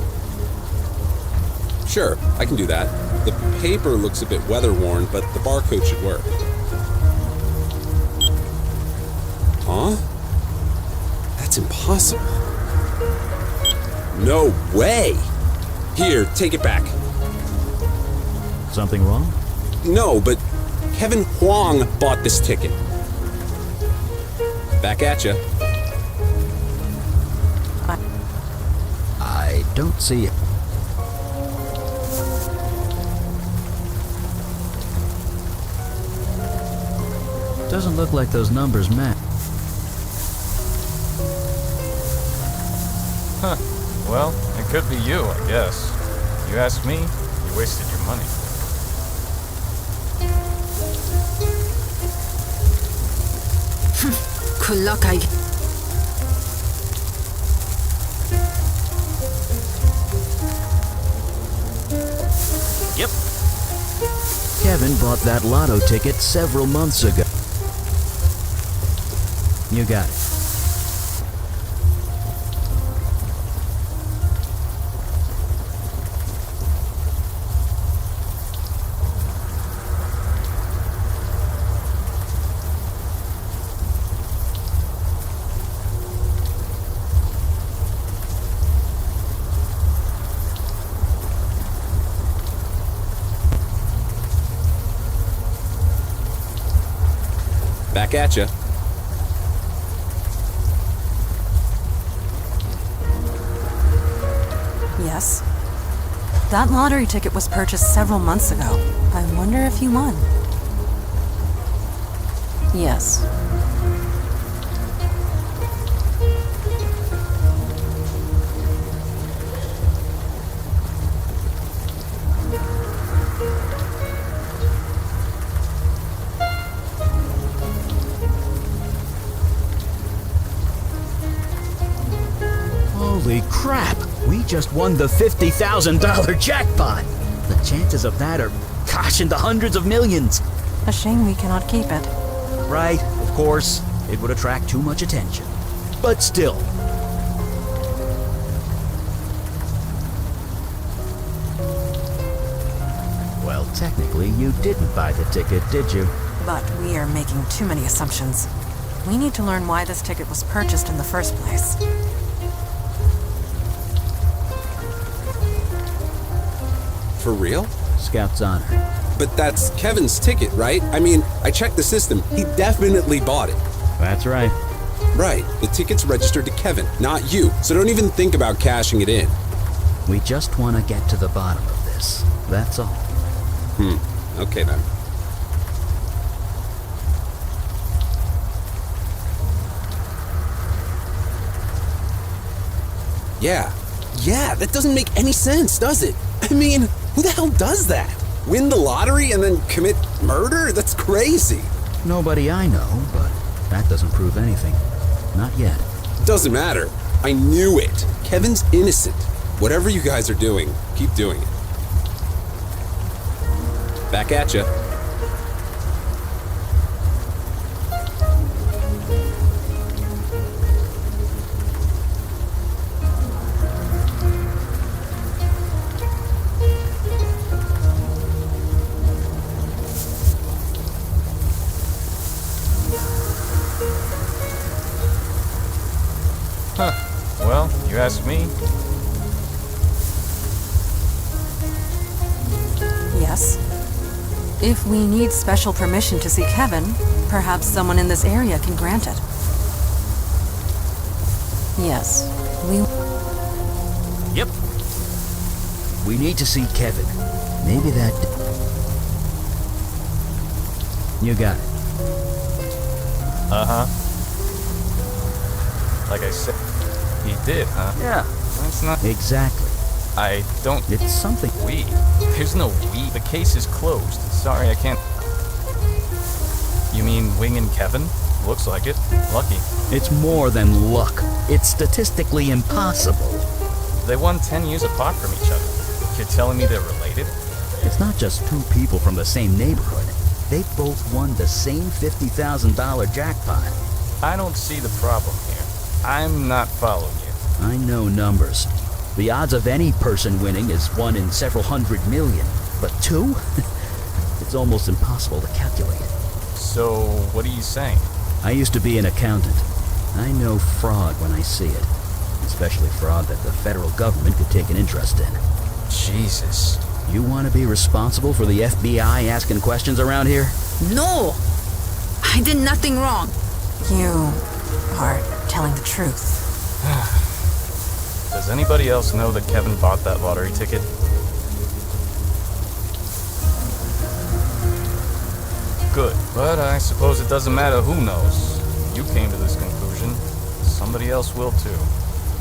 Sure, I can do that. The paper looks a bit weather-worn, but the barcode should work. Huh? That's impossible. No way! Here, take it back. Something wrong? No, but Kevin Huang bought this ticket. Back at ya. I don't see it. Doesn't look like those numbers match. Huh. Well, it could be you, I guess. You ask me, you wasted your money. Good luck, I... Yep. Kevin bought that lotto ticket several months ago. You got it. Back at ya. Yes. That lottery ticket was purchased several months ago. I wonder if you won. Yes. Holy crap! We just won the $50,000 jackpot! The chances of that are, gosh, in the hundreds of millions! A shame we cannot keep it. Right, of course. It would attract too much attention. But still. Well, technically, you didn't buy the ticket, did you? But we are making too many assumptions. We need to learn why this ticket was purchased in the first place. For real? Scout's honor. But that's Kevin's ticket, right? I mean, I checked the system. He definitely bought it. That's right. Right. The ticket's registered to Kevin, not you. So don't even think about cashing it in. We just want to get to the bottom of this. That's all. Okay then. Yeah, that doesn't make any sense, does it? I mean, who the hell does that? Win the lottery and then commit murder? That's crazy. Nobody I know, but that doesn't prove anything. Not yet. Doesn't matter. I knew it. Kevin's innocent. Whatever you guys are doing, keep doing it. Back at ya. Huh. Well, you ask me. Yes. If we need special permission to see Kevin, perhaps someone in this area can grant it. Yes. Yep. We need to see Kevin. Maybe that... You got it. Uh-huh. Like I said, he did, huh? Yeah. That's not... Exactly. I don't... It's something... We. There's no we. The case is closed. Sorry, I can't... You mean Wing and Kevin? Looks like it. Lucky. It's more than luck. It's statistically impossible. They won 10 years apart from each other. You're telling me they're related? It's not just two people from the same neighborhood. They both won the same $50,000 jackpot. I don't see the problem here. I'm not following you. I know numbers. The odds of any person winning is 1 in several hundred million. But 2? It's almost impossible to calculate. So, what are you saying? I used to be an accountant. I know fraud when I see it. Especially fraud that the federal government could take an interest in. Jesus. You want to be responsible for the FBI asking questions around here? No! I did nothing wrong. You are telling the truth. Does anybody else know that Kevin bought that lottery ticket? Good, but I suppose it doesn't matter who knows. You came to this conclusion. Somebody else will too.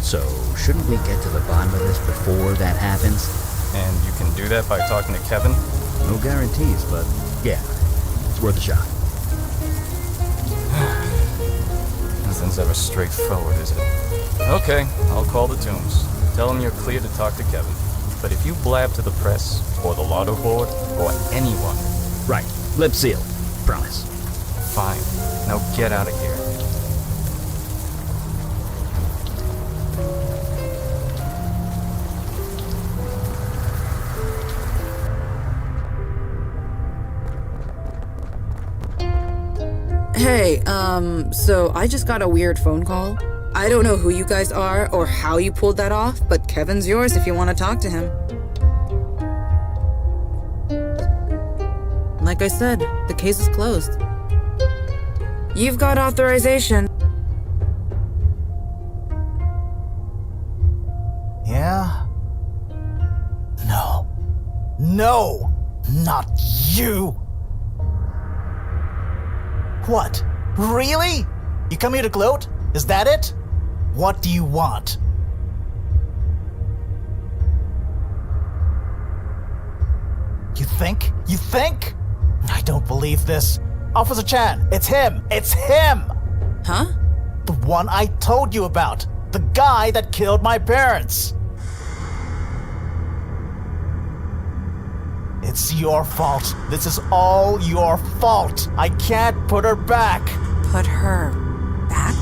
So, shouldn't we get to the bottom of this before that happens? And you can do that by talking to Kevin? No guarantees, but yeah, it's worth a shot. Nothing's ever straightforward, is it? Okay, I'll call the Tombs. Tell them you're clear to talk to Kevin. But if you blab to the press, or the lotto board, or anyone... Right, lip sealed. Promise. Fine. Now get out of here. Hey, so I just got a weird phone call. I don't know who you guys are or how you pulled that off, but Kevin's yours if you want to talk to him. Like I said, the case is closed. You've got authorization. Yeah? No. No! Not you! What? Really? You come here to gloat? Is that it? What do you want? You think? You think? I don't believe this. Officer Chan, it's him! It's him! Huh? The one I told you about. The guy that killed my parents. It's your fault. This is all your fault. I can't put her back. Put her back?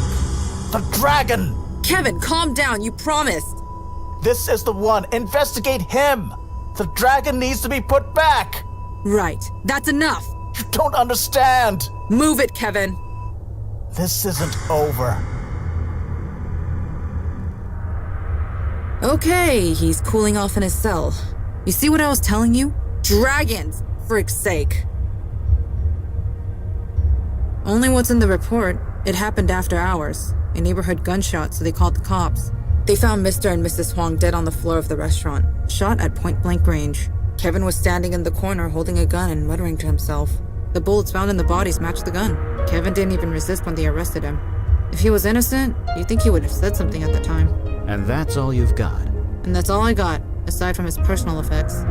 The dragon! Kevin, calm down. You promised. This is the one. Investigate him. The dragon needs to be put back. Right. That's enough. You don't understand. Move it, Kevin. This isn't over. Okay, he's cooling off in his cell. You see what I was telling you? Dragons, frick's sake. Only what's in the report. It happened after hours. A neighborhood gunshot, so they called the cops. They found Mr. and Mrs. Huang dead on the floor of the restaurant, shot at point-blank range. Kevin was standing in the corner holding a gun and muttering to himself. The bullets found in the bodies matched the gun. Kevin didn't even resist when they arrested him. If he was innocent, you'd think he would have said something at the time. And that's all you've got? And that's all I got, aside from his personal effects.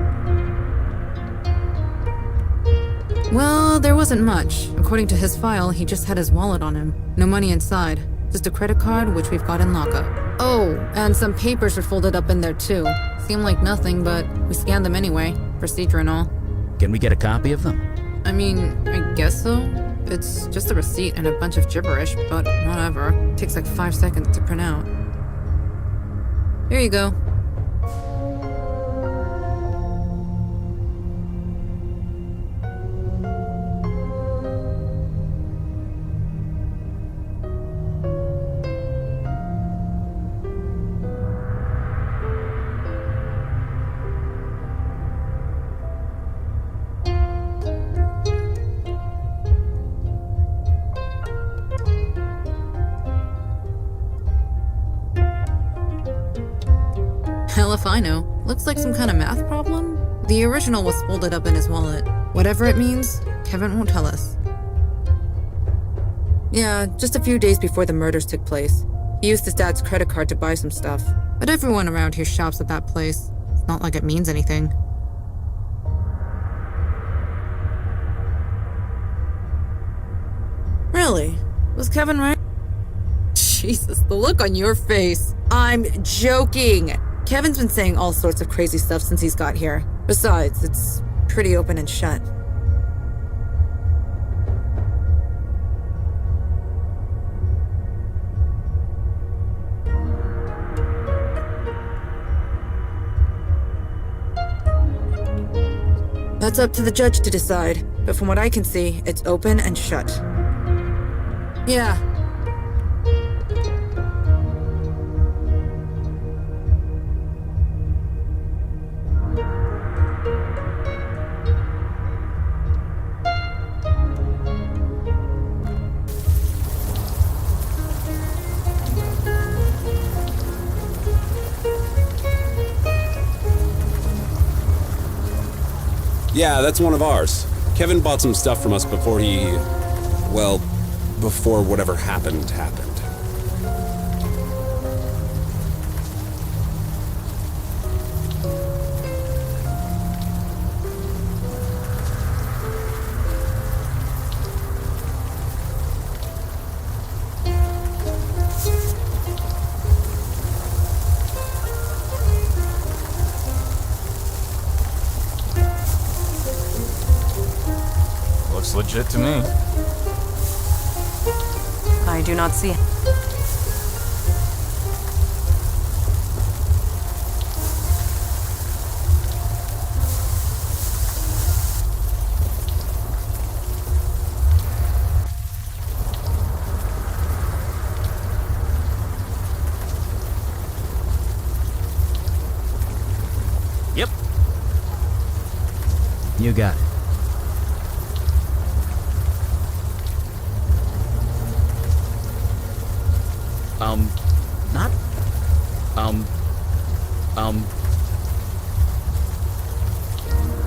Well, there wasn't much. According to his file, he just had his wallet on him. No money inside. Just a credit card, which we've got in lockup. Oh, and some papers were folded up in there too. Seemed like nothing, but we scanned them anyway. Procedure and all. Can we get a copy of them? I mean, I guess so. It's just a receipt and a bunch of gibberish, but whatever. Takes like 5 seconds to print out. Here you go. Hell if I know. Looks like some kind of math problem? The original was folded up in his wallet. Whatever it means, Kevin won't tell us. Yeah, just a few days before the murders took place. He used his dad's credit card to buy some stuff. But everyone around here shops at that place. It's not like it means anything. Really? Was Kevin right? Jesus, the look on your face. I'm joking. Kevin's been saying all sorts of crazy stuff since he's got here. Besides, it's pretty open and shut. That's up to the judge to decide, but from what I can see, it's open and shut. Yeah. Yeah, that's one of ours. Kevin bought some stuff from us before before whatever happened. Looks legit to me. I do not see it. Yep. You got it.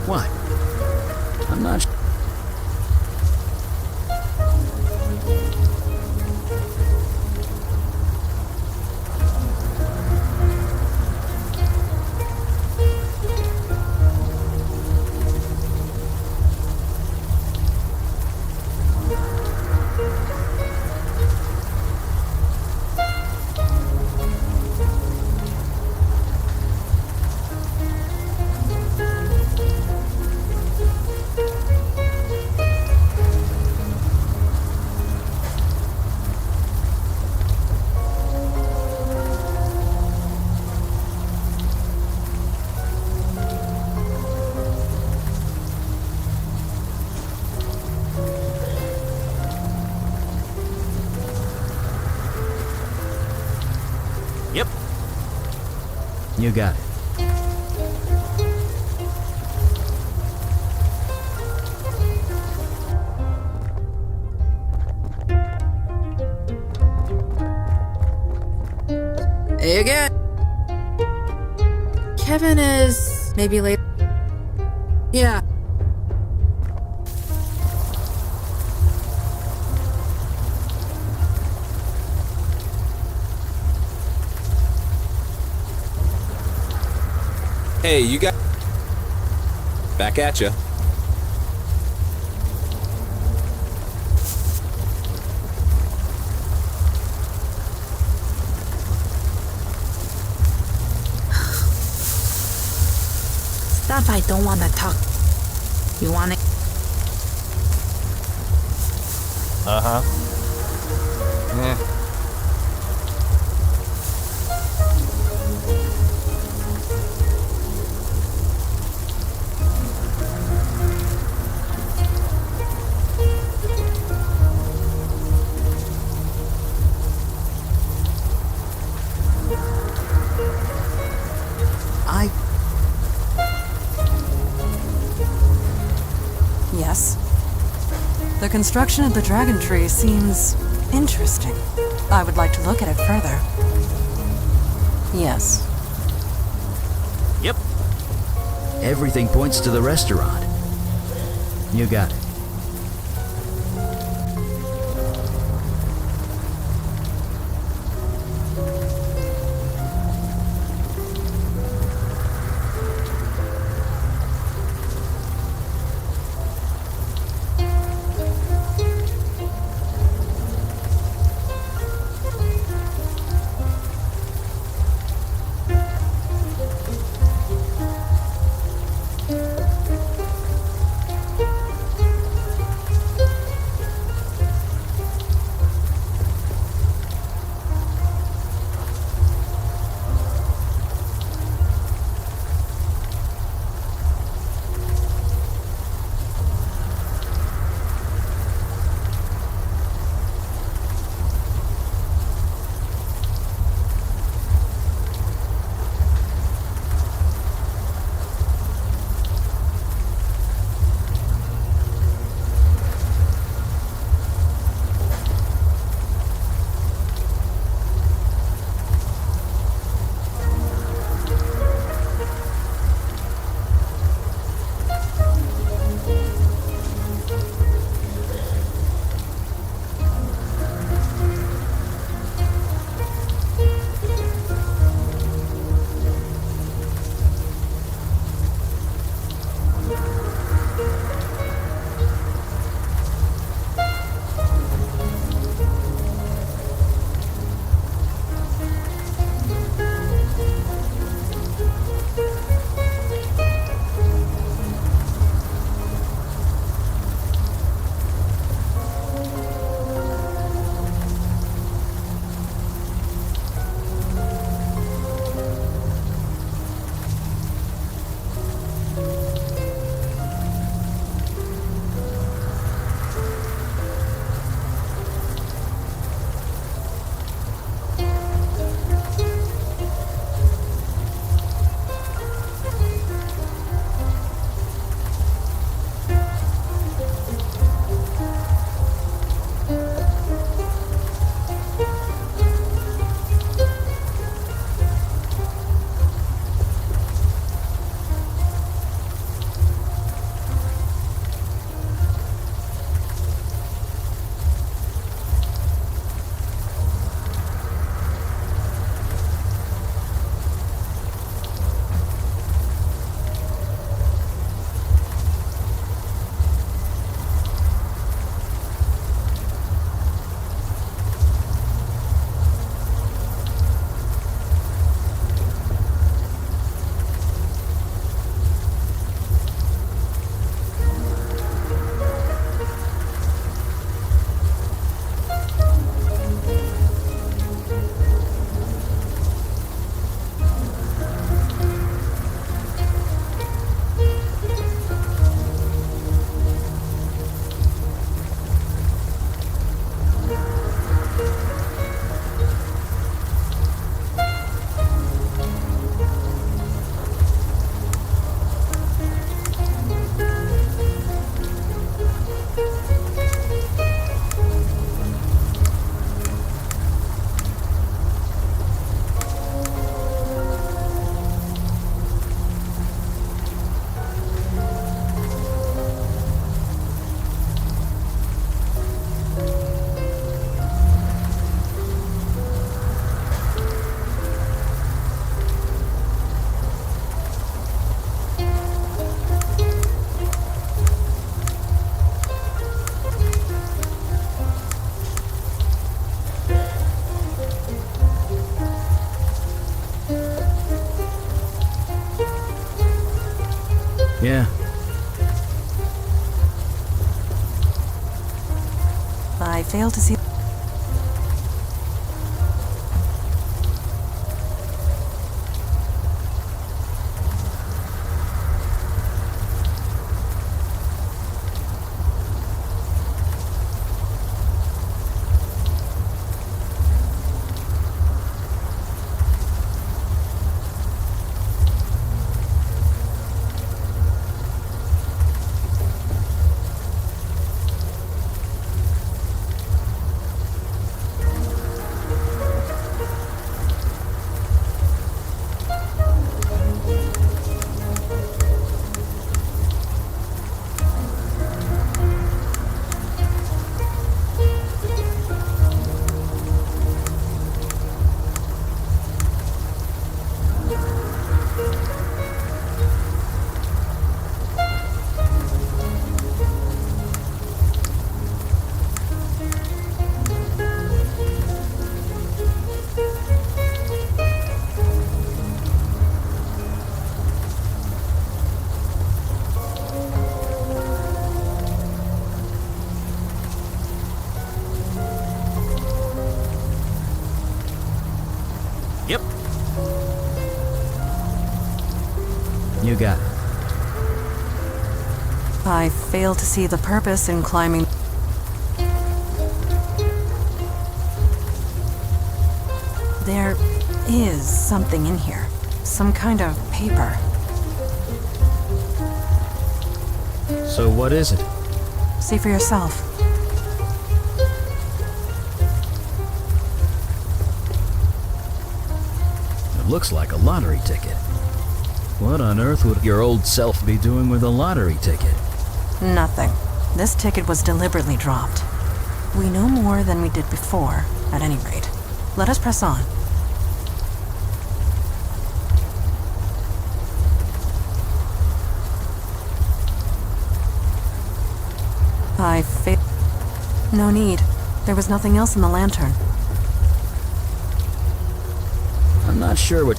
What? I'm not. Yep. You got it. Hey again. Kevin is maybe late. Yeah. Hey, you got... Back at ya. Stuff I don't want to talk. You want it? Uh-huh. Yeah. Yes. The construction of the dragon tree seems interesting. I would like to look at it further. Yes. Yep. Everything points to the restaurant. You got it. Yeah. I fail to see. Yep. You got it. I fail to see the purpose in climbing. There is something in here. Some kind of paper. So what is it? See for yourself. It looks like a lottery ticket. What on earth would your old self be doing with a lottery ticket? Nothing. This ticket was deliberately dropped. We know more than we did before, at any rate. Let us press on. No need. There was nothing else in the lantern. I'm not sure.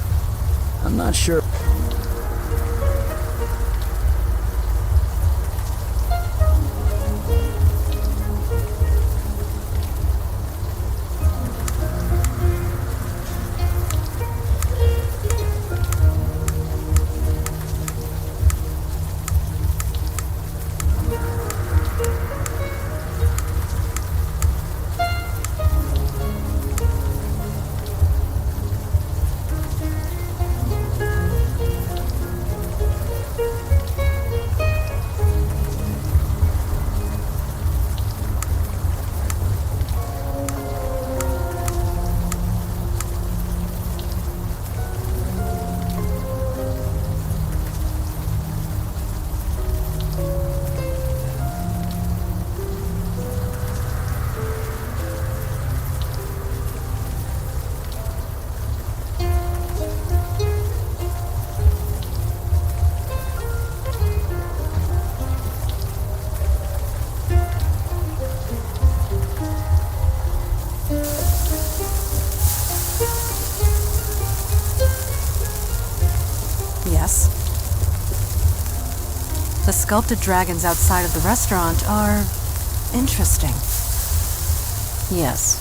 Yes. The sculpted dragons outside of the restaurant are interesting. Yes.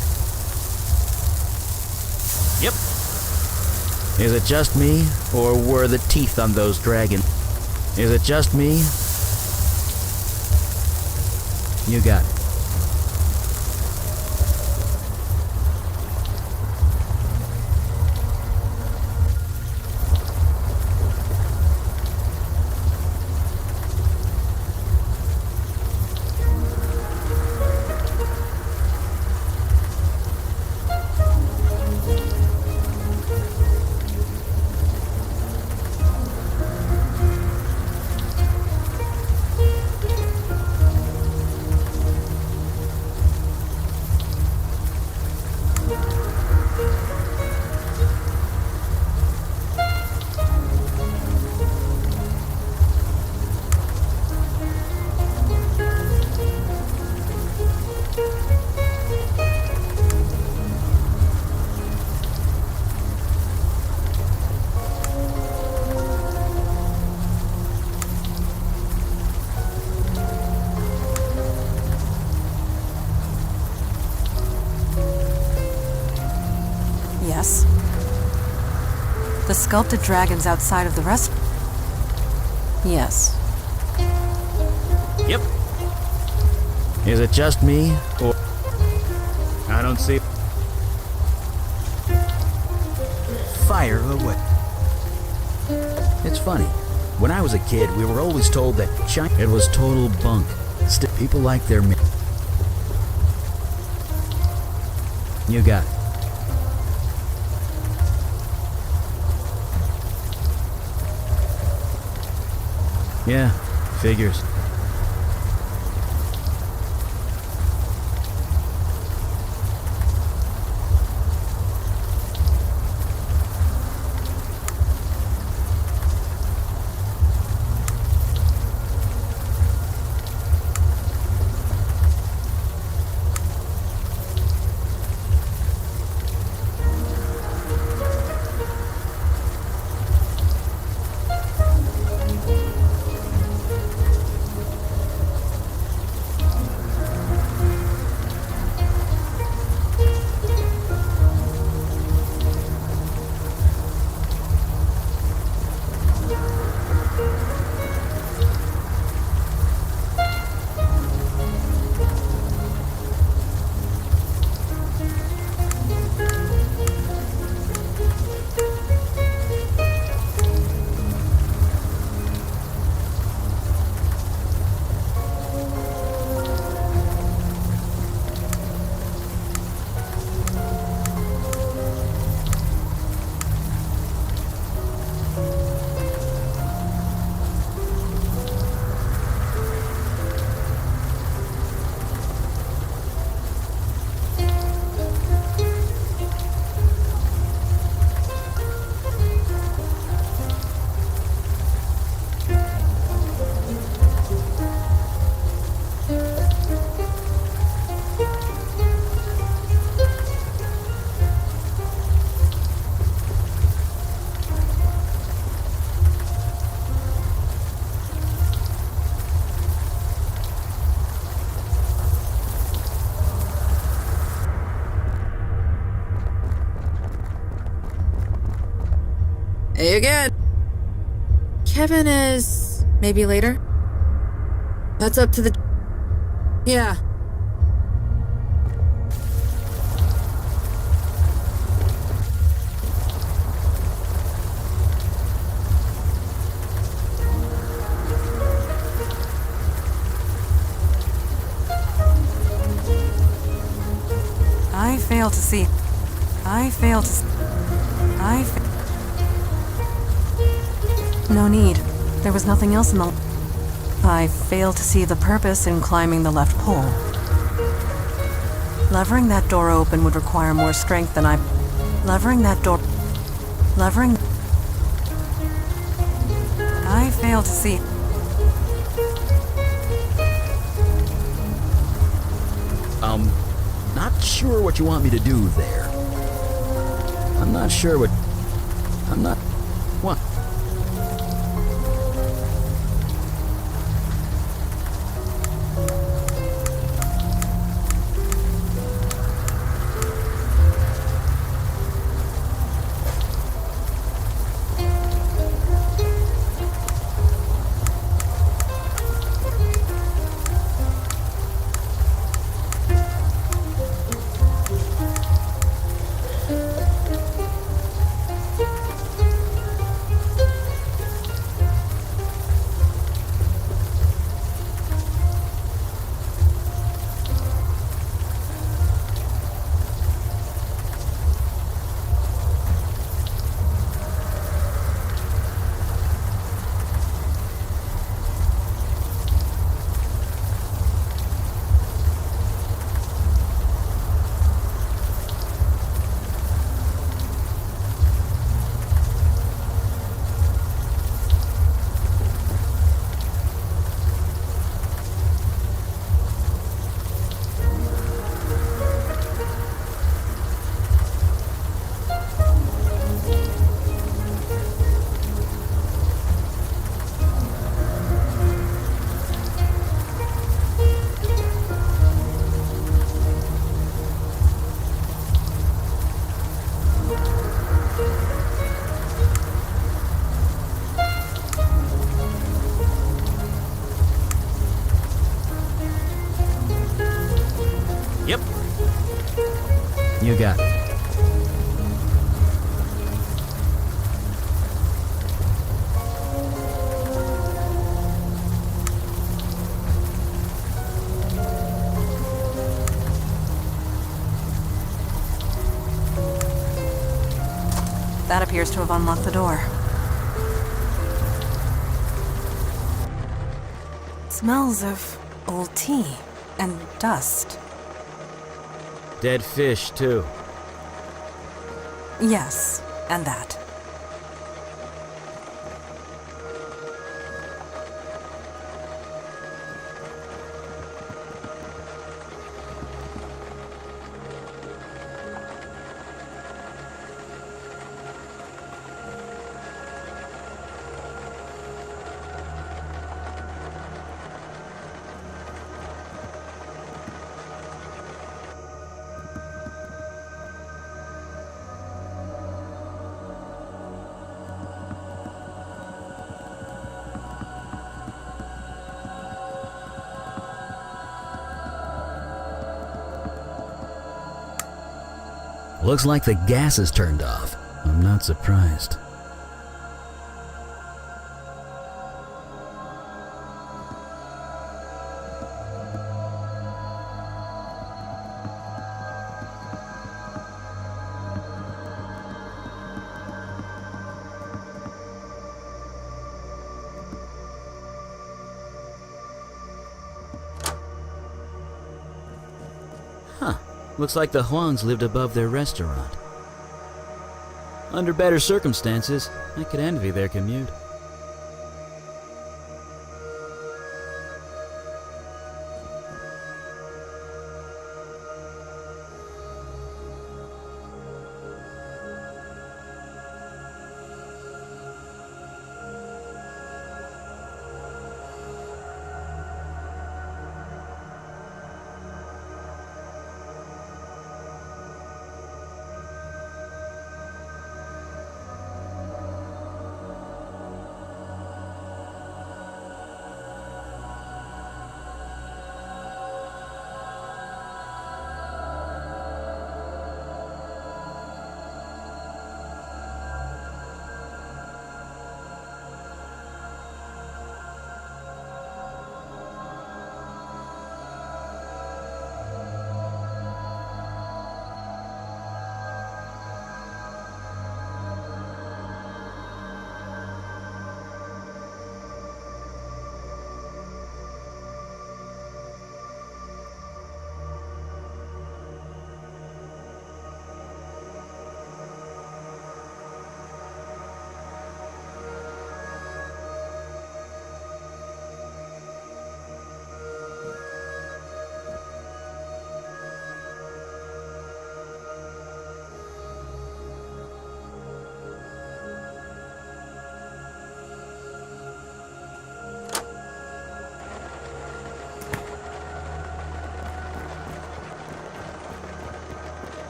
Yep. Is it just me, or were the teeth on those dragons? Is it just me? You got it. The sculpted dragons outside of the rest. Yes. Yep. Is it just me, or... I don't see... Fire away. It's funny. When I was a kid, we were always told that China... It was total bunk. Still, people like their... You got it. Yeah, figures. Hey again. Kevin is... maybe later? That's up to the... Yeah. I fail to see. No need. There was nothing else in the... I fail to see the purpose in climbing the left pole. Levering that door open would require more strength than I... Levering... I fail to see... Not sure what you want me to do there. I'm not sure what... I'm not... What? That appears to have unlocked the door. Smells of old tea and dust. Dead fish, too. Yes, and that. Looks like the gas is turned off. I'm not surprised. Huh. Looks like the Huangs lived above their restaurant. Under better circumstances, I could envy their commute.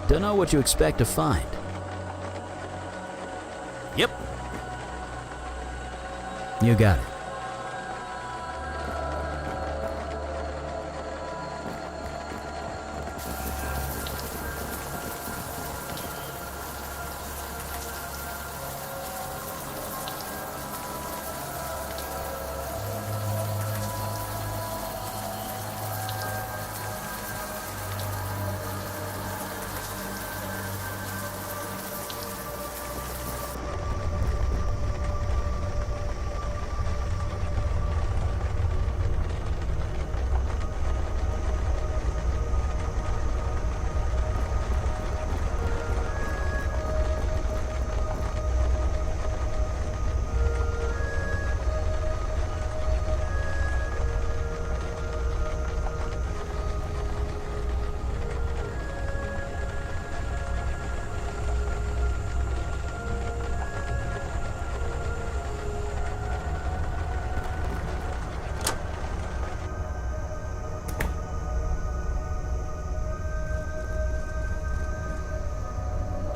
Don't know what you expect to find. Yep. You got it.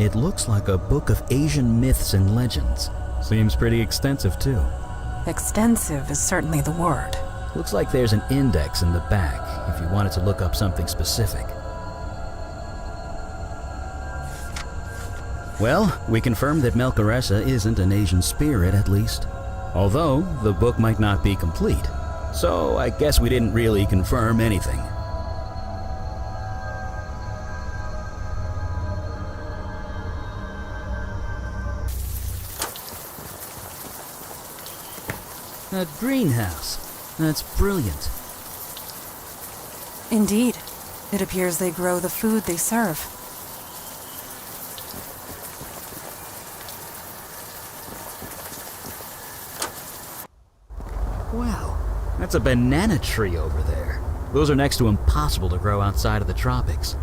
It looks like a book of Asian myths and legends. Seems pretty extensive, too. Extensive is certainly the word. Looks like there's an index in the back if you wanted to look up something specific. Well, we confirmed that Melcaressa isn't an Asian spirit, at least. Although, the book might not be complete. So, I guess we didn't really confirm anything. A greenhouse. That's brilliant. Indeed. It appears they grow the food they serve. Wow, that's a banana tree over there. Those are next to impossible to grow outside of the tropics.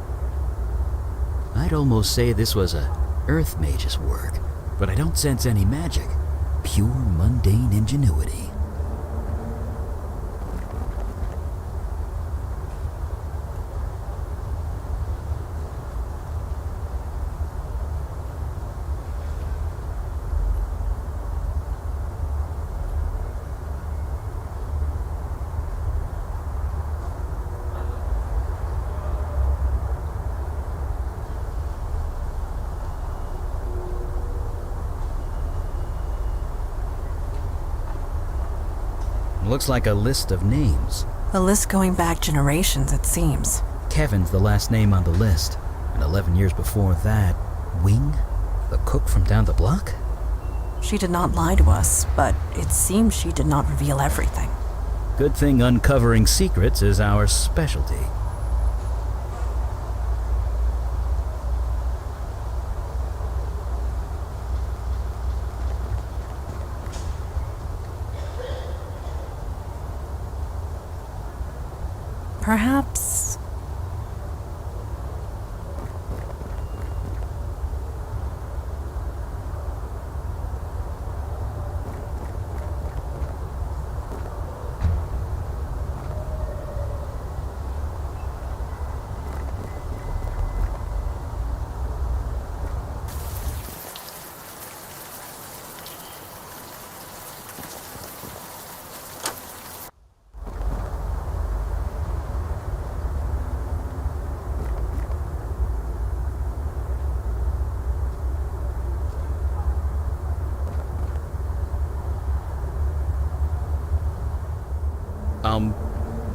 I'd almost say this was a Earth mage's work, but I don't sense any magic. Pure mundane ingenuity. Looks like a list of names. A list going back generations, it seems. Kevin's the last name on the list. And 11 years before that, Wing? The cook from down the block? She did not lie to us, but it seems she did not reveal everything. Good thing uncovering secrets is our specialty. Perhaps...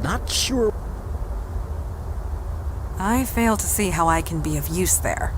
Not sure. I fail to see how I can be of use there.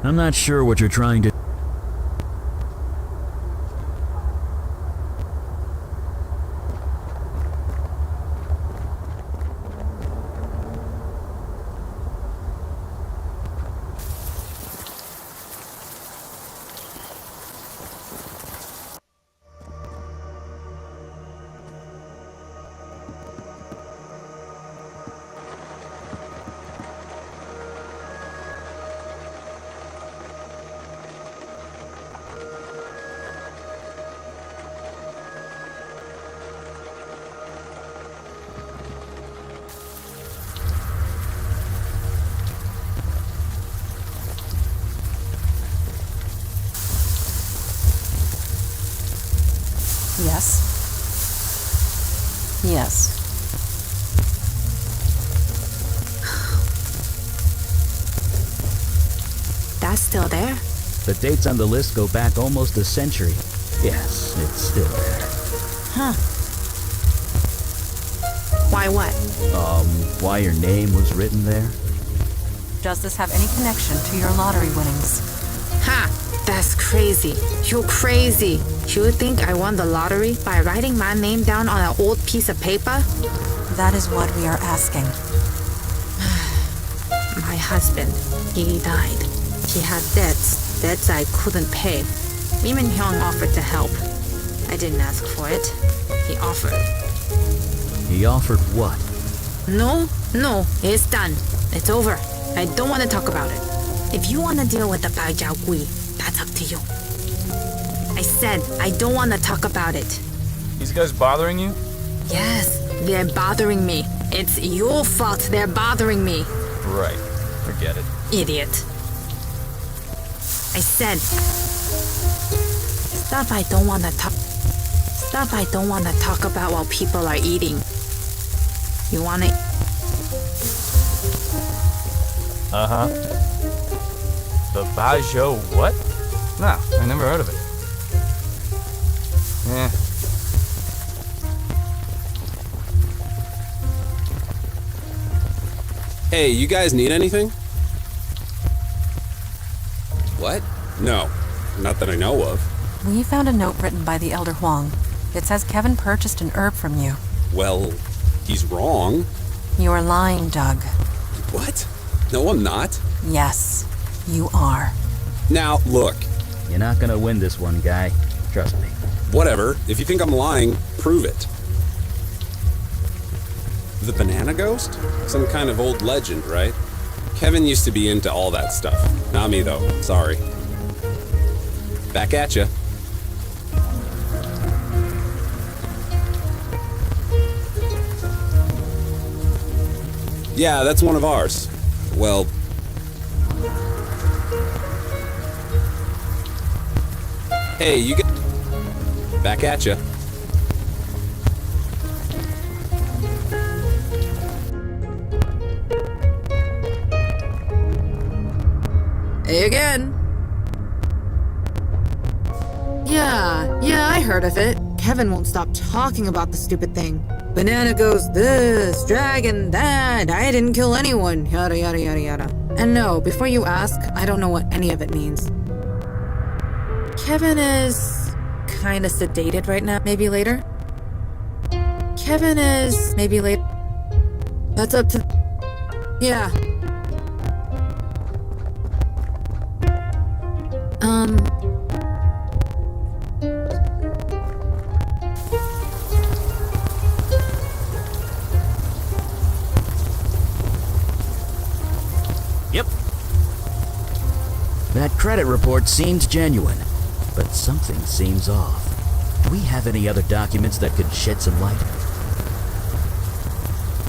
I'm not sure what you're trying to... Yes. Yes. That's still there? The dates on the list go back almost a century. Yes, it's still there. Huh. Why what? Why your name was written there? Does this have any connection to your lottery winnings? Ha! That's crazy. You're crazy. You think I won the lottery by writing my name down on an old piece of paper? That is what we are asking. My husband, he died. He had debts I couldn't pay. Even Hyung offered to help. I didn't ask for it. He offered. He offered what? No, it's done. It's over. I don't want to talk about it. If you want to deal with the Bai Jiao Gui, that's up to you. I said I don't want to talk about it. These guys bothering you? Yes, they're bothering me. It's your fault they're bothering me. Right. Forget it. Idiot. I said stuff I don't want to talk about while people are eating. You want it? Uh-huh. The Baijiu what? Nah, I never heard of it. Hey, you guys need anything? What? No. Not that I know of. We found a note written by the Elder Huang. It says Kevin purchased an herb from you. Well, he's wrong. You're lying, Doug. What? No, I'm not. Yes, you are. Now, look. You're not gonna win this one, guy. Trust me. Whatever. If you think I'm lying, prove it. The banana ghost? Some kind of old legend, right? Kevin used to be into all that stuff. Not me, though. Sorry. Back at ya. Yeah, that's one of ours. Well... Hey, you get... Back at ya. Hey again. Yeah, I heard of it. Kevin won't stop talking about the stupid thing. Banana goes this, dragon that, I didn't kill anyone, yada yada yada yada. And no, before you ask, I don't know what any of it means. Kevin is kinda sedated right now, maybe later? Kevin is maybe later. That's up to... Yeah. Yep. That credit report seems genuine, but something seems off. Do we have any other documents that could shed some light?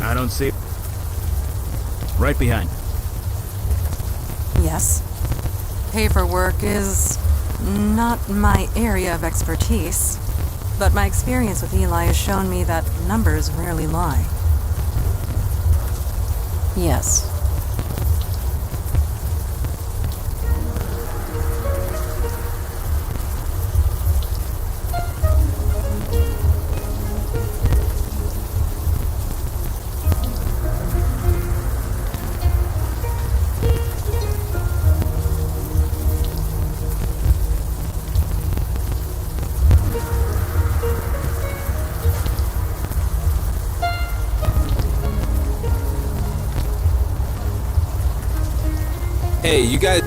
I don't see... Right behind. Yes. Paperwork is not my area of expertise, but my experience with Eli has shown me that numbers rarely lie. Yes. Hey, you guys...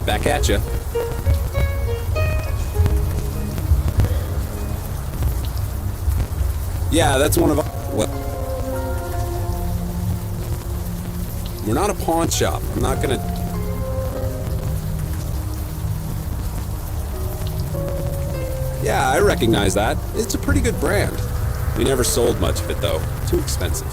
Back at ya. Yeah, that's one of our... What? We're not a pawn shop. I'm not gonna... Yeah, I recognize that. It's a pretty good brand. We never sold much of it, though. Too expensive.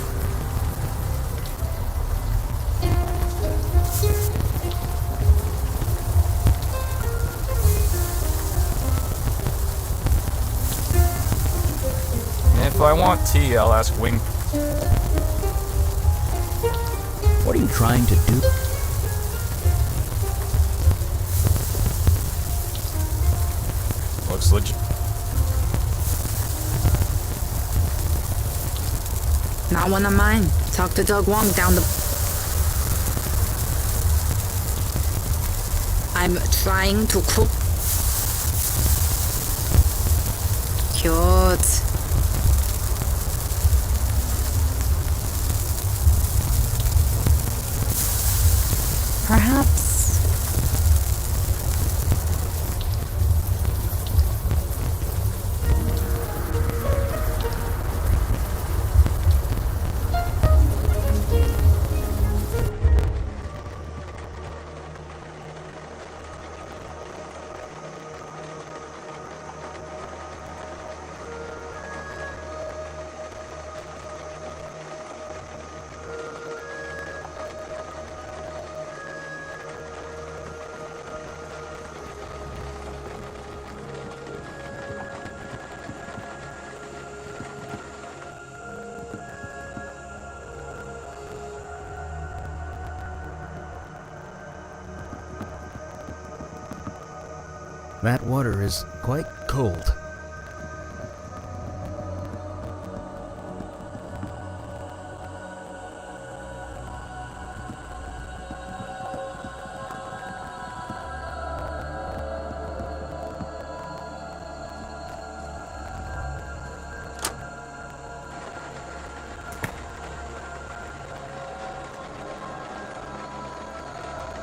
If I want tea, I'll ask Wing. What are you trying to do? Looks legit. Not one of mine. Talk to Doug Wong down the... I'm trying to cook... Cute. Perhaps... That water is quite cold.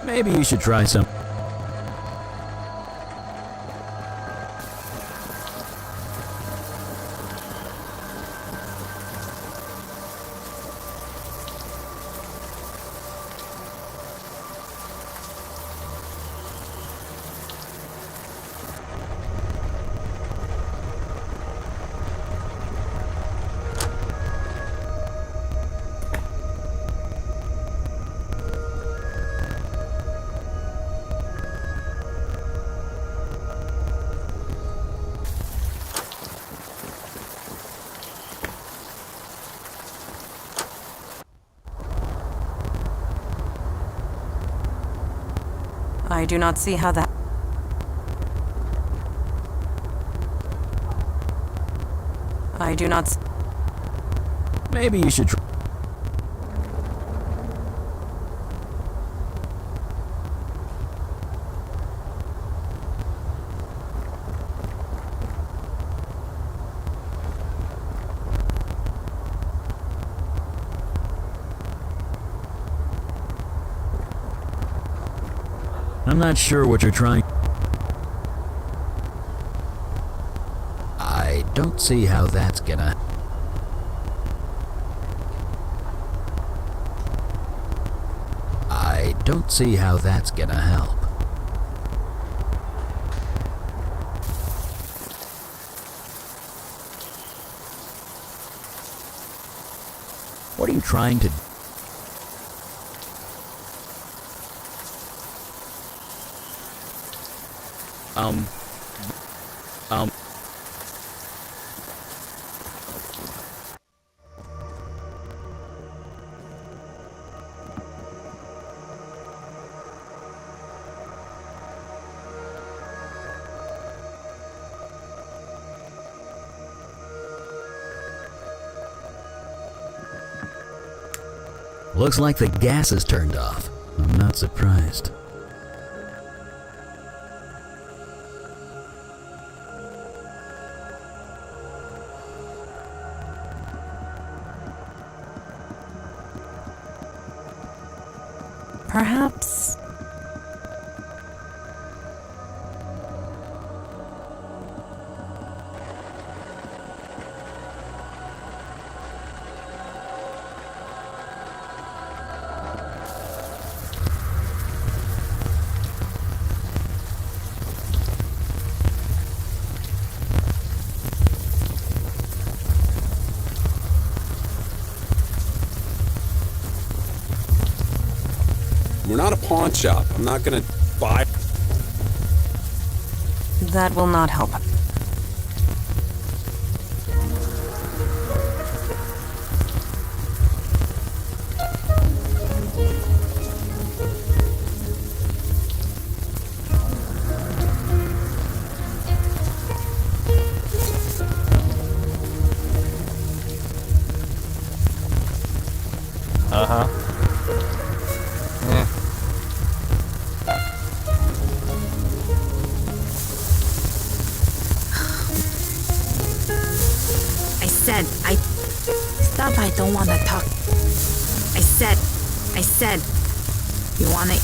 Maybe you should try some. I do not see how that... I do not... Maybe you should try. I'm not sure what you're trying. I don't see how that's gonna... I don't see how that's gonna help. What are you trying to do? Looks like the gas is turned off. I'm not surprised. Perhaps... We're not a pawn shop. I'm not gonna buy... That will not help. Uh-huh. Yeah. Stop, I don't wanna talk. I said, you wanna...